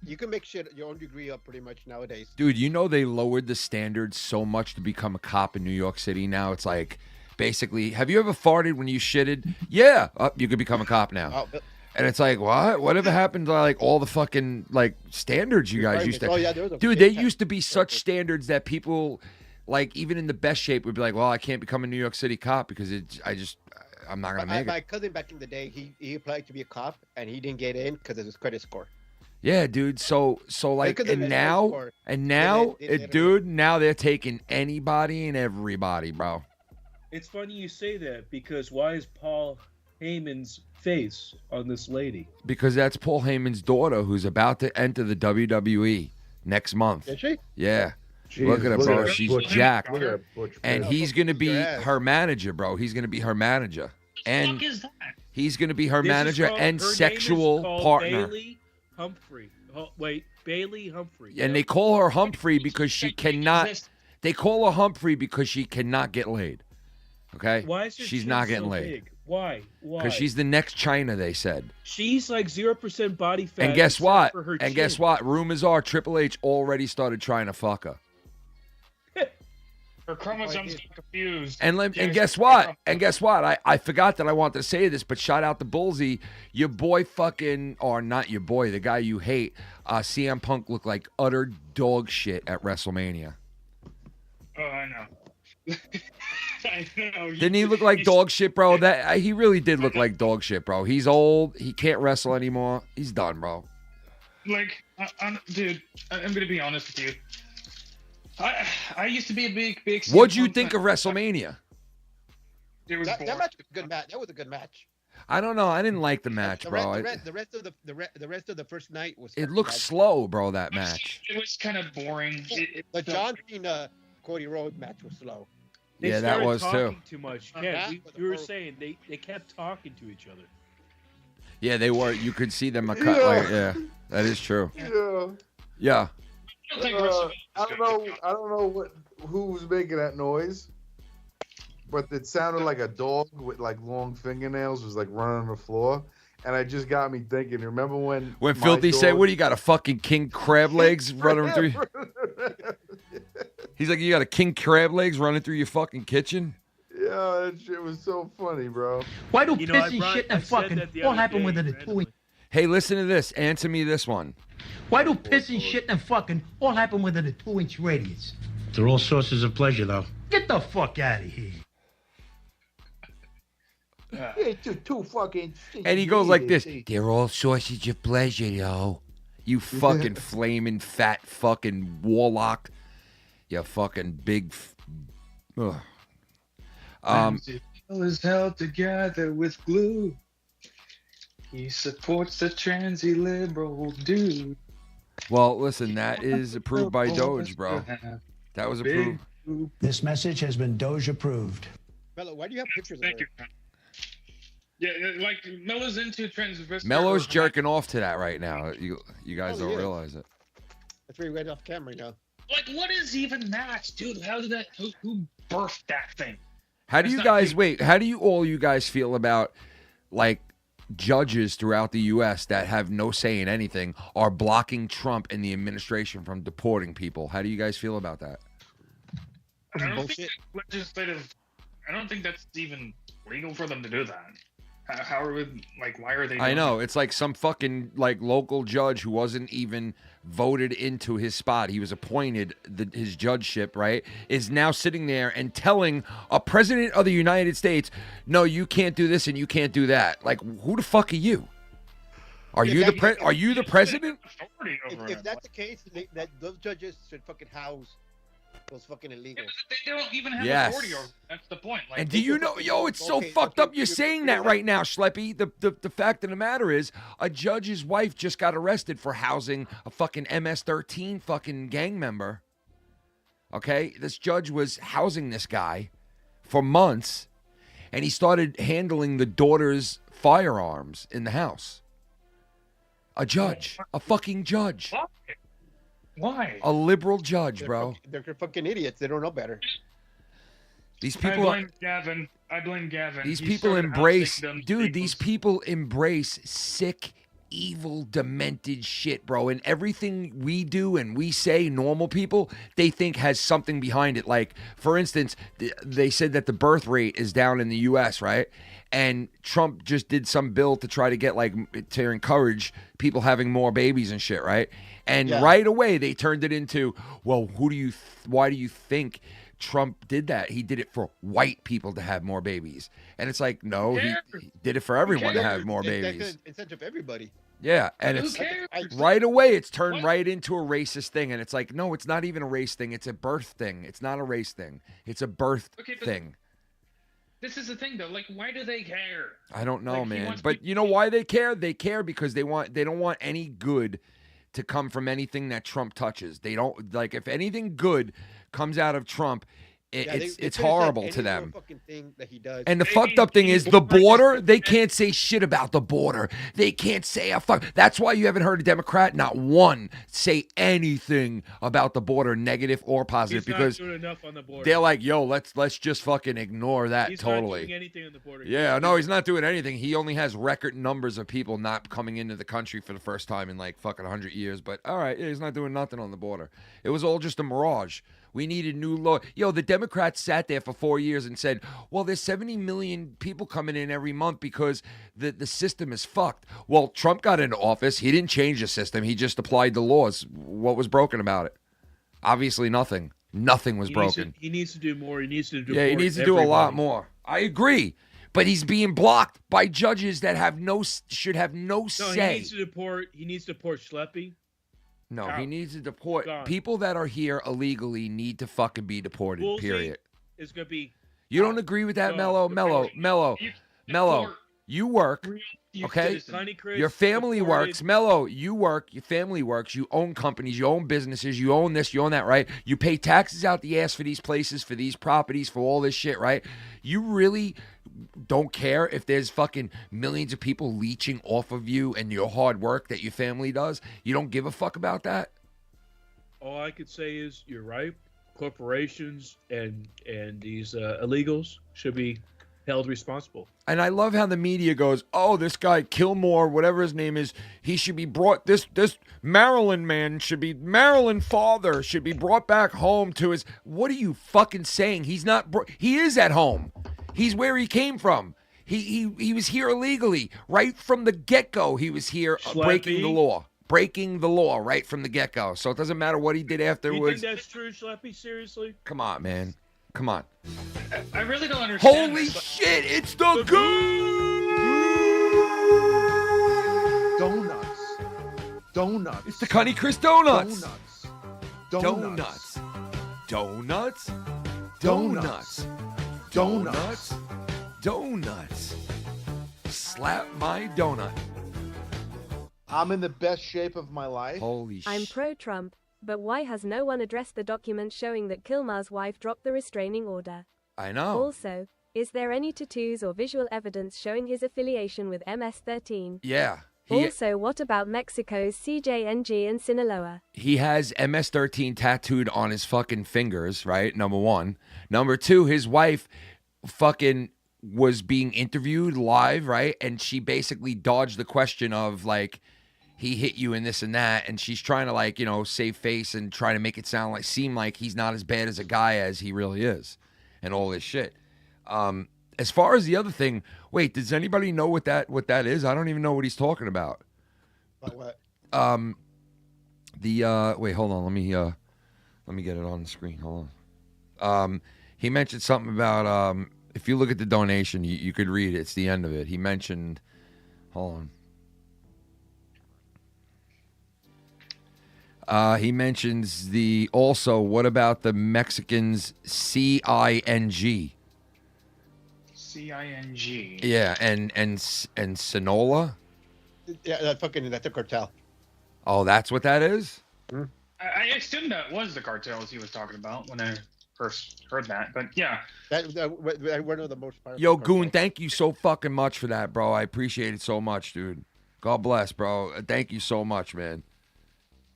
S16: you can make shit your own degree up pretty much nowadays.
S6: Dude, you know they lowered the standards so much to become a cop in New York City now. It's like, basically, have you ever farted when you shitted? Yeah. You could become a cop now. And it's like, what? Whatever happened to like all the fucking like standards you guys used to?
S16: Oh, yeah, there was a
S6: Dude,
S16: big
S6: there used to be such standards that people, like even in the best shape, would be like, well, I can't become a New York City cop because I'm not gonna make
S16: My
S6: it.
S16: cousin back in the day, he applied to be a cop and he didn't get in because of his credit score.
S6: Yeah, dude. So like,
S16: Look at the
S6: and
S16: medical
S6: now,
S16: score.
S6: and now,
S16: They let him
S6: dude, now they're taking anybody and everybody, bro.
S7: it's funny you say that because why is Paul Heyman's face on this lady?
S6: Because that's Paul Heyman's daughter who's about to enter the WWE next month.
S16: Is she?
S6: Yeah.
S12: Jeez,
S6: look at her,
S12: look
S6: bro.
S12: at her
S6: She's
S12: butch-
S6: jacked.
S12: look at her butch
S6: And
S12: face.
S6: he's going to be
S16: Her ass.
S6: her manager, bro. He's going to be her manager. And
S17: is that?
S6: he's going to be her
S7: This is
S6: manager
S7: called-
S6: and
S7: her name is
S6: sexual
S7: called
S6: partner.
S7: Bailey Humphrey. Bailey Humphrey.
S6: And they call her Humphrey because she cannot. They call her Humphrey because she cannot get laid. Okay?
S7: Why is her
S6: she's
S7: chin
S6: not getting
S7: so
S6: laid.
S7: big? Why?
S6: Because she's the next China, they said.
S7: She's like 0% body fat.
S6: And guess
S7: except
S6: what?
S7: for her
S6: And
S7: chin.
S6: guess what? Rumors are Triple H already started trying to fuck her.
S17: Her chromosomes got confused.
S6: And
S17: Yeah,
S6: guess what? And guess what? I forgot that I wanted to say this, but shout out to Bullsy. Your boy fucking, or not your boy, the guy you hate, CM Punk looked like utter dog shit at WrestleMania.
S17: Oh, I know. I know.
S6: Didn't he look like dog shit, bro? That he really did look like dog shit, bro. He's old. He can't wrestle anymore. He's done, bro.
S17: Like, dude, I'm gonna be honest with you. I used to be a big.
S6: What'd you think of WrestleMania?
S17: It was
S16: that match was a good match. That was a good match.
S6: I don't know. I didn't like the match, bro.
S16: The rest of the first night was.
S6: It looked slow, bro. That match.
S17: It was kind of boring.
S16: The John Cena Cody Rhodes match was slow.
S7: They
S6: Yeah, that
S7: started
S6: was
S7: talking
S6: too.
S7: too much. Yeah, you were saying they kept talking to each other.
S6: Yeah, they were. You could see them. Yeah, that is true.
S12: Yeah.
S6: Yeah.
S12: I don't know who was making that noise, but it sounded like a dog with like long fingernails was like running on the floor, and it just got me thinking. Remember when
S6: Filthy said, "What do you got? A fucking king crab legs running through?" He's like, "You got a king crab legs running through your fucking kitchen?"
S12: Yeah, that shit was so funny, bro.
S5: Why do pissy shit and fucking all happen within a 2
S6: Hey, listen to this. Answer me this one.
S5: Why do pissing, shit, and fucking all happen within a 2-inch radius?
S3: They're all sources of pleasure, though.
S5: Get the fuck out of here.
S12: Two fucking.
S6: And he goes like this. They're all sources of pleasure, yo. You fucking flaming fat fucking warlock. You fucking big. Ugh.
S17: Is held together with glue. He supports the transy liberal dude.
S6: Well, listen, that is approved by Doge, bro. That was approved.
S3: This message has been Doge approved.
S16: Mellow, why do you have pictures
S17: Thank
S16: of
S17: you. Yeah, like Mellow's into transvestite.
S6: Mellow's jerking off to that right now. You guys
S16: Oh,
S6: don't
S16: yeah.
S6: realize it.
S16: That's where you went off camera now.
S17: Like, what is even that, dude? How did that? Who birthed that thing?
S6: How do you guys wait? How do you guys feel about like judges throughout the U.S. that have no say in anything are blocking Trump and the administration from deporting people? How do you guys feel about that?
S17: I don't think legislative. I don't think that's even legal for them to do that. How are we, like? Why are they?
S6: I know it's like some fucking like local judge who wasn't even voted into his spot. He was appointed his judgeship, right? Is now sitting there and telling a president of the United States, "No, you can't do this and you can't do that." Like, who the fuck are you? Are you the president?
S16: If that's the case, that those judges should fucking house those fucking illegals.
S17: They don't even have
S6: Yes.
S17: authority over. That's the point. Like,
S6: And do you know, yo, it's so fucked up you're saying that right now, Schleppy. The fact of the matter is, a judge's wife just got arrested for housing a fucking MS-13 fucking gang member. Okay? This judge was housing this guy for months, and he started handling the daughter's firearms in the house. A judge. A fucking judge.
S17: Why?
S6: A liberal judge, bro.
S16: They're fucking idiots. They don't know better.
S6: These
S17: I
S6: people
S17: blame Gavin. I blame Gavin.
S6: These
S17: He
S6: people
S17: started
S6: embrace,
S17: housing them
S6: dude, these people embrace sick, evil, demented shit, bro. And everything we do and we say, normal people, they think has something behind it. Like, for instance, they said that the birth rate is down in the U.S., right? And Trump just did some bill to try to get, like, to encourage people having more babies and shit, right? And right away, they turned it into, well, why do you think Trump did that? He did it for white people to have more babies. And it's like, no, he did it for everyone to have more babies.
S16: Instead of everybody.
S6: Yeah, and it's right away, it's turned right into a racist thing. And it's like, no, it's not even a race thing. It's a birth thing. It's not a race thing. It's a birth thing.
S17: This is the thing, though. Like, why do they care?
S6: I don't know,
S17: Like, he
S6: man.
S17: wants
S6: But you know why they care? They care because they don't want any good to come from anything that Trump touches. They don't, like, if anything good comes out of Trump, it's horrible to them. And the fucked up thing is the border, they can't say shit about the border. They can't say a fuck. That's why you haven't heard a Democrat, not one, say anything about the border, negative or positive,
S7: He's
S6: because
S7: not doing enough on the border.
S6: they're like, yo, let's just fucking ignore that.
S7: He's
S6: totally.
S7: not doing anything on the border.
S6: Yeah, no, he's not doing anything. He only has record numbers of people not coming into the country for the first time in like fucking 100 years. But all right, yeah, he's not doing nothing on the border. It was all just a mirage. We need a new law. Yo, the Democrats sat there for 4 years and said, well, there's 70 million people coming in every month because the system is fucked. Well, Trump got into office. He didn't change the system. He just applied the laws. What was broken about it? Obviously nothing. Nothing was broken.
S7: He needs to do more. He needs to do.
S6: Yeah, he needs to do a lot more. I agree. But he's being blocked by judges that should have no say.
S7: No, he needs to deport. He needs to deport Schleppy.
S6: No, he needs to deport people that are here illegally. Need to fucking be deported.
S7: Woolsey
S6: period.
S7: Is gonna be.
S6: You don't agree with that, Mellow? Mellow. You work, okay?
S7: Cunny Chris,
S6: Your family
S7: deported.
S6: works. Mellow, you work. Your family works. You own companies. You own businesses. You own this. You own that, right? You pay taxes out the ass for these places, for these properties, for all this shit, right? You really don't care if there's fucking millions of people leeching off of you and your hard work that your family does? You don't give a fuck about that?
S7: All I could say is you're right. Corporations and these illegals should be held responsible.
S6: And I love how the media goes, oh, this guy Kilmore, whatever his name is, he should be brought, this Maryland man should be, Maryland father should be brought back home to his, what are you fucking saying? He's not, he is at home. He's where he came from. He was here illegally. Right from the get-go, he was here breaking the law. Breaking the law right from the get-go. So it doesn't matter what he did afterwards.
S7: You think that's true, Schleppy? Seriously?
S6: Come on, man. Come on.
S17: I really don't understand.
S6: Holy shit, it's the
S12: Donuts.
S6: It's the Cunny Chris donuts.
S12: Donuts.
S6: Donuts.
S12: Donuts.
S6: Donuts. Donuts. Slap my donut.
S12: I'm in the best shape of my life.
S6: Holy shit.
S18: I'm pro-Trump, but why has no one addressed the document showing that Kilmer's wife dropped the restraining order?
S6: I know.
S18: Also, is there any tattoos or visual evidence showing his affiliation with MS-13?
S6: Yeah.
S18: Also, what about Mexico's CJNG and Sinaloa?
S6: He has MS-13 tattooed on his fucking fingers, right? Number one. Number two, his wife fucking was being interviewed live, right? And she basically dodged the question of, like, he hit you and this and that. And she's trying to, like, you know, save face and try to make it seem like he's not as bad as a guy as he really is. And all this shit. As far as the other thing, wait, does anybody know what that is? I don't even know what he's talking about.
S16: About what?
S6: Wait, hold on. Let me get it on the screen. Hold on. He mentioned something about if you look at the donation, you could read it. It's the end of it. He mentioned, hold on. He mentions what about the Mexicans CING?
S17: CING.
S6: Yeah, and Sinaloa?
S16: Yeah, that's a cartel.
S6: Oh, that's what that is?
S17: I assumed that was the cartels he was talking about when I first heard that, but yeah.
S16: We're one of the most powerful.
S6: Yo, Goon, thank you so fucking much for that, bro. I appreciate it so much, dude. God bless, bro. Thank you so much, man.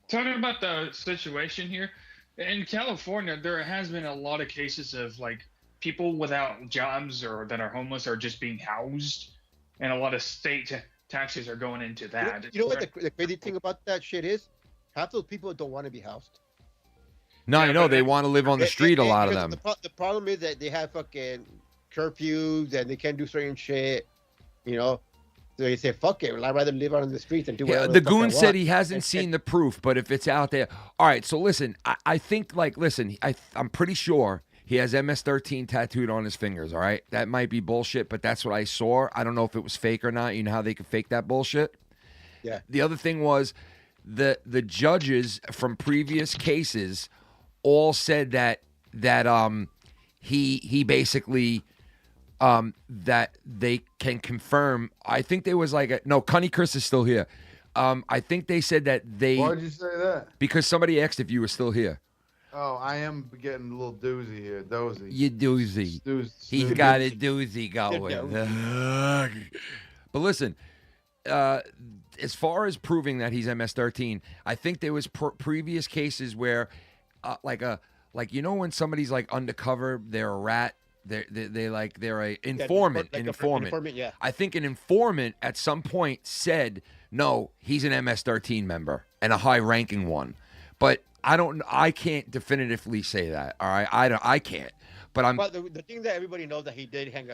S17: Talking about the situation here, in California, there has been a lot of cases of, like, people without jobs or that are homeless are just being housed, and a lot of state taxes are going into that.
S16: You know what the crazy thing about that shit is? Half those people don't want to be housed.
S6: No, I know. They want to live on the street, a lot of them.
S16: The problem is that they have fucking curfews and they can't do certain shit, you know? So they say, fuck it. I'd rather live out on the streets and do whatever
S6: the Goon said he hasn't seen the proof, but if it's out there. All right, so listen, I think, like, listen, I'm pretty sure he has MS-13 tattooed on his fingers, all right? That might be bullshit, but that's what I saw. I don't know if it was fake or not. You know how they could fake that bullshit?
S16: Yeah.
S6: The other thing was the judges from previous cases all said that he basically that they can confirm. I think there was like no, Cunny Chris is still here. I think they said that they.
S12: Why did you say that?
S6: Because somebody asked if you were still here.
S12: Oh, I am getting a little doozy here. Dozy.
S6: You doozy. He's got a doozy going. But listen, as far as proving that he's MS-13, I think there was previous cases where, like you know when somebody's like undercover, they're a rat. They're a informant.
S16: An informant, yeah.
S6: I think an informant at some point said, no, he's an MS-13 member and a high-ranking one. But I can't definitively say that. All right, I can't. But I'm.
S16: But the thing that everybody knows that he did hang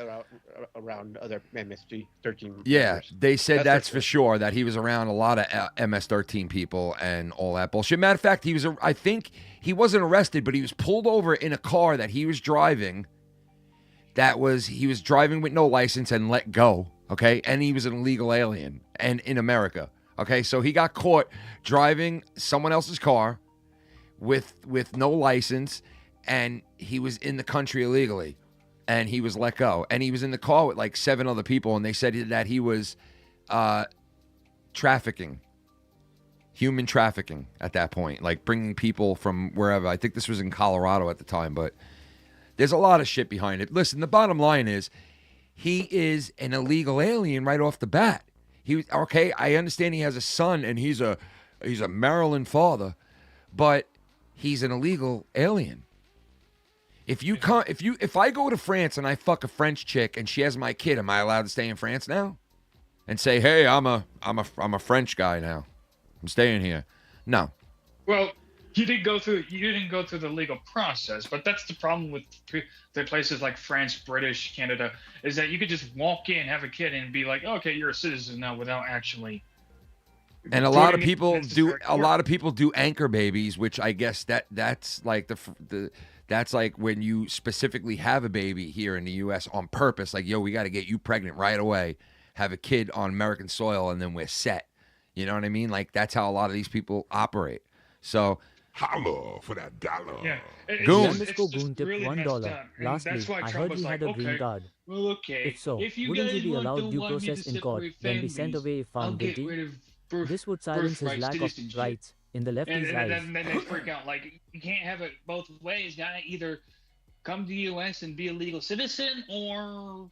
S16: around other MS-13.
S6: Yeah,
S16: members.
S6: they said that's for sure, that he was around a lot of MS-13 people and all that bullshit. Matter of fact, I think he wasn't arrested, but he was pulled over in a car that he was driving. He was driving with no license and let go. Okay, and he was an illegal alien and in America. Okay, so he got caught driving someone else's car with no license, and he was in the country illegally, and he was let go. And he was in the car with like 7 other people, and they said that he was trafficking, human trafficking at that point, like bringing people from wherever. I think this was in Colorado at the time, but there's a lot of shit behind it. Listen, the bottom line is he is an illegal alien right off the bat. Okay, I understand he has a son, and he's a Maryland father, but he's an illegal alien. If I go to France and I fuck a French chick and she has my kid, am I allowed to stay in France now? And say, hey, I'm a French guy now. I'm staying here. No.
S17: Well, you didn't go through the legal process, but that's the problem with the places like France, British, Canada, is that you could just walk in, have a kid, and be like, okay, you're a citizen now, without actually.
S6: And a lot of people do anchor babies, which I guess that's like that's like when you specifically have a baby here in the U.S. on purpose. Like, yo, we got to get you pregnant right away, have a kid on American soil, and then we're set. You know what I mean? Like, that's how a lot of these people operate. So,
S4: holla for that dollar.
S17: Yeah.
S6: Goon.
S19: Underscore Goon tipped
S17: really
S19: $1.
S17: messed up. And
S19: Lastly,
S17: that's why
S19: I
S17: Trump
S19: heard
S17: was
S19: he
S17: like,
S19: had a green
S17: okay,
S19: card.
S17: well, okay.
S19: If so,
S17: If you
S19: wouldn't he
S17: guys
S19: be
S17: want
S19: allowed
S17: to
S19: due
S17: want me
S19: process
S17: to
S19: in court,
S17: separate
S19: then be sent
S17: families,
S19: away if
S17: I'll
S19: found
S17: get
S19: guilty?
S17: rid of birth,
S19: This would silence his
S17: birthright
S19: lack of
S17: citizenship.
S19: rights in the lefty's eyes.
S17: And then they freak out. Like, you can't have it both ways. You gotta either come to the U.S. and be a legal citizen, or,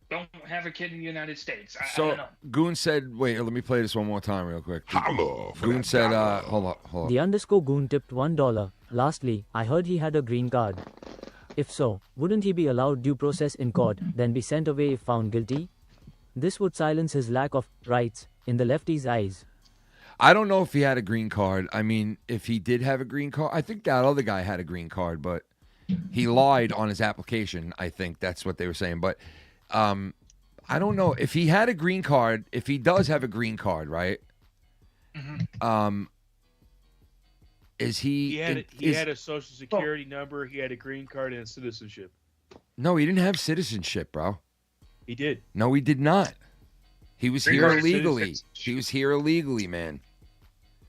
S17: don't have a kid in the United States. I don't know.
S6: Goon said, wait, let me play this one more time real quick. Goon said, hold up.
S19: The underscore Goon tipped $1. Lastly, I heard he had a green card. If so, wouldn't he be allowed due process in court, then be sent away if found guilty? This would silence his lack of rights in the lefty's eyes.
S6: I don't know if he had a green card. I mean, if he did have a green card, I think that other guy had a green card, but he lied on his application. I think that's what they were saying. But I don't know if he had a green card. If he does have a green card, right?
S7: Mm-hmm.
S6: Is he?
S7: He had a social security number. He had a green card and citizenship.
S6: No, he didn't have citizenship, bro.
S7: He did.
S6: No, he did not. He was
S17: Green
S6: here
S17: card is
S6: illegally.
S17: citizenship.
S6: He was here illegally, man.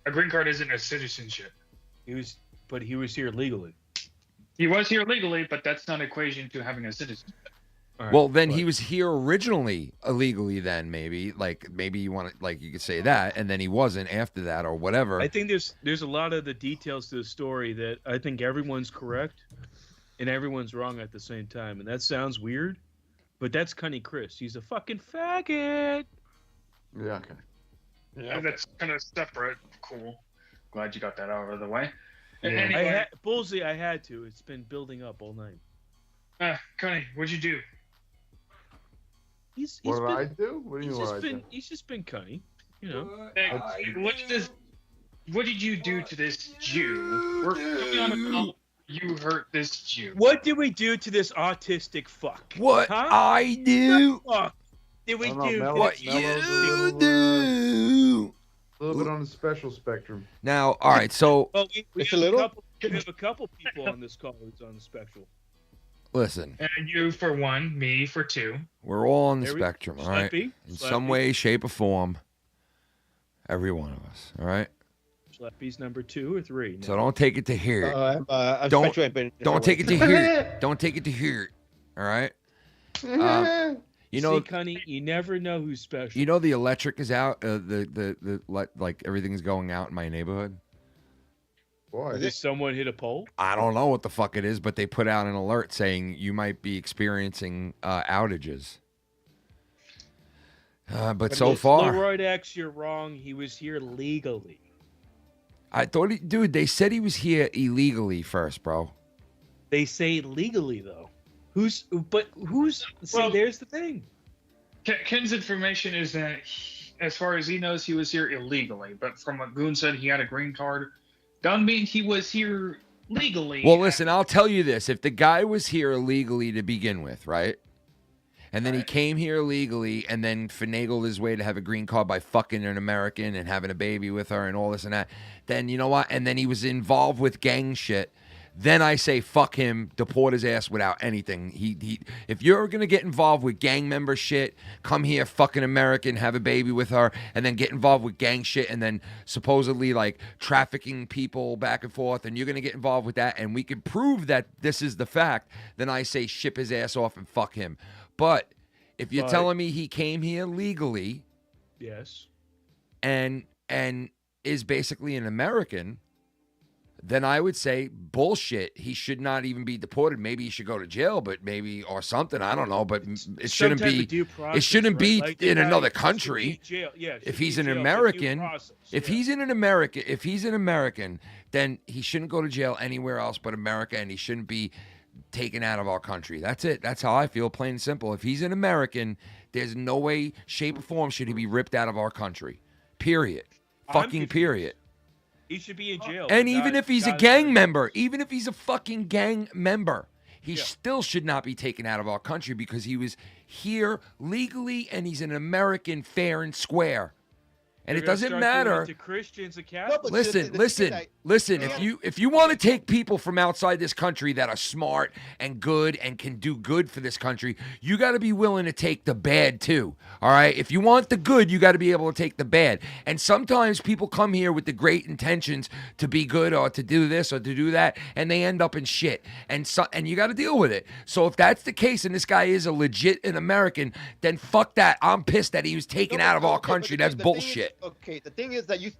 S17: A green card isn't a citizenship.
S7: He was here legally.
S17: He was here legally, but that's not an equation to having a citizenship.
S6: Well, then he was here originally illegally. Then maybe you want to you could say that, and then he wasn't after that or whatever.
S7: I think there's a lot of the details to the story that I think everyone's correct and everyone's wrong at the same time, and that sounds weird, but that's Cunny Chris. He's a fucking faggot.
S12: Yeah. Okay.
S17: Yeah, that's kind of separate. Cool. Glad you got that out of the way.
S7: Yeah.
S17: Anyway,
S7: Bullseye, I had to. It's been building up all night.
S17: Connie, what'd you do?
S12: What did I do? What do you mean what I do?
S7: He's just been Cunny,
S17: What did you do to this Jew? You hurt this Jew.
S7: What did we do to this autistic fuck?
S6: What I do?
S7: What the fuck did we do?
S6: What you do?
S12: A little bit on the special spectrum.
S6: Now, all right, so
S7: Well, we have a couple people on this call who's on the spectral.
S6: listen.
S17: And you for one, me for two.
S6: We're all on the
S7: There we-
S6: spectrum, all right?
S7: Schleppy,
S6: In
S7: Schleppy.
S6: some way, shape, or form. Every one of us, all right?
S7: Schleppy's number 2 or 3.
S6: So don't take it to hear it.
S16: I'm
S6: don't
S16: special, but in a
S6: don't
S16: different
S6: take it to
S16: way.
S6: hear it. Don't take it to hear it. All right. You know,
S7: See, Cunny, you never know who's special.
S6: you know the electric is out. Like everything's going out in my neighborhood.
S12: Boy,
S7: Did someone hit a pole?
S6: I don't know what the fuck it is, but they put out an alert saying you might be experiencing outages. But so far,
S7: Leroy X, you're wrong. He was here legally.
S6: I thought, dude, they said he was here illegally first, bro.
S7: They say legally though. See, there's the thing.
S17: Ken's information is that, as far as he knows, he was here illegally. But from what Goon said, he had a green card, Don't mean he was here legally.
S6: Well, listen, I'll tell you this. If the guy was here illegally to begin with, right? And then he came here legally and then finagled his way to have a green card by fucking an American and having a baby with her and all this and that, then you know what? And then he was involved with gang shit. Then I say fuck him, deport his ass without anything. If you're gonna get involved with gang member shit, come here, fucking American, have a baby with her, and then get involved with gang shit, and then supposedly like trafficking people back and forth, and you're gonna get involved with that, and we can prove that this is the fact. Then I say ship his ass off and fuck him. But if you're telling me he came here legally,
S7: yes,
S6: and is basically an American, then I would say bullshit. He should not even be deported. Maybe he should go to jail, but maybe or something. I don't know, but it shouldn't be. It shouldn't be in another country. If he's an American, if he's an American, then he shouldn't go to jail anywhere else but America, and he shouldn't be taken out of our country. That's it. That's how I feel, plain and simple. If he's an American, there's no way, shape, or form should he be ripped out of our country. Period. Fucking period.
S7: He should be in jail.
S6: And even if he's a gang member, even if he's a fucking gang member, he still should not be taken out of our country because he was here legally and he's an American fair and square. And it doesn't matter.
S7: To Christians and Catholics.
S6: Listen. If you want to take people from outside this country that are smart and good and can do good for this country, you got to be willing to take the bad too. All right. If you want the good, you got to be able to take the bad. And sometimes people come here with the great intentions to be good or to do this or to do that, and they end up in shit. And you got to deal with it. So if that's the case, and this guy is a legit an American, then fuck that. I'm pissed that he was taken out of our country. That's bullshit.
S16: Okay, the thing is that you're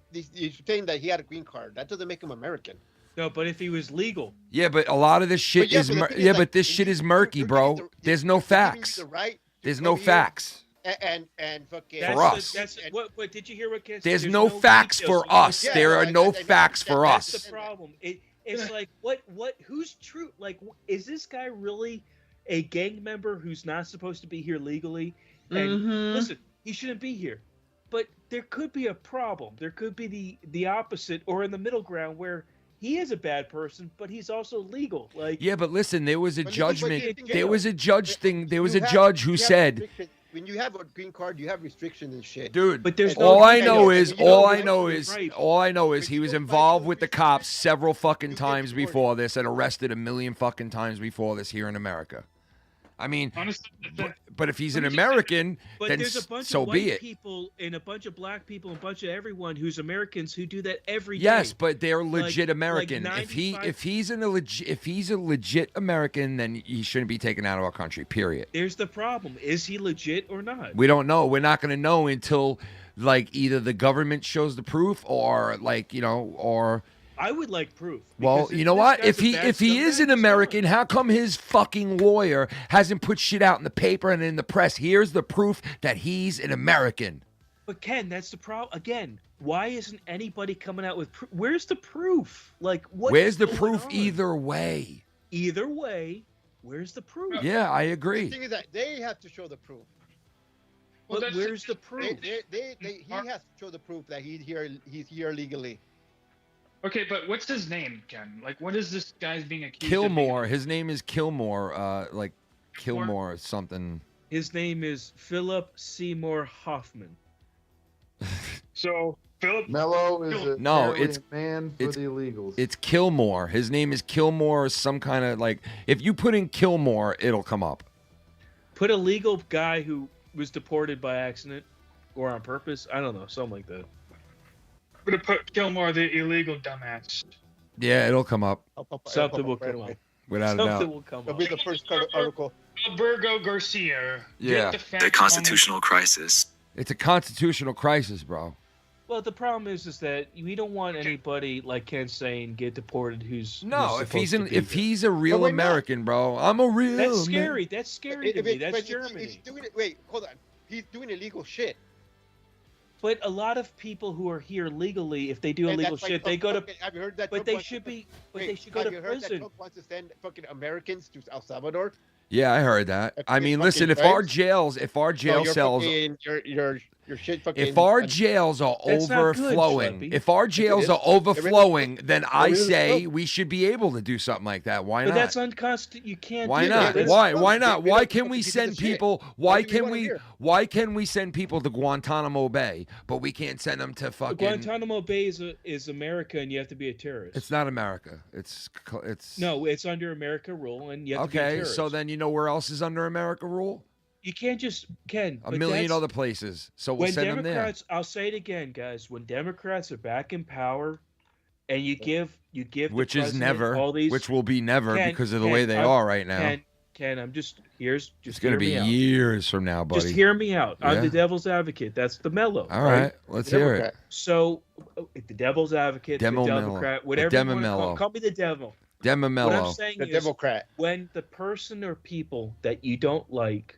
S16: saying that he had a green card. That doesn't make him American.
S7: No, but if he was legal.
S6: Yeah, but a lot of this shit but this shit is murky, bro. There's no facts. There's no facts.
S16: And fucking
S6: for us.
S7: What did you hear what Ken said?
S6: There's no facts for us. There are no facts for us.
S7: That's the problem. It's like who's true? Like, is this guy really a gang member who's not supposed to be here legally? And listen, he shouldn't be here. But there could be a problem. There could be the opposite, or in the middle ground where he is a bad person, but he's also legal. Like,
S6: yeah, but listen, there was a judgment. There was a judge thing. There was a judge who said,
S16: when you have a green card, you have restrictions and shit.
S6: Dude,
S7: but there's
S6: all I know is he was involved with the cops several fucking times before this and arrested a million fucking times before this here in America. I mean, honestly, but if he's an American, then
S7: there's a bunch
S6: so
S7: of
S6: be
S7: white
S6: it.
S7: people and a bunch of black people and a bunch of everyone who's Americans who do that every day.
S6: Yes, but they're legit American.
S7: Like
S6: if he's a legit American, then he shouldn't be taken out of our country. Period.
S7: There's the problem: is he legit or not?
S6: We don't know. We're not going to know until like either the government shows the proof or or.
S7: I would like proof.
S6: Well, you know what? If he is an American, how come his fucking lawyer hasn't put shit out in the paper and in the press? Here's the proof that he's an American.
S7: But Ken, that's the problem. Again, why isn't anybody coming out with proof? Where's the proof? Like,
S6: where's the proof either way?
S7: Either way, where's the proof?
S6: Yeah, I agree.
S16: The thing is that they have to show the proof.
S7: But where's the proof?
S16: He has to show the proof that he's here legally.
S17: Okay, but what's his name, Ken? Like, what is this guy's being accused
S6: Kilmore. His name is Kilmore. Like Kilmore something.
S7: His name is Philip Seymour Hoffman.
S17: So Philip
S12: Mellow is
S6: it's
S12: a man for the illegals.
S6: It's Kilmore. His name is Kilmore. Some kind of like. If you put in Kilmore, it'll come up.
S7: Put a legal guy who was deported by accident or on purpose. I don't know, something like that.
S17: I'm gonna put Gilmore the illegal dumbass.
S6: Yeah, it'll come up.
S7: Something will come up.
S6: Without a doubt.
S7: Something will come up.
S16: It'll be the first article.
S17: Alberto Garcia.
S6: Yeah.
S11: The constitutional crisis.
S6: It's a constitutional crisis, bro.
S7: Well, the problem is that we don't want anybody like Ken saying get deported who's
S6: if he's a real American, bro. I'm a real.
S7: That's scary. That's scary to me. That's Germany.
S16: Wait, hold on. He's doing illegal shit.
S7: But a lot of people who are here legally, if they do illegal shit, they go to.
S16: Have you heard that?
S7: But they should be. But they should go to prison.
S16: Have you heard that Trump wants to send fucking Americans to El Salvador?
S6: Yeah, I heard that. I mean,
S16: fucking
S6: listen, if
S16: right?
S6: our jail cells,
S16: your shit fucking.
S6: if our jails are
S7: That's not good,
S6: overflowing,
S7: Schleppy.
S6: if our jails
S16: is.
S6: are overflowing, then I
S16: is.
S6: say we should be able to do something like that. Why
S7: But
S6: not?
S7: that's unconstitutional. You can't.
S6: Why
S7: do
S6: not?
S7: That.
S6: Why?
S7: That's-
S6: Why not?
S16: we
S6: Why
S16: don't
S6: can
S16: fucking
S6: we
S16: pieces
S6: send
S16: of shit.
S6: people?
S16: Why
S6: Why
S16: do we
S6: can
S16: want 'em
S6: we?
S16: here?
S6: Why can we send people to Guantanamo Bay, but we can't send them to fucking?
S7: Guantanamo Bay is America, and you have to be a terrorist.
S6: It's not America. It's
S7: No, it's under America rule, and you have to be a
S6: okay.
S7: terrorist.
S6: So then you know where else is under America rule?
S7: You can't just
S6: A
S7: but
S6: million
S7: that's-
S6: other places. So we'll
S7: when
S6: send them there.
S7: Democrats, I'll say it again, guys. When Democrats are back in power, and you give the
S6: Which is
S7: president
S6: never.
S7: all these,
S6: Which will be never
S7: Ken,
S6: because of the
S7: Ken,
S6: way they
S7: I'm-
S6: are right now.
S7: Ken, I'm just
S6: It's
S7: just
S6: gonna
S7: hear
S6: be
S7: me out.
S6: years from now, buddy.
S7: Just hear me out. I'm
S6: Yeah.
S7: the devil's advocate. That's the mellow.
S6: All right, let's hear it.
S7: So, the devil's advocate,
S6: Demo
S7: the
S6: mellow.
S7: Democrat,
S6: The
S7: whatever
S6: demo
S7: you want to
S6: mellow.
S7: call me the devil.
S6: Demo
S7: What
S6: mellow.
S7: I'm saying
S16: The
S7: is,
S16: Democrat.
S7: when the person or people that you don't like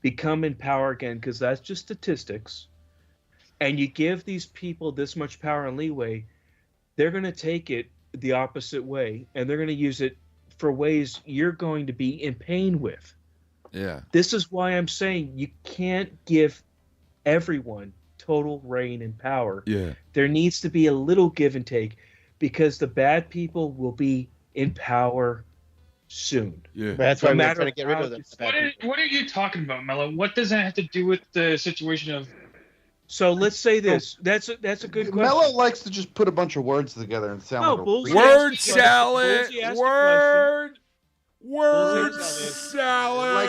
S7: become in power again, because that's just statistics, and you give these people this much power and leeway, they're going to take it the opposite way, and they're going to use it for ways you're going to be in pain with.
S6: Yeah.
S7: This is why I'm saying you can't give everyone total reign and power.
S6: Yeah.
S7: There needs to be a little give and take, because the bad people will be in power soon.
S6: Yeah.
S16: That's
S7: No
S16: why we're
S7: matter
S16: trying to get rid
S7: how
S16: of them.
S17: What are you talking about, Mello? What does that have to do with the situation of?
S7: So let's say this. That's a good question.
S12: Mello likes to just put a bunch of words together and sound
S7: No,
S12: like a
S7: bullshit.
S6: Word
S7: Ask the question.
S6: salad.
S7: Bullshit, ask the
S6: Word. Word
S7: Bullshit.
S6: salad.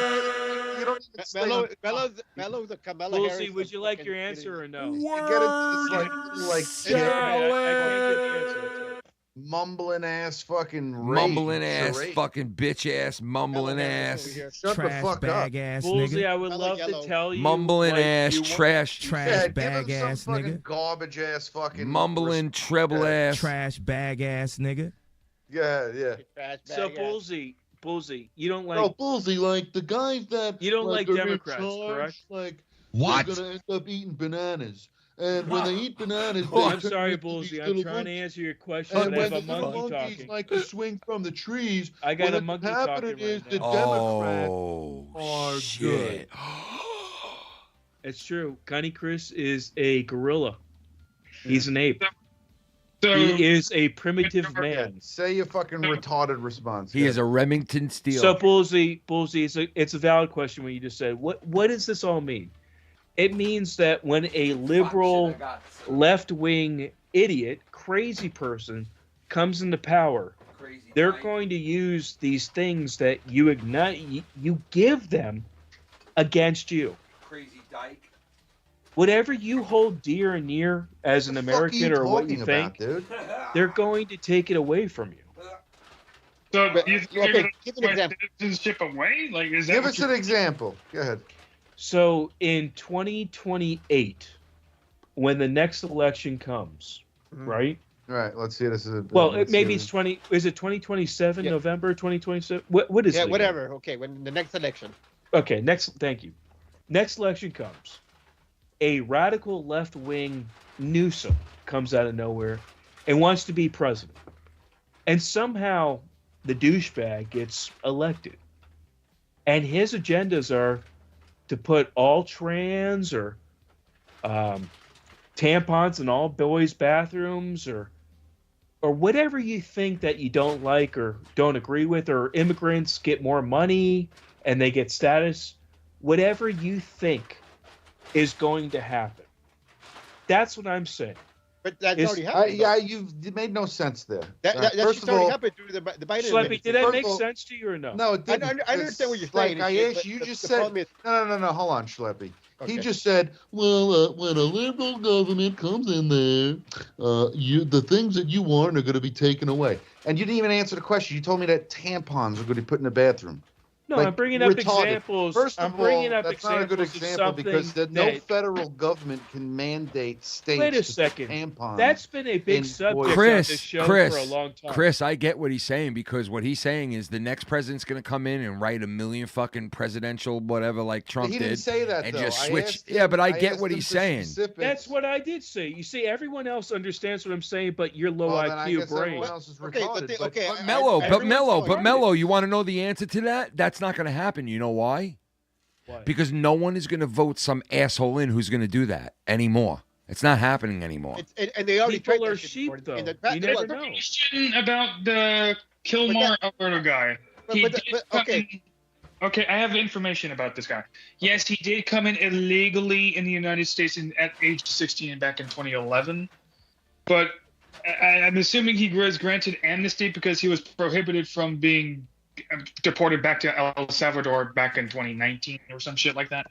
S12: you don't even say
S16: Mello's a Kamala
S7: Bullsy,
S16: Harris.
S7: would you like your answer or no?
S12: you get into this like mumbling ass fucking rage.
S6: Mumbling ass,
S12: Charade.
S6: fucking bitch ass, mumbling ass,
S12: Shut the
S1: Trash
S12: fuck
S1: bag
S12: up.
S1: ass
S7: Bullsy,
S1: nigga.
S7: I would love to tell you.
S6: mumbling
S7: like,
S6: ass,
S7: you want-
S6: trash,
S1: Trash
S12: Give
S1: bag
S12: him some
S1: ass
S12: fucking
S1: nigga.
S12: garbage ass fucking
S6: mumbling treble ass.
S1: Trash bag ass nigga.
S12: Yeah.
S7: So Bullsy, you don't like.
S12: No, Bullsy, like the guys that
S7: You don't like
S12: are in
S7: Democrats,
S12: charge,
S7: correct?
S12: Like
S14: What?
S12: they're gonna end up eating bananas, and when they eat bananas,
S7: Oh,
S12: they
S7: I'm
S12: turn
S7: sorry,
S12: into these
S7: Bullsy. I'm
S12: little
S7: trying to
S12: monkeys.
S7: answer your question,
S12: And
S7: but I
S12: when
S7: have
S12: the
S7: a
S12: little
S7: monkey
S12: monkeys
S7: talking.
S12: like to swing from the trees,
S7: I got a
S12: what's
S7: monkey
S12: happening
S7: talking
S12: is
S7: right
S12: the
S7: now.
S12: Democrats
S6: Oh,
S12: are
S6: shit.
S7: It's true. Cunny Chris is a gorilla. He's an ape.
S17: So,
S7: He is a primitive man.
S12: Say your fucking retarded response.
S6: He is a Remington Steel.
S7: So Bullsy, it's a valid question what you just said. What does this all mean? It means that when a liberal, left-wing idiot, crazy person comes into power, they're going to use these things that you ignite, you give them against you.
S6: Crazy dyke.
S7: Whatever you hold dear and near as an American or what you
S12: talking
S7: think,
S12: about, dude?
S7: they're going to take it away from you.
S17: so
S16: But-
S17: you
S16: okay,
S17: you're gonna
S16: give an
S17: take
S16: example.
S17: citizenship away? Like, is that
S12: Give
S17: what
S12: us
S17: you're-
S12: an example. Go ahead.
S7: So in 2028, when the next election comes, right?
S12: All right, let's see. This is
S7: Well,
S12: let's
S7: maybe
S12: see.
S7: it's 20. Is it 2027?
S16: Yeah.
S7: November 2027? What is
S16: Yeah,
S7: it?
S16: whatever. Okay, when the next election.
S7: Okay, thank you. Next election comes. A radical left-wing Newsom comes out of nowhere and wants to be president. And somehow the douchebag gets elected. And his agendas are to put all trans or tampons in all boys' bathrooms or whatever you think that you don't like or don't agree with, or immigrants get more money and they get status. Whatever you think is going to happen. That's what I'm saying.
S16: But that's
S7: It's-
S16: already happened.
S12: Yeah, you've made no sense there.
S16: That
S12: First
S16: shit's
S12: of
S16: already
S12: all,
S16: happened through the Biden
S7: Schleppy, did that
S12: First
S7: make
S12: of all-
S7: sense to you or no?
S12: no, it didn't.
S16: I understand what you're
S12: It's like
S16: saying.
S12: I
S16: It's-
S12: asked you,
S16: but
S12: just
S16: the
S12: said
S16: problem is-
S12: no. Hold on, Schleppy. He
S16: Okay.
S12: just said, well, when a liberal government comes in there, the things that you want are going to be taken away. And you didn't even answer the question. You told me that tampons are going to be put in the bathroom.
S7: No,
S12: Like,
S7: I'm bringing up
S12: retarded.
S7: examples.
S12: First
S7: I'm
S12: of
S7: bringing
S12: all,
S7: up
S12: that's not a good
S7: examples of
S12: example because
S7: something
S12: no
S7: that-
S12: federal government can mandate states
S7: Wait a
S12: to put
S7: second.
S12: tampons.
S7: That's been a big
S12: in
S7: subject
S12: boys'
S7: on
S6: Chris,
S7: this show
S6: Chris,
S7: for a long time.
S6: Chris, I get what he's saying, because what he's saying is the next president's gonna come in and write a million fucking presidential whatever like Trump
S12: He
S6: did,
S12: didn't say that,
S6: and
S12: though.
S6: just
S12: I
S6: switch.
S12: asked
S6: Yeah,
S12: him-
S6: but I get
S12: asked
S6: what
S12: him
S6: he's
S12: for
S6: saying.
S12: specifics.
S7: That's what I did say. You see, everyone else understands what I'm saying, but your low
S12: Well, then I
S7: IQ
S12: guess
S7: brain.
S12: everyone else is
S16: Okay,
S12: retarded.
S16: but
S6: Mellow,
S16: everyone's
S6: you want to know the answer to that? That's That's not going to happen. You know why?
S7: Why?
S6: Because no one is going to vote some asshole in who's going to do that anymore. It's not happening anymore.
S16: And they already
S7: People
S16: tried
S7: are
S16: that shit
S7: sheep,
S16: before.
S7: though.
S16: In the
S7: You
S16: past,
S7: never
S16: look,
S7: know.
S17: Information about the Kilmore, Alberta guy.
S16: okay.
S17: Okay, I have information about this guy. Yes, he did come in illegally in the United States at age 16 back in 2011. But I'm assuming he was granted amnesty because he was prohibited from being deported back to El Salvador back in 2019 or some shit like that.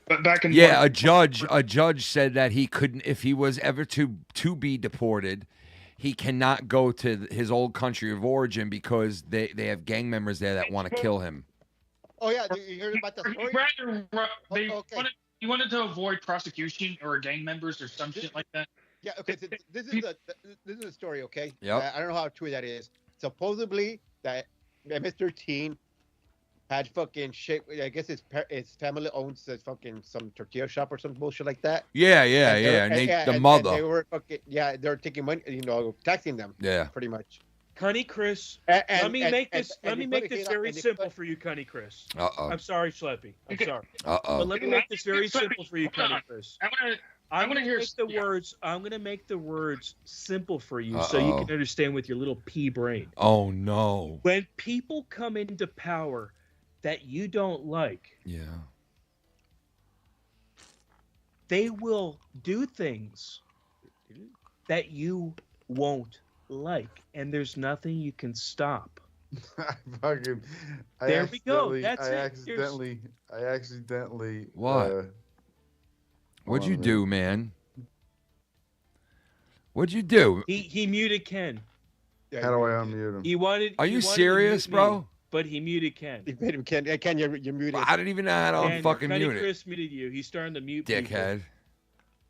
S17: But back in
S6: a judge said that he couldn't, if he was ever to be deported, he cannot go to his old country of origin because they have gang members there that want to kill him.
S16: Oh yeah, you heard about that story?
S17: He wanted to avoid prosecution or gang members or some shit like that.
S16: Yeah, okay. So this is the story, okay?
S6: Yep.
S16: I don't know how true that is. Supposedly that Mr. Teen had fucking shit. I guess his family owns some tortilla shop or some bullshit like that.
S6: Yeah.
S16: And
S6: And
S16: and
S6: mother.
S16: they were they're taking money, taxing them.
S6: Yeah.
S16: Pretty much.
S7: Cunny Chris,
S16: And-
S7: let me
S16: and-
S7: make
S16: and-
S7: this.
S16: and
S7: Let me
S16: they
S7: make
S16: put a
S7: this
S16: hit on-
S7: very
S16: and they
S7: simple
S16: put-
S7: for you, Cunny Chris.
S6: Uh-oh.
S7: I'm sorry, Schleppy. I'm sorry.
S6: Uh-oh.
S7: But let me make this very simple for you, Cunny Chris.
S17: I want to hear
S7: make the words. I'm going to make the words simple for you so you
S6: Uh-oh.
S7: can understand with your little pea brain.
S6: Oh no.
S7: When people come into power that you don't like,
S6: Yeah.
S7: they will do things that you won't like, and there's nothing you can stop. There we go. That's it.
S12: I accidentally.
S6: What? What'd you do, man? What'd you do?
S7: He muted Ken.
S12: How do I unmute him?
S7: He wanted.
S6: Are
S7: he
S6: you
S7: wanted to
S6: serious,
S7: mute
S6: bro?
S7: me, but he muted Ken.
S16: You made him Ken, you're muted.
S6: I didn't even know how to
S7: And
S6: fucking
S7: Cunny
S6: mute it.
S7: Chris muted you. He's starting to mute people.
S6: Dickhead.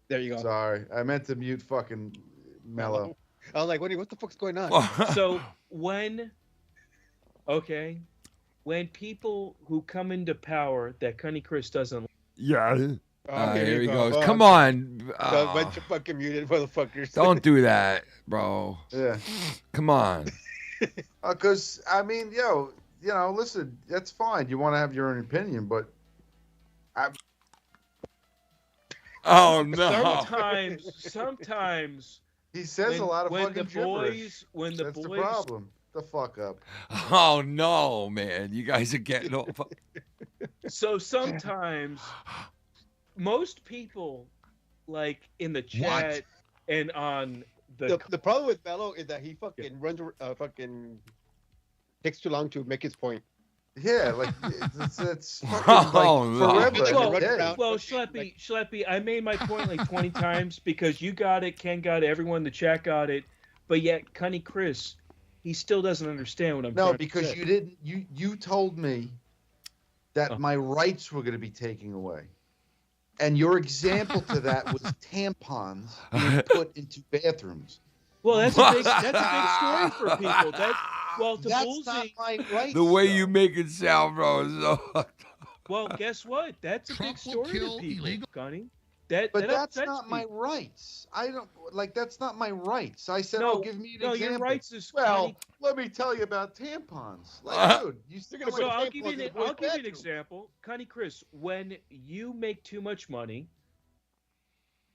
S16: There you go.
S12: Sorry, I meant to mute fucking Mellow.
S16: I was like, what the fuck's going on?
S7: So when people who come into power that Cunny Chris doesn't like,
S6: Yeah.
S16: Okay,
S6: Here he goes.
S16: Oh,
S6: Come on.
S16: A bunch of fucking muted motherfuckers.
S6: Don't do that, bro.
S12: Yeah.
S6: Come on.
S12: Because I mean, listen, that's fine. You want to have your own opinion, but
S6: Oh no.
S7: sometimes
S12: he says a lot of
S7: when
S12: fucking
S7: the
S12: gibberish.
S7: boys when the
S12: That's
S7: boys
S12: the problem. The fuck up.
S6: Oh no, man. You guys are getting all
S7: So sometimes most people like in the chat and on
S16: The problem with Mello is that he fucking runs fucking takes too long to make his point.
S12: Yeah, like it's fucking like forever.
S7: Well, Schleppy, I made my point like 20 times because you got it, Ken got it, everyone in the chat got it, but yet Cunny Chris, he still doesn't understand what I'm trying
S12: No,
S7: to
S12: because
S7: say.
S12: you didn't. You told me that my rights were going to be taken away, and your example to that was tampons being put into bathrooms.
S7: Well, that's a big story for people.
S12: That's not my rights.
S6: The way you make it sound, bro, is so
S7: Well, guess what? That's a big story to people, Connie. But
S12: that's not my rights. I don't like. That's not my rights. I said,
S7: No,
S12: "Oh, give me an
S7: no,
S12: example."
S7: your rights is
S12: let me tell you about tampons. Like, dude, you still
S7: So I'll give you an example, Connie Chris. When you make too much money,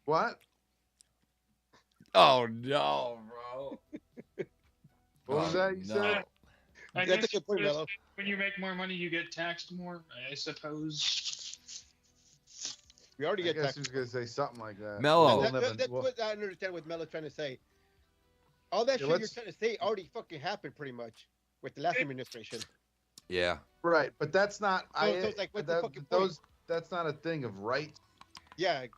S12: what?
S6: Oh no, bro.
S12: What was that you said?
S17: I
S16: That's
S17: guess
S16: a good point, Mello.
S17: when you make more money, you get taxed more, I suppose.
S16: We already
S12: I
S16: get
S12: guess
S16: taxed.
S12: he was going to say something like that.
S6: Mellow.
S16: That's what I understand what Mello's trying to say. All that shit you're trying to say already fucking happened pretty much with the last administration.
S6: Yeah.
S12: Right, but that's not.
S16: So it's like, what's the fucking point?
S12: That's not a thing of rights.
S16: Yeah, like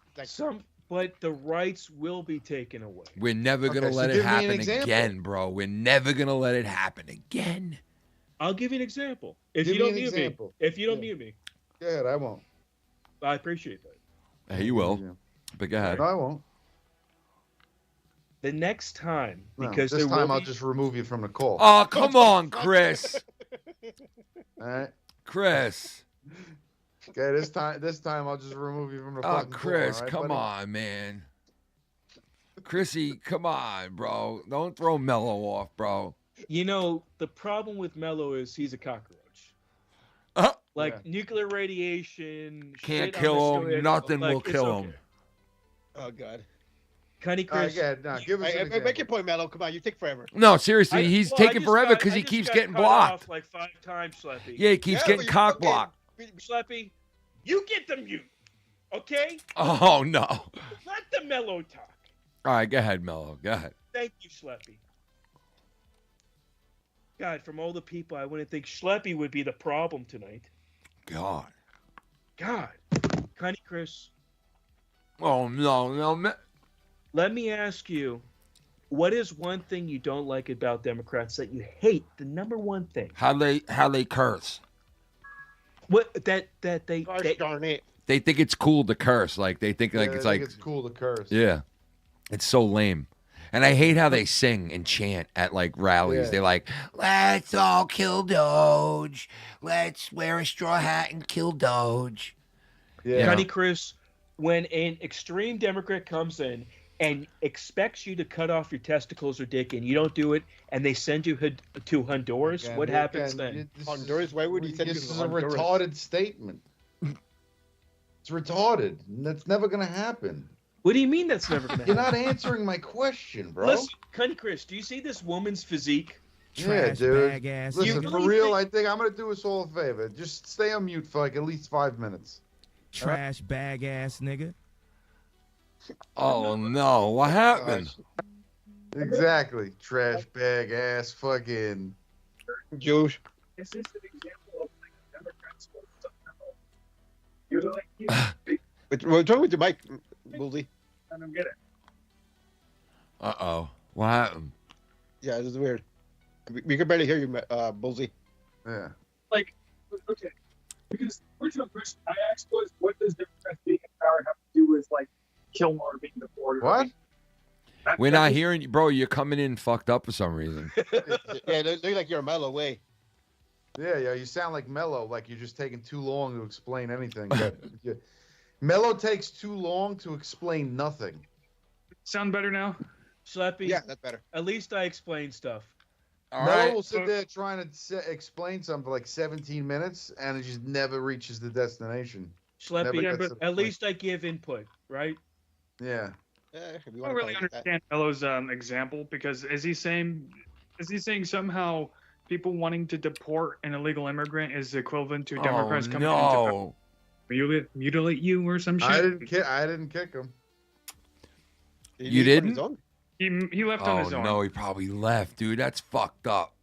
S7: but the rights will be taken away.
S6: We're never gonna let it happen again, bro. We're never gonna let it happen again.
S7: I'll give you an example. If
S12: Give
S7: you don't
S12: me an
S7: mute me,
S12: example.
S7: if you don't mute me,
S12: Go ahead, I won't.
S7: I appreciate that.
S6: Hey, you will. But go ahead.
S12: No, I won't.
S7: The next time,
S12: No,
S7: because
S12: this
S7: there
S12: time
S7: will
S12: I'll
S7: be...
S12: just remove you from the call.
S6: Oh, come on, Chris.
S12: All right,
S6: Chris.
S12: Okay, this time I'll just remove you from the
S6: Oh,
S12: fucking
S6: Chris,
S12: call. All right,
S6: come
S12: buddy?
S6: on, man. Chrissy, come on, bro. Don't throw Mellow off, bro.
S7: You know, the problem with Mello is he's a cockroach. Like nuclear radiation.
S6: Can't
S7: shit on
S6: kill
S7: the
S6: him.
S7: soil,
S6: Nothing
S7: like,
S6: will
S7: it's
S6: kill
S7: okay.
S6: him.
S16: Oh God.
S7: Cunny Chris.
S12: give us an example.
S16: Make your point, Mellow. Come on, you take forever.
S6: No, seriously, he's
S7: I
S6: taking
S7: just
S6: forever
S7: got-
S6: because
S7: I
S6: he
S7: just
S6: keeps
S7: got
S6: getting
S7: cut
S6: blocked.
S7: off like 5 times, Schleppy.
S6: Yeah, he keeps getting cock blocked.
S7: Schleppy, you get the mute, okay?
S6: Oh no!
S7: Let the mellow talk.
S6: All right, go ahead, Mellow. Go ahead.
S7: Thank you, Schleppy. God, from all the people, I wouldn't think Schleppy would be the problem tonight.
S6: God.
S7: Cunny Chris.
S6: Oh no.
S7: Let me ask you, what is one thing you don't like about Democrats that you hate? The number one thing.
S6: How they curse.
S7: What they
S16: darn it.
S6: They think it's cool to curse. Like they think like
S12: Yeah,
S6: it's
S12: they
S6: like
S12: think it's cool to curse.
S6: Yeah. It's so lame. And I hate how they sing and chant at like rallies.
S12: Yeah.
S6: They're like, let's all kill Doge. Let's wear a straw hat and kill Doge.
S12: Yeah.
S7: Cunny Chris, when an extreme Democrat comes in and expects you to cut off your testicles or dick and you don't do it and they send you to Honduras,
S12: Again,
S7: what happens
S12: again,
S7: then?
S16: Honduras? Why would he send you
S12: This
S16: to
S12: is a
S16: Honduras?
S12: retarded statement. It's retarded. That's never going to happen.
S7: What do you mean that's never going to
S12: You're
S7: happen?
S12: not answering my question, bro.
S7: Listen, Cunny Chris, do you see this woman's physique?
S12: Yeah, dude.
S1: bag ass.
S12: Listen,
S7: You
S12: for
S7: really
S12: real, I think I'm going to do us all a favor. Just stay on mute for like at least 5 minutes.
S1: Trash bag ass nigga.
S6: Oh no, what happened?
S12: Exactly. Trash bag ass fucking
S16: Jews.
S17: It's just an example of like Democrats. You're like,
S16: What's wrong with your mic, Bullseye?
S17: I don't get it.
S6: Uh-oh. What happened?
S16: Yeah, this is weird. We can barely hear you, Bullseye.
S12: Yeah.
S17: Like, okay, because the original question I asked was, what does Democrats being in power have to do with like Kilmore being deported?
S12: What?
S6: We're not hearing you, bro. You're coming in fucked up for some reason.
S16: Yeah, look like you're a mile away.
S12: Yeah, you sound like Mellow, like you're just taking too long to explain anything. Mellow takes too long to explain nothing.
S17: Sound better now?
S7: Schleppy?
S16: Yeah, that's better.
S7: At least I explain stuff.
S12: Mellow will sit there trying to explain something for like 17 minutes, and it just never reaches the destination.
S7: Schleppy,
S12: Never
S7: yeah,
S12: gets
S7: but
S12: to the
S7: at
S12: point.
S7: least I give input, right?
S12: Yeah.
S16: If you
S17: I
S16: want
S17: don't really understand Mello's example because is he saying somehow people wanting to deport an illegal immigrant is equivalent to Democrats coming into power? Mutilate you or some shit?
S12: I didn't kick him.
S6: You didn't?
S17: He left on his own.
S6: No, he probably left, dude. That's fucked up.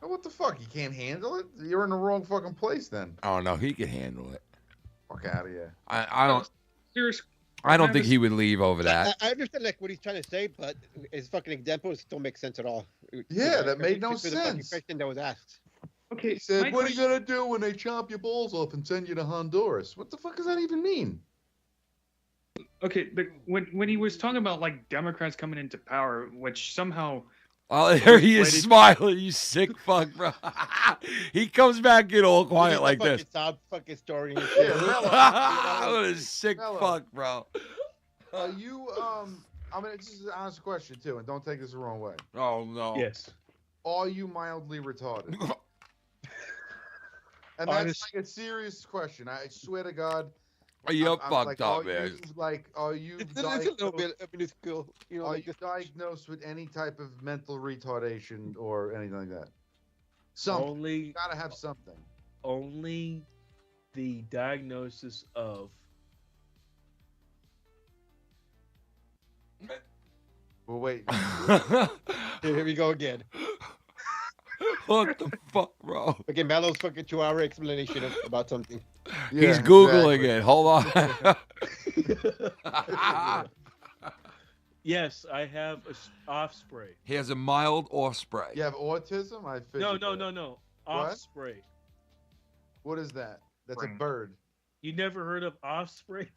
S12: Oh, what the fuck? You can't handle it? You're in the wrong fucking place then.
S6: Oh no, he could handle it.
S12: Fuck out of here.
S6: I don't.
S17: Serious.
S6: I don't think he would leave over that.
S16: I understand like what he's trying to say, but his fucking examples don't make sense at all.
S12: Yeah, that made no
S16: For the fucking
S12: sense.
S16: question that was asked.
S17: Okay,
S12: He said,
S17: my
S12: what are you
S17: question-
S12: going to do when they chop your balls off and send you to Honduras? What the fuck does that even mean?
S17: Okay, but when he was talking about like Democrats coming into power, which somehow
S6: Oh, there he is
S17: persuaded-
S6: smiling. You sick fuck, bro. He comes back in all quiet
S16: He's
S6: like
S16: a
S6: this.
S16: fucking sob fucking story. And
S12: Yeah,
S16: shit.
S6: What a sick
S12: Mellow.
S6: fuck, bro.
S12: You, I mean, it's just an honest question, too, and don't take this the wrong way.
S6: Oh, no.
S7: Yes.
S12: Are you mildly retarded? And that's
S16: Honest-
S12: like a serious question. I swear to God.
S6: You're
S12: I'm
S6: fucked
S12: like,
S6: up,
S12: are
S6: man.
S12: You, like, are you
S16: It's a little bit minuscule. You know,
S12: Are
S16: like
S12: you diagnosed with any type of mental retardation or anything like that? Something.
S7: Only
S12: You gotta have something.
S7: only the diagnosis of
S12: Well, wait.
S16: here we go again.
S6: What the fuck, bro?
S16: Okay, Mallow's fucking 2-hour explanation about something.
S6: He's Googling it. Hold on.
S7: yes, I have offspray.
S6: He has a mild offspray.
S12: You have autism? I figured that.
S7: No.
S12: What?
S7: Offspray.
S12: What is that? That's a bird.
S7: You never heard of offspray?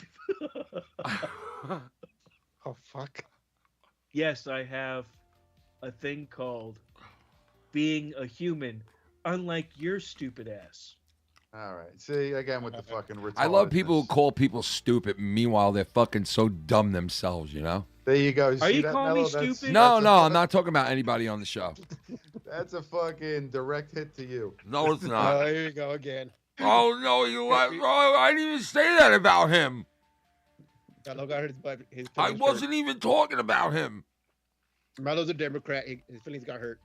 S16: Oh fuck.
S7: Yes, I have a thing called being a human, unlike your stupid ass.
S12: All right. See, again with the fucking retardedness.
S6: I love people who call people stupid. Meanwhile, they're fucking so dumb themselves, you know?
S12: There you go.
S7: Are
S12: See
S7: you
S12: that,
S7: calling me
S12: Mellow? That's-
S7: stupid?
S6: No,
S12: that's
S6: no, I'm not talking about anybody on the show.
S12: That's a fucking direct hit to you.
S6: No, it's not.
S16: Oh, here you go again.
S6: Oh no, you what, bro? I didn't even say that about him.
S16: Mello got his
S6: I
S16: feelings
S6: wasn't
S16: hurt.
S6: even talking about him.
S16: Mello's a Democrat. His feelings got hurt.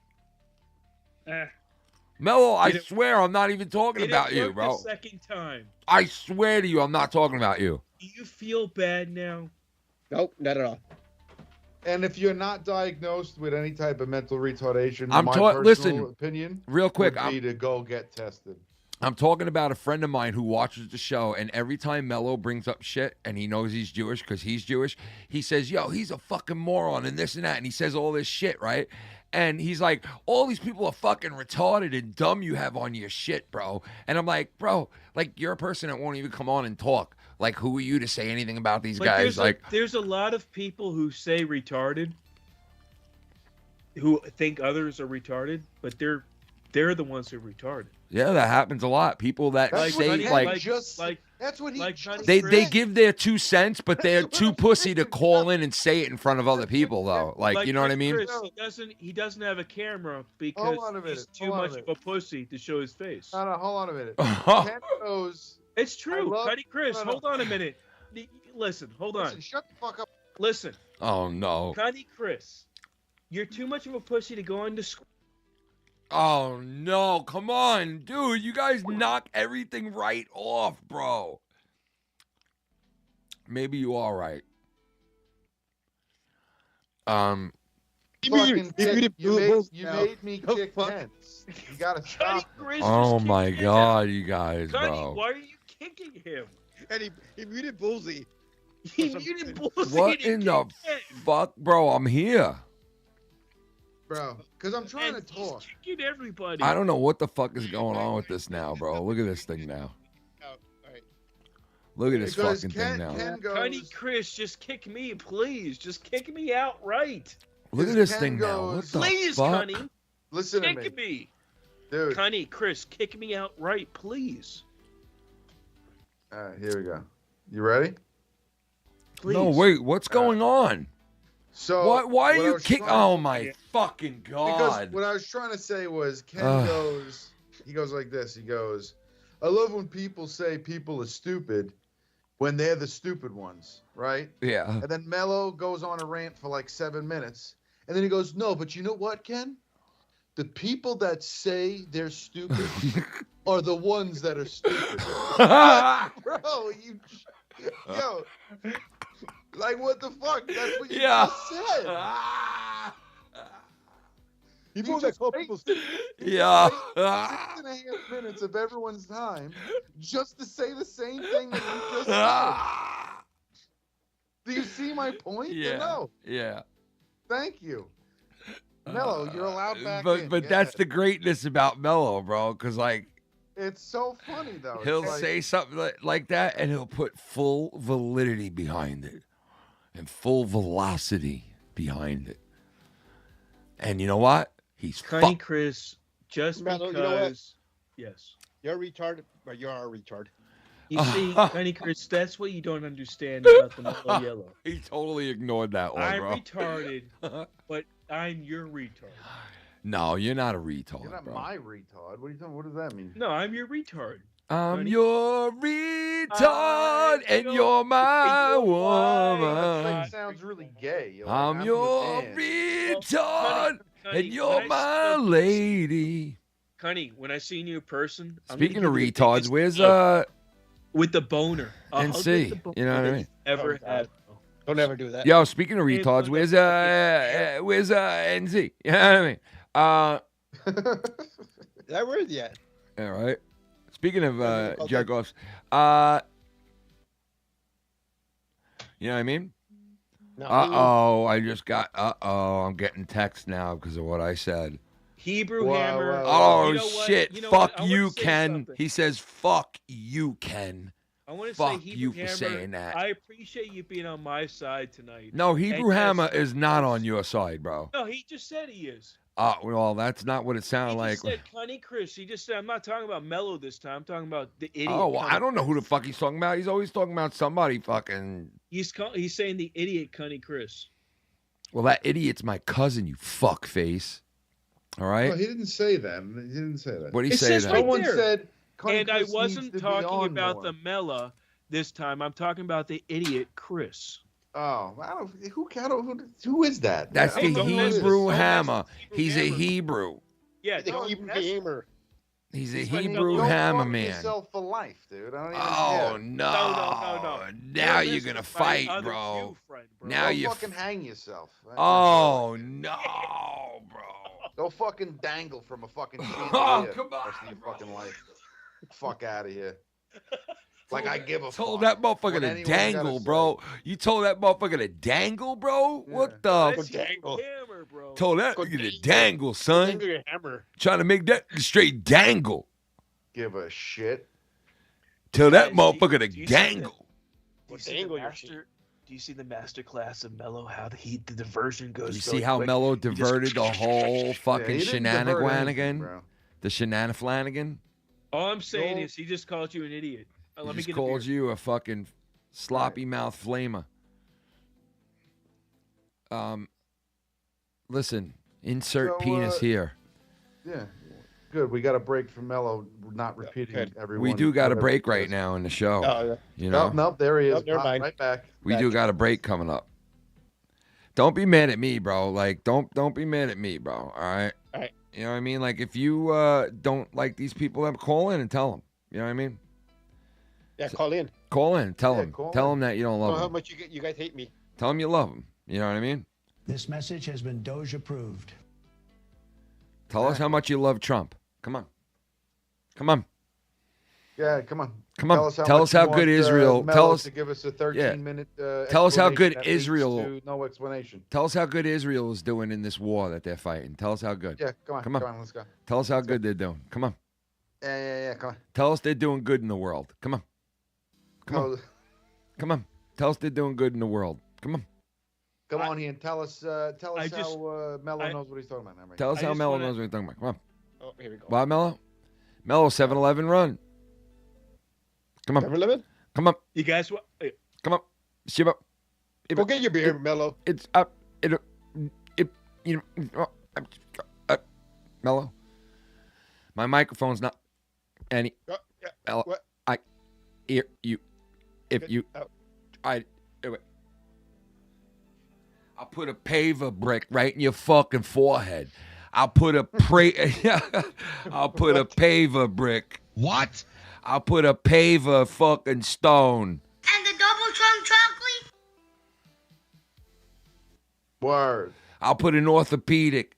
S6: Mello, I swear I'm not even talking about you,
S7: The
S6: bro.
S7: second time.
S6: I swear to you, I'm not talking about you.
S7: Do you feel bad now?
S16: Nope, not at all.
S12: And if you're not diagnosed with any type of mental retardation,
S6: I'm
S12: my personal
S6: listen,
S12: opinion,
S6: real quick,
S12: would be to go get tested.
S6: I'm talking about a friend of mine who watches the show, and every time Mello brings up shit, and he knows he's Jewish because he's Jewish, he says, yo, he's a fucking moron and this and that, and he says all this shit, right? And he's like, all these people are fucking retarded and dumb you have on your shit, bro. And I'm like, bro, like, you're a person that won't even come on and talk. Like, who are you to say anything about these guys?
S7: There's a lot of people who say retarded, who think others are retarded, but they're the ones who are retarded.
S6: Yeah, that happens a lot. People that say,
S12: that's what he just
S6: they give their 2 cents, but they're too pussy to call in and say it in front of other people, though. Like, you know what I mean?
S7: Chris, he doesn't have a camera because he's too much of a pussy to show his face.
S12: No, hold on a minute. Ken knows.
S7: It's true. Cunny Chris, hold on a minute. Listen, hold on.
S12: Listen, shut the fuck up.
S7: Listen.
S6: Oh, no.
S7: Cunny Chris, you're too much of a pussy to go into school.
S6: Oh, no. Come on, dude. You guys knock everything right off, bro. Maybe you are right.
S12: You made me kick Kent's. You gotta stop.
S6: Oh, my God, you guys,
S7: Cunny,
S6: bro.
S7: why are you kicking him?
S16: And he muted Bullsy.
S7: He muted Bullsy.
S6: What in the fuck, bro? I'm here.
S12: Bro, because I'm trying to talk.
S7: Kicking everybody.
S6: I don't know what the fuck is going on with this now, bro. Look at this thing now. Look at this fucking thing now.
S7: Cunny Chris, just kick me, please. Just kick me outright.
S6: Look at this thing now. What the
S7: Please,
S6: fuck?
S7: Cunny.
S12: Listen to
S7: Kick me.
S12: Dude.
S7: Cunny Chris, kick me outright, please.
S12: All right, here we go. You ready?
S7: Please.
S6: No, wait. What's going on?
S12: So
S6: Why are you kicking? Oh my fucking god!
S12: Because what I was trying to say was Ken goes. He goes like this. He goes, "I love when people say people are stupid when they're the stupid ones, right?"
S6: Yeah.
S12: And then Mello goes on a rant for like 7 minutes, and then he goes, "No, but you know what, Ken? The people that say they're stupid are the ones that are stupid." Bro, yo. Like, what the fuck? That's what you just said.
S16: People that call people stupid.
S6: Yeah.
S12: 6.5 minutes of everyone's time just to say the same thing that you just said. Do you see my point?
S6: Yeah.
S12: Or no?
S6: Yeah.
S12: Thank you. Mello, you're allowed back in.
S6: But that's the greatness about Mello, bro. Because, like,
S12: it's so funny, though.
S6: he'll
S12: It's like,
S6: say something like that, and he'll put full validity behind it. And full velocity behind it. And you know what? He's
S7: Cunny Chris, just
S16: Mello,
S7: because.
S16: you know what?
S7: Yes.
S16: You're a retard, but you are a retard.
S7: You see, Cunny Chris, that's what you don't understand about the Mellow Yellow.
S6: He totally ignored that one,
S7: I'm
S6: bro.
S7: retarded, but I'm your retard.
S6: No, you're not a retard,
S12: you're not
S6: bro.
S12: my retard. What are you talking? What does that mean?
S7: No, I'm your retard.
S6: I'm your retard, and you're my woman.
S12: That sounds really gay. Yo.
S6: I'm your retard, and you're my
S7: Cunny,
S6: lady.
S7: Cunny, when I see you in person,
S6: Speaking of
S7: I'm gonna give you the
S6: retards,
S7: biggest
S6: where's
S7: hug with the boner?
S6: NC? You know what I mean?
S7: Ever had?
S16: Don't ever do that.
S6: Yo, speaking of retards, where's NC? You know what I mean?
S16: Is that word yet?
S6: All right. Speaking of jerk-offs, you know what I mean?
S16: No.
S6: I just got, I'm getting text now because of what I said.
S7: Hebrew Hammer.
S6: Oh,
S7: You know what?
S6: shit.
S7: You know what?
S6: Fuck
S7: I wanna
S6: you,
S7: say
S6: Ken.
S7: something.
S6: He says, fuck you, Ken.
S7: I want to
S6: Fuck
S7: say
S6: you
S7: Hebrew
S6: for
S7: Hammer,
S6: saying that.
S7: I appreciate you being on my side tonight.
S6: No, Hebrew
S7: And yes,
S6: Hammer is not on your side, bro.
S7: No, he just said he is.
S6: Well, that's not what it sounded
S7: He
S6: like.
S7: just said Cunny Chris. He just said, I'm not talking about Mellow this time. I'm talking about the idiot.
S6: Oh, well,
S7: Cunny
S6: I don't know who the
S7: Chris.
S6: fuck he's talking about. He's always talking about somebody fucking.
S7: He's saying the idiot Cunny Chris.
S6: Well, that idiot's my cousin, you fuck face. All right.
S12: No, he didn't say that. He didn't say that.
S6: What did he
S7: It
S6: say
S7: says
S6: then?
S7: right
S12: Someone
S7: there.
S12: said, Cunny
S7: And I
S12: Chris
S7: wasn't
S12: needs to be
S7: talking
S12: on
S7: about
S12: more.
S7: the Mella this time. I'm talking about the idiot Chris.
S12: Oh, who is that?
S6: That's
S12: I
S6: the
S12: don't know who it is.
S6: Hebrew
S7: Don't mess
S6: hammer.
S7: with
S6: He's a
S7: Hebrew
S6: Hebrew.
S7: Yeah,
S16: The
S7: don't
S16: Hebrew
S7: mess-
S16: gamer.
S6: He's a
S12: But
S6: Hebrew
S12: don't
S6: hammer
S12: fuck
S6: man.
S12: yourself for life, dude. I don't even
S6: Oh
S12: care.
S6: no!
S7: No.
S6: Now
S7: You're
S6: you're gonna
S7: missing by
S6: fight,
S7: other
S6: bro.
S7: few, friend, bro.
S6: Now
S12: Go
S6: you.
S12: fucking hang yourself.
S6: Oh no, bro!
S12: Go fucking dangle from a fucking chandelier.
S6: Oh, come
S12: the rest of your fucking life. Fuck out of here. Like I give a
S6: Told
S12: fuck.
S6: that motherfucker
S12: What
S6: to
S12: anyone's gotta
S6: dangle,
S12: say.
S6: bro. You told that motherfucker to dangle, bro. What the?
S7: That's
S16: dangle.
S7: Hammer, bro.
S6: Told that nigga to dangle, son.
S16: Dangle your hammer.
S6: Trying to make that straight dangle.
S12: Give a shit.
S6: Tell that
S7: Guys,
S6: motherfucker to
S7: do you see the-
S6: dangle.
S7: Do you see the master? Do you see the master class of Mellow? How the diversion goes?
S6: You see
S7: really
S6: how
S7: quick?
S6: Mellow
S7: He just-
S6: diverted the whole
S12: Yeah,
S6: fucking
S12: he didn't divert anything,
S6: shenanigans?
S12: bro.
S6: The shenaniflanigan?
S7: All I'm saying
S12: Go-
S7: is he just called you an idiot.
S6: He
S7: Let me
S6: just
S7: get
S6: called
S7: a beer.
S6: you a fucking sloppy mouth flamer. Listen, insert
S12: So,
S6: penis here.
S12: Yeah. Good. We got a break from Mello not repeating everyone.
S6: We do got a
S12: whatever
S6: break
S12: he
S6: right
S12: says.
S6: now in the show.
S16: Oh, yeah.
S6: You know,
S12: No, there he is.
S16: Nope, never
S12: Pop
S16: mind.
S12: right back.
S6: we do got a break coming up. Don't be mad at me, bro. Like, don't be mad at me, bro. All right.
S16: All right.
S6: You know what I mean? Like, if you don't like these people, then call in and tell them. You know what I mean?
S16: Yeah, call in.
S6: Call in, tell
S12: Yeah,
S6: them,
S12: call
S6: tell
S12: in.
S6: them that you don't
S16: Know
S6: love
S16: how
S6: them.
S16: much you guys hate me.
S6: Tell them you love them. You know what I mean?
S3: This message has been Doge approved.
S6: Tell us how much you love Trump. Come on. Come on.
S12: Yeah, come on.
S6: Come on.
S12: Tell
S6: Tell
S12: much
S6: us how
S12: you
S6: good
S12: want,
S6: Israel.
S12: Mello
S6: Tell us.
S12: to give us a
S6: Yeah.
S12: 13-minute.
S6: Tell us how good
S12: explanation that leads
S6: Israel.
S12: to no explanation.
S6: Tell us how good Israel is doing in this war that they're fighting. Tell us how good.
S12: Yeah, come on.
S6: Come on.
S12: Let's go.
S6: Tell us how good they're doing. Come on.
S12: Yeah, come on.
S6: Tell us they're doing good in the world. Come on. Come on.
S12: No,
S6: Come on. Tell us they're doing good in the world. Come on.
S12: come on here and tell us
S7: I
S12: how
S7: just-
S12: Mello knows what he's talking about. Now, right?
S6: Tell us
S7: I
S6: how
S7: just
S6: Mello
S7: wanna-
S6: knows what you're talking about. Come on.
S16: Oh, here we go.
S6: Why, Mello? Mello, 7-Eleven run. Come on.
S16: 7-Eleven?
S6: Come on.
S7: You guys,
S6: Come on. Shiva.
S16: Go get your beer, Mello.
S6: It's up. You know, Mello. My microphone's not any.
S16: Yeah.
S6: Mello,
S16: What?
S6: I hear you. If
S16: Get
S6: you,
S16: out.
S6: I do it. I'll put a paver brick right in your fucking forehead. I'll put a I'll put a paver brick.
S14: What?
S6: I'll put a paver fucking stone.
S21: And the double trunk chocolate?
S12: Word.
S6: I'll put an orthopedic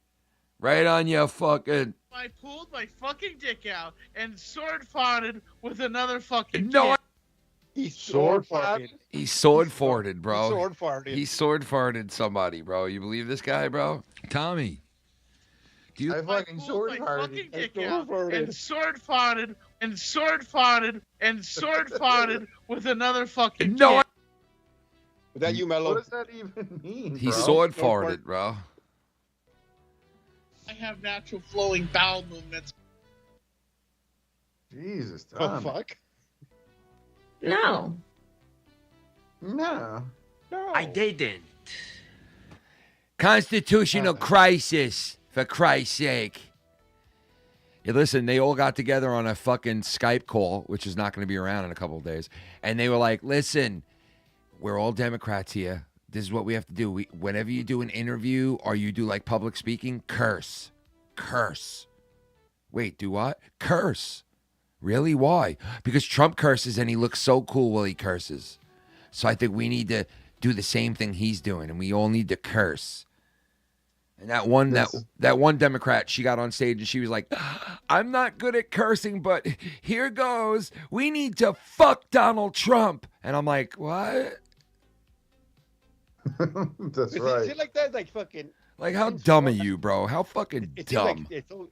S6: right on your fucking.
S10: I pulled my fucking dick out and sword farted with another fucking
S6: No,
S10: dick.
S16: He
S12: Sword
S16: farted.
S6: He sword farted, bro.
S16: He sword farted.
S6: He sword farted somebody, bro. You believe this guy, bro? Tommy. Do you
S12: I fucking
S10: pulled
S12: sword
S10: my
S12: farted.
S10: fucking dick
S16: sword
S10: out
S16: farted.
S10: and sword farted and sword farted and sword farted with another fucking
S6: No,
S10: dick.
S16: Was that you, Mello?
S12: What does that even mean,
S6: he
S12: bro?
S6: sword
S16: Sword
S6: farted, bro.
S10: I have natural flowing bowel movements.
S12: Jesus,
S16: Oh,
S12: Tom.
S16: fuck.
S21: No.
S12: No.
S16: No.
S15: I didn't.
S6: Constitutional crisis, for Christ's sake. Yeah, listen, they all got together on a fucking Skype call, which is not going to be around in a couple of days. And they were like, listen, we're all Democrats here. This is what we have to do. Whenever you do an interview or you do like public speaking, curse. Curse. Wait, do what? Curse. Really? Why? Because Trump curses and he looks so cool while he curses. So I think we need to do the same thing he's doing, and we all need to curse. And that one Democrat, she got on stage and she was like, I'm not good at cursing, but here goes. We need to fuck Donald Trump. And I'm like, what?
S12: That's
S16: Shit
S12: right.
S16: like that is like fucking.
S6: Like, how dumb are you, bro? How fucking
S16: It's
S6: dumb.
S16: like it's so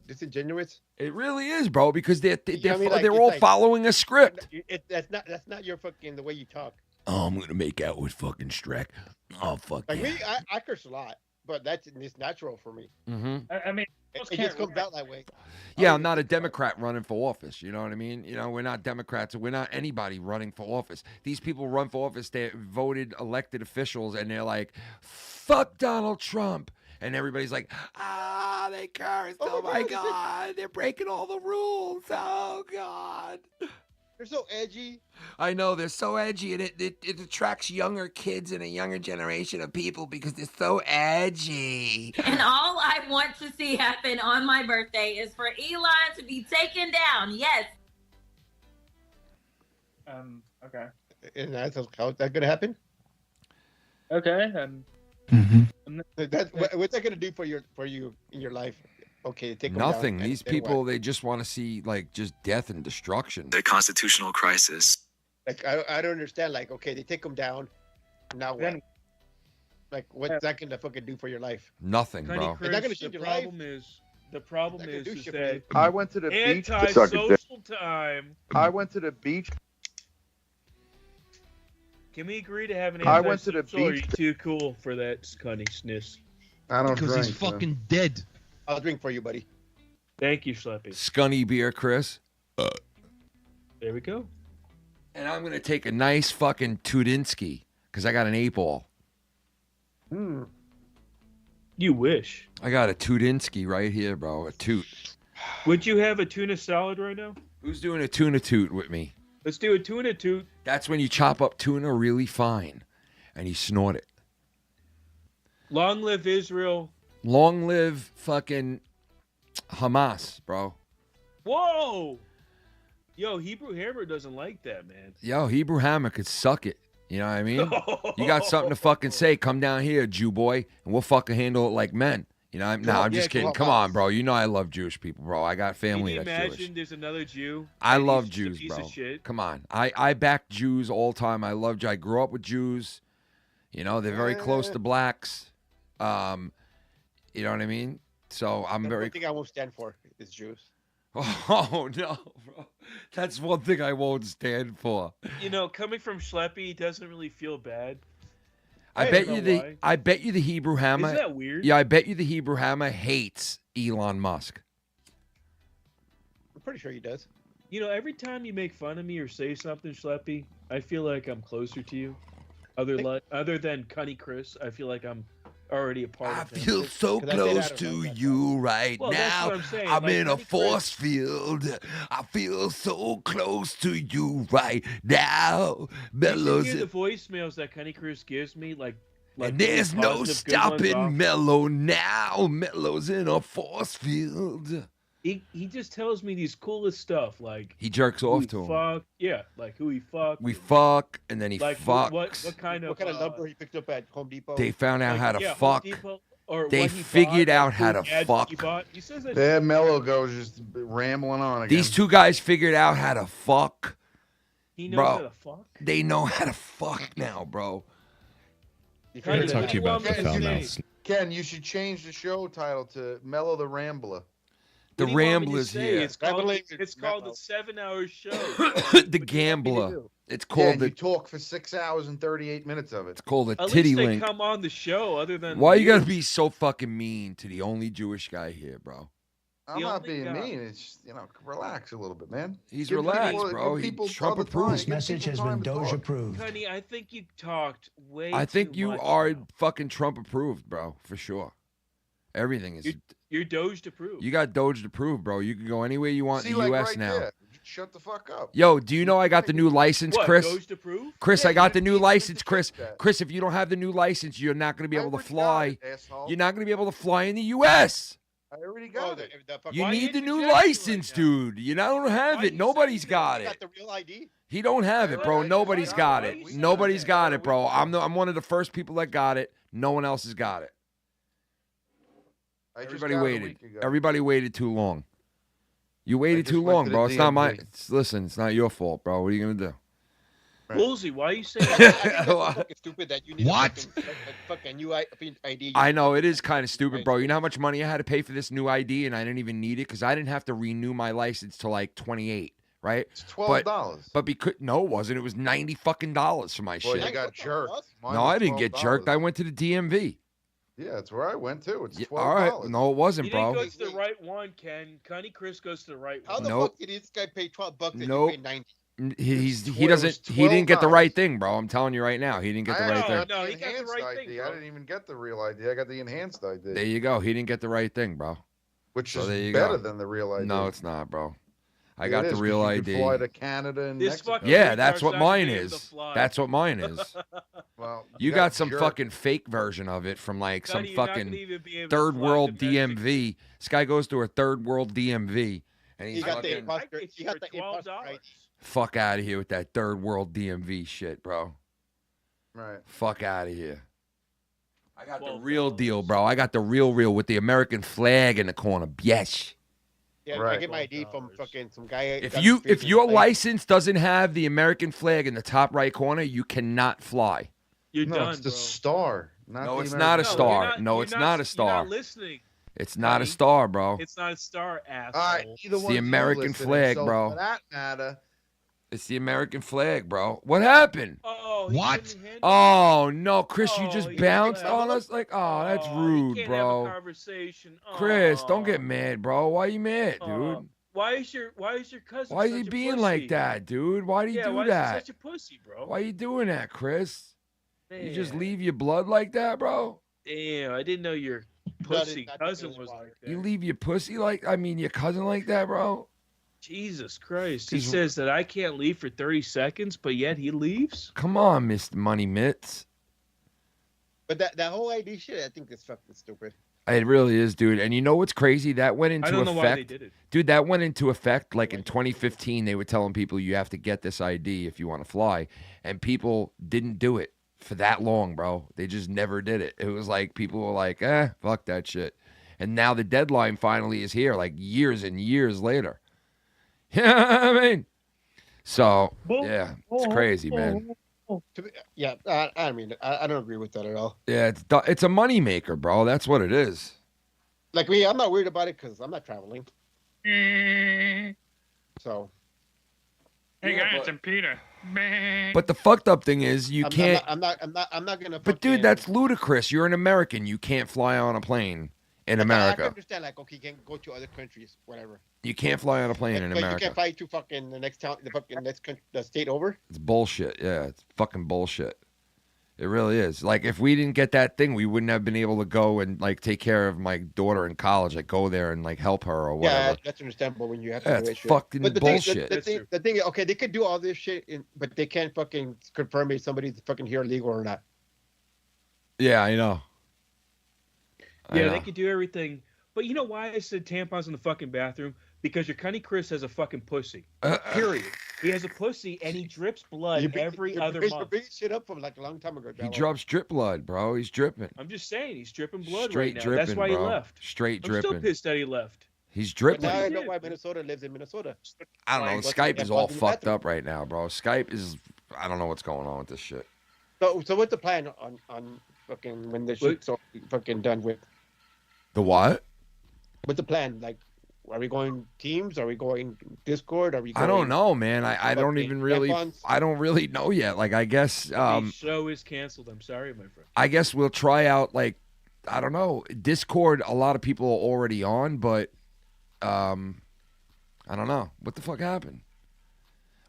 S16: disingenuous.
S6: It really is, bro, because they're
S16: You know what I mean? Like,
S6: they're
S16: it's
S6: all
S16: like-
S6: following a script.
S16: That's not your fucking the way you talk.
S6: Oh, I'm gonna make out with fucking Streck. Oh, fuck
S16: Like
S6: yeah.
S16: me, I curse a lot, but it's natural for me.
S6: Mm-hmm.
S17: I mean,
S16: It just comes out that way.
S6: Yeah, I'm not a Democrat running for office. You know what I mean? You know, we're not Democrats. We're not anybody running for office. These people run for office. They're voted elected officials, and they're like, fuck Donald Trump. and everybody's like, they cursed. Oh my God, they're breaking all the rules. Oh God.
S16: They're so edgy.
S6: I know, they're so edgy, and it attracts younger kids and a younger generation of people because they're so edgy.
S9: And all I want to see happen on my birthday is for Elon to be taken down. Yes.
S17: Okay.
S16: And that's how that gonna happen?
S17: Okay.
S16: What's that gonna do for you in your life? Okay, take them
S6: Nothing.
S16: down,
S6: These
S16: and
S6: people,
S16: what?
S6: they just want to see like just death and destruction.
S11: The constitutional crisis.
S16: Like I don't understand. Like, okay, they take them down. Now what? Like, what's that gonna fucking do for your life?
S6: Nothing,
S7: Cunny
S6: bro.
S7: Chris,
S16: Is that gonna change
S7: the
S16: your life?
S7: problem is that
S12: I went to the beach.
S7: anti-social time.
S12: I went to the beach.
S7: Can we agree to have an
S12: I went to the
S7: anti-social, or are you
S12: beach.
S7: too cool for that, Cunny?
S12: I don't
S13: Because
S12: drink.
S13: he's fucking dead.
S16: I'll drink for you, buddy.
S7: Thank you, Schleppy.
S6: Scunny beer, Chris.
S7: There we go.
S6: And I'm gonna take a nice fucking Tudinsky because I got an 8-ball.
S7: You wish.
S6: I got a Tudinsky right here, bro. A toot.
S7: Would you have a tuna salad right now?
S6: Who's doing a tuna toot with me?
S7: Let's do a tuna toot.
S6: That's when you chop up tuna really fine and you snort it.
S7: Long live Israel.
S6: Long live fucking Hamas, bro.
S7: Whoa! Yo, Hebrew Hammer doesn't like that, man.
S6: Yo, Hebrew Hammer could suck it. You know what I mean? You got something to fucking say, come down here, Jew boy, and we'll fucking handle it like men. You know, I'm just kidding. Come on, bro. You know I love Jewish people, bro. I got family
S7: Can you
S6: that's
S7: imagine
S6: Jewish.
S7: there's another Jew?
S6: I
S7: and
S6: love
S7: he's just a
S6: Jews,
S7: piece
S6: bro.
S7: of shit?
S6: Come on. I back Jews all the time. I love Jews. I grew up with Jews. You know, they're very close to blacks. You know what I mean? So I'm
S16: That's
S6: very...
S16: one thing I won't stand for is Jews.
S6: Oh, no, bro. That's one thing I won't stand for.
S7: You know, coming from Schleppy, he doesn't really feel bad.
S6: I bet you the Hebrew Hammer...
S7: Isn't that weird?
S6: Yeah, I bet you the Hebrew Hammer hates Elon Musk.
S16: I'm pretty sure he does.
S7: You know, every time you make fun of me or say something, Schleppy, I feel like I'm closer to you. Other than Cunny Chris, I feel like I'm already a part of him.
S6: I feel so close to you right
S7: Well, that's
S6: now.
S7: what I'm saying.
S6: I'm
S7: Like,
S6: in a
S7: Cunny
S6: force field. I feel so close to you right now.
S7: You
S6: Mellows
S7: should hear the voicemails that Cunny Chris gives me, like
S6: and there's no
S7: positive, good ones
S6: stopping
S7: off.
S6: Mellow now. Mellow's in a force field.
S7: He just tells me these coolest stuff, like
S6: He jerks
S7: who
S6: off
S7: he
S6: to him.
S7: fuck, yeah, like who he fucked.
S6: We fuck, and then he
S7: like
S6: fucks.
S7: what kind of
S16: number he picked up at Home Depot?
S6: They found out
S7: like,
S6: how to
S7: yeah, Home
S6: fuck.
S7: Depot, or
S6: They
S7: what he
S6: figured
S7: bought,
S6: out
S7: like,
S6: how
S7: who
S6: to
S7: gadgets
S6: fuck.
S7: he bought. He says that
S12: There, Mellow goes just rambling on again.
S6: These two guys figured out how to fuck.
S7: he knows
S6: Bro,
S7: how to fuck.
S6: they know how to fuck now, bro.
S2: I'm going to talk to you about the foul mouths.
S12: Ken, you should change the show title to Mellow the Rambler.
S6: The
S7: What do you want me to
S6: Rambler's
S7: say?
S6: here.
S7: It's called the 7-hour show.
S6: The Gambler. It's called
S12: Yeah, you
S6: the.
S12: talk for 6 hours and 38 minutes of it.
S6: It's called the
S7: At
S6: Titty
S7: least they
S6: Link.
S7: come on the show, other than
S6: Why you gotta be so fucking mean to the only Jewish guy here, bro?
S12: I'm
S7: The
S12: not
S7: only
S12: being
S7: guy.
S12: mean. It's just, relax a little bit, man.
S6: He's
S12: Give
S6: relaxed,
S12: people-
S6: bro.
S12: give
S6: He
S12: people
S6: Trump
S12: other time.
S6: approved.
S3: This message has been Doge approved.
S7: Honey, I think you talked way.
S6: I think
S7: too
S6: you
S7: much
S6: are
S7: now.
S6: fucking Trump approved, bro, for sure. Everything is.
S7: You're Doge approved.
S6: You got Doge approved, bro. You can go anywhere you want
S12: See,
S6: in the
S12: like
S6: U.S.
S12: right
S6: now.
S12: there. Shut the fuck up.
S6: Yo, do you know I got the new license,
S7: What,
S6: Chris?
S7: Doge approved?
S6: Chris,
S12: Yeah,
S6: I got
S12: you
S6: the new
S12: need to
S6: license, Chris.
S12: that.
S6: Chris, if you don't have the new license, you're not going to be able to
S12: already got
S6: fly.
S12: it, asshole.
S6: You're not going to be able to fly in the U.S.
S12: I already got it.
S6: You
S7: Why
S6: need the new
S7: interject
S6: license, dude. You don't have
S7: Why
S6: it.
S7: you
S6: Nobody's
S7: saying
S6: got
S7: that?
S6: it.
S16: Got the real ID?
S6: He don't have it, bro.
S12: Why-
S6: Nobody's
S12: why-
S6: got
S12: why
S6: it.
S12: you saying
S6: Nobody's
S12: that?
S6: got it, bro. I'm one of the first people that got it. No one else has got it.
S12: I just
S6: Everybody
S12: got it a
S6: waited.
S12: week ago.
S6: Everybody waited too long. You waited
S12: just
S6: too
S12: went
S6: long,
S12: to the
S6: bro. It's not my.
S12: DMV.
S6: Listen, it's not your fault, bro. What are you gonna do?
S7: Woolsey, why are you saying
S16: I think
S7: that?
S16: that's fucking stupid that you need
S13: What?
S16: a fucking new ID.
S6: I know it is kind of stupid, bro. You know how much money I had to pay for this new ID, and I didn't even need it because I didn't have to renew my license till like 28, right?
S12: It's $12.
S6: But because no, it wasn't. It was $90 fucking for my
S12: Boy,
S6: shit.
S12: you got jerked. Mine
S6: No,
S12: was
S6: I didn't get
S12: $12.
S6: jerked. I went to the DMV.
S12: Yeah, that's where I went too. It's $12.
S6: All right, no, it wasn't,
S7: You didn't
S6: bro.
S7: go to the right one, Ken. Cunny Chris goes to the right
S16: How
S7: one.
S16: the
S6: Nope.
S16: fuck did this guy pay $12 and
S6: Nope.
S16: you pay 90?
S6: He didn't get the right thing, bro. I'm telling you right now, he didn't get the right thing.
S7: No, he got the right
S12: ID.
S7: thing,
S12: I
S7: bro.
S12: didn't even get the real ID. I got the enhanced ID.
S6: There you go. He didn't get the right thing, bro.
S12: Which
S6: So
S12: is
S6: there you
S12: better
S6: go.
S12: than the real ID.
S6: No, it's not, bro. I
S12: It
S6: got the
S12: is,
S6: real
S12: 'cause you
S6: ID.
S12: can fly to Canada and Mexico.
S6: Yeah, that's what mine is. That's what mine is.
S12: Well,
S6: You got some fucking fake version of it from like some fucking third world DMV. This guy goes to a third world DMV and he's
S16: You got the
S6: fucking
S16: imposter. You got the imposter ID.
S6: fuck out of here with that third world DMV shit, bro.
S12: Right.
S6: Fuck out of here. I got the real deal, bro. I got the real with the American flag in the corner. Yes.
S16: Yeah, I get my ID from fucking some guy.
S6: If your license doesn't have the American flag in the top right corner, you cannot fly.
S7: You're
S12: no,
S7: done,
S12: it's the
S7: bro.
S12: star. Not
S6: No,
S12: the
S6: it's
S12: American
S6: not a
S12: flag.
S6: star. No, it's not a
S7: You're
S6: star.
S7: not listening.
S6: It's not a
S7: Sonny.
S6: star, bro.
S7: It's not a star, asshole.
S12: All right, either
S6: It's
S12: one
S6: the
S12: of you
S6: American
S12: listed,
S6: flag,
S12: so
S6: bro.
S12: For that matter,
S6: It's the American flag, bro. What happened?
S7: Oh,
S14: What?
S6: Oh no, Chris, you just
S7: you
S6: bounced
S7: left.
S6: on us like, oh, that's rude,
S7: Can't
S6: bro.
S7: have a conversation.
S6: Chris, don't
S7: Aw.
S6: get mad, bro. Why you mad,
S7: Aw.
S6: dude?
S7: Why is your cousin?
S6: Why is
S7: such
S6: he
S7: a
S6: being
S7: pussy?
S6: like that, dude? Why do you
S7: Yeah,
S6: do
S7: why
S6: that?
S7: is he such a pussy, bro?
S6: Why you doing that, Chris? You just
S7: Man.
S6: leave your blood like that, bro?
S7: Damn, I didn't know your pussy cousin was like that.
S6: You leave your pussy like, I mean, your cousin like that, bro?
S7: Jesus Christ. He
S6: He's-
S7: says that I can't leave for 30 seconds, but yet he leaves?
S6: Come on, Mr. Money Mitts.
S16: But that whole ID shit, I think is fucking stupid.
S6: It really is, dude. And you know what's crazy? That went into
S7: don't know
S6: effect.
S7: why they did it.
S6: Dude, that went into effect like in 2015. They were telling people you have to get this ID if you want to fly. And people didn't do it for that long, bro. They just never did it. It was like people were like, fuck that shit. And now the deadline finally is here, like years and years later. Yeah, I mean. So, yeah, it's crazy, man.
S16: Yeah, I mean, I don't agree with that at all.
S6: Yeah, it's a moneymaker, bro. That's what it is.
S16: Like me, I'm not worried about it because I'm not traveling. So.
S17: Hey guys, I'm Peter.
S6: But the fucked up thing is you can't.
S16: I'm not gonna.
S6: But dude, that's ludicrous. You're an American. You can't fly on a plane in
S16: I
S6: America.
S16: can understand, like, okay, you can go to other countries, whatever.
S6: You can't fly on a plane in
S16: But you
S6: America.
S16: can't fly to fucking the next town, the fucking next country, the state over.
S6: It's bullshit. Yeah, it's fucking bullshit. It really is. Like, if we didn't get that thing, we wouldn't have been able to go and like take care of my daughter in college. Like, go there and like help her or whatever.
S16: Yeah, that's understandable when you have to
S6: Yeah,
S16: do
S6: it's
S16: that shit.
S6: fucking
S16: But the
S6: bullshit.
S16: the thing, okay, they could do all this shit, but they can't fucking confirm if somebody's fucking here illegal or not.
S6: Yeah, I know.
S7: Yeah, they could do everything. But you know why I said tampons in the fucking bathroom? Because your Cunny Chris has a fucking pussy. Period. He has a pussy and he drips blood every other
S16: You're
S7: month.
S16: bringing shit up from like a long time ago.
S6: He
S16: Jello.
S6: drops drip blood, bro. He's dripping.
S7: I'm just saying, he's dripping blood
S6: Straight
S7: right now. That's
S6: dripping,
S7: why
S6: bro.
S7: he left.
S6: Straight
S7: I'm
S6: dripping.
S7: still pissed that he left.
S6: He's
S16: But
S6: dripping.
S16: now I know why Minnesota lives in Minnesota.
S6: I don't know.
S16: Like,
S6: Skype
S16: what's
S6: is all
S16: in the
S6: fucked
S16: bathroom?
S6: up right now, bro. Skype is. I don't know what's going on with this shit.
S16: So what's the plan on fucking when the shit's all fucking done with?
S6: The what?
S16: What's the plan? Like, are we going Teams? Are we going Discord? Are we? Going
S6: I don't know, man. I don't
S16: fucking
S6: even really.
S16: tampons?
S6: I don't really know yet. Like, I guess.
S7: The show is canceled. I'm sorry, my friend.
S6: I guess we'll try out like. I don't know. Discord. A lot of people are already on, but. I don't know. What the fuck happened?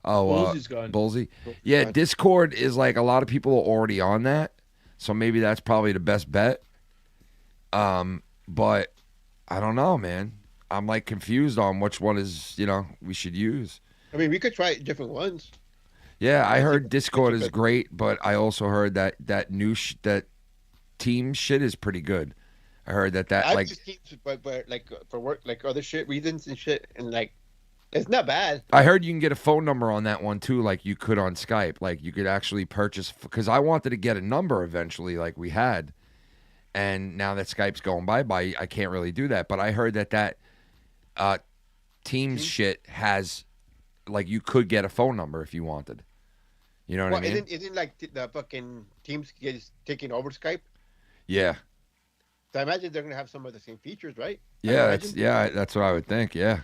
S6: Oh,
S7: Bullsy's gone.
S6: Bullsy. Yeah, Discord is like a lot of people are already on that, so maybe that's probably the best bet. But I don't know, man. I'm like confused on which one is we should use.
S16: I mean, we could try different ones.
S6: Yeah, I heard Discord is great, but I also heard that new that Team shit is pretty good. I heard that
S16: I
S6: like
S16: just Teams, but like for work, like other shit reasons and shit, and like it's not bad.
S6: I heard you can get a phone number on that one too, like you could on Skype. Like you could actually purchase, because I wanted to get a number eventually, like we had, and now that Skype's going bye-bye, I can't really do that. But I heard that Teams shit has, like, you could get a phone number if you wanted. You know what I mean?
S16: Isn't like the fucking Teams is taking over Skype?
S6: Yeah.
S16: So I imagine they're gonna have some of the same features, right?
S6: Yeah, that's what I would think. Yeah.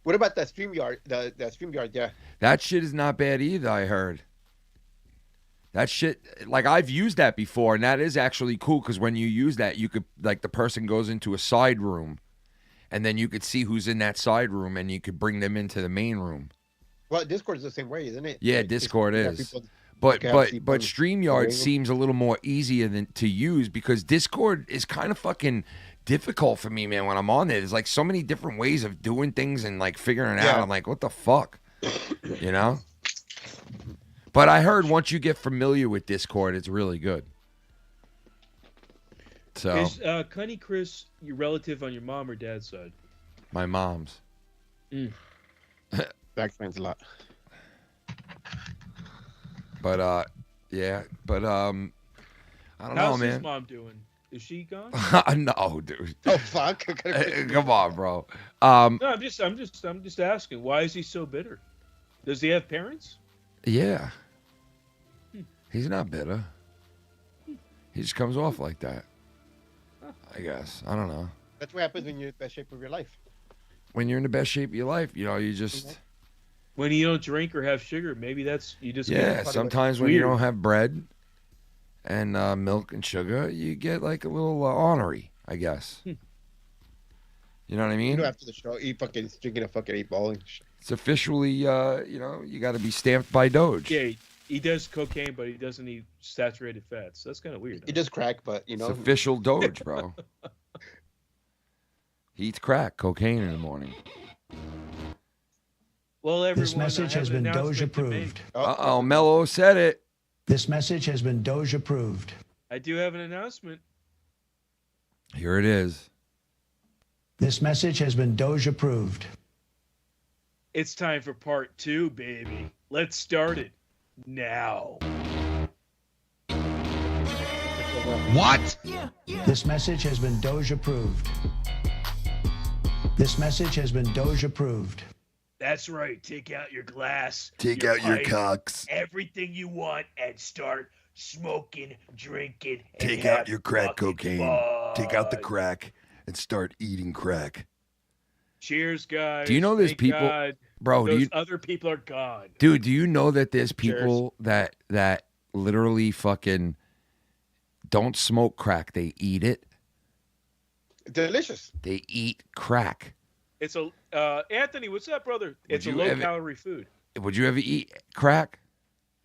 S16: What about that StreamYard? The StreamYard, yeah.
S6: That shit is not bad either, I heard. That shit, like, I've used that before, and that is actually cool, because when you use that, you could, like, the person goes into a side room, and then you could see who's in that side room, and you could bring them into the main room.
S16: Well, Discord is the same way, isn't it?
S6: Yeah,
S16: Like,
S6: Discord
S16: yeah,
S6: is.
S16: people-
S6: But
S16: like,
S6: but
S16: have
S6: but
S16: people
S6: StreamYard
S16: doing them.
S6: seems a little more easier than to use because Discord is kind of fucking difficult for me, man. When I'm on there, there's like so many different ways of doing things and like figuring it out. I'm like, what the fuck, you know? But I heard once you get familiar with Discord, it's really good. So
S7: Is Cunny Chris your relative on your mom or dad's side?
S6: my mom's.
S16: That explains a lot.
S6: But yeah, but I don't know,
S7: How's
S6: man.
S7: his mom doing? Is she gone?
S6: No, dude.
S16: Oh fuck!
S6: Come on, bro.
S7: No, I'm just asking. Why is he so bitter? Does he have parents?
S6: Yeah. He's not bitter. He just comes off like that. I guess. I don't know.
S16: That's what happens when you're in the best shape of your life.
S6: When you're in the best shape of your life, you know, you just
S7: When you don't drink or have sugar, maybe that's you just
S6: yeah.
S7: get
S6: Sometimes when you
S7: weird.
S6: don't have bread and milk and sugar, you get like a little ornery, I guess. You know what I mean?
S16: You know, after the show, fucking drinking a fucking 8-ball and shit.
S6: It's officially, you know, you got to be stamped by Doge.
S7: Yeah, he does cocaine, but he doesn't eat saturated fats. That's kind of weird.
S16: He does crack, but you know,
S6: It's official Doge, bro. He eats crack, cocaine in the morning.
S7: Well, everyone,
S3: This message
S7: I
S3: has
S7: have an
S3: been Doge
S7: announcement to make.
S3: approved.
S6: Uh-oh, Mellow said it.
S3: This message has been Doge approved.
S7: I do have an announcement.
S6: Here it is.
S3: This message has been Doge approved.
S7: It's time for part 2, baby. Let's start it now.
S14: What?
S3: This message has been Doge approved. This message has been Doge approved.
S7: That's right. Take out your glass.
S4: Take out your
S7: pipe,
S4: cocks.
S7: Everything you want and start smoking, drinking. And
S4: Take out
S7: have
S4: your crack
S7: fucking
S4: cocaine. Take out the
S7: fun.
S4: crack and start eating crack.
S7: Cheers, guys.
S6: Do you know there's
S7: Thank
S6: people-
S7: God
S6: Bro, do
S7: those
S6: you-
S7: other people are gone.
S6: Dude, do you know that there's people that literally fucking don't smoke crack, they eat it?
S16: delicious.
S6: They eat crack.
S7: It's a Anthony. What's up, brother? It's a
S6: you
S7: low
S6: ever-
S7: calorie food.
S6: Would you ever eat crack?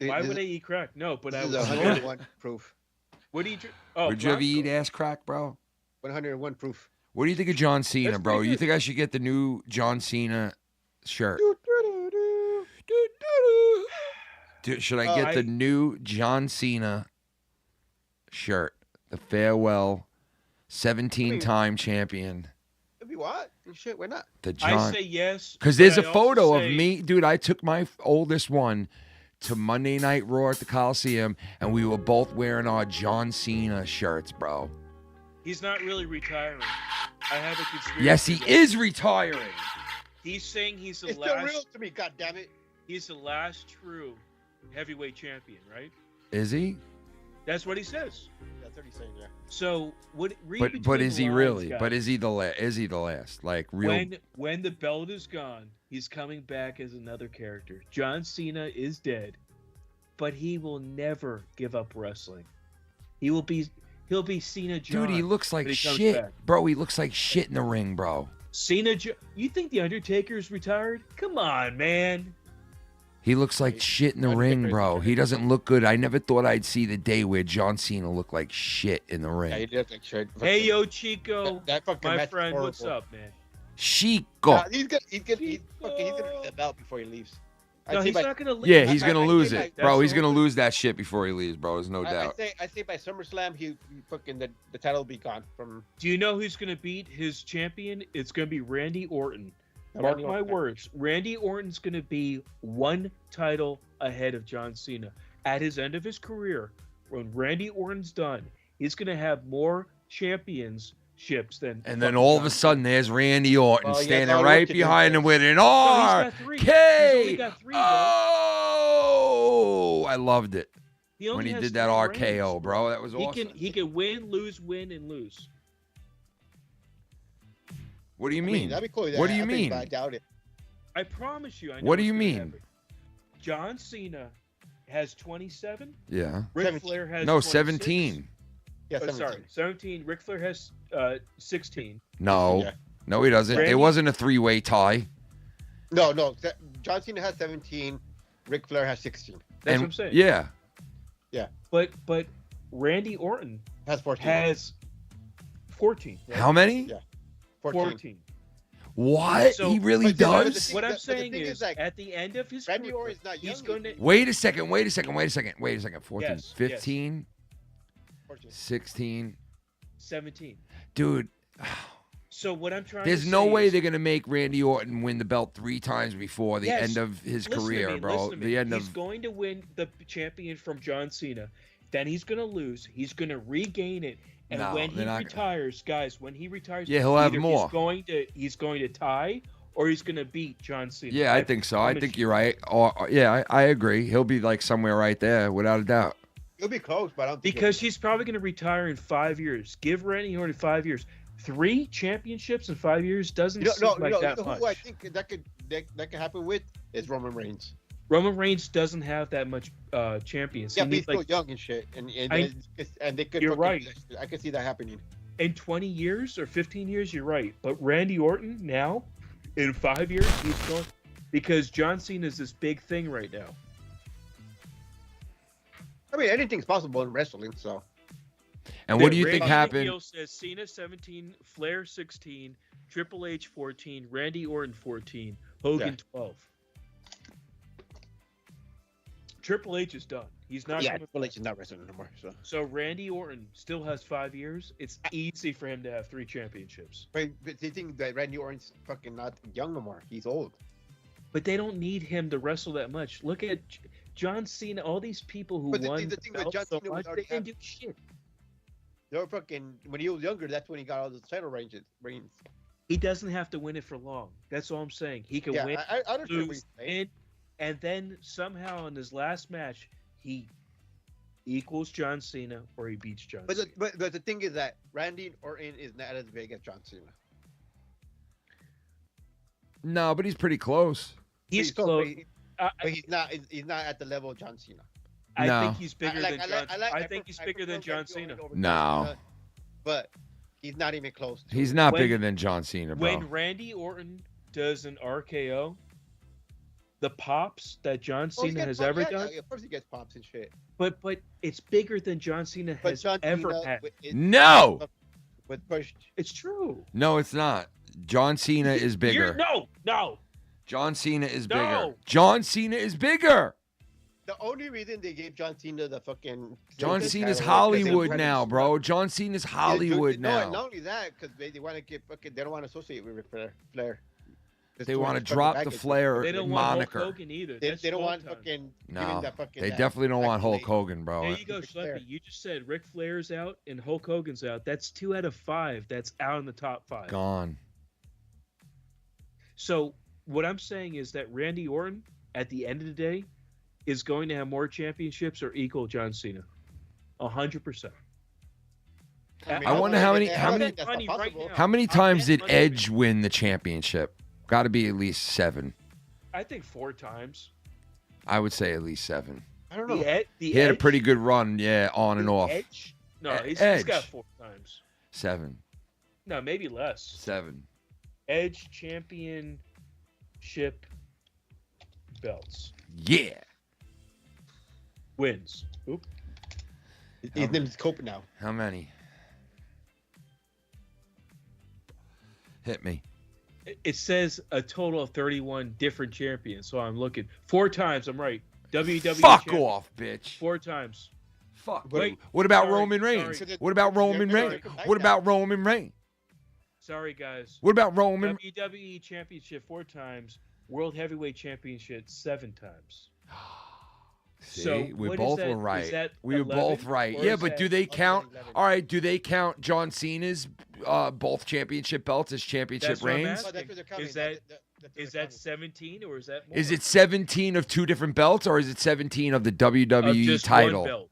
S7: Why would I eat crack? No, but I
S16: This
S7: would.
S16: is 101 proof.
S7: What do you drink? Oh,
S6: Would you ever
S7: Bronco.
S6: eat ass crack, bro?
S16: 101 proof.
S6: What do you think of John Cena,
S7: That's
S6: bro?
S7: pretty
S6: You
S7: good.
S6: think I should get the new John Cena shirt? Should I get the new John Cena shirt? The farewell 17-time champion.
S16: If you what? Shit, why not?
S6: The
S7: I
S6: John.
S7: say yes.
S6: Because
S7: but
S6: there's
S7: I
S6: a
S7: also
S6: photo of
S7: say-
S6: me, dude. I took my oldest one to Monday Night Raw at the Coliseum, and we were both wearing our John Cena shirts, bro.
S7: He's not really retiring. I have a conspiracy.
S6: Yes, he
S7: that-
S6: is retiring.
S7: He's saying he's the
S16: It's
S7: last.
S16: still real to me, goddammit.
S7: He's the last true heavyweight champion, right?
S6: Is he?
S7: That's what he says.
S16: That's what he's saying, yeah.
S7: So what? Read
S6: But
S7: between
S6: is
S7: the
S6: he
S7: lines,
S6: really?
S7: guys.
S6: But is he the last? Is he the last? Like real?
S7: When the belt is gone, he's coming back as another character. John Cena is dead, but he will never give up wrestling. He'll be Cena John.
S6: Dude, he looks like
S7: when he comes
S6: shit,
S7: back.
S6: bro. He looks like shit in the ring, bro.
S7: Cena, you think the Undertaker's retired? Come on, man.
S6: He looks like shit in the ring, bro. He doesn't look good. I never thought I'd see the day where John Cena looked like shit in the
S16: Yeah,
S6: ring.
S16: he did like shit.
S7: Hey, yo, Chico,
S16: That fucking
S7: my
S16: match
S7: friend,
S16: was
S7: what's
S16: horrible.
S7: up, man?
S6: Chico.
S16: He's gonna lose the belt before he leaves.
S7: No, he's not gonna leave.
S6: Yeah, he's
S16: I-
S6: gonna
S16: I
S6: lose
S16: think
S6: it,
S16: I-
S6: bro.
S16: that's
S6: He's
S16: the
S6: gonna
S16: whole-
S6: lose that shit before he leaves, bro. There's no doubt.
S16: I say by SummerSlam he fucking the title will be gone from.
S7: Do you know who's gonna beat his champion? It's gonna be Randy Orton.
S16: No,
S7: Mark
S16: Randy
S7: my
S16: Orton.
S7: words. Randy Orton's gonna be one title ahead of John Cena. At his end of his career, when Randy Orton's done, he's gonna have more championships than.
S6: And then
S7: fucking
S6: all of
S7: John
S6: a sudden, there's Randy Orton
S16: Well, yeah,
S6: standing
S16: no,
S6: right
S16: look at
S6: behind
S16: him.
S6: him with an
S7: No, he's got three. He's only
S6: RKO.
S7: got three, bro.
S6: Oh, I loved it
S7: He only
S6: when he
S7: has
S6: did that
S7: three
S6: RKO,
S7: reigns.
S6: bro. That was
S7: He
S6: awesome.
S7: can win, and lose.
S6: What do you
S16: I
S6: mean?
S16: that'd be cool.
S6: What do
S16: I
S6: you
S16: think,
S6: mean?
S16: but I doubt it.
S7: I promise you. I know
S6: What do
S7: it's
S6: you
S7: gonna
S6: mean?
S7: happen. John Cena has 27.
S6: Yeah.
S7: Ric
S16: 17.
S7: Flair has
S6: No,
S7: 26.
S6: 17.
S16: Yeah,
S7: Oh,
S16: 17.
S7: sorry, 17. Ric Flair has 16.
S6: No,
S16: Yeah.
S6: no, he doesn't. It
S7: Randy-
S6: wasn't a three-way tie.
S16: No. John Cena has 17. Ric Flair has 16.
S7: That's what I'm saying.
S6: Yeah.
S16: Yeah.
S7: But Randy Orton
S16: has 14.
S7: Has 14. Right?
S6: How many?
S16: Yeah.
S7: 14.
S6: What?
S7: So-
S6: He really does?
S7: What I'm
S16: the
S7: saying
S16: thing
S7: is,
S16: is, like,
S7: at the end of his
S16: Randy
S7: career,
S16: Orton's not
S7: he's
S16: young
S7: going to.
S6: Wait a second. 14,
S7: Yes,
S6: 15,
S16: 14.
S6: 16.
S7: 17.
S6: Dude,
S7: So what I'm trying
S6: there's
S7: to
S6: no
S7: say
S6: way
S7: is,
S6: they're going to make Randy Orton win the belt 3 times before the
S7: Yes.
S6: end of his
S7: Listen to
S6: career,
S7: me,
S6: bro.
S7: listen to me.
S6: The end
S7: He's
S6: of
S7: going to win the champion from John Cena. Then he's going to lose. He's going to regain it. And
S6: No,
S7: when he
S6: they're not
S7: retires, guys, when he retires,
S6: Yeah, he'll have
S7: either
S6: more.
S7: He's going to tie or he's going to beat John Cena.
S6: Yeah, I think so. I think you're right. Yeah, I agree. He'll be like somewhere right there, without a doubt.
S16: He'll be close, but I don't think
S7: Because he's probably going to retire in 5 years. Give Randy Orton 5 years. 3 championships in 5 years doesn't seem like that much.
S16: Who I think that could happen with is Roman Reigns.
S7: Roman Reigns doesn't have that much champions.
S16: Yeah,
S7: He
S16: but he's
S7: needs,
S16: still young and shit, and they could.
S7: You're right.
S16: I can see that happening.
S7: In 20 years or 15 years, you're right. But Randy Orton now, in 5 years, he's going because John Cena is this big thing right now.
S16: I mean, anything's possible in wrestling, so.
S6: And what do you think
S7: Randy
S6: happened?
S7: McNeil says Cena 17, Flair 16, Triple H 14, Randy Orton 14, Hogan 12. Triple H is done. He's not.
S16: Yeah,
S7: coming
S16: Triple H is not wrestling anymore.
S7: So Randy Orton still has 5 years. It's easy for him to have 3 championships.
S16: But they think that Randy Orton's fucking not young no more. He's old.
S7: But they don't need him to wrestle that much. Look at John Cena. All these people who
S16: But
S7: won
S16: the thing with
S7: belts
S16: John
S7: so
S16: Cena was
S7: much, they
S16: already
S7: didn't do shit.
S16: They were fucking when he was younger. That's when he got all the title reigns.
S7: He doesn't have to win it for long. That's all I'm saying. He can
S16: Yeah,
S7: win,
S16: I understand what
S7: lose,
S16: you're saying.
S7: win, and then somehow in his last match he equals John Cena or he beats John Cena.
S16: But the thing is that Randy Orton is not as big as John Cena.
S6: No, but he's pretty close.
S7: He's close.
S16: But he's not. He's not at the level of John Cena.
S7: I
S6: No.
S7: think he's bigger than John. I think he's bigger than John Cena.
S6: No.
S16: But he's not even close. To
S6: He's not bigger than John Cena, bro.
S7: When Randy Orton does an RKO, the pops that John
S16: Oh, he
S7: Cena
S16: gets
S7: has
S16: pops,
S7: ever
S16: yeah,
S7: done,
S16: yeah, of course he gets pops and shit.
S7: but it's bigger than John Cena
S16: But
S7: has
S16: John
S7: ever
S16: Cena
S7: had.
S6: No!
S16: With push.
S7: It's true.
S6: No, it's not. John Cena is bigger.
S7: No.
S6: John Cena is
S16: No.
S6: bigger. John Cena is bigger.
S16: The only reason they gave John Cena the fucking
S6: John
S16: title
S6: Cena's
S16: was 'cause
S6: Hollywood
S16: they
S6: now, bro. John Cena's Hollywood
S16: No,
S6: now.
S16: and not only that, because they want to get fucking. They don't want to associate with Ric Flair.
S6: They want to drop the Flair
S7: They don't want
S6: moniker.
S7: Hulk Hogan either.
S16: They,
S7: That's
S16: they don't
S7: full
S16: want
S7: time.
S16: fucking.
S6: No,
S16: giving that fucking,
S6: they
S16: that
S6: definitely don't want Hulk
S16: accolade.
S6: Hogan, bro.
S7: There you go, Schleppy. You just said Ric Flair's out and Hulk Hogan's out. That's 2 out of 5. That's out in the top 5.
S6: Gone.
S7: So what I'm saying is that Randy Orton, at the end of the day, is going to have more championships or equal John Cena. 100%.
S6: I wonder how many how many times did Edge win the championship? Got to be at least 7.
S7: I think 4 times.
S6: I would say at least 7.
S16: I don't
S7: know.
S6: He had a pretty good run, yeah, on and off.
S7: Edge? No, he's
S6: Edge.
S7: got 4 times.
S6: 7.
S7: No, maybe less.
S6: 7.
S7: Edge championship belts.
S6: Yeah.
S7: Wins. Oop.
S16: His name is Cope now.
S6: How many? Hit me.
S7: It says a total of 31 different champions. So I'm looking 4 times. I'm right. WWE.
S6: Fuck
S7: champion.
S6: off, bitch.
S7: 4 times.
S6: Fuck.
S7: Wait.
S6: What about
S7: sorry,
S6: Roman Reigns?
S7: sorry.
S6: What about Roman Reigns? What about Roman Reigns?
S7: Sorry, guys.
S6: What about Roman?
S7: WWE Championship 4 times. World Heavyweight Championship 7 times.
S6: See,
S7: So
S6: we
S7: what is
S6: both
S7: that-
S6: were
S7: is
S6: right.
S7: that
S6: We were
S7: 11,
S6: both right.
S7: or
S6: Yeah,
S7: is
S6: but
S7: that-
S6: do they count? All right, do they count John Cena's both championship belts as championship
S7: That's what I'm
S6: reigns?
S7: asking. Is that 17 or is that more?
S6: Is it 17 of 2 different belts, or is it 17 of the WWE
S7: just
S6: title?
S7: one belt?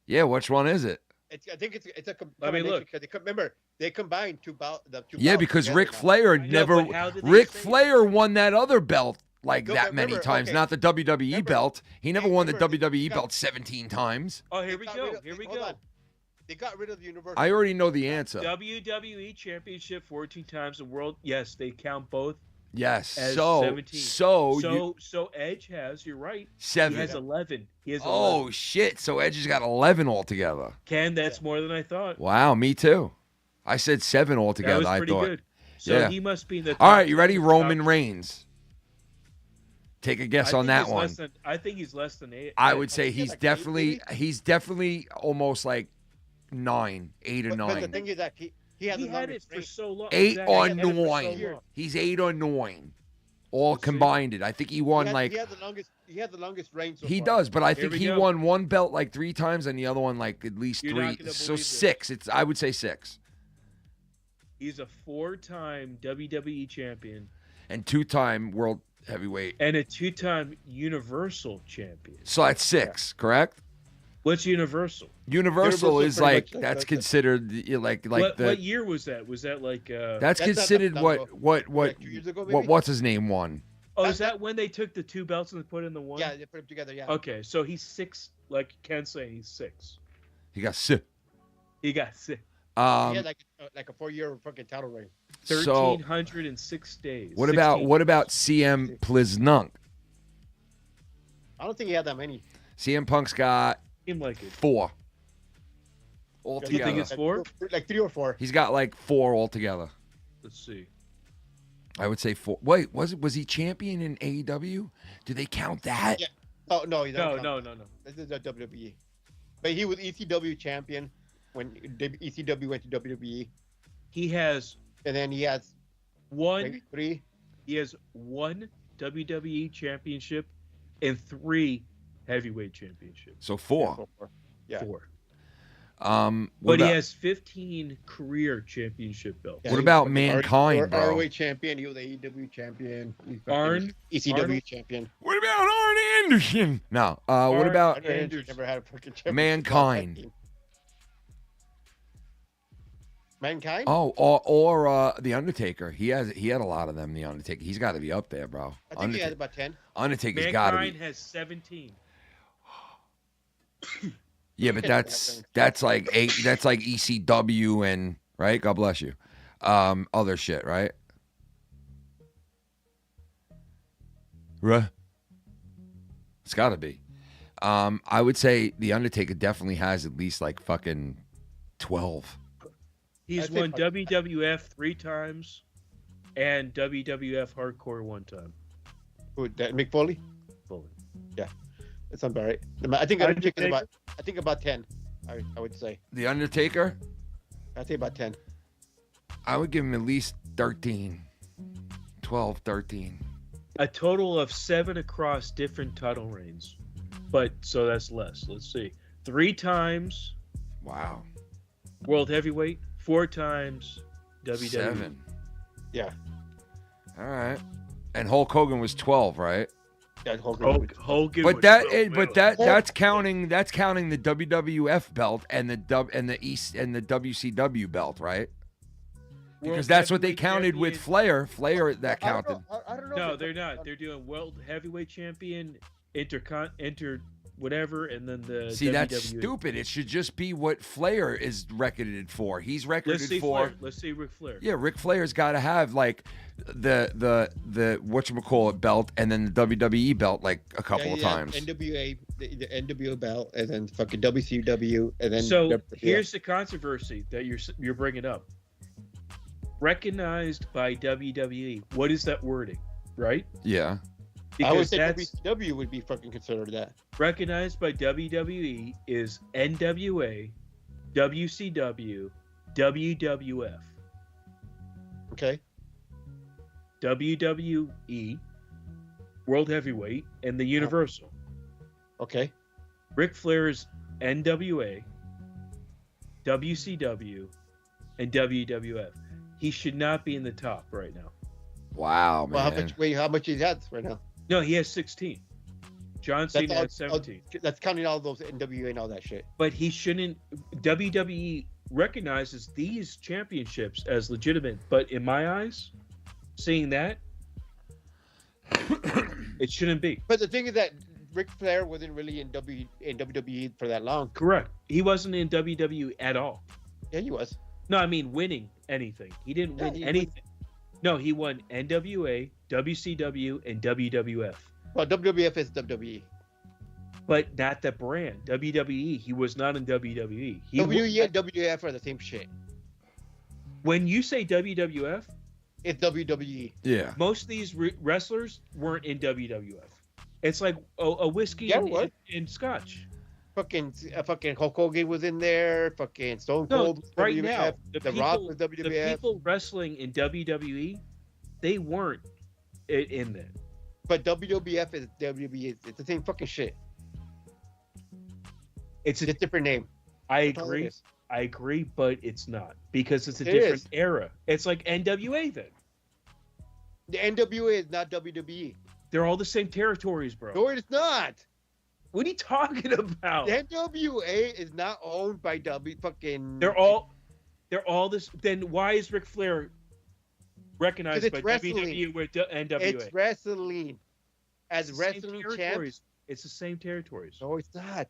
S6: Yeah, which one is it?
S16: I think it's a
S7: I mean, look.
S16: because remember they combined two belts.
S6: Yeah, because Ric Flair never.
S7: but how did they
S6: Ric
S7: say it?
S6: Flair won that other belt like
S16: No,
S6: that
S16: but
S6: many
S16: remember,
S6: times,
S16: okay.
S6: not the WWE belt. He never won the
S16: remember,
S6: WWE
S16: got-
S6: belt 17 times.
S7: Oh, here we go. Here we go.
S16: They got rid of the Universal.
S6: I already know the answer.
S7: WWE Championship 14 times. The world. Yes, they count both
S6: Yes.
S7: as
S6: So
S7: 17. So Edge has. You're right.
S6: 7.
S7: He has 11. He has 11.
S6: Oh shit! So Edge has got 11 altogether.
S7: Ken, that's more than I thought.
S6: Wow, me too. I said 7 altogether.
S7: That was pretty
S6: I thought.
S7: good. So
S6: yeah.
S7: he must be in the top.
S6: All right, you ready?
S7: 10,
S6: Roman
S7: top-
S6: Reigns. Take a guess
S7: I
S6: on
S7: think
S6: that
S7: he's
S6: one.
S7: less than- I think he's less than 8.
S6: I would say he's definitely almost like 9, 8 or 9.
S16: But the thing is that he had,
S7: He
S16: the
S7: had it
S16: longest
S7: for
S16: reign.
S7: so long.
S6: 8
S7: Exactly.
S6: or
S7: He had it for so
S6: 9.
S7: long.
S6: He's 8 or 9. All combined it. I think he won like
S16: he had the longest. He had the longest reign. So
S6: he
S16: far.
S6: does, but I
S7: Here
S6: think
S7: we
S6: he
S7: go.
S6: won one belt like 3 times and the other one like at least
S7: You're
S6: 3.
S7: not gonna
S6: So
S7: believe this.
S6: 6. It's I would say 6.
S7: He's a 4-time WWE champion
S6: And 2-time world heavyweight.
S7: and a 2-time Universal champion.
S6: So that's 6, correct?
S7: What's Universal?
S6: Universal is
S16: pretty
S6: like
S16: much
S6: that's considered like
S7: What year was that? Was that like?
S6: that's considered what
S16: 2 years ago,
S6: what's his name won?
S7: Oh, is that when they took the 2 belts and put in the 1?
S16: Yeah, they put them together. Yeah.
S7: Okay, so he's 6. Like Ken saying, he's 6.
S6: He got 6.
S7: He got 6.
S16: He had like a 4-year fucking title reign.
S7: 1,306 days.
S6: What
S7: 16.
S6: about CM Pliznunk?
S16: I don't think he had that many.
S6: CM Punk's got
S7: Seemed like it.
S6: 4
S7: You
S6: altogether.
S7: think it's 4?
S16: Like 3 or 4.
S6: He's got like 4 altogether.
S7: Let's see.
S6: I would say 4. Wait, was he champion in AEW? Do they count that?
S16: Yeah. Oh no,
S7: No.
S16: This is a WWE. But he was ECW champion when ECW went to WWE,
S7: He has
S16: and then he has
S7: one.
S16: 3.
S7: He has 1 WWE championship and 3 heavyweight championships.
S6: So 4.
S16: Yeah.
S7: 4.
S6: What
S7: But he
S6: about-
S7: has 15 career championship belts.
S6: What about Mankind, bro?
S16: ROH champion. He was AEW champion.
S7: Arn?
S16: ECW
S7: Arnold?
S16: champion.
S6: What about Arn Anderson? No. What about
S16: Arn Anderson never had a fucking championship.
S6: Mankind?
S16: Mankind?
S6: Oh, or The Undertaker. He had a lot of them. The Undertaker. He's got to be up there, bro.
S16: I think he had about 10.
S6: Undertaker's got to
S7: Mankind
S6: be.
S7: has 17.
S6: Yeah, but that's like ECW and right. God bless you. Other shit, right? Right. It's got to be. I would say The Undertaker definitely has at least like fucking 12.
S7: He's won WWF 3 times and WWF Hardcore 1 time.
S16: Who, that Mick Foley?
S7: Foley.
S16: Yeah. That's about right. I think Undertaker is about 10. I would say.
S6: The Undertaker?
S16: I'd say about 10.
S6: I would give him at least 13. 12, 13.
S7: A total of 7 across different title reigns. But so that's less. Let's see. 3 times.
S6: Wow.
S7: World Heavyweight. 4 times WWE.
S6: 7.
S16: Yeah.
S6: All right. And Hulk Hogan was 12, right?
S16: Yeah,
S7: Hogan
S6: But
S7: was
S6: that
S7: 12.
S6: that's counting the WWF belt and the WCW belt, right? Because
S7: World
S6: that's what they
S7: Heavyweight
S6: counted with
S7: Champion.
S6: Flair. Flair that counted.
S16: I don't know.
S7: No, they're not. They're doing World Heavyweight Champion, Inter whatever, and then the
S6: See,
S7: WWE.
S6: that's stupid. It should just be what Flair is recorded for. He's recorded
S7: Let's see
S6: for.
S7: Flair. Let's see Ric Flair.
S6: Yeah, Ric Flair's got to have like the whatchamacallit belt and then the WWE belt like a couple of times.
S16: NWA, the NWO belt, and then fucking WCW, and then.
S7: So
S16: yeah.
S7: here's the controversy that you're bringing up. Recognized by WWE. What is that wording? Right?
S6: Yeah.
S16: I would
S7: Because
S16: say
S7: that's
S16: WCW would be fucking considered that.
S7: recognized by WWE is NWA, WCW, WWF.
S16: Okay.
S7: WWE, World Heavyweight, and the Universal.
S16: Okay.
S7: Ric Flair's NWA, WCW, and WWF. He should not be in the top right now.
S6: Wow, man.
S16: Well, how much is that right now?
S7: No, he has 16. John Cena
S16: That's all-
S7: had 17.
S16: That's counting all those NWA and all that shit.
S7: But he shouldn't. WWE recognizes these championships as legitimate, but in my eyes, seeing that, it shouldn't be.
S16: But the thing is that Ric Flair wasn't really in WWE for that long.
S7: Correct. He wasn't in WWE at all.
S16: Yeah, he was.
S7: No, I mean winning anything. He didn't win
S16: he
S7: anything. No, he won NWA, WCW and WWF.
S16: Well, WWF is WWE.
S7: But not the brand. WWE. He was not in WWE.
S16: WWE and WWF are the same shit.
S7: When you say WWF,
S16: it's WWE.
S6: Yeah.
S7: Most of these wrestlers weren't in WWF. It's like a whiskey and scotch.
S16: Fucking Hulk Hogan was in there. Fucking Stone Cold.
S7: No, right
S16: WWF,
S7: now,
S16: the Rock was WWF.
S7: The people wrestling in WWE, they weren't in there.
S16: But WWF is WWE. It's the same fucking shit.
S7: It's a
S16: different name.
S7: I
S16: That's all it
S7: agree.
S16: is.
S7: I agree, but it's not because it's a
S16: It
S7: different
S16: is.
S7: era. It's like NWA then.
S16: The NWA is not WWE.
S7: They're all the same territories, bro.
S16: No, it's not.
S7: What are you talking about?
S16: The NWA is not owned by
S7: They're all this. Then why is Ric Flair recognized
S16: it's
S7: by
S16: wrestling.
S7: WWE with NWA?
S16: It's wrestling. As
S7: It's the same
S16: wrestling
S7: territories.
S16: champs.
S7: It's the same territories.
S16: No, it's not.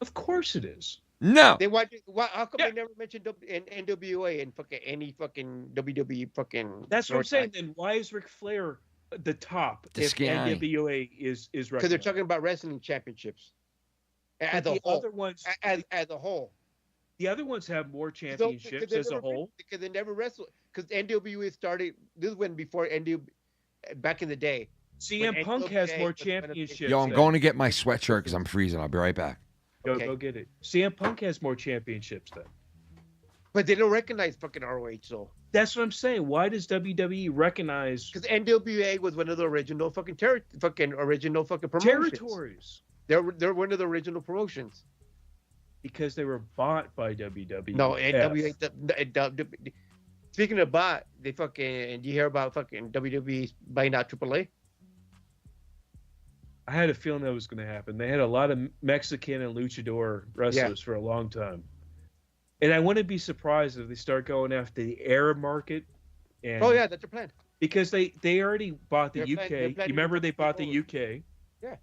S7: Of course it is.
S6: No.
S16: They want. How come they never mentioned NWA and fucking any fucking WWE fucking?
S7: That's what I'm saying. Then why is Ric Flair the top
S6: The
S7: if
S6: sky.
S7: NWA is
S16: Because they're
S7: recognized?
S16: talking about wrestling championships. As
S7: But
S16: a
S7: the
S16: whole.
S7: other ones,
S16: As a whole.
S7: the other ones have more
S16: So,
S7: championships
S16: because they
S7: as a
S16: never-
S7: whole.
S16: Because they never wrestled. Because NWA started. This went before NWA. Back in the day.
S7: CM
S16: When
S7: Punk has
S16: NWA
S7: more
S16: was one of the-
S7: championships.
S6: Yo, I'm
S7: than-
S6: going to get my sweatshirt because I'm freezing. I'll be right back.
S7: Go get it. CM Punk has more championships then.
S16: But they don't recognize fucking ROH though.
S7: That's what I'm saying. Why does WWE recognize
S16: Because NWA was one of the original fucking promotions.
S7: territories?
S16: They're one of the original promotions.
S7: Because they were bought by WWE.
S16: No, NWA. Speaking of bot, they fucking. Do you hear about fucking WWE buying out AAA?
S7: I had a feeling that was going to happen. They had a lot of Mexican and luchador wrestlers for a long time. And I wouldn't be surprised if they start going after the Arab market. And
S16: Oh yeah, that's your plan.
S7: Because they already bought the
S16: They're
S7: UK.
S16: planning- they're planning
S7: You remember
S16: to
S7: they bought the
S16: take
S7: UK?
S16: Yeah.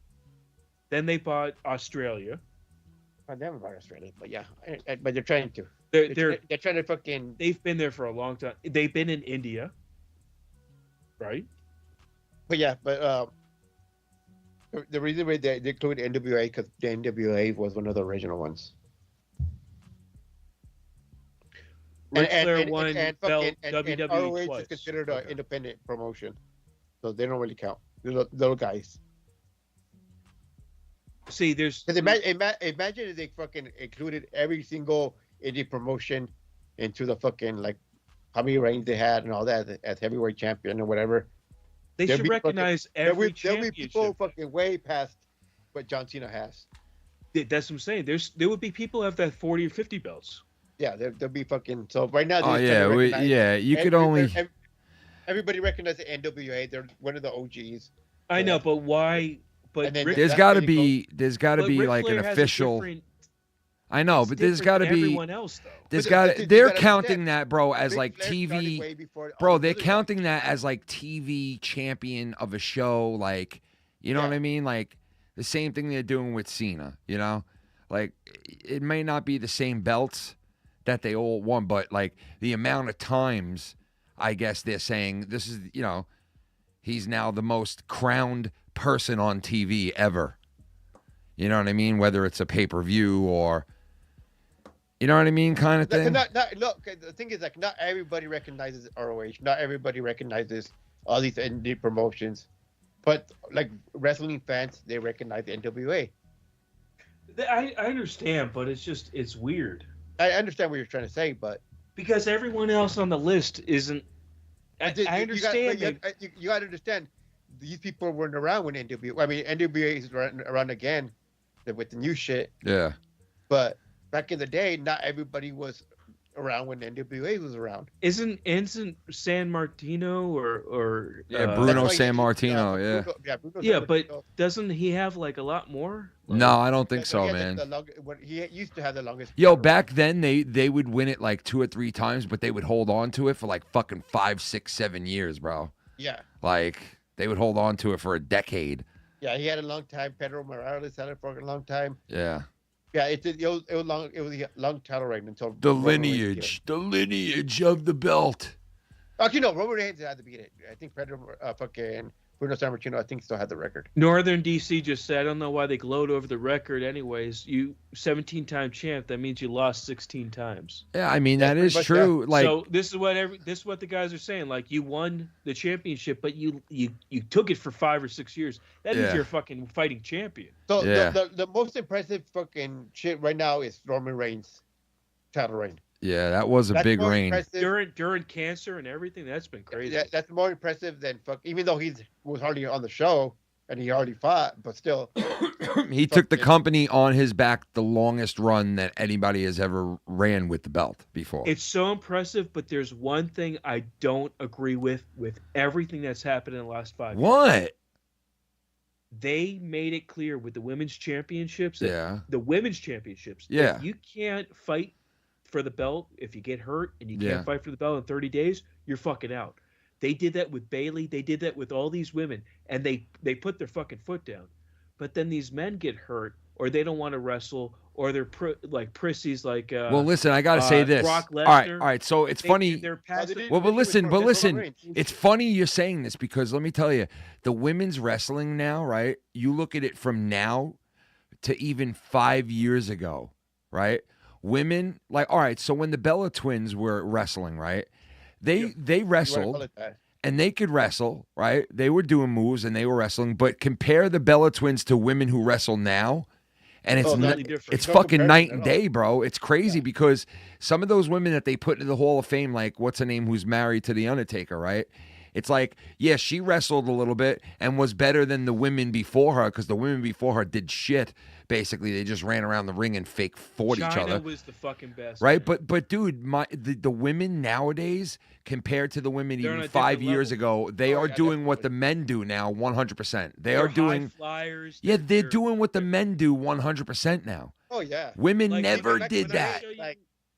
S7: Then they bought Australia.
S16: I never bought Australia, but yeah, but they're trying to.
S7: They're
S16: trying to fucking.
S7: They've been there for a long time. They've been in India, right?
S16: But yeah, but the reason why they include NWA because the NWA was one of the original ones.
S7: Ric Flair won
S16: and
S7: belt
S16: fucking
S7: WWE
S16: ROH
S7: twice.
S16: is considered an independent promotion, so they don't really count. They're little guys.
S7: See, there's
S16: Because imagine if they fucking included every single indie promotion into the fucking like how many reigns they had and all that as heavyweight champion or whatever.
S7: They
S16: There'd
S7: should
S16: be
S7: recognize
S16: fucking,
S7: every
S16: there'll be people
S7: championship.
S16: fucking way past what John Cena has.
S7: That's what I'm saying. There would be people who have that 40 or 50 belts.
S16: Yeah, there'll be fucking. So right now,
S6: Oh,
S16: they're
S6: yeah,
S16: trying to
S6: we-
S16: recognize
S6: yeah, you could only-
S16: Everybody recognizes the NWA. They're one of the OGs.
S7: I know, but why? But
S16: And then
S7: Ric-
S6: There's got to be
S7: but Ric
S6: like
S7: Flair
S6: an
S7: has a
S6: official.
S7: different-
S6: I know,
S7: it's
S6: but there's
S7: different
S6: got to
S7: than
S6: be.
S7: everyone else, though.
S6: There's
S16: But
S6: got
S16: you
S6: to. They're
S16: gotta
S6: counting
S16: understand,
S6: that, bro, as
S16: Ric
S6: like
S16: Flair started
S6: TV.
S16: way before
S6: Bro,
S16: all
S6: they're
S16: the other
S6: counting that as like TV champion of a show. Like, you know what I mean? Like the same thing they're doing with Cena. You know, like it may not be the same belts that they all won, but like the amount of times, I guess they're saying this is, you know, he's now the most crowned person on TV ever. You know what I mean? Whether it's a pay-per-view or, you know what I mean, kind of thing.
S16: Look, the thing is, like, not everybody recognizes ROH. Not everybody recognizes all these indie promotions. But like wrestling fans, they recognize the NWA.
S7: I understand, but it's weird.
S16: I understand what you're trying to say, but
S7: because everyone else on the list isn't. I understand.
S16: You got to understand, these people weren't around when NWA. I mean, NWA is around again with the new shit.
S6: Yeah.
S16: But back in the day, not everybody was around when NWA was around.
S7: Isn't San Martino or
S6: Yeah, Bruno San Martino. Yeah.
S7: Yeah, but doesn't he have like a lot more?
S6: No, I don't think so, man.
S16: He used to have the longest.
S6: Yo, back then they would win it like 2 or 3 times, but they would hold on to it for like fucking 5, 6, 7 years, bro.
S16: Yeah.
S6: Like they would hold on to it for a decade.
S16: Yeah, he had a long time. Pedro Morales had it for a long time.
S6: Yeah.
S16: Yeah, it was long. It was a long title reign until
S6: The
S16: Roman Reigns
S6: lineage of the belt.
S16: Actually, no. Roman Reigns had to beat it. I think fucking Bruno Sammartino, I think, still had the record.
S7: Northern DC just said, I don't know why they gloat over the record anyways. You 17-time champ, that means you lost 16 times.
S6: Yeah, I mean, that is true. Like,
S7: so this is what the guys are saying. Like, you won the championship, but you took it for 5 or 6 years. That means you're a fucking fighting champion.
S16: So the most impressive fucking shit right now is Roman Reigns' title reign.
S6: yeah, that was a big reign.
S7: During cancer and everything, that's been crazy.
S16: Yeah, that's more impressive than even though he was hardly on the show and he already fought, but still.
S6: He took the company on his back the longest run that anybody has ever ran with the belt before.
S7: It's so impressive, but there's one thing I don't agree with everything that's happened in the last 5 years.
S6: What?
S7: They made it clear with the women's championships.
S6: Yeah.
S7: The women's championships.
S6: Yeah.
S7: If you can't fight for the belt, if you get hurt and you can't
S6: Yeah.
S7: fight for the belt in 30 days, you're fucking out. They did that with Bailey. They did that with all these women, and they put their fucking foot down. But then these men get hurt, or they don't want to wrestle, or they're like prissies. Like
S6: well, listen, I gotta say this.
S7: Brock
S6: All
S7: Lesnar.
S6: right. So it's funny.
S7: They're past
S6: Well, but listen. It's funny you're saying this because let me tell you, the women's wrestling now, right? You look at it from now to even 5 years ago, right? Women, like, all right. So when the Bella twins were wrestling, right? They wrestled. And they could wrestle, right? They were doing moves and they were wrestling. But compare the Bella twins to women who wrestle now, and it's fucking night and day, bro. It's crazy because some of those women that they put into the Hall of Fame, like what's her name, who's married to the Undertaker, right? It's like, yeah, she wrestled a little bit and was better than the women before her because the women before her did shit. Basically, they just ran around the ring and fought each other.
S7: China was the fucking best,
S6: right? But dude, the women nowadays compared to the women even 5 years ago, they are doing what the men do now, 100%. They're doing
S7: high flyers.
S6: Yeah, they're doing what the men do 100% now.
S16: Oh yeah.
S6: Women
S16: Like,
S6: never
S16: even
S6: did that.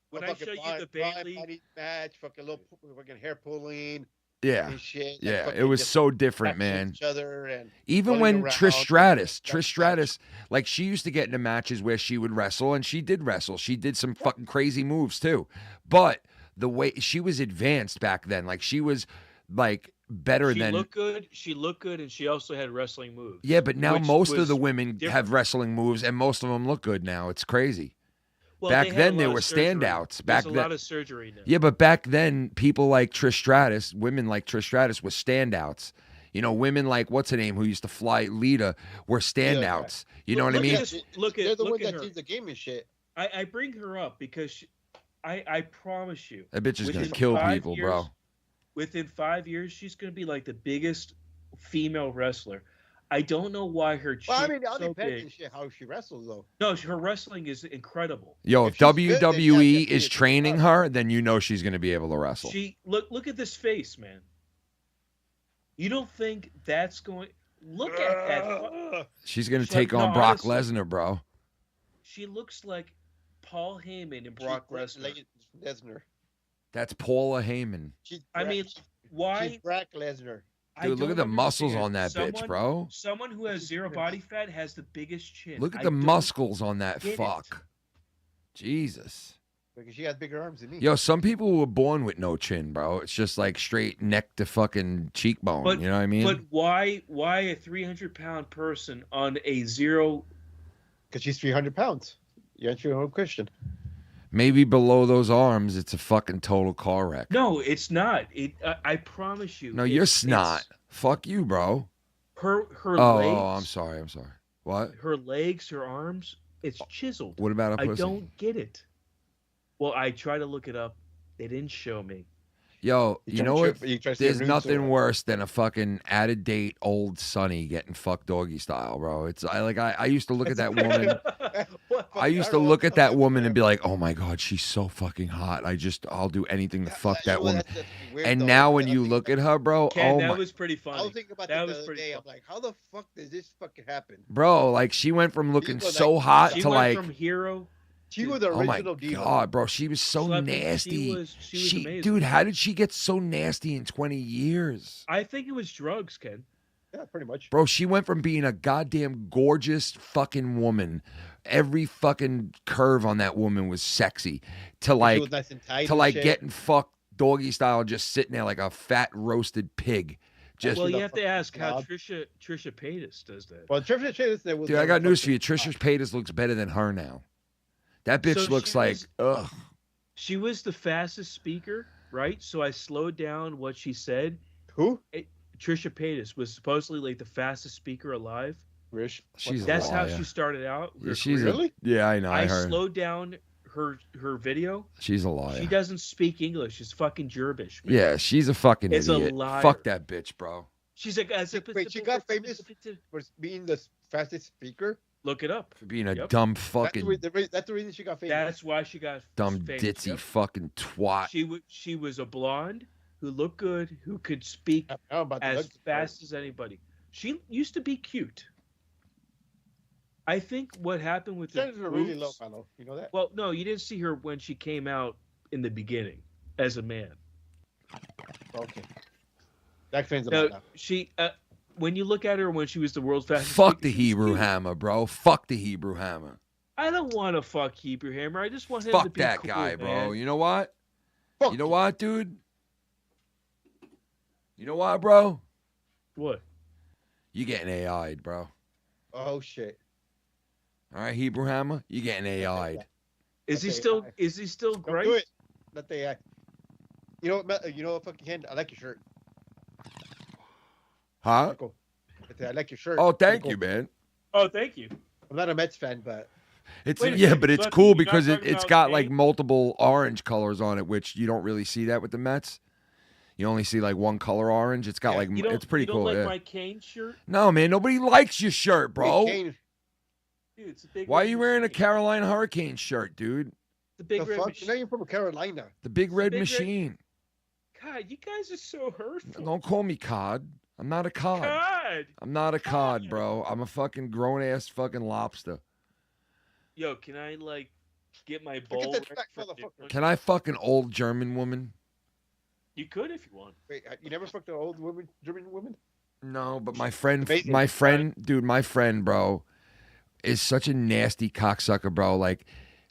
S7: When I show you the Bailey
S16: match, fucking little fucking hair pulling.
S6: Yeah,
S16: and shit,
S6: yeah,
S16: fucking
S6: it was
S16: just
S6: so different,
S16: touching
S6: man.
S16: Each other and
S6: Even
S16: rolling
S6: when
S16: around.
S6: Trish Stratus, like she used to get into matches where she would wrestle, and she did wrestle. She did some fucking crazy moves too. But the way she was advanced back then, like she was like better
S7: She
S6: than.
S7: looked good. She looked good, and she also had wrestling moves.
S6: Yeah, but now
S7: which
S6: most of
S7: was
S6: the women
S7: different.
S6: have wrestling moves, and most of them look good now. It's crazy.
S7: Well,
S6: Back
S7: they had
S6: then
S7: a
S6: there
S7: lot
S6: were
S7: of surgery.
S6: standouts. Back
S7: There's
S6: then,
S7: a lot of surgery now.
S6: Yeah, but back then people like Trish Stratus, women like Trish Stratus were standouts. You know, women like what's her name who used to fly Lita were standouts. You know what I mean?
S16: They're the ones
S7: at
S16: that
S7: her.
S16: teach the game and shit.
S7: I bring her up because I promise you,
S6: That bitch is gonna
S7: within
S6: kill
S7: 5
S6: people,
S7: years,
S6: bro.
S7: Within 5 years, she's gonna be like the biggest female wrestler. I don't know why her chin
S16: Well, I mean, it all
S7: so
S16: depends
S7: big.
S16: on shit how she wrestles though.
S7: No, her wrestling is incredible.
S6: Yo, if
S16: she's good, then
S6: WWE
S16: yeah,
S6: is training her, then you know she's gonna be able to wrestle.
S7: She look at this face, man. You don't think that's going? Look at that.
S6: She's gonna
S7: She's
S6: take
S7: like,
S6: on
S7: no,
S6: Brock
S7: honestly,
S6: Lesnar, bro.
S7: She looks like Paul Heyman and Brock Lesnar.
S16: Lesnar.
S6: That's Paula Heyman.
S7: I mean, why?
S16: She's Brock Lesnar.
S7: I
S6: Dude, look at
S7: don't
S6: the muscles
S7: understand.
S6: on that bitch, bro.
S7: Someone who has zero body fat has the biggest chin.
S6: Look at
S7: I
S6: the
S7: don't
S6: muscles on that
S7: get it.
S6: fuck. Jesus.
S16: Because she has bigger arms than me.
S6: Yo, some people were born with no chin, bro. It's just like straight neck to fucking cheekbone.
S7: But
S6: you know what I mean?
S7: But why a 300-pound person on a zero?
S16: Because she's 300 pounds. You answer your own question.
S6: Maybe below those arms, it's a fucking total car wreck.
S7: No, it's not. I promise you.
S6: No, you're
S7: it's
S6: snot. Fuck you, bro.
S7: Her
S6: Oh,
S7: legs.
S6: I'm sorry. What?
S7: Her legs, her arms. It's chiseled.
S6: What about a
S7: I
S6: pussy?
S7: don't get it. Well, I tried to look it up. They didn't show me.
S6: Yo, you know what?
S16: You try to see
S6: There's
S16: her nudes
S6: nothing
S16: or-
S6: worse than a fucking out-of-date old Sonny getting fucked doggy style, bro. I used to look at that woman. I used to look at that woman and be like, oh my God, she's so fucking hot. I'll do anything to fuck that woman. And now when you look at her, bro,
S7: Ken,
S6: oh
S7: that
S6: my,
S7: was pretty funny.
S16: I was thinking about
S7: that
S16: that the
S7: was
S16: other
S7: pretty
S16: day.
S7: funny.
S16: I'm like, how the fuck does this fucking happen?
S6: bro, like she went from looking
S16: was
S6: so
S16: like-
S6: hot
S7: She
S6: to
S7: went
S6: like,
S7: from hero.
S16: She was the
S6: oh my
S16: original diva.
S6: God, bro, she was so
S7: Schleppy, she
S6: nasty.
S7: was amazing.
S6: Dude, how did she get so nasty in 20 years?
S7: I think it was drugs, Ken.
S16: Yeah, pretty much.
S6: Bro, she went from being a goddamn gorgeous fucking woman. Every fucking curve on that woman was sexy to
S16: She
S6: like
S16: was nice and tight
S6: to
S16: and
S6: like
S16: shit.
S6: getting fucked doggy style, just sitting there like a fat roasted pig. Just
S7: Well, you have to ask how Trisha Paytas does that.
S16: Well, Trisha Paytas, there was.
S6: dude, I got news for you. Trisha Paytas looks better than her now. That bitch
S7: So
S6: looks
S7: she
S6: like
S7: was-
S6: ugh.
S7: She was the fastest speaker, right? So I slowed down what she said.
S16: Who?
S7: Trisha Paytas was supposedly like the fastest speaker alive.
S16: Rish.
S6: a
S7: That's how
S6: liar.
S7: she started out.
S6: Yeah,
S7: her
S6: she's
S7: career.
S6: yeah, I know. I
S7: I
S6: heard.
S7: slowed down her video.
S6: She's a liar.
S7: She doesn't speak English. It's fucking Gerbish. man.
S6: Yeah, she's a fucking
S7: It's a
S6: idiot.
S7: liar.
S6: Fuck that bitch, bro.
S7: She's like,
S16: Wait, she got famous for being the fastest speaker.
S7: Look it up.
S6: For being a
S7: Yep.
S6: dumb
S16: That's
S6: fucking
S16: that's the reason she got famous.
S7: That's why she got
S6: dumb
S7: famous.
S6: ditzy
S7: Yep.
S6: fucking twat.
S7: She was a blonde who looked good, who could speak
S16: about the
S7: as
S16: looks
S7: fast as anybody. She used to be cute. I think what happened with the
S16: Standards are really
S7: boobs-
S16: low, fellow. You know that?
S7: Well, no, you didn't see her when she came out in the beginning as a man.
S16: Okay. That explains
S7: No,
S16: about that.
S7: she when you look at her when she was the world's fastest.
S6: Fuck
S7: speaker,
S6: the
S7: she was
S6: Hebrew
S7: cute.
S6: Hammer, bro. Fuck the Hebrew Hammer.
S7: I don't want to fuck Hebrew Hammer. I just want him to
S6: Fuck
S7: be
S6: that
S7: cool,
S6: guy, bro.
S7: man.
S6: You know what? You know what, dude? You know what, bro?
S7: What?
S6: You getting AI'd, bro.
S16: Oh shit.
S6: All right, Hebrew Hammer, you getting AI'd.
S7: Is he
S16: Okay,
S7: still? Is he still
S16: Don't
S7: great?
S16: do it. Let they. You know what? You know what? Fucking hand. I like your shirt.
S6: Huh?
S16: Cool. I like your shirt.
S6: Oh,
S16: Pretty
S6: thank
S16: cool.
S6: you, man.
S7: Oh, thank you.
S16: I'm not a Mets fan, but
S6: It's
S7: Wait a
S6: yeah,
S7: second,
S6: but it's
S7: Bucky,
S6: cool
S7: you're not
S6: because
S7: talking
S6: it's
S7: about
S6: got like
S7: Kane?
S6: multiple orange colors on it, which you don't really see that with the Mets. You only see like one color orange. It's got like
S7: You don't,
S6: it's pretty
S7: you don't
S6: cool.
S7: like
S6: Yeah.
S7: my Kane shirt?
S6: No, man, nobody likes your shirt, bro.
S7: Dude, it's a big
S6: Why are
S7: red
S6: you wearing a
S7: machine.
S6: Carolina Hurricane shirt, dude?
S7: The big
S16: the
S7: red
S16: fuck?
S7: machine.
S16: You know you're from Carolina.
S6: The big red
S7: big red-
S6: machine.
S7: God, you guys are so hurtful.
S6: Don't call me cod. I'm not a cod.
S7: God.
S6: I'm not a cod, bro. I'm a fucking grown ass fucking lobster.
S7: Yo, can I like get my bowl?
S16: that
S7: ready
S16: track,
S7: for
S16: motherfucker.
S7: dinner?
S6: Can I fuck an old German woman?
S7: You could if you want.
S16: Wait, you never fucked an old woman, German woman?
S6: No, but my friend,
S16: Amazing.
S6: dude, my friend, bro, is such a nasty cocksucker, bro. Like,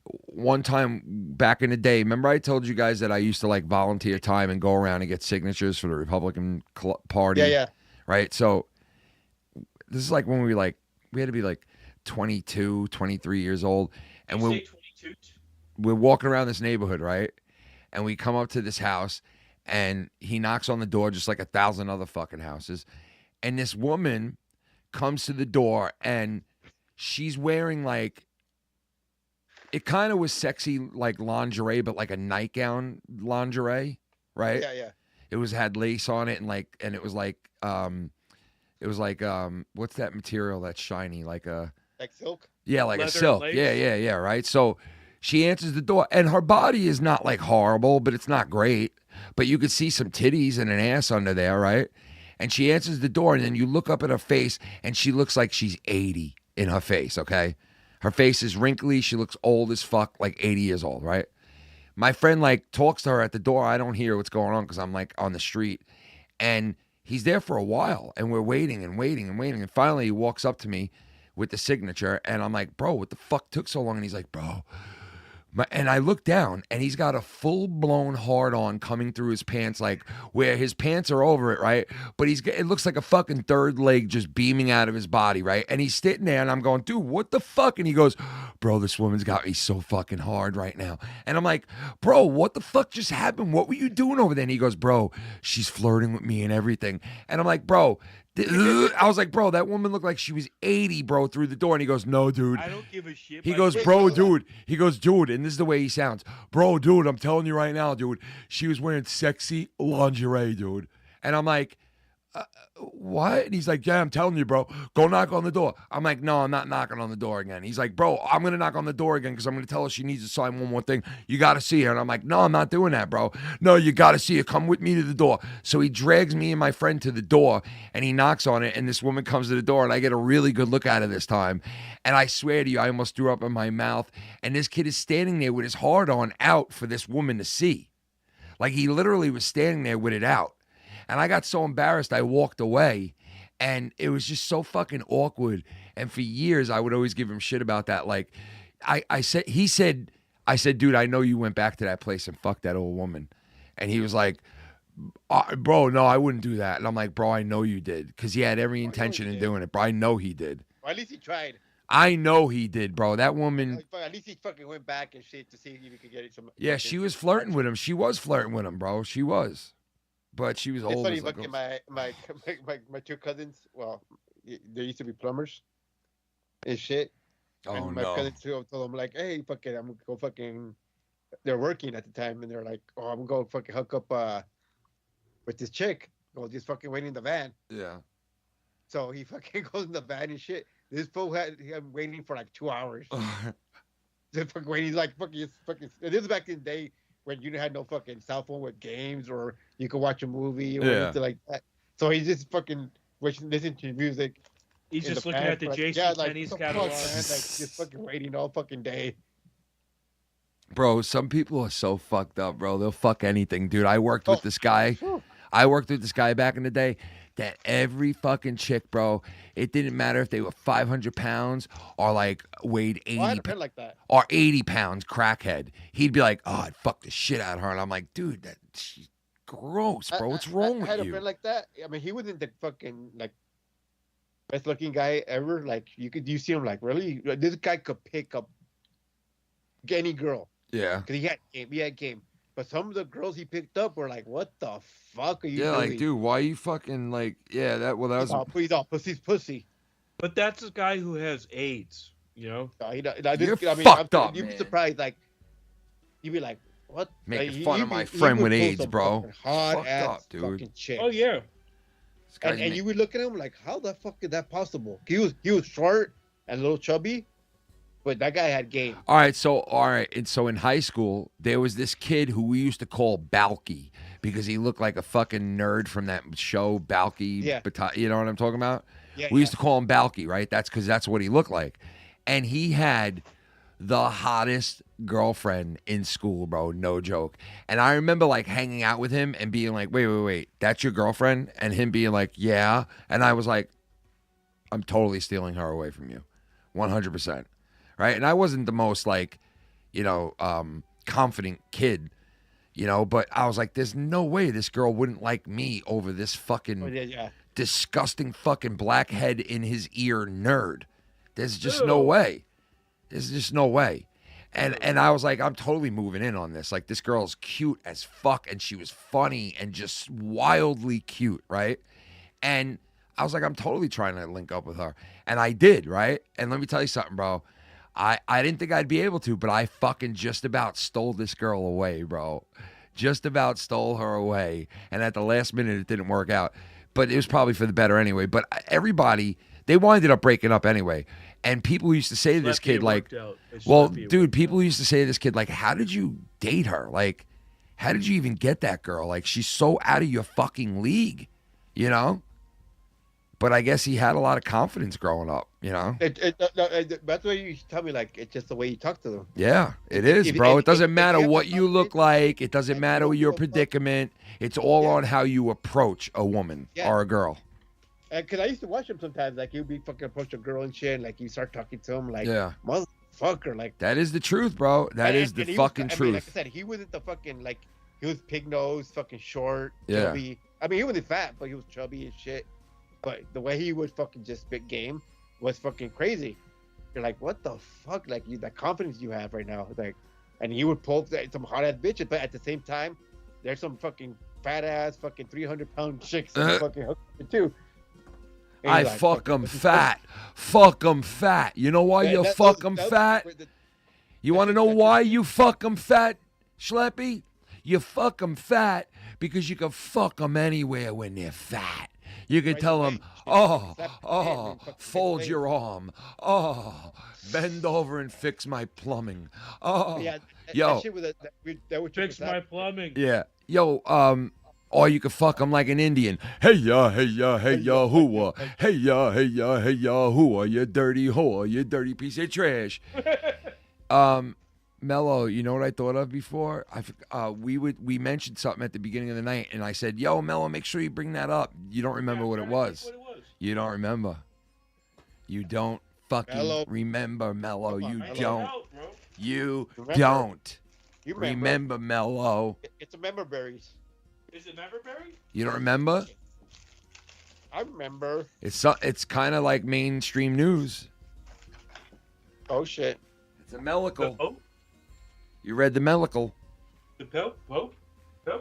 S6: one time back in the day, remember I told you guys that I used to like volunteer time and go around and get signatures for the Republican Party?
S16: Yeah, yeah.
S6: Right? So, this is like when we had to be like 22, 23 years old. And
S7: You
S6: we're,
S7: say 22?
S6: we're walking around this neighborhood, right? And we come up to this house and he knocks on the door just like 1,000 other fucking houses. And this woman comes to the door and she's wearing like, it kind of was sexy like lingerie, but like a nightgown lingerie, right?
S16: Yeah, yeah.
S6: It had lace on it and it was like what's that material that's shiny? Like a
S16: Like silk?
S6: yeah, like a
S7: Leather
S6: silk.
S7: lace?
S6: Yeah, right? So she answers the door, and her body is not like horrible, but it's not great. But you could see some titties and an ass under there, right? And she answers the door, and then you look up at her face, and she looks like she's 80 in her face, okay? Her face is wrinkly. She looks old as fuck, like 80 years old, right? My friend, like, talks to her at the door. I don't hear what's going on because I'm, like, on the street. And he's there for a while, and we're waiting and waiting and waiting. And finally, he walks up to me with the signature, and I'm like, bro, what the fuck took so long? And he's like, bro. And I look down, and he's got a full-blown hard-on coming through his pants, like where his pants are over it, right? But it looks like a fucking third leg just beaming out of his body, right? And he's sitting there, and I'm going, dude, what the fuck? And he goes, bro, this woman's got me so fucking hard right now. And I'm like, bro, what the fuck just happened? What were you doing over there? And he goes, bro, she's flirting with me and everything. And I'm like, bro, I was like, bro, that woman looked like she was 80, bro, through the door. And he goes, no, dude.
S7: I don't give a shit.
S6: He
S7: My
S6: goes,
S7: kid-
S6: bro, dude. He goes, dude, and this is the way he sounds. Bro, dude, I'm telling you right now, dude. She was wearing sexy lingerie, dude. And I'm like, what? And he's like, yeah, I'm telling you, bro. Go knock on the door. I'm like, no, I'm not knocking on the door again. He's like, bro, I'm going to knock on the door again because I'm going to tell her she needs to sign one more thing. You got to see her. And I'm like, no, I'm not doing that, bro. No, you got to see her. Come with me to the door. So he drags me and my friend to the door and he knocks on it. And this woman comes to the door and I get a really good look at her this time. And I swear to you, I almost threw up in my mouth. And this kid is standing there with his heart on out for this woman to see. Like he literally was standing there with it out. And I got so embarrassed, I walked away. And it was just so fucking awkward. And for years, I would always give him shit about that. Like, I said, dude, I know you went back to that place and fucked that old woman. And he was like, bro, no, I wouldn't do that. And I'm like, bro, I know you did. Because he had every intention in doing it, bro. I know he did.
S16: Or at least he tried.
S6: I know he did, bro. That woman.
S16: At least he fucking went back and shit to see if he could get some.
S6: Yeah, she was flirting with him. She was flirting with him, bro. She was. But she was
S16: It's
S6: old.
S16: funny,
S6: As like
S16: fucking my two cousins. Well, they used to be plumbers and shit.
S6: Oh,
S16: and my
S6: no.
S16: cousins told them like, hey, fucking, I'm gonna go fucking. They're working at the time, and they're like, oh, I'm gonna go fucking hook up with this chick. Well, just fucking waiting in the van.
S6: Yeah.
S16: So he fucking goes in the van and shit. This fool had him waiting for like 2 hours. Just fucking waiting. He's like fucking. This is back in the day when you had no fucking cell phone with games, or you could watch a movie or anything like that. So he's just fucking listening to music.
S7: He's
S16: in
S7: just
S16: the
S7: looking
S16: van
S7: at the
S16: for, like,
S7: Jason
S16: yeah, like,
S7: Penny's
S16: what the fuck,
S7: catalog.
S16: man? Like just fucking waiting all fucking day.
S6: Bro, some people are so fucked up, bro. They'll fuck anything, dude. I worked with this guy. I worked with this guy back in the day. That every fucking chick, bro, it didn't matter if they were 500 pounds or like weighed 80
S16: I had a friend like that.
S6: or 80 pounds, crackhead. He'd be like, oh, I'd fuck the shit out of her. And I'm like, dude, she's gross, bro. What's wrong
S16: I
S6: with
S16: had a
S6: you?
S16: friend like that. I mean, he wasn't the fucking like best looking guy ever. Like you see him like really. This guy could pick up any girl.
S6: Yeah.
S16: Because he had game. But some of the girls he picked up were like, what the fuck are you doing?
S6: Like, dude, why you fucking like, that was.
S16: He's all pussy's pussy.
S7: But that's a guy who has AIDS, you know?
S6: You're fucked up,
S16: You'd be
S6: man.
S16: surprised, like, you'd be like, what?
S6: Making
S16: Like,
S6: fun of my friend with AIDS, bro.
S16: Hot
S6: Fucked
S16: ass
S6: up, dude.
S16: fucking chick.
S7: Oh, yeah.
S16: And you would look at him like, how the fuck is that possible? He was short and a little chubby, but that guy had game.
S6: All right, and so in high school, there was this kid who we used to call Balky because he looked like a fucking nerd from that show, Balky.
S16: Yeah.
S6: You know what I'm talking about?
S16: Yeah,
S6: we used to call him Balky, right? That's because that's what he looked like. And he had the hottest girlfriend in school, bro. No joke. And I remember like hanging out with him and being like, wait, that's your girlfriend? And him being like, yeah. And I was like, I'm totally stealing her away from you. 100%. Right. And I wasn't the most like, confident kid, but I was like, there's no way this girl wouldn't like me over this fucking disgusting fucking blackhead in his ear nerd. There's just no way. There's just no way. And I was like, I'm totally moving in on this. Like, this girl's cute as fuck, and she was funny and just wildly cute, right? And I was like, I'm totally trying to link up with her. And I did, right? And let me tell you something, bro. I didn't think I'd be able to, but I fucking just about stole this girl away, bro. Just about stole her away. And at the last minute, it didn't work out. But it was probably for the better anyway. But everybody, they winded up breaking up anyway. And people used to say to this kid, like, people used to say to this kid, like, how did you date her? Like, how did you even get that girl? Like, she's so out of your fucking league, But I guess he had a lot of confidence growing up,
S16: That's why you tell me, like, it's just the way you talk to them.
S6: Yeah, it is, bro. It doesn't matter what you look like. It doesn't matter your predicament. It's all on how you approach a woman or a girl.
S16: Because I used to watch him sometimes. Like, he'd be fucking approach a girl and shit. And, like, you start talking to him, like, motherfucker. Like,
S6: that is the truth, bro. That is the fucking truth.
S16: Like I said, he wasn't the fucking, like, he was pig nose, fucking short,
S6: Yeah.
S16: chubby. I mean, he wasn't fat, but he was chubby and shit. But the way he was fucking just big game was fucking crazy. You're like, what the fuck? Like, the confidence you have right now. Like, and he would pull some hot ass bitches, but at the same time, there's some fucking fat ass, fucking 300-pound chicks that fucking hook too. And
S6: I
S16: you're like,
S6: fuck them fat. Fuck them fat. You know why you fuck them fat? You want to know why you fuck them fat, Schleppy? You fuck them fat because you can fuck them anywhere when they're fat. You can tell them, fold your arm. Oh, bend over and fix my plumbing. Oh, yo.
S7: Fix my plumbing.
S6: Yeah. Yo, or you can fuck them like an Indian. Hey ya, hooah. Hey ya, hooah. You dirty whore. You dirty piece of trash. Mellow, you know what I thought of before? We mentioned something at the beginning of the night, and I said, yo, Mellow, make sure you bring that up. You don't remember what it was. You don't remember. You don't fucking remember, Mellow. You don't. You don't.
S16: You
S6: Remember Mellow.
S16: It's a member berries.
S7: Is it Memberberry?
S6: You don't remember?
S16: I remember.
S6: It's kind of like mainstream news.
S16: Oh shit.
S6: It's a Mellicle.
S7: Oh.
S6: You read the Mellicle?
S7: The Pope? Pope?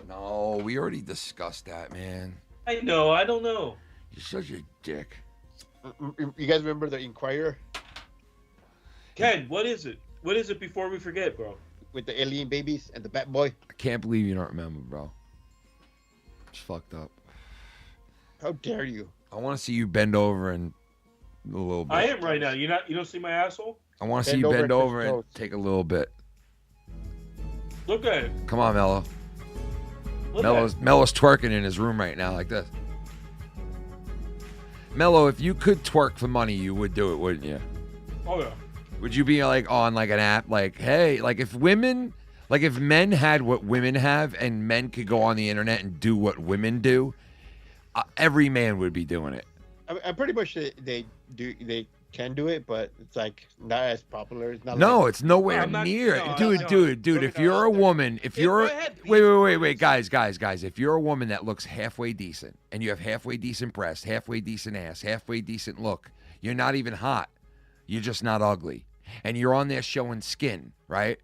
S6: No, we already discussed that, man.
S7: I know. I don't know.
S6: You're such a dick.
S16: You guys remember the Inquirer?
S7: Ken, what is it? What is it before we forget, bro?
S16: With the alien babies and the Bat Boy.
S6: I can't believe you don't remember, bro. It's fucked up.
S16: How dare you?
S6: I want to see you bend over and a little bit.
S7: I am right now. You don't see my asshole?
S6: I want to see you bend over and take a little bit.
S7: Look at it.
S6: Come on, Mello.
S7: Look
S6: Mello's twerking in his room right now like this. Mello, if you could twerk for money, you would do it, wouldn't you?
S7: Oh yeah.
S6: Would you be like on like an app like, hey, like if men had what women have and men could go on the internet and do what women do, every man would be doing it.
S16: I'm pretty much they can do it, but it's like not as popular. It's not.
S6: No,
S16: like,
S6: it's nowhere near it. Dude, if you're a woman, wait, guys, if you're a woman that looks halfway decent and you have halfway decent breasts, halfway decent ass, halfway decent look, you're not even hot. You're just not ugly. And you're on there showing skin, right?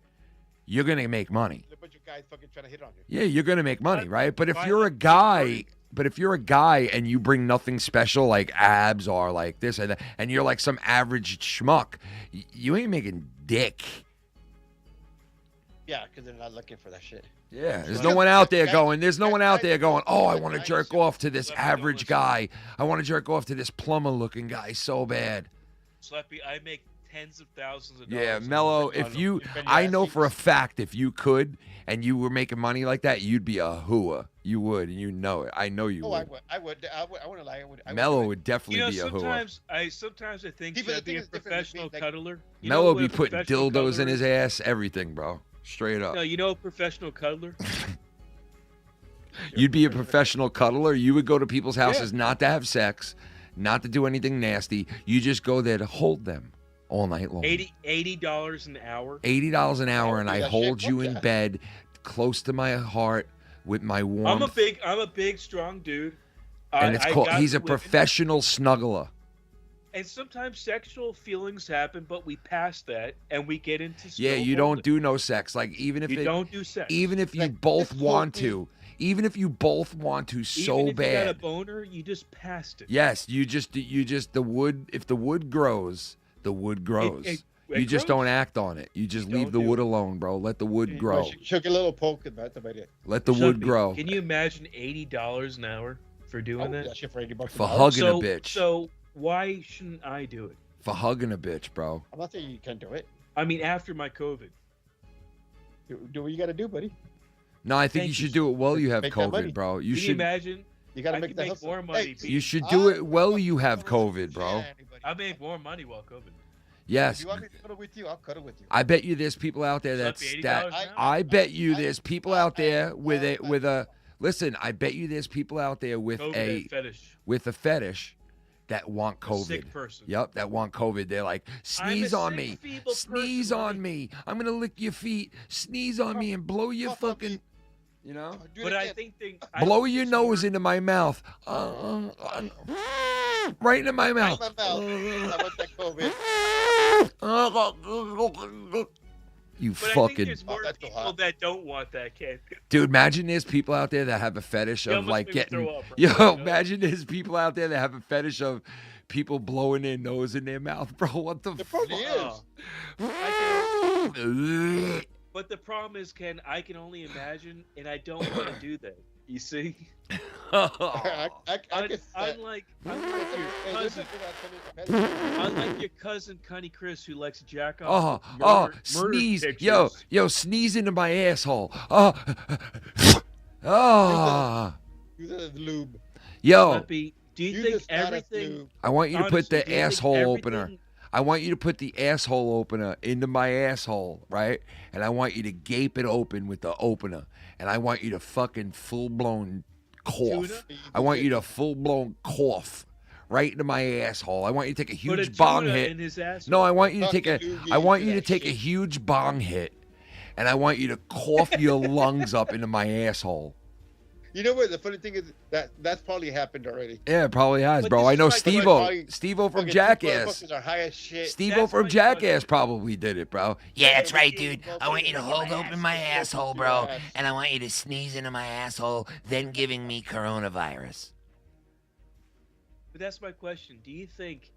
S6: You're going to make money.
S16: A bunch of guys fucking trying to hit on you.
S6: Yeah, you're going to make money, right? But if you're a guy and you bring nothing special like abs or like this and that, and you're like some average schmuck, you ain't making dick.
S16: Yeah, because they're not looking for that shit.
S6: Yeah, there's no one out there going, oh, I want to jerk off to this average guy. I want to jerk off to this plumber-looking guy so bad.
S7: Schleppy, I make tens of thousands of dollars.
S6: Yeah, Mello, I know for a fact if you could and you were making money like that, you'd be a hooah. You would, and you know it. I know you would.
S16: I wouldn't lie.
S6: Mello would definitely be a hooah.
S7: Sometimes I think he'd be a professional cuddler.
S6: Mello be putting dildos in his ass, everything, bro. Straight up.
S7: No, you know a professional cuddler?
S6: You'd be a professional cuddler. You would go to people's houses not to have sex, not to do anything nasty. You just go there to hold them all night long.
S7: $80 an hour.
S6: $80 an hour, and I hold you in bed, close to my heart, with my warmth.
S7: I'm a big, strong dude.
S6: And he's a professional snuggler.
S7: And sometimes sexual feelings happen, but we pass that and we get into.
S6: Yeah, you don't do no sex. Like even if
S7: you don't do sex,
S6: even if you both want to, so bad.
S7: Even if you got a boner, you just passed it.
S6: Yes, you just the wood. If the wood grows, the wood grows. You just don't act on it. You just leave the wood alone, bro. Let the wood grow.
S16: Took a little poke, and that's about it.
S6: Let the wood grow.
S7: Can you imagine $80 an hour for doing that?
S16: Shit for $80
S6: for hugging a bitch.
S7: So why shouldn't I do it?
S6: For hugging a bitch, bro.
S16: I'm not saying you can't do it.
S7: I mean, after my COVID.
S16: Do what you got to do, buddy.
S6: No, I think you should do it while you have COVID, bro.
S7: Can you imagine?
S16: You got to make
S7: more money.
S6: You should do it while you have COVID, bro.
S7: I make more money while COVID.
S6: Yes.
S16: If you want me to cuddle with you, I'll cuddle with you.
S6: I bet you there's people out there I bet you there's people out there with a listen, I bet you there's people out there with a fetish that want COVID.
S7: Sick person.
S6: Yep, that want COVID. They're like, sneeze on me. Sneeze on me. I'm going to lick your feet. Sneeze on me and blow your fucking, you know?
S7: But I think
S6: blow your nose into my mouth. Right into my mouth. You
S7: but
S6: fucking.
S7: I think there's more people that don't want that, kid.
S6: Dude, imagine there's people out there that have a fetish of like getting. Imagine there's people out there that have a fetish of people blowing their nose in their mouth, bro. What the fuck?
S7: But the problem is, Ken, I can only imagine, and I don't want to do that. You see? Unlike your cousin Cunny Chris, who likes to jack off.
S6: Sneeze,
S7: pictures.
S6: yo, sneeze into my asshole.
S16: Lube.
S6: Yo,
S7: do you think everything?
S6: I want you to put the asshole opener. I want you to put the asshole opener into my asshole, right? And I want you to gape it open with the opener. And I want you to fucking full-blown cough. I want you to full-blown cough right into my asshole. I want you to take a huge bong hit. No, I want you to take a huge bong hit. and I want you to cough your lungs up into my asshole.
S16: You know what? The funny thing is that's probably happened already.
S6: Yeah, it probably has,
S16: But
S6: bro.
S16: this
S6: I
S16: is
S6: know
S16: like
S6: Steve-O from
S16: fucking
S6: Jackass.
S16: motherfuckers are high as shit.
S6: Steve-O from Jackass probably did it, bro.
S20: Yeah, that's right, dude. I want you to hold open my asshole, bro, and I want you to sneeze into my asshole, then giving me coronavirus.
S7: But that's my question. Do you think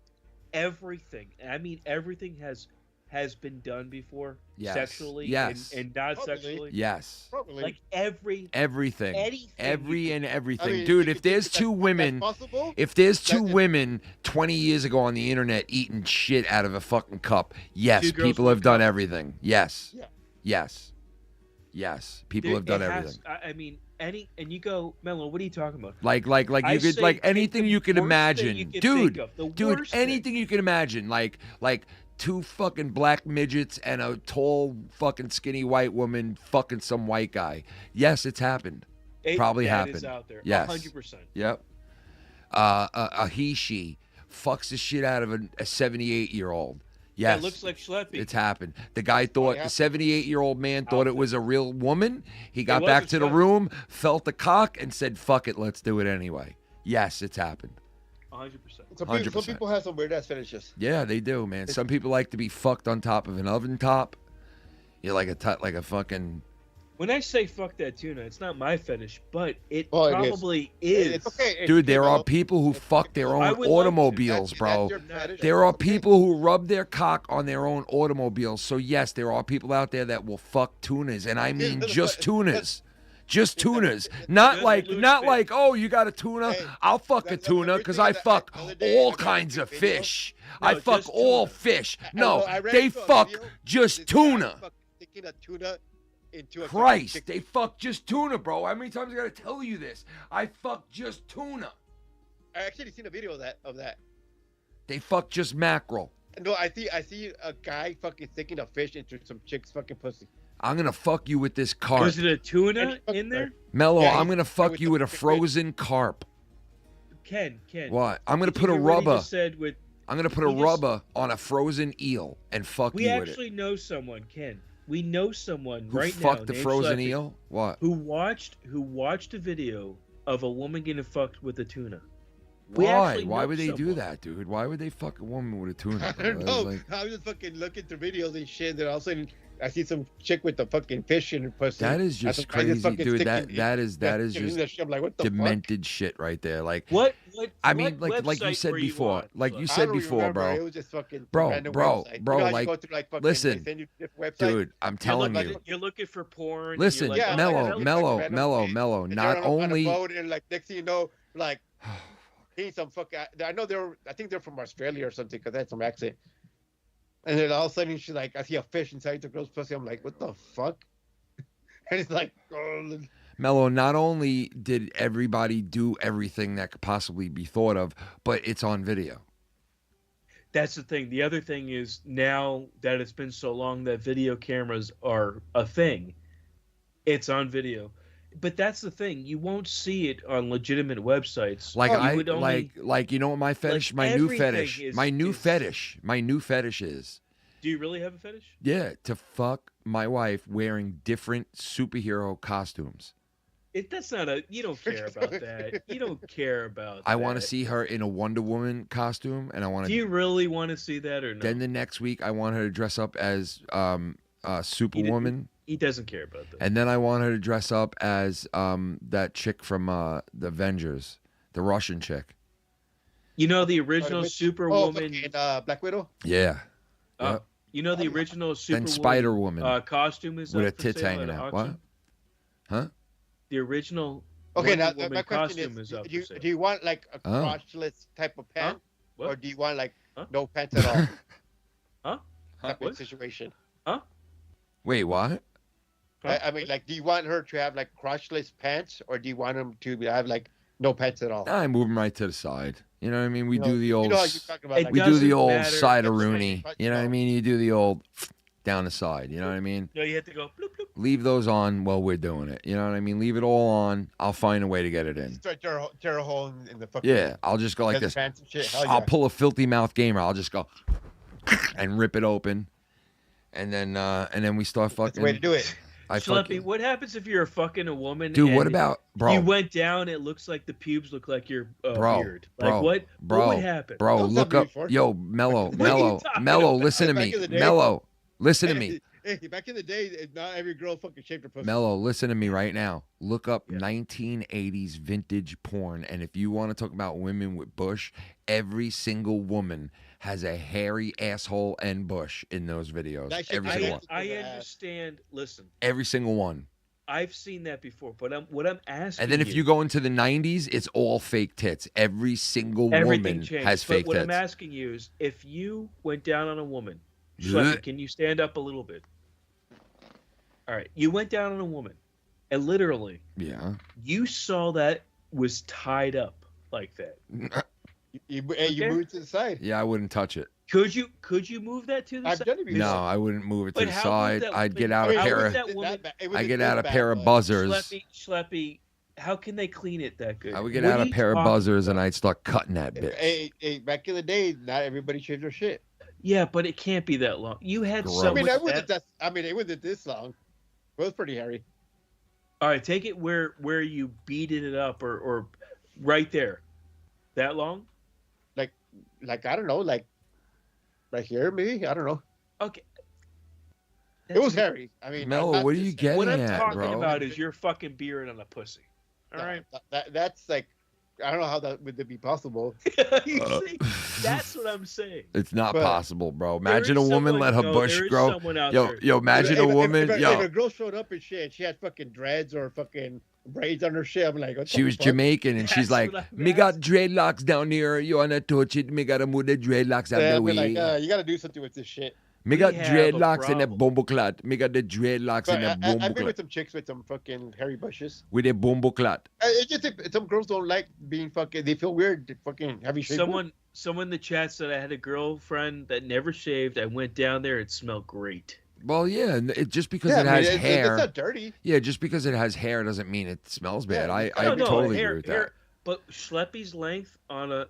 S7: everything, and I mean everything, has been done before?
S6: Yes.
S7: Sexually
S6: Yes.
S7: and not sexually?
S6: Yes.
S16: Probably.
S7: Like everything.
S6: Everything.
S7: Anything.
S6: Everything.
S16: I mean,
S6: Dude,
S16: you
S6: if there's two women,
S16: possible?
S6: if there's two women 20 years ago on the internet eating shit out of a fucking cup, yes,
S7: Two girls,
S6: people
S7: one
S6: have done
S7: cup.
S6: everything. Yes.
S16: Yeah.
S6: Yes. Yes. People
S7: Dude,
S6: have done
S7: it has-
S6: everything.
S7: I mean, and you go, Mello, what are you talking about?
S6: Like
S7: I
S6: you could
S7: say
S6: like
S7: take
S6: anything
S7: the
S6: you can
S7: worst thing
S6: imagine,
S7: you can
S6: dude.
S7: think of, the
S6: Dude,
S7: worst thing.
S6: anything you can imagine, like two fucking black midgets and a tall fucking skinny white woman fucking some white guy. Yes, it's happened. Probably
S7: that
S6: happened.
S7: is out there.
S6: Yes.
S7: 100%.
S6: Yep. A she fucks the shit out of a 78-year-old. Yes.
S7: That looks like SCHLEPPY.
S6: It's happened. The guy thought, the 78-year-old man thought it was a real woman. He got
S7: was
S6: back
S7: a
S6: to the
S7: SCHLEPPY.
S6: room, felt the cock, and said, fuck it, let's do it anyway. Yes, it's happened.
S7: 100%.
S16: Some
S6: 100%.
S16: people have some weird ass fetishes.
S6: Yeah, they do, man. Some people like to be fucked on top of an oven top. You're like a fucking...
S7: When I say fuck that tuna, it's not my fetish, but it
S16: Oh, it is.
S7: probably is.
S16: It's okay.
S6: Dude, there are people who fuck their
S7: I
S6: own
S7: would love to.
S6: automobiles, bro.
S16: That's your fetish.
S6: There are people who rub their cock on their own automobiles. So yes, there are people out there that will fuck tunas, and I mean just tunas. Just tunas. Not like oh, you got a tuna? I'll fuck a tuna because I fuck all kinds of fish. I fuck all fish. No, they fuck just tuna.
S16: Sticking a tuna into a
S6: Christ,
S16: chicken.
S6: they fuck just tuna, bro. How many times I gotta tell you this? I fuck just tuna.
S16: I actually seen a video of that.
S6: They fuck just mackerel.
S16: No, I see a guy fucking sticking a fish into some chick's fucking pussy.
S6: I'm gonna fuck you with this carp.
S7: Was it a tuna in there?
S6: Mello,
S16: Yeah,
S6: I'm gonna fuck you with a frozen carp.
S7: Ken.
S6: What? I'm gonna
S7: Did
S6: put
S7: you
S6: a
S7: hear what he
S6: rubber.
S7: just said with,
S6: I'm gonna put a
S7: he just-
S6: rubber on a frozen eel and fuck
S7: we
S6: you with
S7: actually
S6: it.
S7: know someone, Ken. We know someone
S6: Who
S7: right
S6: fucked
S7: now
S6: the
S7: named
S6: frozen
S7: SCHLEPPY,
S6: eel? What?
S7: Who watched a video of a woman getting fucked with a tuna. We
S6: Why?
S7: actually
S6: Why
S7: know
S6: would they do
S7: someone.
S6: that, dude? Why would they fuck a woman with a tuna?
S16: I
S6: bro?
S16: don't
S6: That
S16: know.
S6: was like-
S16: I was just fucking looking through videos and shit, and all of a sudden I see some chick with the fucking fish in her pussy.
S6: That is
S16: I
S6: just
S16: fucking
S6: crazy, dude.
S16: sticking-
S6: That is
S16: sticking
S6: just
S16: that shit. I'm like, what the fuck?
S6: demented shit right there. Like
S7: What
S6: I mean,
S7: what
S6: like you
S7: website
S6: said
S7: were you
S6: before,
S7: on?
S6: like you
S16: I
S6: said
S16: don't
S6: before,
S16: remember.
S6: bro.
S16: It was just fucking
S6: Bro,
S16: random
S6: bro,
S16: website.
S6: bro,
S16: You know how you
S6: like,
S16: go through, like, fucking,
S6: listen,
S16: they send you different websites?
S6: dude, I'm telling you.
S7: You're looking for porn.
S6: Listen,
S7: you're like,
S6: mellow,
S7: oh,
S6: mellow,
S16: random
S6: mellow,
S16: page.
S6: mellow.
S16: And
S6: Not
S16: they're on a
S6: only
S16: boat, and like next thing you know, like he's some fucking. I know I think they're from Australia or something because they had some accent. And then all of a sudden she's like, I see a fish inside the girl's pussy. I'm like, what the fuck? And it's like, oh.
S6: Mello, not only did everybody do everything that could possibly be thought of, but it's on video.
S7: That's the thing. The other thing is now that it's been so long that video cameras are a thing, it's on video. But that's the thing. You won't see it on legitimate websites.
S6: Like
S7: You would only-
S6: like you know what my fetish, my new fetish, my new fetish is.
S7: Do you really have a fetish?
S6: Yeah, to fuck my wife wearing different superhero costumes.
S7: That's not a. You don't care about that. You don't care about.
S6: I want to
S7: that.
S6: see her in a Wonder Woman costume, and I want
S7: Do
S6: to.
S7: you really want to see that or no?
S6: Then the next week, I want her to dress up as Superwoman.
S7: He doesn't care about that.
S6: And then I want her to dress up as that chick from the Avengers, the Russian chick.
S7: You know the original Superwoman.
S16: Black Widow.
S6: Yeah. Yep.
S7: You know the original Superwoman.
S6: Then Spider-Woman.
S7: Costume is
S6: with
S7: up
S6: her
S7: for
S6: tits
S7: sale
S6: hanging
S7: at
S6: out.
S7: auction.
S6: What? Huh?
S7: The original.
S16: Okay, now
S7: Wonder Woman
S16: my question
S7: costume
S16: is:
S7: up
S16: do
S7: for sale.
S16: you want like a
S6: Oh.
S16: crotchless type of pant,
S7: What?
S16: or do you want like no pants at all? Type of
S7: What?
S16: situation.
S6: Wait, what?
S16: I mean, like, do you want her to have like crotchless pants, or do you want them to have like no pants at all?
S6: I move them right to the side. You know what I mean? We
S16: You
S6: do
S16: know-
S6: the
S16: you
S6: old.
S16: know how you talk about, like,
S6: we do the
S7: doesn't
S6: old
S7: matter.
S6: side of Rooney. You know what I mean? You do the old down the side. You know what I mean?
S7: No, you have to go. Bloop, bloop.
S6: Leave those on while we're doing it. You know what I mean? Leave it all on. I'll find a way to get it in.
S16: Start tear a hole in the fucking.
S6: Yeah, I'll just go like
S16: leather
S6: this.
S16: pants and shit. Hell
S6: I'll
S16: yeah.
S6: pull a filthy mouth gamer. I'll just go and rip it open. and then we start fucking.
S16: That's the way to do it.
S7: Schleppy, what happens if you're fucking a woman?
S6: Dude,
S7: and
S6: what about- bro.
S7: You went down. It looks like the pubes look like your
S6: Bro,
S7: beard. Like what would happen?
S6: Bro, look up. Yo, Mellow, listen to me. Mellow, listen to me.
S16: Hey, back in the day, not every girl fucking shaved her pussy.
S6: Mellow, listen to me right now. Look up 1980s vintage porn, and if you want to talk about women with bush, every single woman has a hairy asshole and bush in those videos. Every single one.
S7: I understand. Listen,
S6: Every single one.
S7: I've seen that before, but what I'm asking.
S6: And then if you go into the 90s, it's all fake tits. Every single
S7: everything
S6: woman
S7: changed.
S6: has
S7: But
S6: fake
S7: what
S6: tits.
S7: I'm asking you is, if you went down on a woman,
S6: Blech.
S7: Schleppy, can you stand up a little bit? All right, you went down on a woman, and literally,
S6: Yeah.
S7: you saw that was tied up like that.
S16: You
S7: Okay.
S16: move it to the side.
S6: Yeah, I wouldn't touch it.
S7: Could you move that to the
S16: I've
S7: side?
S16: done it before.
S6: No, I wouldn't move it to
S7: But
S6: the
S7: how
S6: side.
S7: would that-
S6: I'd get
S7: but
S6: out a
S7: how
S6: pair
S7: would
S6: of.
S7: that woman-
S6: I get out a pair of buzzers.
S7: Schleppy, how can they clean it that good?
S6: I would get
S7: What
S6: out
S7: are
S6: a
S7: you
S6: pair of
S7: talking
S6: buzzers
S7: about?
S6: and I'd start cutting that bitch.
S16: Hey, back in the day, not everybody shaved their shit.
S7: Yeah, but it can't be that long. You had
S6: Gross.
S7: someone.
S16: I mean, it wasn't this long. It was pretty hairy.
S7: All right, take it where you beated it up or right there. That long?
S16: Like I don't know, like right here, maybe. I don't know.
S7: Okay.
S16: It was hairy. I mean,
S6: Mellow, what are you getting
S7: What I'm
S6: at,
S7: talking
S6: bro?
S7: about is your fucking beard on a pussy. All right.
S16: That's like, I don't know how that would be possible.
S7: You see? That's what I'm saying.
S6: It's not
S16: But-
S6: possible, bro.
S7: There
S6: Imagine a
S7: is
S6: woman
S7: someone-
S6: let her
S7: no,
S6: bush
S7: there is
S6: grow.
S7: someone out
S6: Yo,
S7: there.
S6: yo, imagine a woman.
S16: If
S6: Yo,
S16: a girl showed up and shit, she had fucking dreads or fucking braids on her shit. I'm like, what
S6: she
S16: the
S6: was
S16: fuck?
S6: Jamaican and she's like, me got dreadlocks down here. You wanna touch it? Me gotta move the dreadlocks out
S16: Yeah,
S6: the
S16: I'd be
S6: way.
S16: like, you got to do something with this shit.
S6: Me got
S7: have a
S6: dreadlocks in the
S7: problem.
S6: bumbo clot. Me got the dreadlocks
S16: But
S6: in the
S16: I've
S6: bumbo
S16: been with
S6: clot.
S16: some chicks with some fucking hairy bushes.
S6: With the bumbo clot.
S16: It's just some girls don't like being fucking. They feel weird to fucking having shaved.
S7: Someone in the chat said I had a girlfriend that never shaved. I went down there, it smelled great.
S6: Well, yeah, just because
S16: Yeah,
S6: it
S16: I mean,
S6: has hair.
S16: It's not dirty.
S6: Yeah, just because it has hair doesn't mean it smells bad.
S16: Yeah,
S6: I
S7: No,
S6: totally
S7: hair-
S6: agree with
S7: hair-
S6: that.
S7: But Schleppy's length on a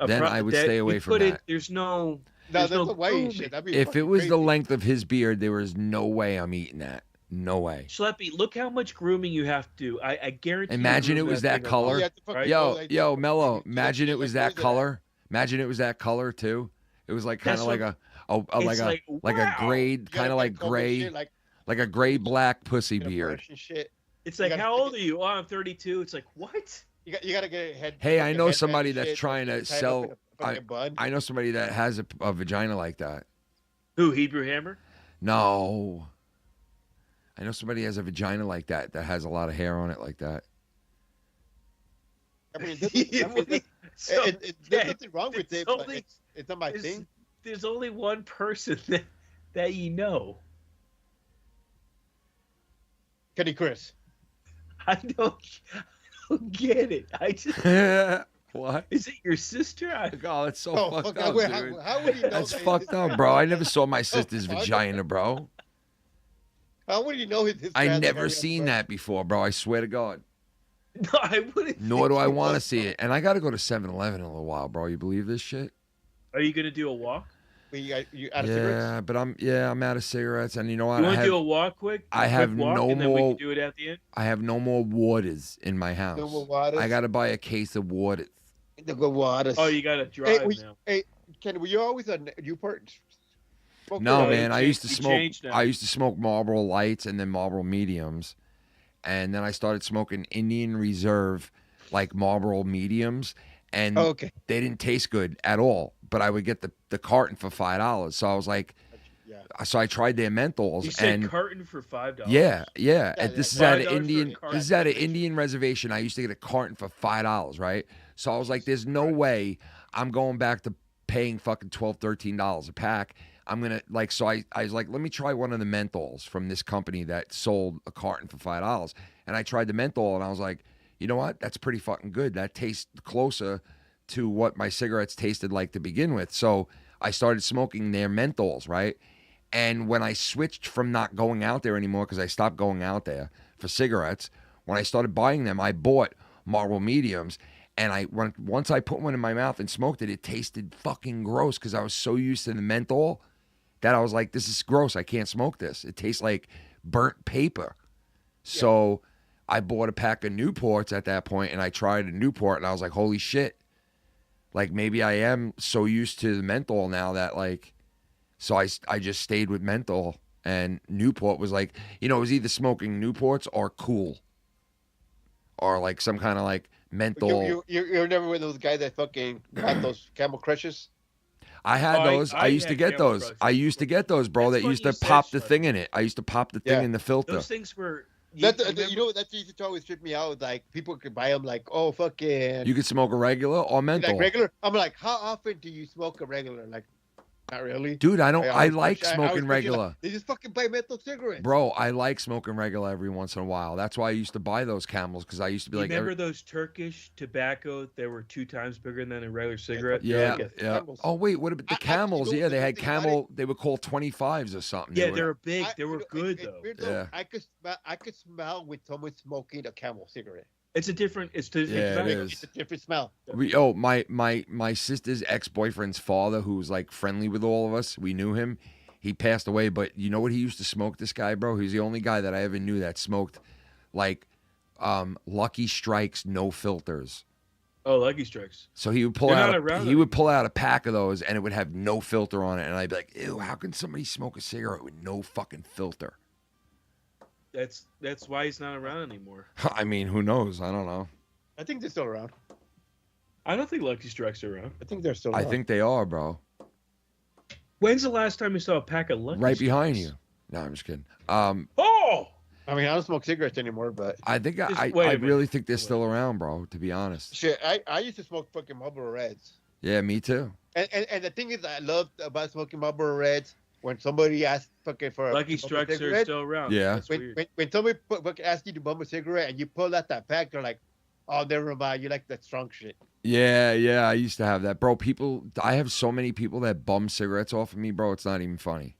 S6: Then I would stay away from that.
S7: There's no.
S16: No,
S7: there's
S16: that's
S7: no
S16: the way
S7: grooming.
S16: shit. That'd be
S6: If it
S16: fucking
S6: was the
S16: crazy.
S6: length of his beard, there was no way I'm eating that. No way.
S7: Schleppy, look how much grooming you have to do. I guarantee. you
S6: Imagine it
S7: groom
S6: was that
S7: thing a lot,
S6: color.
S16: You have to fucking
S7: right?
S16: go
S6: Yo,
S16: like-
S6: yo, Mellow.
S16: you
S6: Imagine
S16: have
S6: it
S16: to
S6: was
S16: like
S6: that
S16: do that.
S6: color. Imagine it was that color too. It was like kind
S7: That's
S6: of like
S7: it's
S6: like a
S7: wow.
S6: grade,
S16: You gotta
S6: kind of like
S16: comb and
S6: gray,
S16: shit, like
S6: like a gray black pussy
S16: get a
S6: beard.
S16: brush and shit.
S7: It's
S16: You
S7: like,
S16: gotta
S7: how
S16: stick
S7: old are you? Oh, I'm 32. It's like, what?
S16: You got to get a head.
S6: Hey, I
S16: fucking
S6: know
S16: headband
S6: somebody
S16: and
S6: that's
S16: shit,
S6: trying to
S16: tied up
S6: sell.
S16: in a fucking bun.
S6: I know somebody that has a vagina like that.
S7: Who? Hebrew Hammer?
S6: No. I know somebody has a vagina like that that has a lot of hair on it like that.
S16: I mean, there's nothing wrong with it, but
S7: only-
S16: it's not my
S7: there's-
S16: thing.
S7: There's only one person that you know.
S16: Cunny Chris.
S7: I don't get it. I just.
S6: What?
S7: Is it your sister?
S6: Oh, that's so
S16: Oh,
S6: fucked
S16: fuck,
S6: up,
S16: how-
S6: dude.
S16: how would you know
S6: That's
S16: that-
S6: fucked up, bro. I never saw my
S16: Oh,
S6: sister's
S16: fuck.
S6: vagina, bro.
S16: How would you know his
S6: I
S16: fans are
S6: never
S16: hairy
S6: seen
S16: as fuck?
S6: that before, bro. I swear to God.
S7: No, I wouldn't.
S6: Nor do
S7: think
S6: I
S7: you
S6: want to
S7: would.
S6: see it. And I got to go to 7-Eleven in a little while, bro. You believe this shit?
S7: Are you gonna do a walk?
S16: You out of cigarettes?
S6: Yeah, but I'm out of cigarettes, and you know what?
S7: You
S6: I
S7: want to
S6: have,
S7: do a walk quick?
S6: I
S7: A
S6: have
S7: quick walk,
S6: no
S7: and then we
S6: more.
S7: can do it at the end.
S6: I have no more waters in my house.
S16: No more waters?
S6: I got to buy a case of waters.
S16: The good waters.
S7: Oh, you gotta drive now.
S16: Hey, Ken, were you always a Newport?
S6: No,
S7: you
S6: man. I used to
S7: you
S6: smoke.
S7: changed now.
S6: I used to smoke Marlboro Lights and then Marlboro Mediums, and then I started smoking Indian Reserve, like Marlboro Mediums, and
S16: Okay.
S6: they didn't taste good at all. But I would get the carton for $5. So I was like, so I tried their menthols.
S7: You said
S6: and
S7: carton for $5.
S6: yeah. And this is at an
S7: $5 for a
S6: Indian.
S7: carton.
S6: This is at an Indian reservation. I used to get a carton for $5, right? So I was like, "There's no way I'm going back to paying fucking $12, $13 a pack." I'm gonna like. So I was like, "Let me try one of the menthols from this company that sold a carton for $5." And I tried the menthol, and I was like, "You know what? That's pretty fucking good. That tastes closer to what my cigarettes tasted like to begin with." So I started smoking their menthols, right? And when I switched from not going out there anymore, because I stopped going out there for cigarettes, when I started buying them, I bought Marlboro Mediums. And once I put one in my mouth and smoked it, it tasted fucking gross because I was so used to the menthol. that I was like, this is gross. I can't smoke this. It tastes like burnt paper. So I bought a pack of Newports at that point, and I tried a Newport, and I was like, holy shit. Like, maybe I am so used to the menthol now that, like, so I just stayed with menthol, and Newport was like, it was either smoking Newports or Cool. Or, like, some kind of, like, menthol.
S16: You're never one of those guys that fucking got those Camel Crushes?
S6: I had those. I used to get those. I used to get those, bro. That used to pop the thing in it. I used to pop the thing in the filter.
S7: Those things were...
S16: That's used to always trip me out. Like, people could buy them like, oh, fucking...
S6: You could smoke a regular or menthol.
S16: Like regular? I'm like, how often do you smoke a regular? Like, not really.
S6: Dude, I like smoking regular.
S16: Like, they just fucking buy menthol cigarettes.
S6: Bro, I like smoking regular every once in a while. That's why I used to buy those Camels, because I used to be like...
S7: Remember those Turkish tobacco that were 2 times bigger than a regular cigarette?
S6: Yeah, yeah. Oh, wait, what about the Camels? Yeah, they had Camel... They were called 25s or something.
S7: Yeah, they were big. They were good, though.
S6: Yeah.
S16: I could smell with someone smoking a Camel cigarette.
S7: It's a different. It's a different.
S6: Yeah, it
S7: tobacco.
S6: is.
S16: It's a different smell.
S6: My sister's ex-boyfriend's father, who was like friendly with all of us, we knew him. He passed away, but you know what he used to smoke? This guy, bro. He was the only guy that I ever knew that smoked, like, Lucky Strikes, no filters.
S7: Oh, Lucky Strikes.
S6: So he would pull out a pack of those, and it would have no filter on it, and I'd be like, ew, how can somebody smoke a cigarette with no fucking filter?
S7: That's why he's not around anymore.
S6: I mean, who knows? I don't know.
S16: I think they're still around.
S7: I don't think Lucky Strikes are around.
S16: I think they're still around.
S6: I think they are, bro.
S7: When's the last time you saw a pack of Lucky
S6: Right
S7: Strikes?
S6: behind you. No, I'm just kidding.
S7: Oh!
S16: I mean, I don't smoke cigarettes anymore, but...
S6: I think I really think they're still around, bro, to be honest.
S16: Shit, I used to smoke fucking Marlboro Reds.
S6: Yeah, me too.
S16: And the thing is, I loved about smoking Marlboro Reds when somebody asked fucking for
S7: Lucky Strikes are still around.
S6: Yeah.
S7: That's weird.
S16: When somebody asks you to bum a cigarette and you pull out that pack, they're like, oh, never mind, you like that strong shit.
S6: Yeah, I used to have that. Bro, I have so many people that bum cigarettes off of me, bro, it's not even funny.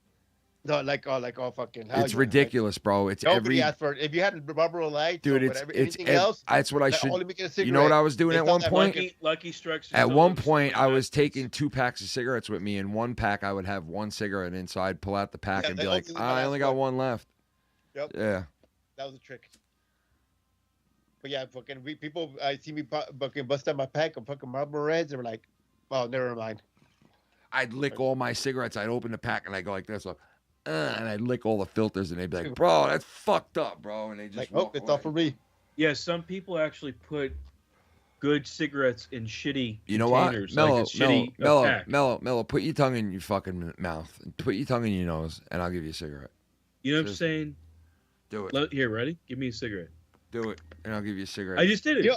S16: No, oh, fucking hell.
S6: It's ridiculous, bro. It's
S16: nobody asked for it. If you had Marlboro Lights,
S6: dude,
S16: anything else,
S6: that's what I should.
S16: only make it a cigarette.
S6: You know what I was doing at one point?
S7: Lucky Strikes.
S6: At one point, I was taking 2 packs of cigarettes with me. In one pack, I would have 1 cigarette inside, pull out the pack, and be like, I only got 1 left.
S16: Yep.
S6: Yeah.
S16: That was a trick. But yeah, fucking people, I see me fucking bust out my pack of fucking Marlboro Reds, and we're like, oh, never mind.
S6: I'd lick all my cigarettes. I'd open the pack, and I'd go like this, and I'd lick all the filters, and they'd be like, bro, that's fucked up, bro. And they just
S16: like, oh, it's all for me.
S7: Yeah, some people actually put good cigarettes in shitty
S6: You know what?
S7: containers.
S6: Mellow, put your tongue in your fucking mouth. Put your tongue in your nose, and I'll give you a cigarette.
S7: You know what I'm saying?
S6: Do it.
S7: Here, ready? Give me a cigarette.
S6: Do it, and I'll give you a cigarette.
S7: I just did it.
S16: You know,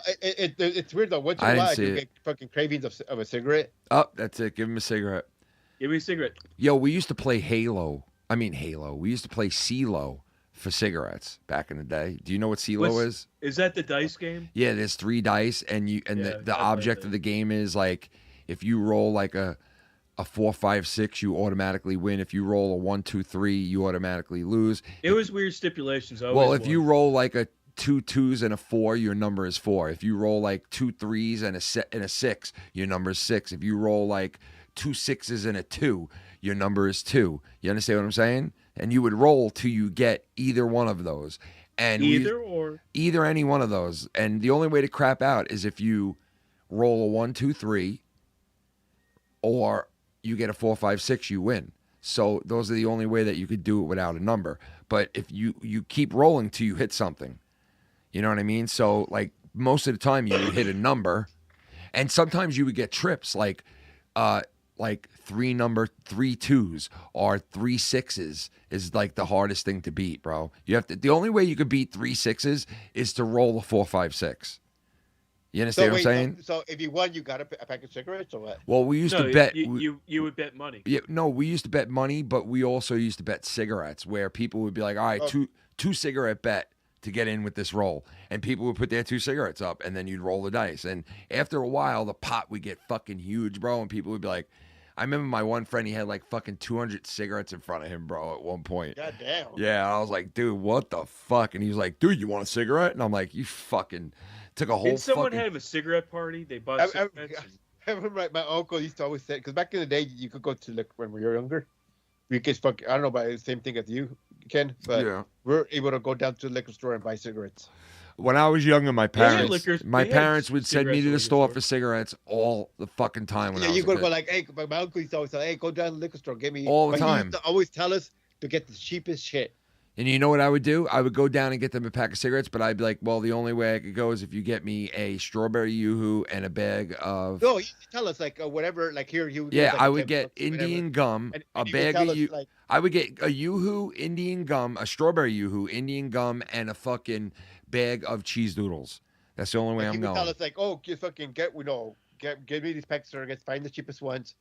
S16: it's weird, though. Once in a while, you get fucking cravings of a cigarette.
S6: Oh, that's it. Give him a cigarette.
S7: Give me a cigarette.
S6: Yo, we used to play Halo. We used to play CeeLo for cigarettes back in the day. Do you know what CeeLo is?
S7: Is that the dice game?
S6: Yeah, there's 3 dice, and the object of the game is, like, if you roll like a 4, 5, 6, you automatically win. If you roll a 1, 2, 3, you automatically lose.
S7: It was weird stipulations.
S6: Well, if you roll like a 2 2s and a 4, your number is 4. If you roll like 2 3s and a 6, your number is 6. If you roll like 2 6s and a 2, your number is 2. You understand what I'm saying? And you would roll till you get either one of those. And either any one of those. And the only way to crap out is if you roll a 1 2 3, or you get a 4 5 6, you win. So those are the only way that you could do it without a number. But if you keep rolling till you hit something, you know what I mean? So like most of the time you would hit a number, and sometimes you would get trips like 3 2s or 3 6s is like the hardest thing to beat, bro. You have to. The only way you could beat 3 6s is to roll a 4 5 6. You understand what I'm saying?
S16: So if you won, you got a pack of cigarettes or what?
S6: Well, we used to bet.
S7: You would bet money.
S6: Yeah, no, we used to bet money, but we also used to bet cigarettes, where people would be like, all right, two cigarette bet to get in with this roll. And people would put their 2 cigarettes up, and then you'd roll the dice. And after a while, the pot would get fucking huge, bro, and people would be like, I remember my one friend, he had like fucking 200 cigarettes in front of him, bro, at one point.
S16: God damn.
S6: Yeah, I was like, dude, what the fuck? And he was like, dude, you want a cigarette? And I'm like, you fucking took a whole
S7: Did someone have a cigarette party? They bought cigarettes?
S16: I remember my uncle used to always say, because back in the day, you could go to, like, when we were younger, we could fuck. I don't know about the same thing as you, Ken, but
S6: Yeah.
S16: we're able to go down to the liquor store and buy cigarettes.
S6: When I was younger, my
S16: They had
S6: parents,
S16: they had
S6: parents would send me
S16: cigarettes
S6: to
S16: in
S6: the
S16: the
S6: store
S16: store.
S6: for cigarettes all the fucking time when I
S16: Yeah,
S6: was
S16: you
S6: a
S16: go
S6: kid.
S16: go like, hey, my uncle used to always say, hey, go down to the liquor store, get me
S6: All the
S16: but he used
S6: time.
S16: to always tell us to get the cheapest shit.
S6: And you know what I would do? I would go down and get them a pack of cigarettes, but I'd be like, well, the only way I could go is if you get me a strawberry yoo-hoo and a bag of...
S16: No, he used to tell us like whatever, like here you.
S6: Yeah,
S16: like,
S6: I would
S16: 10
S6: get
S16: bucks or whatever.
S6: Indian gum,
S16: And
S6: a
S16: he would
S6: bag
S16: tell
S6: of
S16: us,
S6: you.
S16: like,
S6: I would get a yoo-hoo, Indian gum, a strawberry yoo-hoo, Indian gum, and a fucking bag of cheese doodles. That's the only way
S16: he
S6: I'm
S16: would
S6: going.
S16: tell us like, oh, just fucking get give me these packs of cigarettes, find the cheapest ones,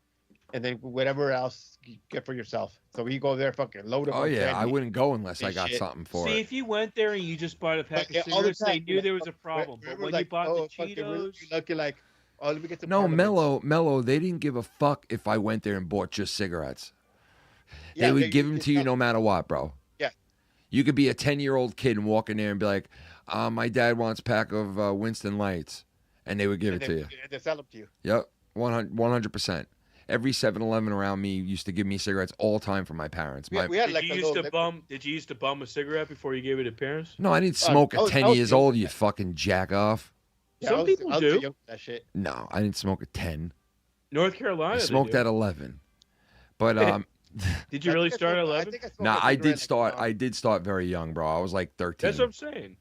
S16: and then whatever else you get for yourself. So we go there, fucking load them.
S6: Oh
S16: up,
S6: yeah, I
S16: candy,
S6: wouldn't go unless I
S16: and
S6: got
S16: shit.
S6: something for
S7: See,
S6: it.
S7: if you went there and you just bought a pack
S16: But,
S7: of
S16: yeah, all the
S7: cigarettes, they
S16: time,
S7: knew there was a problem. But
S16: We're
S7: when
S16: like,
S7: you bought
S16: oh,
S7: the
S16: fucking, we're
S7: Cheetos,
S16: looking like, oh, let me get some.
S6: No,
S16: Parliaments.
S6: Mellow, they didn't give a fuck if I went there and bought just cigarettes.
S16: Yeah,
S6: they would
S16: they-
S6: give
S16: you
S6: them
S16: can
S6: to you
S16: tell.
S6: no matter what, bro.
S16: Yeah.
S6: You could be a 10-year-old kid and walk in there and be like, my dad wants a pack of Winston Lights. And they would give
S16: And
S6: it to you.
S16: They sell them to you.
S6: Yep, 100%. Every 7-Eleven around me used to give me cigarettes all the time from my parents.
S16: We had
S7: did
S16: like
S7: you
S16: a
S7: used
S16: little
S7: to bum? Did you used to bum a cigarette before you gave it to parents?
S6: No, I didn't smoke
S16: I
S6: at
S16: was-
S6: 10
S16: I was
S6: years
S16: young
S6: old,
S16: for
S6: you
S16: that.
S6: fucking jack off.
S16: Yeah,
S7: Some
S16: I was-
S7: people
S16: I was
S7: do.
S16: too young for that shit.
S6: No, I didn't smoke at 10.
S7: North Carolina.
S6: I
S7: they
S6: smoked
S7: do.
S6: at 11. But
S7: Did you really start at 11?
S6: no, I did start very young, bro. I was like 13.
S7: That's what I'm saying.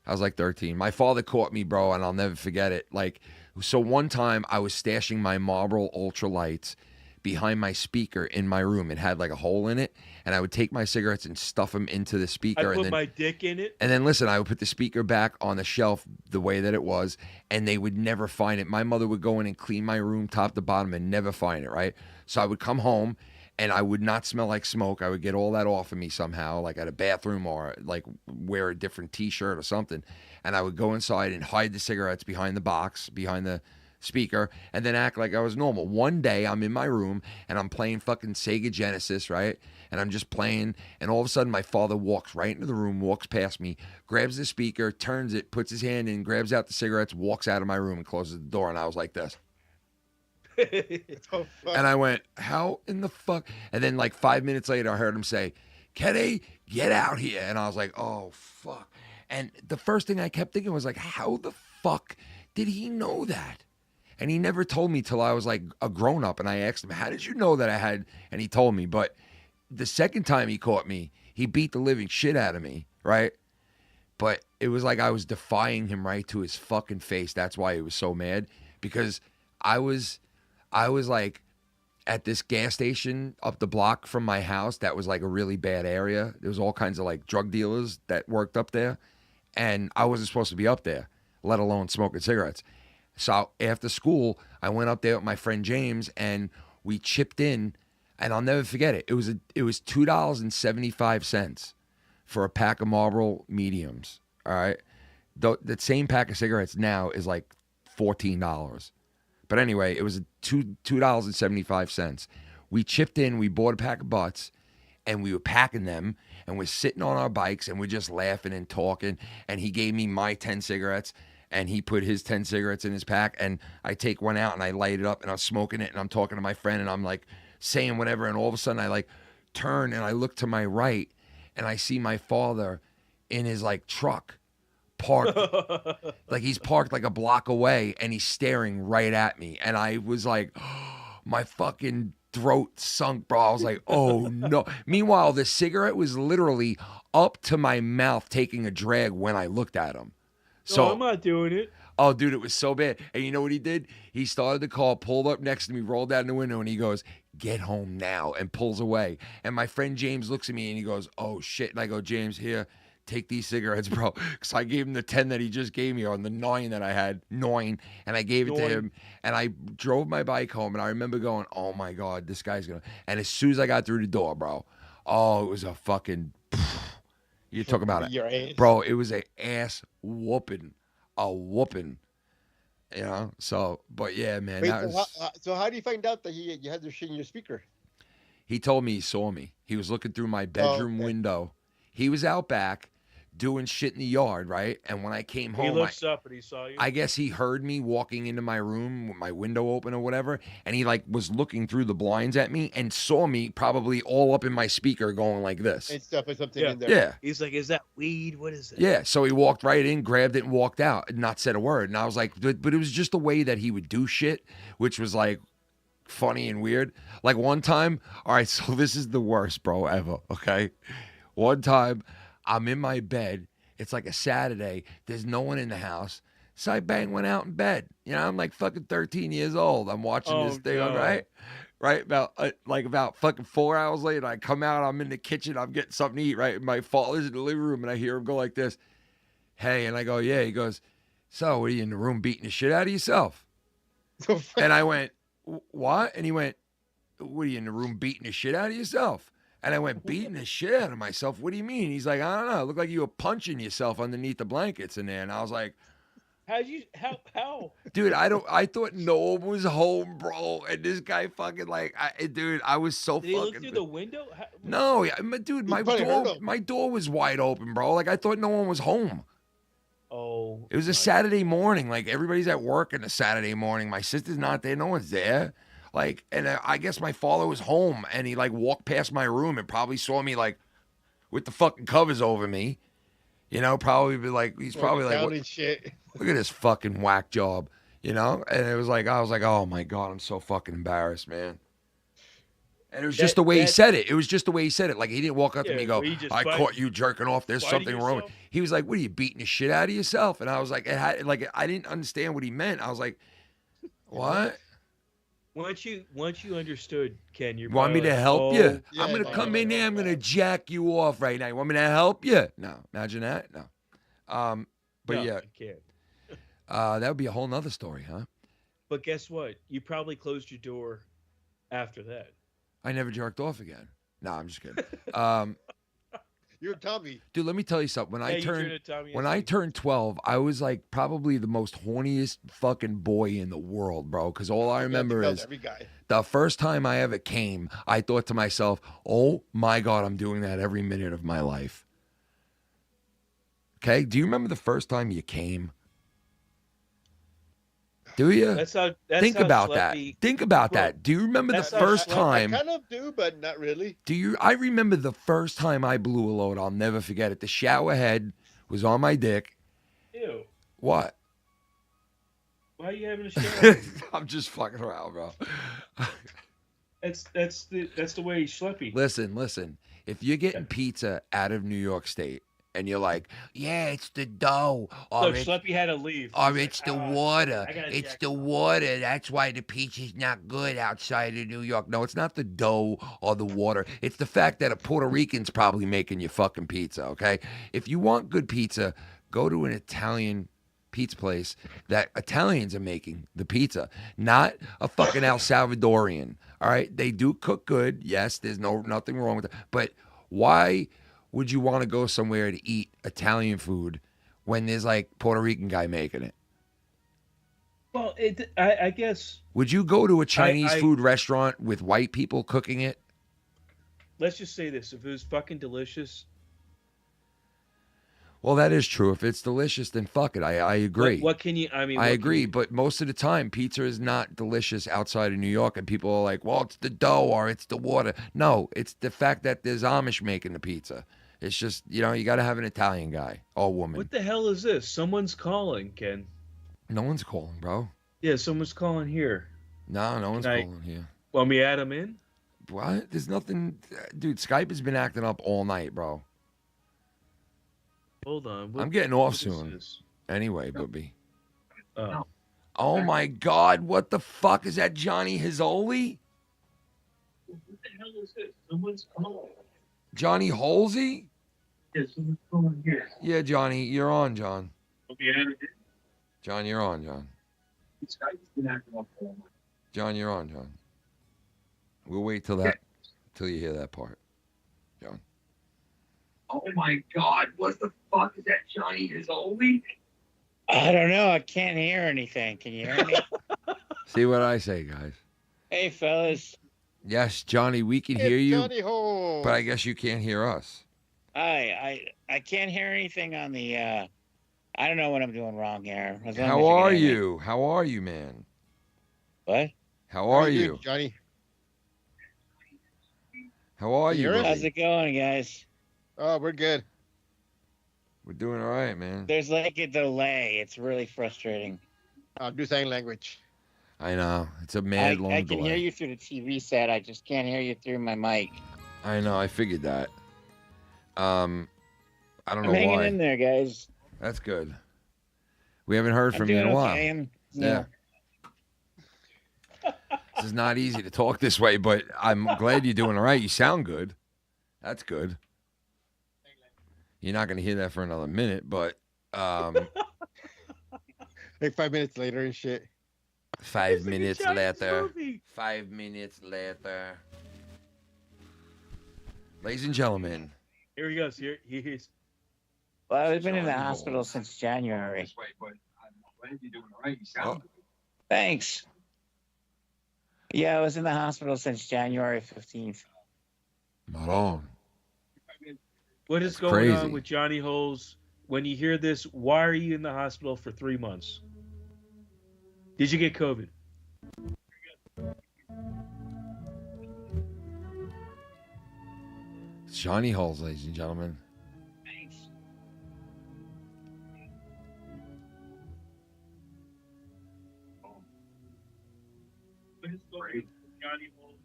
S6: I was like 13. My father caught me, bro, and I'll never forget it. Like, so one time I was stashing my Marlboro Ultralights behind my speaker in my room. It had like a hole in it, and I would take my cigarettes and stuff them into the
S7: I
S6: speaker.
S7: put
S6: and then,
S7: my dick in it.
S6: and then listen, I would put the speaker back on the shelf the way that it was, and they would never find it. My mother would go in and clean my room top to bottom and never find it, right? So I would come home, and I would not smell like smoke. I would get all that off of me somehow, like at a bathroom or like wear a different T-shirt or something. And I would go inside and hide the cigarettes behind the box, behind the speaker, and then act like I was normal. One day I'm in my room and I'm playing fucking Sega Genesis, right? And I'm just playing, and all of a sudden my father walks right into the room, walks past me, grabs the speaker, turns it, puts his hand in, grabs out the cigarettes, walks out of my room and closes the door. And I was like this. And I went, how in the fuck? And then like 5 minutes later, I heard him say, Kenny, get out here. And I was like, oh, fuck. And the first thing I kept thinking was like, how the fuck did he know that? And he never told me till I was like a grown up. And I asked him, how did you know that I had? And he told me. But the second time he caught me, he beat the living shit out of me, right? But it was like I was defying him right to his fucking face. That's why he was so mad. Because I was like at this gas station up the block from my house that was like a really bad area. There was all kinds of like drug dealers that worked up there. And I wasn't supposed to be up there, let alone smoking cigarettes. So after school, I went up there with my friend James and we chipped in, and I'll never forget it. It was $2.75 for a pack of Marlboro mediums. All right. That same pack of cigarettes now is like $14. But anyway, it was $2.75. We chipped in, we bought a pack of butts, and we were packing them, and we're sitting on our bikes, and we're just laughing and talking, and he gave me my 10 cigarettes, and he put his 10 cigarettes in his pack, and I take one out, and I light it up, and I'm smoking it, and I'm talking to my friend, and I'm like saying whatever, and all of a sudden I like turn, and I look to my right, and I see my father in his like truck, parked, like he's parked like a block away, and he's staring right at me, and I was like, oh, my fucking throat sunk, bro. I was like, oh no. Meanwhile, the cigarette was literally up to my mouth taking a drag when I looked at him. So
S7: No, I'm not doing it.
S6: Oh, dude, it was so bad. And you know what he did? He started the car, pulled up next to me, rolled down the window, and he goes, get home now, and pulls away. And my friend James looks at me, and he goes, oh, shit. And I go, James, here, take these cigarettes, bro. Because I gave him the 10 that he just gave me on the 9 that I had, 9, and I gave it to him. And I drove my bike home, and I remember going, oh, my God, this guy's going to. And as soon as I got through the door, bro, oh, it was a fucking. You talk about
S16: Your
S6: it.
S16: ass.
S6: Bro, it was a ass whooping. A whooping. You know? So, but yeah, man.
S16: Wait,
S6: That was,
S16: so how do you find out that you had the shit in your speaker?
S6: he told me he saw me. He was looking through my bedroom window. He was out back doing shit in the yard, right? And when I came home,
S7: He looks up and he saw you.
S6: I guess he heard me walking into my room with my window open or whatever, and he like was looking through the blinds at me and saw me probably all up in my speaker going like this.
S16: And stuff or something
S7: Yeah.
S16: in there.
S6: Yeah.
S7: He's like, "Is that weed? What is it?"
S6: Yeah, so he walked right in, grabbed it, and walked out, and not said a word. And I was like, but it was just the way that he would do shit, which was like funny and weird. Like one time, all right, so this is the worst, bro, ever, okay? One time, I'm in my bed. It's like a Saturday. There's no one in the house. So I went out in bed. You know, I'm like fucking 13 years old. I'm watching this thing,
S7: no.
S6: right? Right, about fucking 4 hours later, I come out, I'm in the kitchen, I'm getting something to eat, right? My father's in the living room, and I hear him go like this, "Hey," and I go, "Yeah." He goes, "So, what are you in the room beating the shit out of yourself?" And I went, "What?" And he went, "What are you in the room beating the shit out of yourself?" And I went, "Beating the shit out of myself? What do you mean?" He's like, "I don't know. It looked like you were punching yourself underneath the blankets in there." And I was like,
S7: How?
S6: dude, I thought no one was home, bro. And this guy fucking like, I was so
S7: Did he
S6: fucking.
S7: look through the window?
S6: No, dude, my door was wide open, bro. Like I thought no one was home.
S7: Oh.
S6: It was a Saturday morning. Like everybody's at work on a Saturday morning. My sister's not there. No one's there. Like, and I guess my father was home, and he like walked past my room and probably saw me like with the fucking covers over me. You know, probably be like, he's probably like,
S16: Counting shit.
S6: look at this fucking whack job. You know, and it was like, I was like, oh my God, I'm so fucking embarrassed, man. And it was just the way he said it. It was just the way he said it. Like he didn't walk up to me and go, "I caught you jerking off. There's something wrong." He was like, "What are you beating the shit out of yourself?" And I was like, I didn't understand what he meant. I was like, "What?"
S7: Once you understood, Ken, you're
S6: You want me to
S7: like,
S6: help you?
S7: yeah,
S6: I'm gonna come in there. I'm gonna jack you off right now. You want me to help you? No, imagine that. No. But
S7: No,
S6: yeah,
S7: you can't.
S6: that would be a whole nother story, huh?
S7: But guess what? You probably closed your door after that.
S6: I never jerked off again. No, I'm just kidding.
S16: You're a Tommy.
S6: Dude, let me tell you something. When
S7: Yeah,
S6: I
S7: you turned a Tommy,
S6: when
S7: I
S6: I
S7: think.
S6: turned 12, I was like probably the most horniest fucking boy in the world, bro. Because all I remember is
S16: every guy.
S6: the first time I ever came, I thought to myself, "Oh my God, I'm doing that every minute of my life." Okay, do you remember the first time you came? Do you?
S7: That's
S6: Think
S7: how
S6: about that.
S7: Schleppy-
S6: Think about that. Do you remember the
S7: that's how
S6: first
S7: Schleppy-
S6: time?
S16: I kind of do, but not really.
S6: I remember the first time I blew a load. I'll never forget it. The shower head was on my dick.
S7: Ew.
S6: What?
S7: Why are you having a shower?
S6: I'm just fucking around, bro.
S7: That's the way Schleppy.
S6: Listen. If you're getting pizza out of New York State and you're like, "Yeah, it's the dough,"
S7: So
S6: or it's,
S7: Schleppy had to leave.
S6: or it's the water.
S7: I gotta
S6: It's
S7: check.
S6: the water. That's why the pizza's not good outside of New York. No, it's not the dough or the water. It's the fact that a Puerto Rican's probably making your fucking pizza, okay? If you want good pizza, go to an Italian pizza place that Italians are making the pizza, not a fucking El Salvadorian, all right? They do cook good. Yes, there's nothing wrong with it. But why would you want to go somewhere to eat Italian food when there's like Puerto Rican guy making it?
S7: Well, I guess.
S6: Would you go to a Chinese
S7: I-
S6: food restaurant with white people cooking it?
S7: Let's just say this: if it was fucking delicious,
S6: Well, that is true. If it's delicious, then fuck it. I agree.
S7: What can you? I mean,
S6: I
S7: what can
S6: agree,
S7: you-
S6: but most of the time, pizza is not delicious outside of New York, and people are like, "Well, it's the dough or it's the water." No, it's the fact that there's Amish making the pizza. It's just, you got to have an Italian guy or woman.
S7: What the hell is this? Someone's calling, Ken.
S6: No one's calling, bro.
S7: Yeah, someone's calling here.
S6: No one's
S7: Can I-
S6: calling here.
S7: Want me to add him in?
S6: What? There's nothing. Dude, Skype has been acting up all night, bro.
S7: Hold on.
S6: I'm getting off
S7: what is
S6: soon.
S7: this?
S6: Anyway, Booby.
S7: Oh.
S6: Oh my God! What the fuck is that, Johnny Hizzoli?
S7: What the hell is this? Someone's calling.
S6: Johnny Halsey?
S7: Yeah, someone's calling here.
S6: Yeah, Johnny, you're on, John.
S7: Want me to add it in?
S6: John, you're on, John.
S7: Skype's been acting up all night.
S6: John, you're on, John. We'll wait till you hear that part, John.
S20: Oh my God, what the fuck is that, Johnny Hizzoli?
S8: I don't know. I can't hear anything. Can you hear me?
S6: See what I say, guys.
S8: Hey, fellas.
S6: Yes, Johnny, we can
S16: It's
S6: hear you,
S16: Johnny Ho.
S6: but I guess you can't hear us.
S8: I can't hear anything on the. I don't know what I'm doing wrong here. As long as
S6: How
S8: can
S6: are
S8: hear me.
S6: you? How are you, man?
S8: What?
S6: How are you?
S16: Johnny?
S6: How are you, buddy?
S8: How's it going, guys?
S16: Oh, we're good.
S6: We're doing all right, man.
S8: There's like a delay. It's really frustrating.
S16: Do sign language.
S6: I know. It's a mad long
S8: I can
S6: delay.
S8: hear you through the TV set. I just can't hear you through my mic.
S6: I know. I figured that. I don't
S8: I'm
S6: know
S8: hanging
S6: why.
S8: in there, guys.
S6: That's good. We haven't heard
S8: I'm
S6: from you in
S8: doing
S6: a while.
S8: okay.
S6: Yeah. This is not easy to talk this way, but I'm glad you're doing all right. You sound good. That's good. You're not going to hear that for another minute, but
S16: Like 5 minutes later and shit.
S6: 5 minutes later. 5 minutes later. Ladies and gentlemen.
S7: Here he goes. Here he is.
S8: Well, I've been in the hospital since January.
S6: Oh,
S8: Thanks. Yeah, I was in the hospital since January 15th.
S6: not on.
S7: What is
S6: That's
S7: going
S6: crazy.
S7: on with Johnny Holes? When you hear this, why are you in the hospital for 3 months? Did you get COVID?
S6: It's Johnny Halls, ladies and gentlemen.
S8: Thanks.
S7: What is going on with Johnny Holes?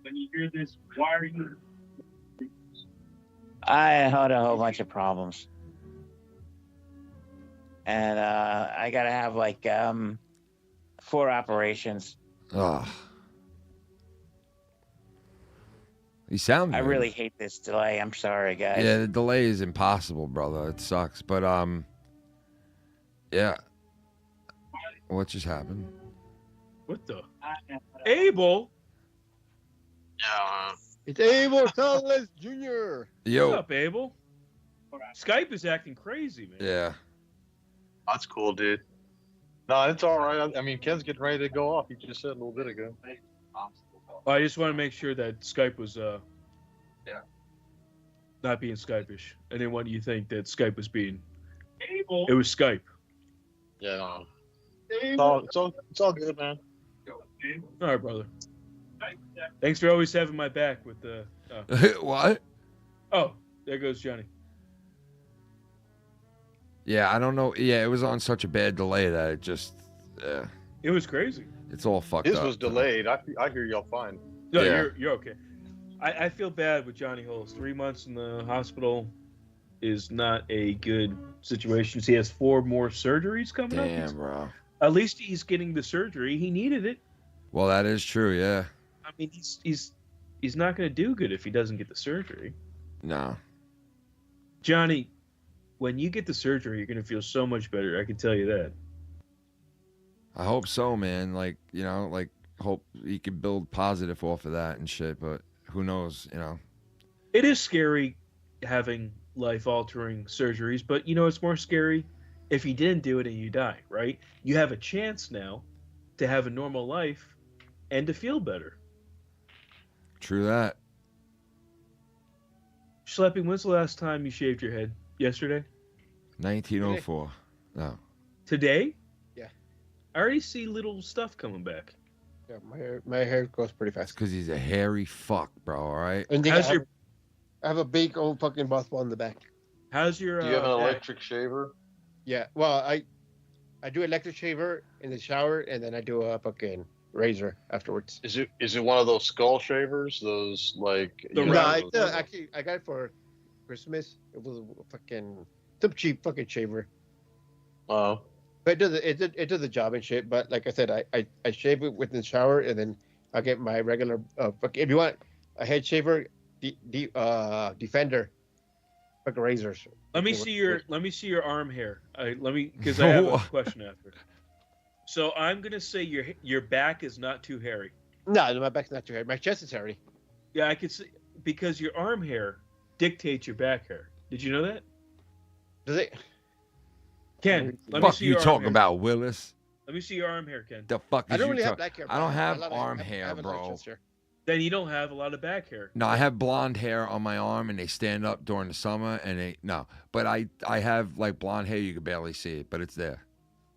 S7: When you hear this, why are you?
S8: I had a whole bunch of problems. And I got to have like 4 operations.
S6: Ugh. You sound
S8: I
S6: good.
S8: really hate this delay. I'm sorry, guys.
S6: Yeah, the delay is impossible, brother. It sucks. But yeah. What just happened?
S7: What the? Abel?
S16: It's Abel Salas Jr.
S6: Yo.
S7: What's up, Abel? Skype is acting crazy, man.
S6: Yeah.
S5: That's cool, dude. No, it's all right. I mean, Ken's getting ready to go off. He just said a little bit ago.
S7: I just want to make sure that Skype was not being Skypish. I didn't want you to think that Skype was being. It was Skype.
S5: Yeah, no. It's all good, man.
S7: All right, brother. Thanks for always having my back with the.
S6: What?
S7: Oh, there goes Johnny.
S6: Yeah, I don't know. Yeah, it was on such a bad delay that it just.
S7: It was crazy.
S6: It's all fucked
S5: His
S6: up.
S5: was delayed. I hear y'all fine.
S7: No,
S6: Yeah.
S7: you're okay. I feel bad with Johnny Holes. 3 months in the hospital is not a good situation. He has 4 more surgeries coming up.
S6: Damn, bro.
S7: At least he's getting the surgery. He needed it.
S6: Well, that is true. Yeah.
S7: I mean, he's not going to do good if he doesn't get the surgery.
S6: No.
S7: Johnny, when you get the surgery, you're going to feel so much better. I can tell you that.
S6: I hope so, man. Like, hope you can build positive off of that and shit, but who knows,
S7: It is scary having life-altering surgeries, but it's more scary if you didn't do it and you die, right? You have a chance now to have a normal life and to feel better.
S6: True that.
S7: Schleppy, when's the last time you shaved your head? Yesterday?
S6: 1904. No.
S7: Today?
S16: Yeah.
S7: I already see little stuff coming back.
S16: Yeah, my hair grows pretty fast.
S6: Because he's a hairy fuck, bro, all right?
S16: And then I have a big old fucking bald spot on the back.
S7: How's your
S5: Do you have an electric shaver?
S16: Yeah, well, I do electric shaver in the shower, and then I do a fucking razor afterwards.
S5: Is it one of those skull shavers? Those like
S16: No, actually, I got it for Christmas. It was some cheap fucking shaver.
S5: Oh.
S16: But it does the job and shit. But like I said, I shave it within the shower, and then I get my regular. If you want a head shaver, Defender, fucking razors.
S7: Let me see your arm hair. Because I have a question after. So I'm gonna say your back is not too hairy.
S16: No, my back's not too hairy. My chest is hairy.
S7: Yeah, I could see because your arm hair dictates your back hair. Did you know that?
S16: Does it?
S7: Ken, let me
S6: Fuck
S7: see
S6: you
S7: your arm
S6: talking
S7: hair.
S6: about, Willis?
S7: Let me see your arm hair, Ken.
S6: The fuck is
S16: I don't
S6: you
S16: really have
S6: talking?
S16: black hair.
S6: I don't have
S16: I
S6: arm
S16: have
S6: hair,
S16: a lot of
S6: bro.
S16: chest hair.
S7: Then you don't have a lot of back hair.
S6: No, I have blonde hair on my arm, and they stand up during the summer, and but I have like blonde hair. You can barely see it, but it's there.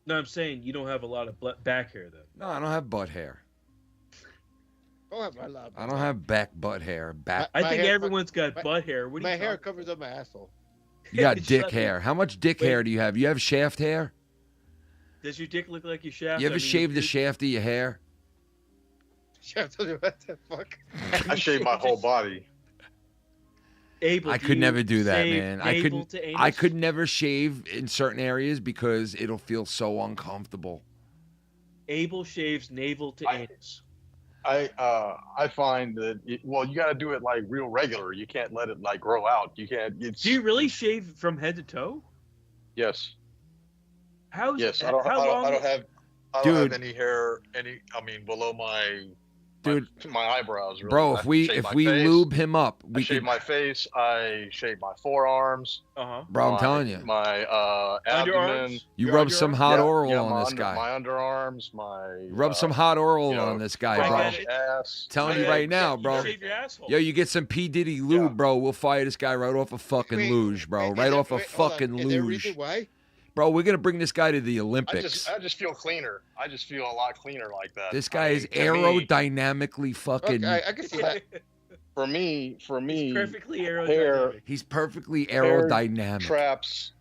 S7: No, I'm saying you don't have a lot of back hair then.
S6: No, I don't have butt hair.
S16: I
S6: I don't have back butt hair. Back.
S7: I think everyone's got butt hair. What are
S16: My
S7: you
S16: hair
S7: talking
S16: covers up my asshole.
S6: You got dick
S7: Shut
S6: hair. How much dick hair do you have? You have shaft hair?
S7: Does your dick look like your shaft?
S6: You ever
S7: I mean,
S6: shave the shaft of your hair?
S16: What the fuck?
S5: I shave my whole body.
S7: Abel,
S6: I
S7: do
S6: could
S7: you
S6: never do that,
S7: shave
S6: man.
S7: navel to
S6: I
S7: anus?
S6: could never shave in certain areas because it'll feel so uncomfortable.
S7: Abel shaves navel to anus.
S5: I find that you got to do it like real regular. You can't let it like grow out. You can't.
S7: Do you really shave from head to toe?
S5: Yes.
S7: How's
S5: Yes.
S7: how long?
S5: I don't have any hair. Below my my eyebrows. Really.
S6: Bro,
S5: I
S6: if we
S5: shave my
S6: we
S5: face,
S6: lube him up,
S5: I
S6: we
S5: shave
S6: could.
S5: my face. I shave my forearms.
S6: Bro, I'm telling you.
S5: My abdomen.
S6: You rub some hot oral
S5: yeah,
S6: on this guy.
S5: My underarms. My
S6: Rub some hot oral on this guy, bro.
S5: Ass.
S6: Telling you right now, bro. Yo, you get some P Diddy lube, bro. We'll fire this guy right off a fucking luge, bro. Right off a fucking
S16: Is there a
S6: luge.
S16: reason why?
S6: Bro, we're gonna bring this guy to the Olympics.
S5: I just feel cleaner. I just feel a lot cleaner like that.
S6: This guy is
S5: to me-
S6: aerodynamically fucking.
S16: Okay, I can see that.
S5: For me,
S7: He's perfectly
S5: hair
S7: aerodynamic.
S6: He's perfectly
S5: hair
S6: aerodynamic.
S5: traps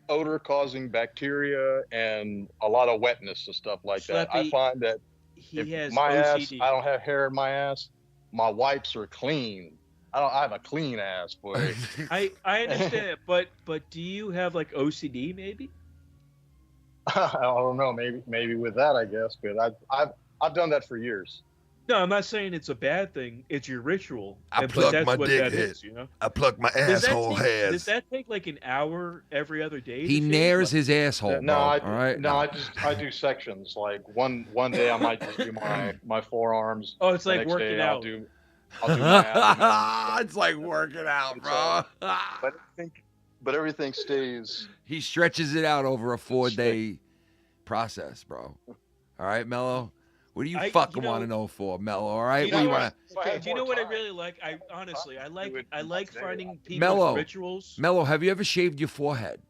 S5: odor-causing bacteria and a lot of wetness and stuff like that. I
S7: Schleppy,
S5: find that
S7: he
S5: if
S7: has
S5: my
S7: OCD.
S5: ass, I don't have hair in my ass. My wipes are clean. I have a clean ass, boy.
S7: I understand it, but do you have like OCD maybe?
S5: I don't know. Maybe with that, I guess. But I've done that for years.
S7: No, I'm not saying it's a bad thing. It's your ritual.
S20: I
S7: but
S20: pluck
S7: that's
S20: my
S7: what
S20: dick
S7: that
S20: head.
S7: is, you know?
S20: I pluck my
S7: Does that
S20: asshole
S7: take-
S20: hairs.
S7: Does that take like an hour every other day?
S6: He
S7: to shave?
S6: nares his asshole,
S5: No,
S6: bro.
S5: I
S6: all right.
S5: no, I do sections. Like one day I might just do my forearms.
S7: Oh, it's
S5: The
S7: like
S5: next
S7: working
S5: day
S7: out.
S5: I'll do my abdomen.
S6: It's like working out, bro.
S5: But everything stays.
S6: He stretches it out over a 4-day process, bro. All right, Mellow. What do you fucking want to know for, Mellow? All right,
S7: You
S6: what
S7: know
S6: do you
S7: what?
S6: want to?
S7: Do you know what I really like? I honestly, I like finding people's
S6: Mellow.
S7: rituals.
S6: Mellow, have you ever shaved your forehead?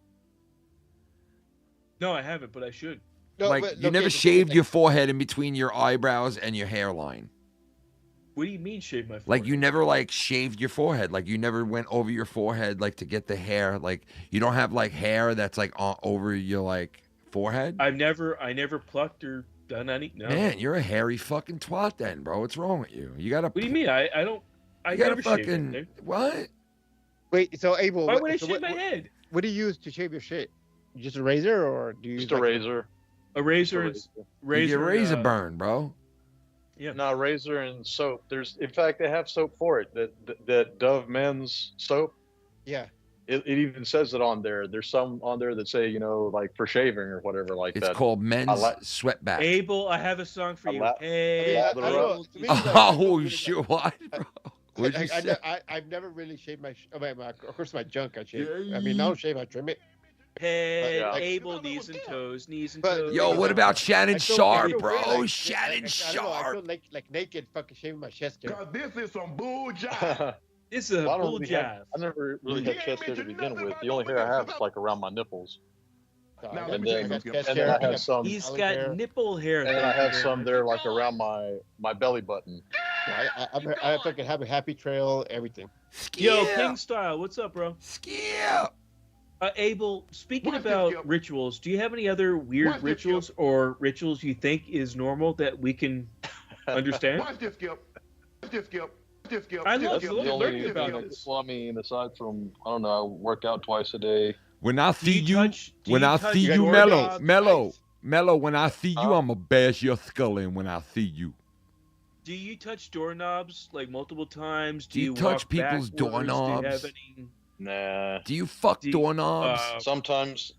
S7: No, I haven't, but I should.
S6: You never shaved your forehead in between your eyebrows and your hairline.
S7: What do you mean shave my forehead?
S6: Like you never shaved your forehead. Like you never went over your forehead to get the hair. Like you don't have hair that's over your forehead.
S7: I never plucked or done any. No.
S6: Man, you're a hairy fucking twat then, bro. What's wrong with you? You gotta.
S7: What do you mean? I don't. I
S6: You gotta
S7: never shaved
S6: fucking
S7: it.
S6: what?
S16: Wait, so Abel,
S7: Why
S16: what-
S7: would I
S16: so
S7: shave
S16: what-
S7: my
S16: what-
S7: head?
S16: What do you use to shave your shit? Just a razor, or do you
S5: Just
S16: use
S5: a razor.
S7: A razor
S5: Just
S7: is
S6: You get razor
S7: uh,
S6: burn, bro.
S7: Yeah.
S5: No, razor and soap. In fact, they have soap for it. That Dove men's soap.
S16: Yeah.
S5: It even says it on there. There's some on there that say, for shaving or whatever like
S6: It's
S5: that.
S6: called men's
S5: I like-
S6: sweatback.
S7: Abel, I have a song for you.
S5: la-
S7: Hey,
S5: I
S7: Abel,
S6: Oh, shit! What, bro? What'd you say?
S16: I've never really shaved of course my junk I shave. I mean, I don't shave, I trim it.
S7: head,
S16: But,
S7: Abel, knees and toes, knees and
S16: But-
S7: toes.
S6: Yo, what about Shannon
S16: I feel-
S6: Sharp,
S16: I feel
S6: bro?
S16: weird,
S6: Shannon
S16: I don't know, I
S6: Sharp.
S16: feel like naked fucking shaving my chest hair.
S4: This is some bull jive.
S7: This is a
S5: Well,
S7: bull jive.
S5: I never really had chest hair to begin with. The only hair I have is around my nipples.
S16: Now,
S5: And
S16: I
S5: then,
S16: got
S5: and
S16: chest
S5: then
S16: hair,
S5: I
S16: I got
S5: have some.
S7: He's
S16: belly
S7: got
S16: hair.
S7: nipple hair.
S5: And then I have some there around my belly button.
S16: I fucking have a happy trail, everything.
S7: Yo, King Style, what's up, bro?
S6: Skip.
S7: Abel, speaking about rituals, do you have any other weird rituals or rituals you think is normal that we can understand?
S4: Watch this, Skip. Watch this, Skip. Watch this, Skip.
S7: I love
S4: Skip.
S7: learning about this.
S5: Well, I mean, aside from I don't know, I work out twice a day.
S6: When I see you,
S7: do
S6: when
S7: you
S6: I
S7: touch
S6: see you,
S7: your
S6: Mellow,
S7: dog's
S6: Mellow, Mellow. When I see you, I'ma bash your skull in. When I see you.
S7: Do you touch doorknobs multiple times?
S6: Do you touch
S7: walk
S6: people's
S7: backwards? Do you
S6: doorknobs?
S7: have any...
S5: Nah.
S6: Do you fuck doorknobs?
S5: Sometimes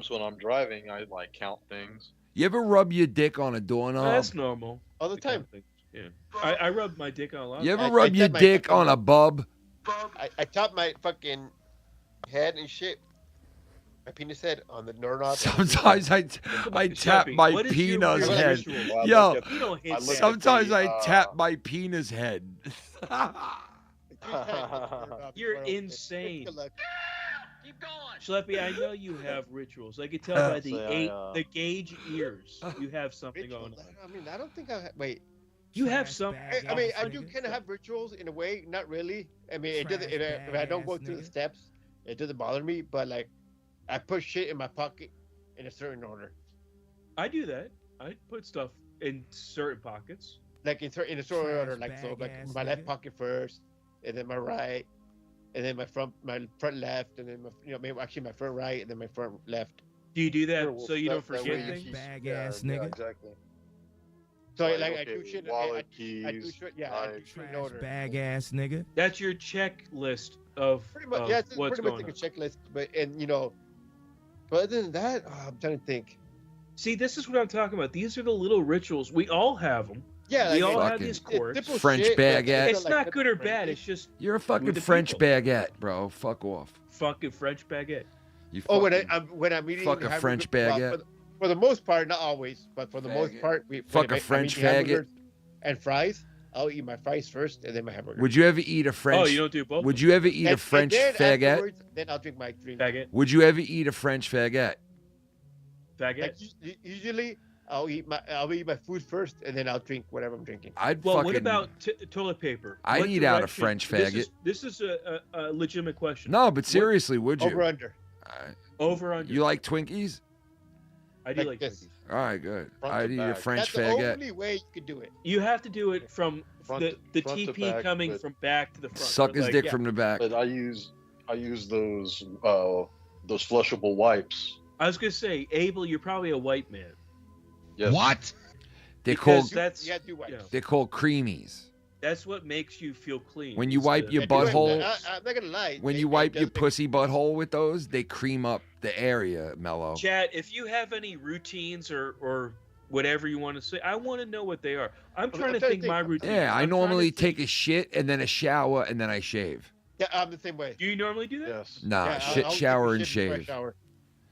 S5: when I'm driving, I count things.
S6: You ever rub your dick on a doorknob?
S7: That's normal.
S16: All the time.
S7: Yeah. I rub my dick on a lot.
S6: You ever
S16: I
S6: rub your
S16: tap my
S6: dick
S16: fucking-
S6: on a bub?
S16: I top my fucking head and shit. my penis head on the doorknob.
S6: Sometimes I tap my
S7: What is your
S6: penis
S7: real
S6: head.
S7: ritual?
S6: Yo,
S7: You don't hit that.
S6: sometimes I tap my penis head.
S7: You're insane.
S21: Keep going.
S7: Schleppy, I know you have rituals. I could tell by the gauge ears. You have something going on.
S16: I mean, I don't think I wait.
S7: You have some.
S16: I mean, I do kind of have rituals in a way, not really. I mean, it doesn't. If I don't go through the steps, it doesn't bother me. But like, I put shit in my pocket in a certain order.
S7: I do that. I put stuff in certain pockets.
S16: Like in a certain order, like so, like my left pocket first, and then my right, and then my front left, and then maybe actually my front right, and then my front left.
S7: Do you do that so you don't forget things?
S1: Bag ass nigga.
S5: Exactly.
S16: So like I do shit.
S5: Wallet,
S16: I
S5: keys.
S16: do shit. Yeah, I do shit in order.
S1: Bag ass nigga.
S7: That's your checklist of
S16: Pretty much,
S7: of
S16: it's
S7: what's
S16: pretty much
S7: going
S16: like
S7: on.
S16: a checklist. But but other than that, I'm trying to think.
S7: See, this is what I'm talking about. These are the little rituals. We all have them.
S16: Yeah,
S7: we
S16: like,
S7: all have
S6: fucking
S7: these courts.
S6: French baguette.
S7: It's not good or bad. It's just
S6: You're a fucking
S7: with the
S6: French
S7: people.
S6: baguette, bro. Fuck off.
S7: Fucking French baguette.
S6: You
S16: Oh,
S6: fucking
S16: when I'm eating
S6: fuck a
S16: hamburger-
S6: French
S16: well,
S6: baguette.
S16: for the most part, not always, but for the most part,
S6: Fuck
S16: when
S6: a French
S16: I'm eating
S6: faggot.
S16: hamburgers and fries. I'll eat my fries first and then my hamburger.
S6: Would you ever eat a French?
S7: you don't do both?
S6: Would you ever eat a
S16: And
S6: French
S16: then
S6: faggot?
S16: afterwards, Then I'll drink my drink.
S7: Faggot.
S6: Would you ever eat a French faggot?
S7: Faggot.
S16: Like, usually, I'll eat my food first and then I'll drink whatever I'm drinking.
S6: I'd
S7: Well,
S6: fucking.
S7: what about toilet paper?
S6: I'd
S7: What
S6: eat out a
S7: direction-
S6: French
S7: This
S6: faggot.
S7: This is a legitimate question.
S6: No, but seriously, would you?
S16: Over under.
S7: Over under.
S6: You like Twinkies?
S7: I do
S16: like
S7: like
S16: this.
S7: Twinkies.
S6: All right, good.
S5: Front
S6: I'd
S5: to
S6: eat a
S5: back.
S6: French
S16: That's the
S6: faggot.
S16: only way you could do it.
S7: You have to do it from
S5: Front
S7: the
S5: to
S7: TP
S5: back,
S7: coming
S5: but-
S7: from back to the front.
S6: Suck his
S7: Like,
S6: dick
S7: yeah.
S6: from the back.
S5: But I use those flushable wipes.
S7: I was gonna say, Abel, you're probably a white man.
S5: Yes.
S13: What?
S6: They're
S7: Because
S6: called.
S7: that's
S16: You have to do wipes.
S7: you know,
S6: They're called creamies.
S7: that's what makes you feel clean.
S6: When you
S7: is
S6: wipe
S7: the-
S6: your
S16: And do it-
S6: butthole,
S16: I'm not gonna lie.
S6: when
S16: it-
S6: you
S16: it
S6: wipe
S16: does
S6: your
S16: make-
S6: pussy butthole with those, they cream up the area, Mellow.
S7: Chad, if you have any routines or whatever you want to say, I want to know what they are. I'm trying to think my routine.
S6: Yeah, I
S7: I'm trying to
S6: normally
S7: think-
S6: take a shit and then a shower and then I shave.
S16: Yeah, I'm the same way.
S7: Do you normally do that?
S5: Yes.
S6: Nah,
S16: Yeah,
S6: shit,
S16: I'll take a
S6: shower, and
S16: shit before I
S6: shave.
S16: shower.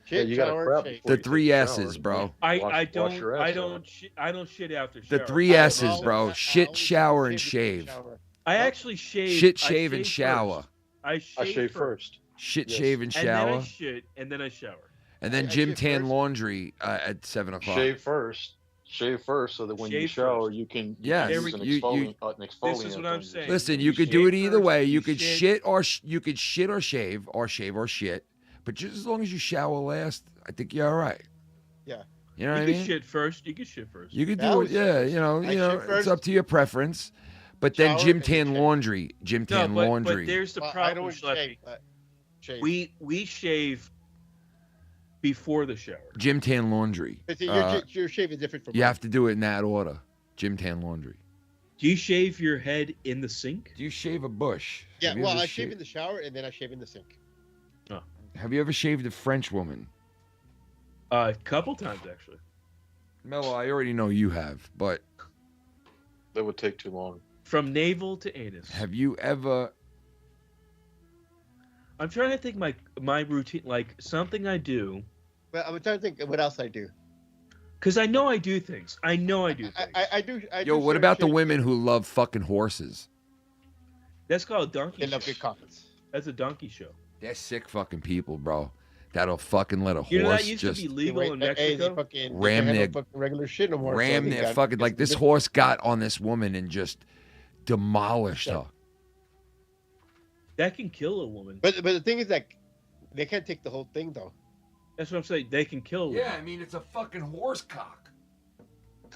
S5: Yeah,
S16: Shit,
S5: you gotta
S16: shower,
S5: prep
S16: shave.
S5: before
S6: The
S5: you
S6: three
S5: take a
S6: S's,
S5: shower.
S6: bro.
S7: I
S5: Wash
S7: don't
S5: your
S7: I
S5: ass
S7: don't
S5: out.
S7: I don't shit after
S6: The
S7: shower.
S6: three
S7: I
S6: S's,
S7: always-
S6: bro.
S16: I
S6: Shit,
S16: always
S6: shower, and
S16: shave before
S6: shave.
S16: shower.
S7: I actually shave.
S6: Shit,
S7: I
S6: shave, and
S7: first.
S6: shower.
S7: I shave,
S5: I shave first.
S6: Shit,
S5: Yes.
S6: shave, and
S7: and then
S6: shower.
S7: I shit, and then I shower.
S6: And then
S16: I
S6: gym
S16: shave
S6: tan
S16: first.
S6: laundry at 7 o'clock.
S5: Shave first. Shave first, so that when you
S7: Shave
S5: shower,
S7: first.
S5: you can
S6: Yes,
S5: use an
S6: you-
S5: exfoliant. An
S7: This
S5: exfoliant
S7: is what
S5: on
S7: I'm
S5: your
S7: saying.
S6: Listen,
S7: You
S6: you could do
S7: shave
S6: it either
S7: first,
S6: way.
S7: you
S6: You could
S7: shit.
S6: shit or you could shit or shave or shit. But just as long as you shower last, I think you're all right.
S16: Yeah.
S6: You know what I
S7: You
S6: mean?
S7: can shit first. You can shit first.
S6: You could
S16: Yeah, I
S6: do it,
S16: would shit
S6: yeah.
S16: first.
S6: You know,
S16: I
S6: it's
S16: shit first.
S6: up to your preference. But then
S16: Shower
S6: gym
S16: and
S6: tan
S16: shave.
S6: laundry, gym
S7: No,
S6: tan
S7: but
S6: laundry.
S7: there's the
S16: Well, I
S7: problem,
S16: don't
S7: Schleppy.
S16: shave, but shave.
S7: We shave before the shower.
S6: Gym tan laundry.
S16: But see,
S6: Uh,
S16: your shave is different from
S6: you
S16: mine.
S6: have to do it in that order. Gym tan laundry.
S7: Do you shave your head in the sink?
S6: Do you shave a bush?
S16: Yeah,
S6: Have you
S16: well,
S6: ever
S16: I shave
S6: shaved-
S16: in the shower and then I shave in the sink.
S6: Have you ever shaved a French woman?
S7: A couple times actually.
S6: Mello, I already know you have, but
S5: That would take too long.
S7: From navel to anus.
S6: have you ever?
S7: I'm trying to think my routine, like something I do,
S16: But I'm trying to think what else I do.
S7: because I know I do things. I know I do things.
S16: I do.
S6: Yo, what about the women who love fucking horses?
S7: That's called a donkey.
S16: They love
S7: show.
S16: big coffins.
S7: That's a donkey show.
S6: They're sick fucking people, bro. That'll fucking let a
S7: You know
S6: horse
S7: that used
S6: just
S7: to be legal in
S16: Hey, they
S7: Mexico.
S16: fucking
S6: Ram
S16: they
S6: their-
S16: have no fucking regular shit no more. so
S6: ram
S16: they
S6: their
S16: got-
S6: fucking like this horse got on this woman and just demolished her.
S7: That can kill a woman.
S16: But the thing is, like, they can't take the whole thing though.
S7: That's what I'm saying. They can kill a woman.
S6: Yeah, I mean it's a fucking horse cock.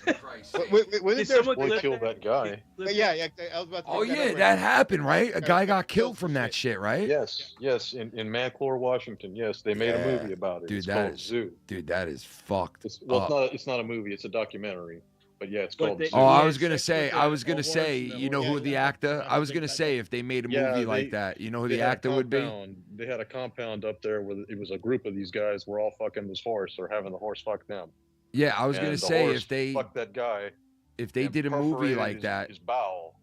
S16: Wasn't
S7: Did
S16: there?
S7: someone
S5: Boy
S7: clip
S5: killed
S7: that?
S5: that guy.
S16: Yeah. I was about to.
S6: Oh
S16: bring
S6: yeah,
S16: up
S6: that
S16: right
S6: happened, right? A guy got killed
S16: for
S6: from that shit, right?
S5: Yes, yes. In Manclore, Washington. Yes, they made a
S6: Yeah.
S5: movie about it.
S6: Dude,
S5: It's
S6: that
S5: called
S6: is-
S5: Zoo.
S6: Dude, that is fucked.
S5: Well, it's not a movie. It's a documentary. But yeah, it's
S7: But
S5: called
S7: they-
S5: Zoo.
S6: Oh, I
S7: Yeah,
S6: was gonna
S7: sex
S6: say,
S7: with
S6: I
S7: a-
S6: was
S7: a
S6: gonna
S7: horse
S6: say,
S7: and a
S6: you know
S7: horse.
S6: who the actor? I was gonna say if they made a
S5: Yeah,
S6: movie
S5: they-
S6: like that, you know who
S5: They
S6: the
S5: had a
S6: actor would be?
S5: compound- They had a compound up there where it was a group of these guys were all fucking this horse or having the horse fuck them.
S6: Yeah, I was
S5: And
S6: gonna
S5: the
S6: say
S5: horse
S6: if they
S5: fucked that guy.
S6: if they
S5: and
S6: did a movie
S5: perforated
S6: like
S5: his-
S6: that,
S5: his bowel.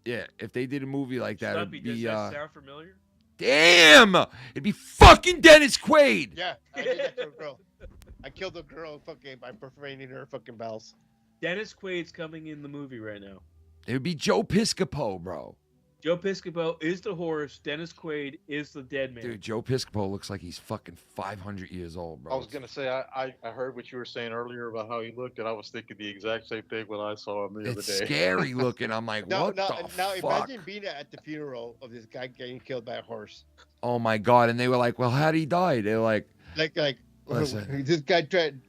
S6: Yeah, if they did a movie like that,
S7: Stumpy,
S6: it'd
S7: does
S6: be
S7: that sound familiar?
S6: Damn! It'd be fucking Dennis Quaid.
S16: Yeah, I did that to a girl. I killed a girl fucking by perforating her fucking bowels.
S7: Dennis Quaid's coming in the movie right now.
S6: It would be Joe Piscopo, bro.
S7: Joe Piscopo is the horse. Dennis Quaid is the dead man.
S6: Dude, Joe Piscopo looks like he's fucking 500 years old, bro.
S5: I was gonna say I heard what you were saying earlier about how he looked, and I was thinking the exact same thing when I saw him the other day.
S6: It's scary looking. I'm like, what the
S16: now
S6: fuck?
S16: imagine being at the funeral of this guy getting killed by a horse.
S6: Oh my god! And they were like, well, how'd he die? They were like,
S16: Listen, this guy died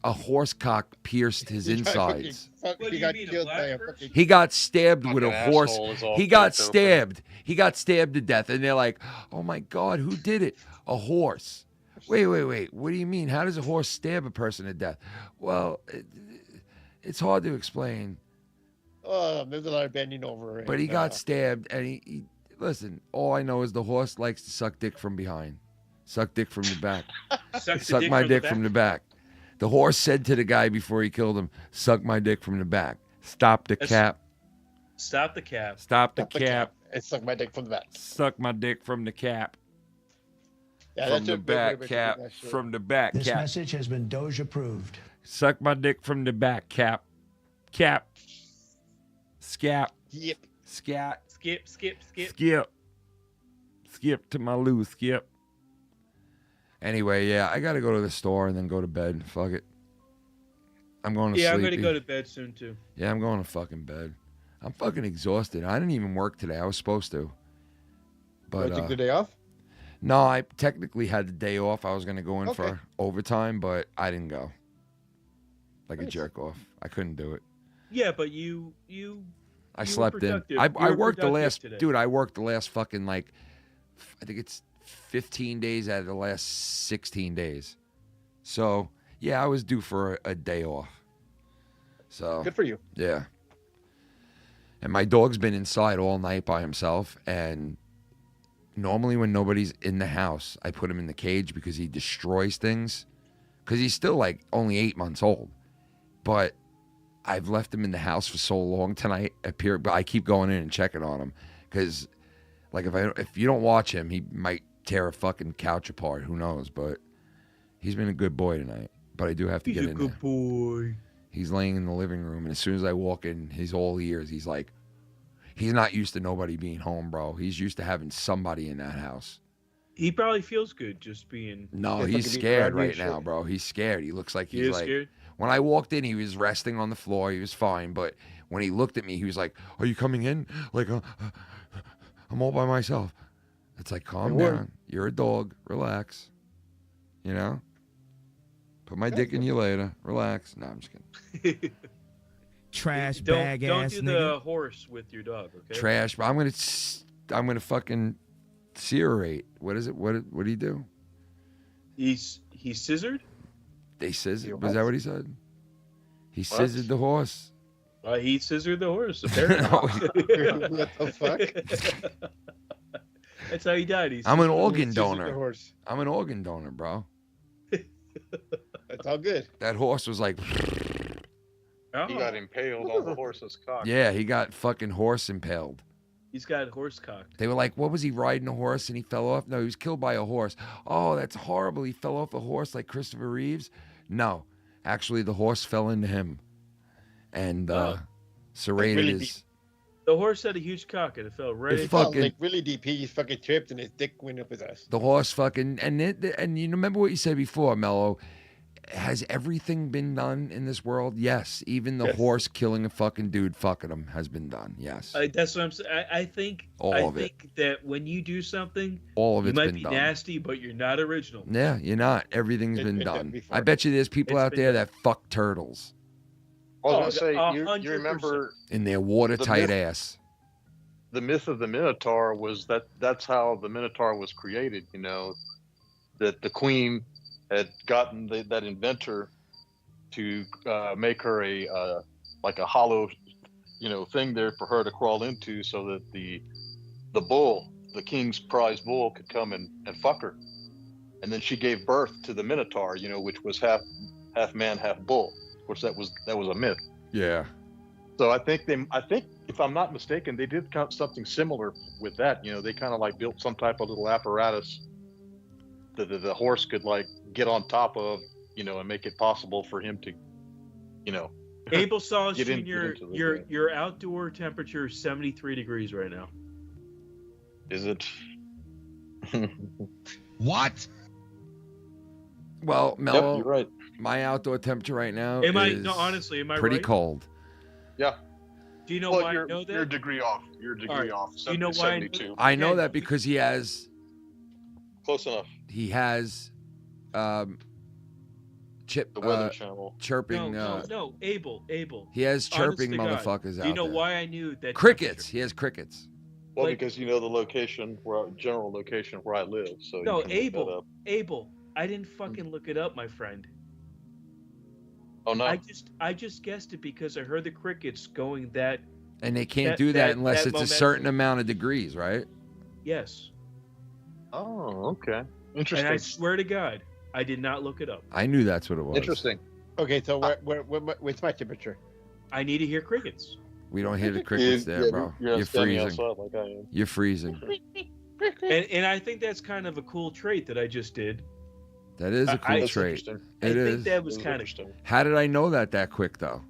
S6: a horse cock pierced his insides.
S16: He got killed by a fucking.
S6: He got stabbed with a
S5: Fucking
S6: horse.
S5: asshole is all
S6: He got
S5: fucked open.
S6: stabbed. He got stabbed to death. And they're like, oh my God, who did it? A horse. Wait. What do you mean? How does a horse stab a person to death? Well, it's hard to explain.
S16: Oh, there's a lot of bending over.
S6: But he got stabbed. And he listen, all I know is the horse likes to suck dick from behind. Suck dick from the back. Suck my dick from the back. The horse said to the guy before he killed him, suck my dick from the back. Stop the cap.
S7: Stop the cap.
S6: Stop the cap.
S16: And suck my dick from the back.
S6: Suck my dick from the cap.
S16: Yeah,
S6: From the back cap. From the back
S3: This
S6: cap.
S3: message has been Doge approved.
S6: Suck my dick from the back cap. Cap. Scap.
S16: Yep.
S6: Scat.
S7: Skip.
S6: Skip. Skip to my loo. Skip. Anyway, yeah, I got to go to the store and then go to bed. Fuck it. I'm going to sleep.
S7: I'm going to go to bed soon, too.
S6: Yeah, I'm going to fucking bed. I'm fucking exhausted. I didn't even work today. I was supposed to. But,
S16: took the day off?
S6: No, I technically had the day off. I was going to go in
S16: Okay.
S6: for overtime, but I didn't go. Like a jerk off. I couldn't do it.
S7: Yeah, but
S6: I slept in. I worked the last, dude, I worked the last fucking, I think it's 15 days out of the last 16 days. So, yeah, I was due for a day off. So
S16: good for you.
S6: Yeah. And my dog's been inside all night by himself. And normally when nobody's in the house, I put him in the cage because he destroys things. Because he's still only 8 months old. But I've left him in the house for so long tonight. I keep going in and checking on him. Because if you don't watch him, he might tear a fucking couch apart. Who knows? But he's been a good boy tonight. But I do have to get in there.
S7: He's a good boy.
S6: He's laying in the living room, and as soon as I walk in, he's all ears. He's like, he's not used to nobody being home, bro. He's used to having somebody in that house.
S7: He probably feels good just being.
S6: No, he's scared right now, bro. He's scared. He looks like he's
S7: scared?
S6: When I walked in, he was resting on the floor. He was fine. But when he looked at me, he was like, are you coming in? I'm all by myself. It's like, calm down. You're a dog. Relax. You know? Put my dick in you later. Relax. No, I'm just kidding.
S1: Trash bag ass
S7: Don't
S1: nigga.
S7: do the horse with your dog, okay?
S6: Trash. But I'm gonna fucking serrate. What is it? What do you do?
S7: He's scissored?
S6: They scissored. Was that what he said? He scissored the horse.
S7: He scissored the horse, apparently.
S16: What the fuck?
S7: That's how he died.
S6: I'm an organ
S16: scissored the
S6: donor.
S16: horse.
S6: I'm an organ donor, bro.
S16: That's all good.
S6: That horse was like,
S5: He got impaled on the horse's cock.
S6: yeah, he got fucking horse impaled.
S7: He's got horse cock.
S6: They were like, what was he riding a horse and he fell off? No, he was killed by a horse. Oh, that's horrible. He fell off a horse like Christopher Reeves. No, actually the horse fell into him and serrated
S16: really
S6: his.
S7: The horse had a huge cock and it fell right
S6: It
S7: into
S6: fucking-
S16: really deep. He fucking tripped and his dick went up his ass.
S6: The horse fucking and you remember what you said before, Mello. Has everything been done in this world? Yes. Even the
S7: Yes.
S6: horse killing a fucking dude fucking him has been done. Yes.
S7: That's what I'm saying. I think
S6: All
S7: I
S6: of it.
S7: think that when you do something,
S6: All of
S7: you
S6: it's
S7: might
S6: been
S7: be
S6: done.
S7: nasty, but you're not original.
S6: Yeah, you're not. Everything's
S16: It's
S6: been
S16: been done
S6: done.
S16: before.
S6: I bet you there's people
S7: It's
S6: out
S7: been
S6: there
S7: done.
S6: that fuck turtles
S5: I was gonna say,
S7: 100%.
S5: you remember
S6: in their watertight
S5: myth-
S6: ass.
S5: the myth of the Minotaur was that's how the Minotaur was created. You know, that the queen had gotten that inventor to make her a like a hollow, thing there for her to crawl into, so that the bull, the king's prize bull, could come and fuck her, and then she gave birth to the Minotaur, which was half man, half bull. Of course, that was a myth.
S6: Yeah.
S5: So I think if I'm not mistaken, they did something similar with that. You know, they kind of like built some type of little apparatus that the horse could like get on top of, you know, and make it possible for him to, you know.
S7: Abel Salas
S5: Get in-
S7: Jr.,
S5: get into the
S7: your outdoor temperature is 73 degrees right now.
S5: Is it?
S13: What?
S6: Well, Mellow,
S5: you're right.
S6: my outdoor temperature right now
S7: Honestly, am I
S6: pretty
S7: right?
S6: cold.
S5: Yeah.
S7: Do you know
S5: Well,
S7: why
S5: you're,
S7: I know that?
S5: You're a degree off. You're a degree
S7: All right.
S5: off.
S7: Do you know why I know
S5: 72.
S6: I know that because he has
S5: Close enough.
S6: Chip
S5: The Weather Channel.
S6: chirping.
S7: No, Abel.
S6: He has chirping
S7: Honest to God.
S6: motherfuckers out
S7: Do you know
S6: there.
S7: why I knew that?
S6: Crickets. He has crickets.
S5: Well,
S7: Like-
S5: because you know the location, general location where I live. So
S7: No,
S5: you can look that
S7: Abel.
S5: up.
S7: Abel. I didn't fucking look it up, my friend.
S5: Oh no.
S7: I just guessed it because I heard the crickets going that.
S6: And they can't
S7: That-
S6: do that
S7: that-
S6: unless
S7: that
S6: it's a
S7: momentum.
S6: certain amount of degrees, right?
S7: Yes.
S5: Oh, okay.
S7: And
S5: Interesting.
S7: I swear to God, I did not look it up.
S6: I knew that's what it was.
S5: Interesting.
S16: Okay, so what's my temperature?
S7: I need to hear crickets.
S6: We don't hear the crickets there, bro. You're
S5: standing
S6: freezing.
S5: outside like I am.
S6: You're freezing.
S7: And I think that's kind of a cool trait that I just did.
S6: That is a cool
S7: That's
S6: trait.
S5: interesting.
S7: I
S6: It
S7: think
S6: is.
S7: that was kind of
S6: How did I know that quick though?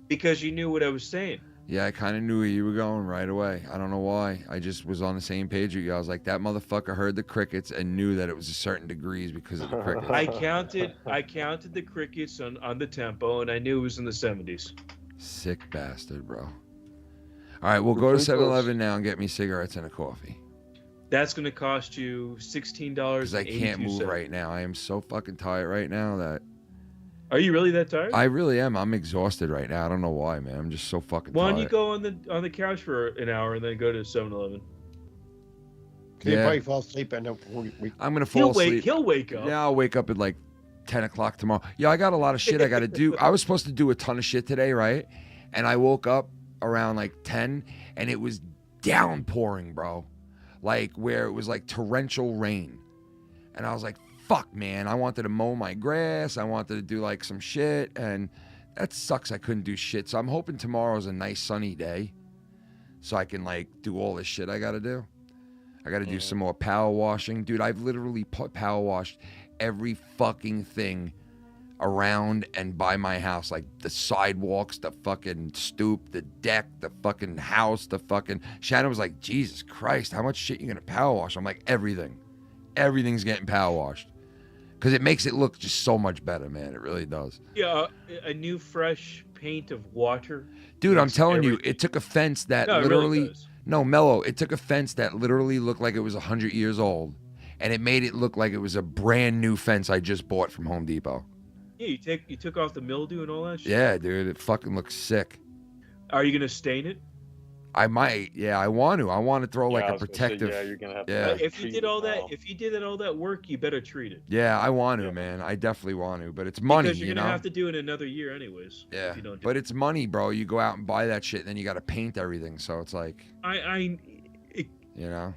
S7: because you knew what I was saying.
S6: Yeah, I kind of knew where you were going right away. I don't know why. I just was on the same page with you. I was like, that motherfucker heard the crickets and knew that it was a certain degrees because of the crickets.
S7: I counted the crickets on the tempo, and I knew it was in the 70s.
S6: Sick bastard, bro. All right, we'll go to 7-Eleven now and get me cigarettes and a coffee.
S7: That's going to cost you $16.
S6: Because I can't move right now. I am so fucking tired right now that...
S7: Are you really that tired?
S6: I really am. I'm exhausted right now. I don't know why, man. I'm just so fucking
S7: Why
S6: tired.
S7: don't you go on the couch for an hour and then go to 7-Eleven?
S16: You
S6: Yeah.
S16: probably fall asleep and
S6: I'm going to fall asleep.
S7: He'll wake up.
S6: Yeah, I'll wake up at like 10 o'clock tomorrow. Yeah, I got a lot of shit I got to do. I was supposed to do a ton of shit today, right? And I woke up around like 10 and it was downpouring, bro. Like where it was like torrential rain. And I was like, fuck, man. I wanted to mow my grass. I wanted to do like some shit. And that sucks. I couldn't do shit. So I'm hoping tomorrow's a nice sunny day so I can like do all this shit I got to do. I got to do some more power washing. Dude, I've literally power washed every fucking thing around and by my house. Like the sidewalks, the fucking stoop, the deck, the fucking house, the fucking... Shannon was like, Jesus Christ, how much shit you gonna power wash? I'm like, everything. Everything's getting power washed. Because it makes it look just so much better, man. It really does.
S7: Yeah, a new fresh paint of water.
S6: Dude, I'm
S7: makes
S6: telling you,
S7: everything-
S6: it took a fence that
S7: No, it really
S6: literally...
S7: does.
S6: No, Mellow, it took a fence that literally looked like it was 100 years old. And it made it look like it was a brand new fence I just bought from Home Depot.
S7: Yeah, you took off the mildew and all that shit.
S6: Yeah, dude, it fucking looks sick.
S7: Are you gonna stain it?
S6: I might, yeah, I want to. I want to throw like
S5: I
S6: a
S5: was gonna say,
S6: protective.
S5: yeah, you're gonna have to
S6: yeah.
S5: like
S7: If you
S5: treat
S7: did
S5: it
S7: all that,
S5: now.
S7: if you did all that work, you better treat it.
S6: Yeah, I want to, man. I definitely want to, but it's money,
S7: Because you're
S6: you
S7: gonna
S6: know.
S7: have to do it another year anyways.
S6: Yeah,
S7: If you don't do
S6: but it's money, bro. You go out and buy that shit, and then you got to paint everything. So it's like, you know.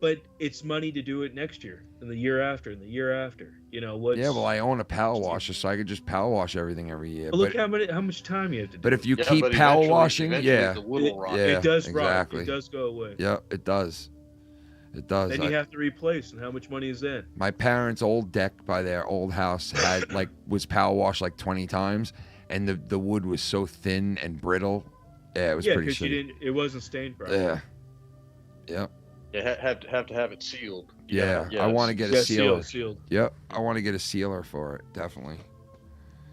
S7: But it's money to do it next year, and the year after, and the year after. You know what's?
S6: Yeah, well, I own a power washer, so I could just power wash everything every year.
S7: Well, look
S6: but,
S7: how much time you have to do.
S6: but if you
S5: Yeah,
S6: keep
S5: but
S6: power
S5: eventually-
S6: washing,
S5: eventually
S6: yeah,
S5: the wood will rot.
S6: yeah,
S7: it does
S6: exactly.
S7: rot. It does go away.
S6: Yeah, it does. It does.
S7: Then you have to replace, and how much money is that?
S6: My parents' old deck by their old house had like was power washed like 20 times, and the wood was so thin and brittle. Yeah, it was
S7: Yeah,
S6: pretty
S7: because you
S6: shitty.
S7: didn't. It wasn't stained properly.
S6: Yeah. Yep.
S5: You have to have it sealed.
S6: Yeah, I want to get a
S7: Yeah,
S6: sealer.
S7: sealed.
S6: Yep, I want to get a sealer for it, definitely.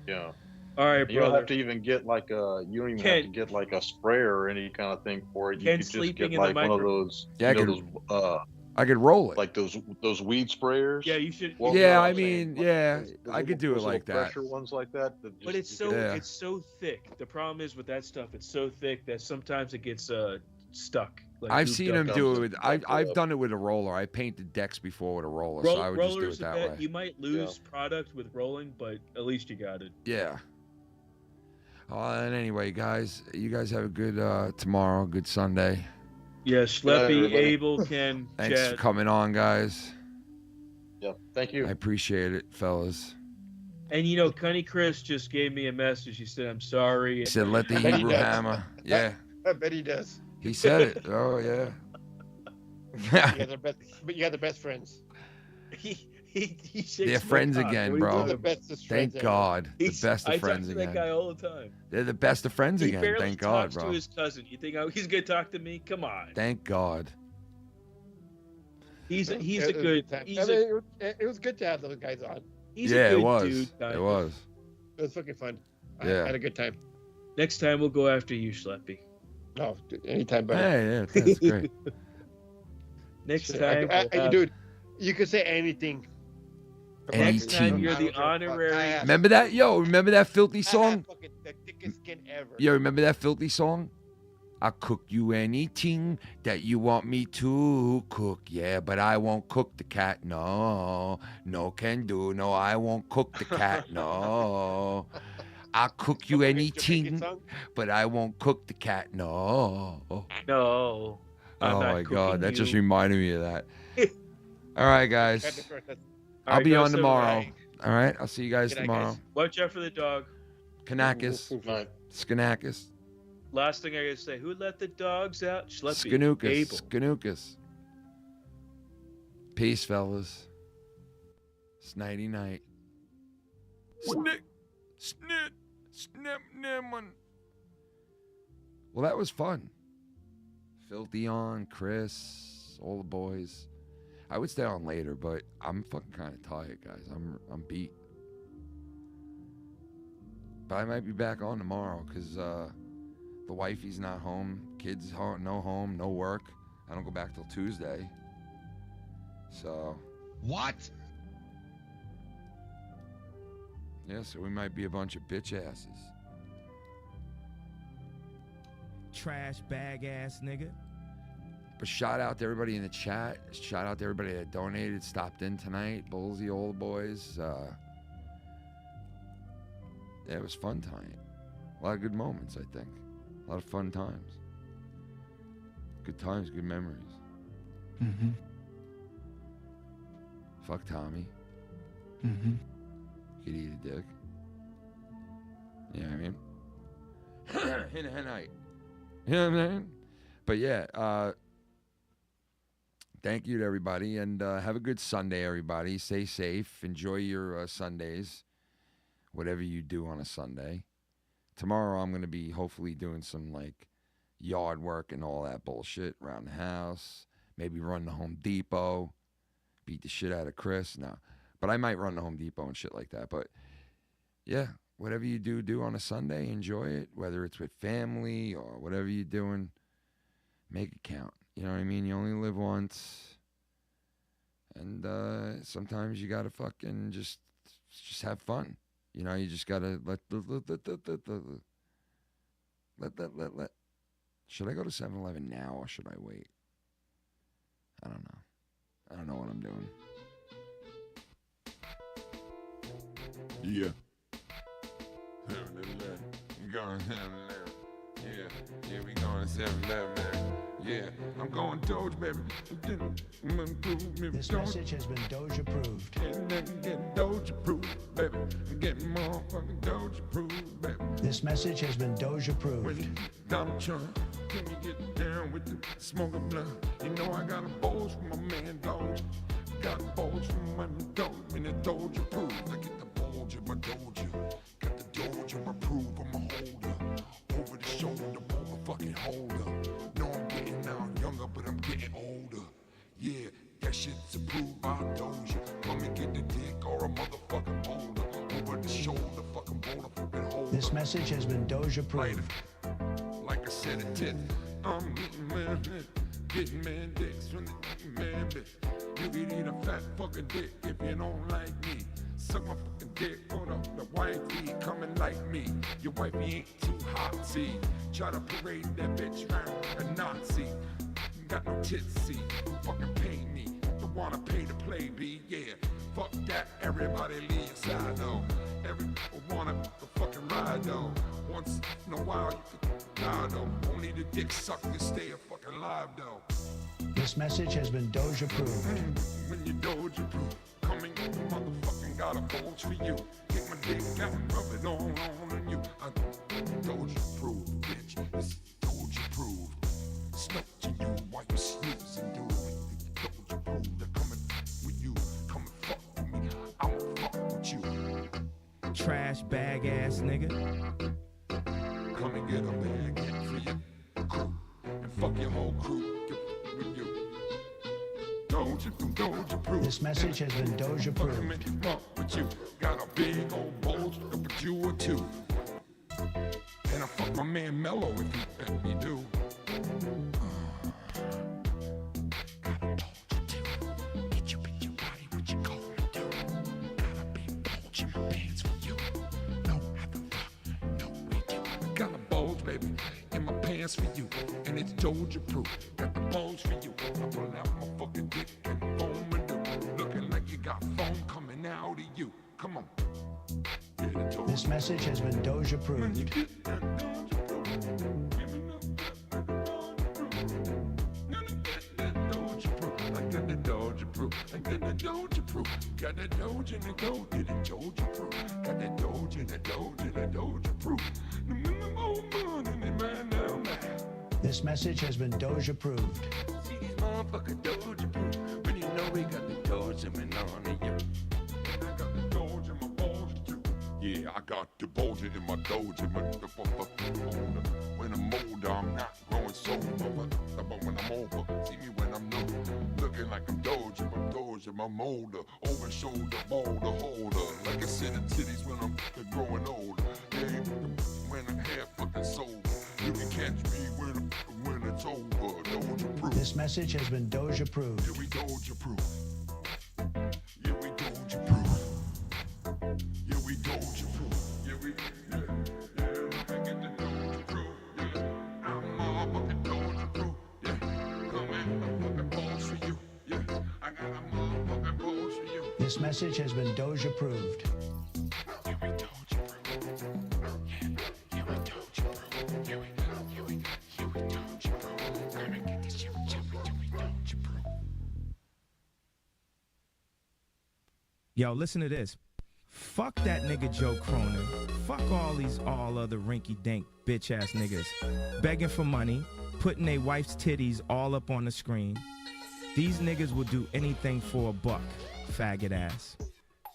S5: Yeah.
S7: All right,
S5: You don't
S7: brother.
S5: have to even get like a. You don't even
S7: Ken-
S5: have to get like a sprayer or any kind of thing for it. You
S7: Ken
S5: could just
S7: sleeping
S5: get
S7: in the
S5: like one of
S7: micro-
S5: those.
S6: Yeah, I
S5: you know,
S6: could-
S5: those
S6: I could roll it.
S5: like those weed sprayers.
S7: Yeah, you should.
S5: Well,
S6: yeah,
S5: no,
S6: I
S5: I'm saying,
S6: mean,
S5: like,
S6: yeah,
S5: those
S6: I could do it
S5: those
S6: like
S5: little
S6: that.
S5: Pressure ones like that.
S7: But it's so
S6: Yeah.
S7: it's so thick. The problem is with that stuff, it's so thick that sometimes it gets stuck. Like
S6: I've
S7: gooped
S6: seen
S7: up.
S6: him do it with. I've
S5: up.
S6: done it with a roller. I painted decks before with a roller, so I would just do
S7: rollers
S6: it
S7: are
S6: that
S7: bad.
S6: way.
S7: You might lose product with rolling, but at least you got it.
S6: Yeah. And anyway, guys, you guys have a good tomorrow, good Sunday.
S7: Yeah, Schleppy,
S5: everybody.
S7: Abel, Ken,
S6: Thanks for
S7: Chad.
S6: coming on, guys.
S5: Yeah. Thank you.
S6: I appreciate it, fellas.
S7: And you know, Cunny Chris just gave me a message. He said, "I'm sorry."
S6: He said, "Let the
S16: bet he
S6: Hebrew
S16: does.
S6: hammer." Yeah,
S16: I bet he does.
S6: he said it. Oh yeah.
S16: But you got the best friends.
S7: He shakes
S6: They're
S7: my
S6: friends
S7: cock.
S6: again,
S7: What are you
S6: bro.
S7: talking about?
S6: Thank God. The best of
S7: I
S6: friends
S7: talk to that
S6: again.
S7: guy all the time.
S6: They're the best of friends
S7: He
S6: again.
S7: barely
S6: Thank God,
S7: talks
S6: bro.
S7: to his cousin. You think he's gonna talk to me? Come on.
S6: Thank God.
S7: He's a
S16: It
S7: good.
S16: was time.
S7: He's
S16: I mean,
S7: a,
S16: it was good to have those guys on.
S7: he's
S6: Yeah,
S7: a good
S6: it was.
S7: dude. kind
S6: It
S7: of.
S6: was.
S16: It was fucking fun. I
S6: Yeah.
S16: had a good time.
S7: Next time we'll go after you, Schleppy.
S16: No, dude, anytime, buddy.
S6: Hey, yeah, that's great.
S7: Next
S16: Shit,
S7: time, we'll have-
S16: dude, you could say anything.
S7: next time
S6: Anything.
S7: you're the honorary.
S6: Remember that? Yo, remember that filthy song?
S16: Fucking the thickest skin ever.
S6: Yo, remember that filthy song? I'll cook you anything that you want me to cook. Yeah, but I won't cook the cat. No, no can do. No, I won't cook the cat. No. I'll cook you anything, but I won't cook the cat. No.
S7: No. I'm
S6: Oh
S7: not
S6: my
S7: cooking
S6: God, that just
S7: you.
S6: reminded me of that. All right, guys.
S7: All
S6: I'll
S7: right,
S6: be
S7: go
S6: on tomorrow.
S7: Silver.
S6: All right, I'll see you guys
S16: Good night,
S6: tomorrow.
S16: guys.
S7: Watch out for the dog.
S6: Kanakis. Skanakis.
S7: Last thing I gotta say: who let the dogs out? Schleppy.
S6: Skanukas.
S7: Abel.
S6: Skanukas. Peace, fellas. Snighty night. Snip. Snip. Snip. Snip. Well, that was fun. Filthy on, Chris, all the boys. I would stay on later, but I'm fucking kind of tired, guys. I'm beat. But I might be back on tomorrow because the wifey's not home. Kids no home, no work. I don't go back till Tuesday. So.
S14: What?
S6: Yeah, so we might be a bunch of bitch asses.
S1: Trash bag ass nigga.
S6: But shout out to everybody in the chat. Shout out to everybody that donated, stopped in tonight. Bullsy, all the boys. Yeah, it was fun tonight. A lot of good moments, I think. A lot of fun times. Good times, good memories.
S14: Mm-hmm.
S6: Fuck Tommy.
S14: Mm-hmm.
S6: Could eat a dick. You know what I mean? In a night. You know what I'm saying? But yeah, thank you to everybody, and have a good Sunday, everybody. Stay safe. Enjoy your Sundays, whatever you do on a Sunday. Tomorrow I'm going to be hopefully doing some, like, yard work and all that bullshit around the house. Maybe run to Home Depot. Beat the shit out of Chris. No. But I might run to Home Depot and shit like that. But, yeah, whatever you do on a Sunday, enjoy it. Whether it's with family or whatever you're doing, make it count. You know what I mean? You only live once. And sometimes you got to fucking just have fun. You know, you just got to let. Should I go to 7-Eleven now or should I wait? I don't know. I don't know what I'm doing. Yeah. We going to 7-Eleven. Yeah, we going to 7-Eleven. Yeah, I'm going Doge, baby.
S3: This message has been Doge approved.
S6: Getting Doge approved, baby. I'm getting motherfucking Doge approved, baby.
S3: This message has been Doge approved.
S6: Donald Trump, can you get down with the smoking blunt? You know I got a bulge from my man Doge. Got a bulge from my Doge, and the Doge approved. I get the bulge of my Doge. Got the Doge approved, I'm a holder. Over the shoulder, motherfucking holder. No, I'm getting now younger, but I'm getting older. Yeah, that shit's approved by Doja. Come and get the dick or a motherfucking boulder. Over the shoulder, fucking boulder, fucking holder.
S3: This message has been Doge approved.
S6: Like I said, it did. I'm getting man dicks from the man bitch. You can eat a fat fucking dick if you don't like me. Suck my fucking dick on the wifey coming like me. Your wifey ain't too hot, see. Try to parade that bitch round like a Nazi. Got no tits, see. Fucking pay me. Don't wanna pay to play, B, yeah. Fuck that, everybody leave aside though. Everybody wanna fucking ride though. Once in a while you could die though. Only the dick suckers stay a fucking alive though.
S3: This message has been Doge approved.
S4: When you Doge approved, coming on, motherfucking got a bulge for you. Get my dick out and rub it on you. I'm Doge approved, bitch. It's Doge approved. Snuck to you while you snoozing, dude. Doge approved. They're coming with you. Come and fuck with me. I'ma fuck with you.
S1: Trash bag ass nigga.
S4: Come and get a bag for your crew. And fuck your whole crew. With you. Doge approved.
S3: This message has been Doge approved.
S4: Fuck with you. Got a big old bulge up a Jew or two. And I fuck my man Mellow if you let me do. Got a bulge, baby, in my pants for you, and it's Doge approved. Got the bulge for you. I pull out my fucking dick and foam and do. Looking like you got foam coming out of you. Come on.
S3: This message has been Doge approved.
S4: Got the Doge approved. Got the Doge and the Doge and the Doge approved. Got the Doge and the Doge and the Doge approved.
S3: This message has been Doge approved.
S4: See these motherfuckers Doge approved. When you know we got the Doge and on you. And I got the Doge in my balls too. Yeah, I got the bulge in my Doge and my motherfucking molder. When I'm older, I'm not growing sober. But when I'm over, see me when I'm new. Looking like I'm Doge and my molder. Over shoulder, boulder, holder. Like I said, the titties when I'm growing older. Yeah, when I'm half fucking sober. You can catch me when it's over. Doge approved.
S3: This message has been Doge approved.
S4: Yeah, we Doge approved. Yeah, we Doge approved. Yeah, we Doge approved. Yeah, we, yeah, I get the Doge approved. Yeah, I'm motherfucking Doge approved. Yeah, come in, motherfucking balls for you. Yeah, I got a motherfucking balls for you.
S3: This message has been Doge approved.
S4: Yeah, we Doge approved. Yeah, we Doge approved. Yeah, we Doge approved. Come and get this shit. Yeah, we Doge approved.
S1: Yo, listen to this. Fuck that nigga Joe Cronin. Fuck all other rinky-dink bitch-ass niggas. Begging for money, putting their wife's titties all up on the screen. These niggas will do anything for a buck, faggot ass.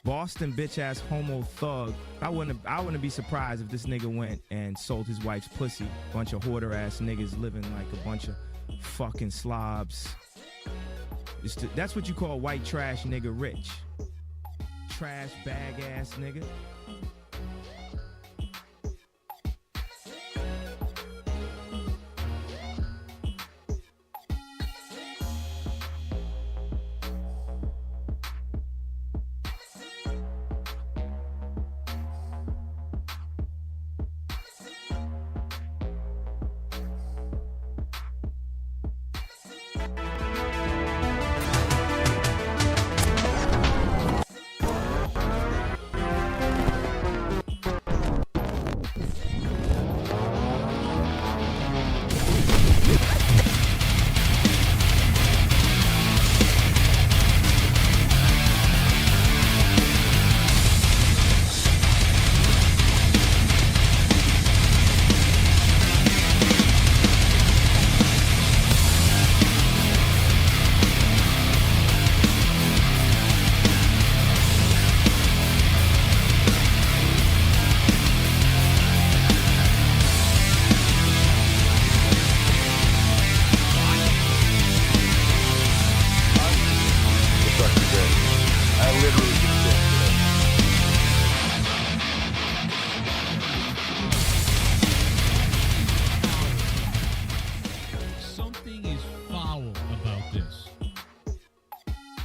S1: Boston bitch-ass homo thug. I wouldn't be surprised if this nigga went and sold his wife's pussy. Bunch of hoarder-ass niggas living like a bunch of fucking slobs. That's what you call white trash nigga rich. Trash bag ass nigga.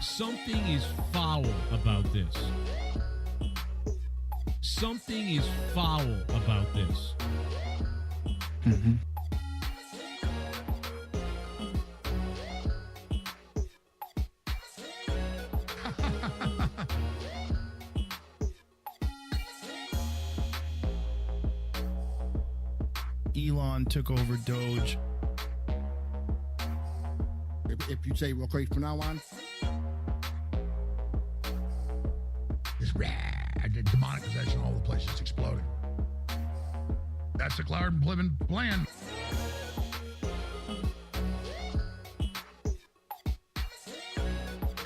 S18: Something is foul about this. Something is foul about this.
S14: Mm-hmm.
S22: Elon took over Doge.
S14: if you say real quick from now on.
S19: This the demonic possession all over the place, just exploding. That's the CLEAVAND plan.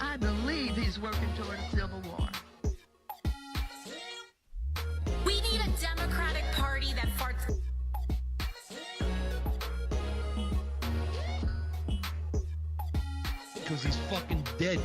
S21: I believe he's working toward a civil war.
S22: We need a Democratic Party that farts.
S13: Because he's fucking dead.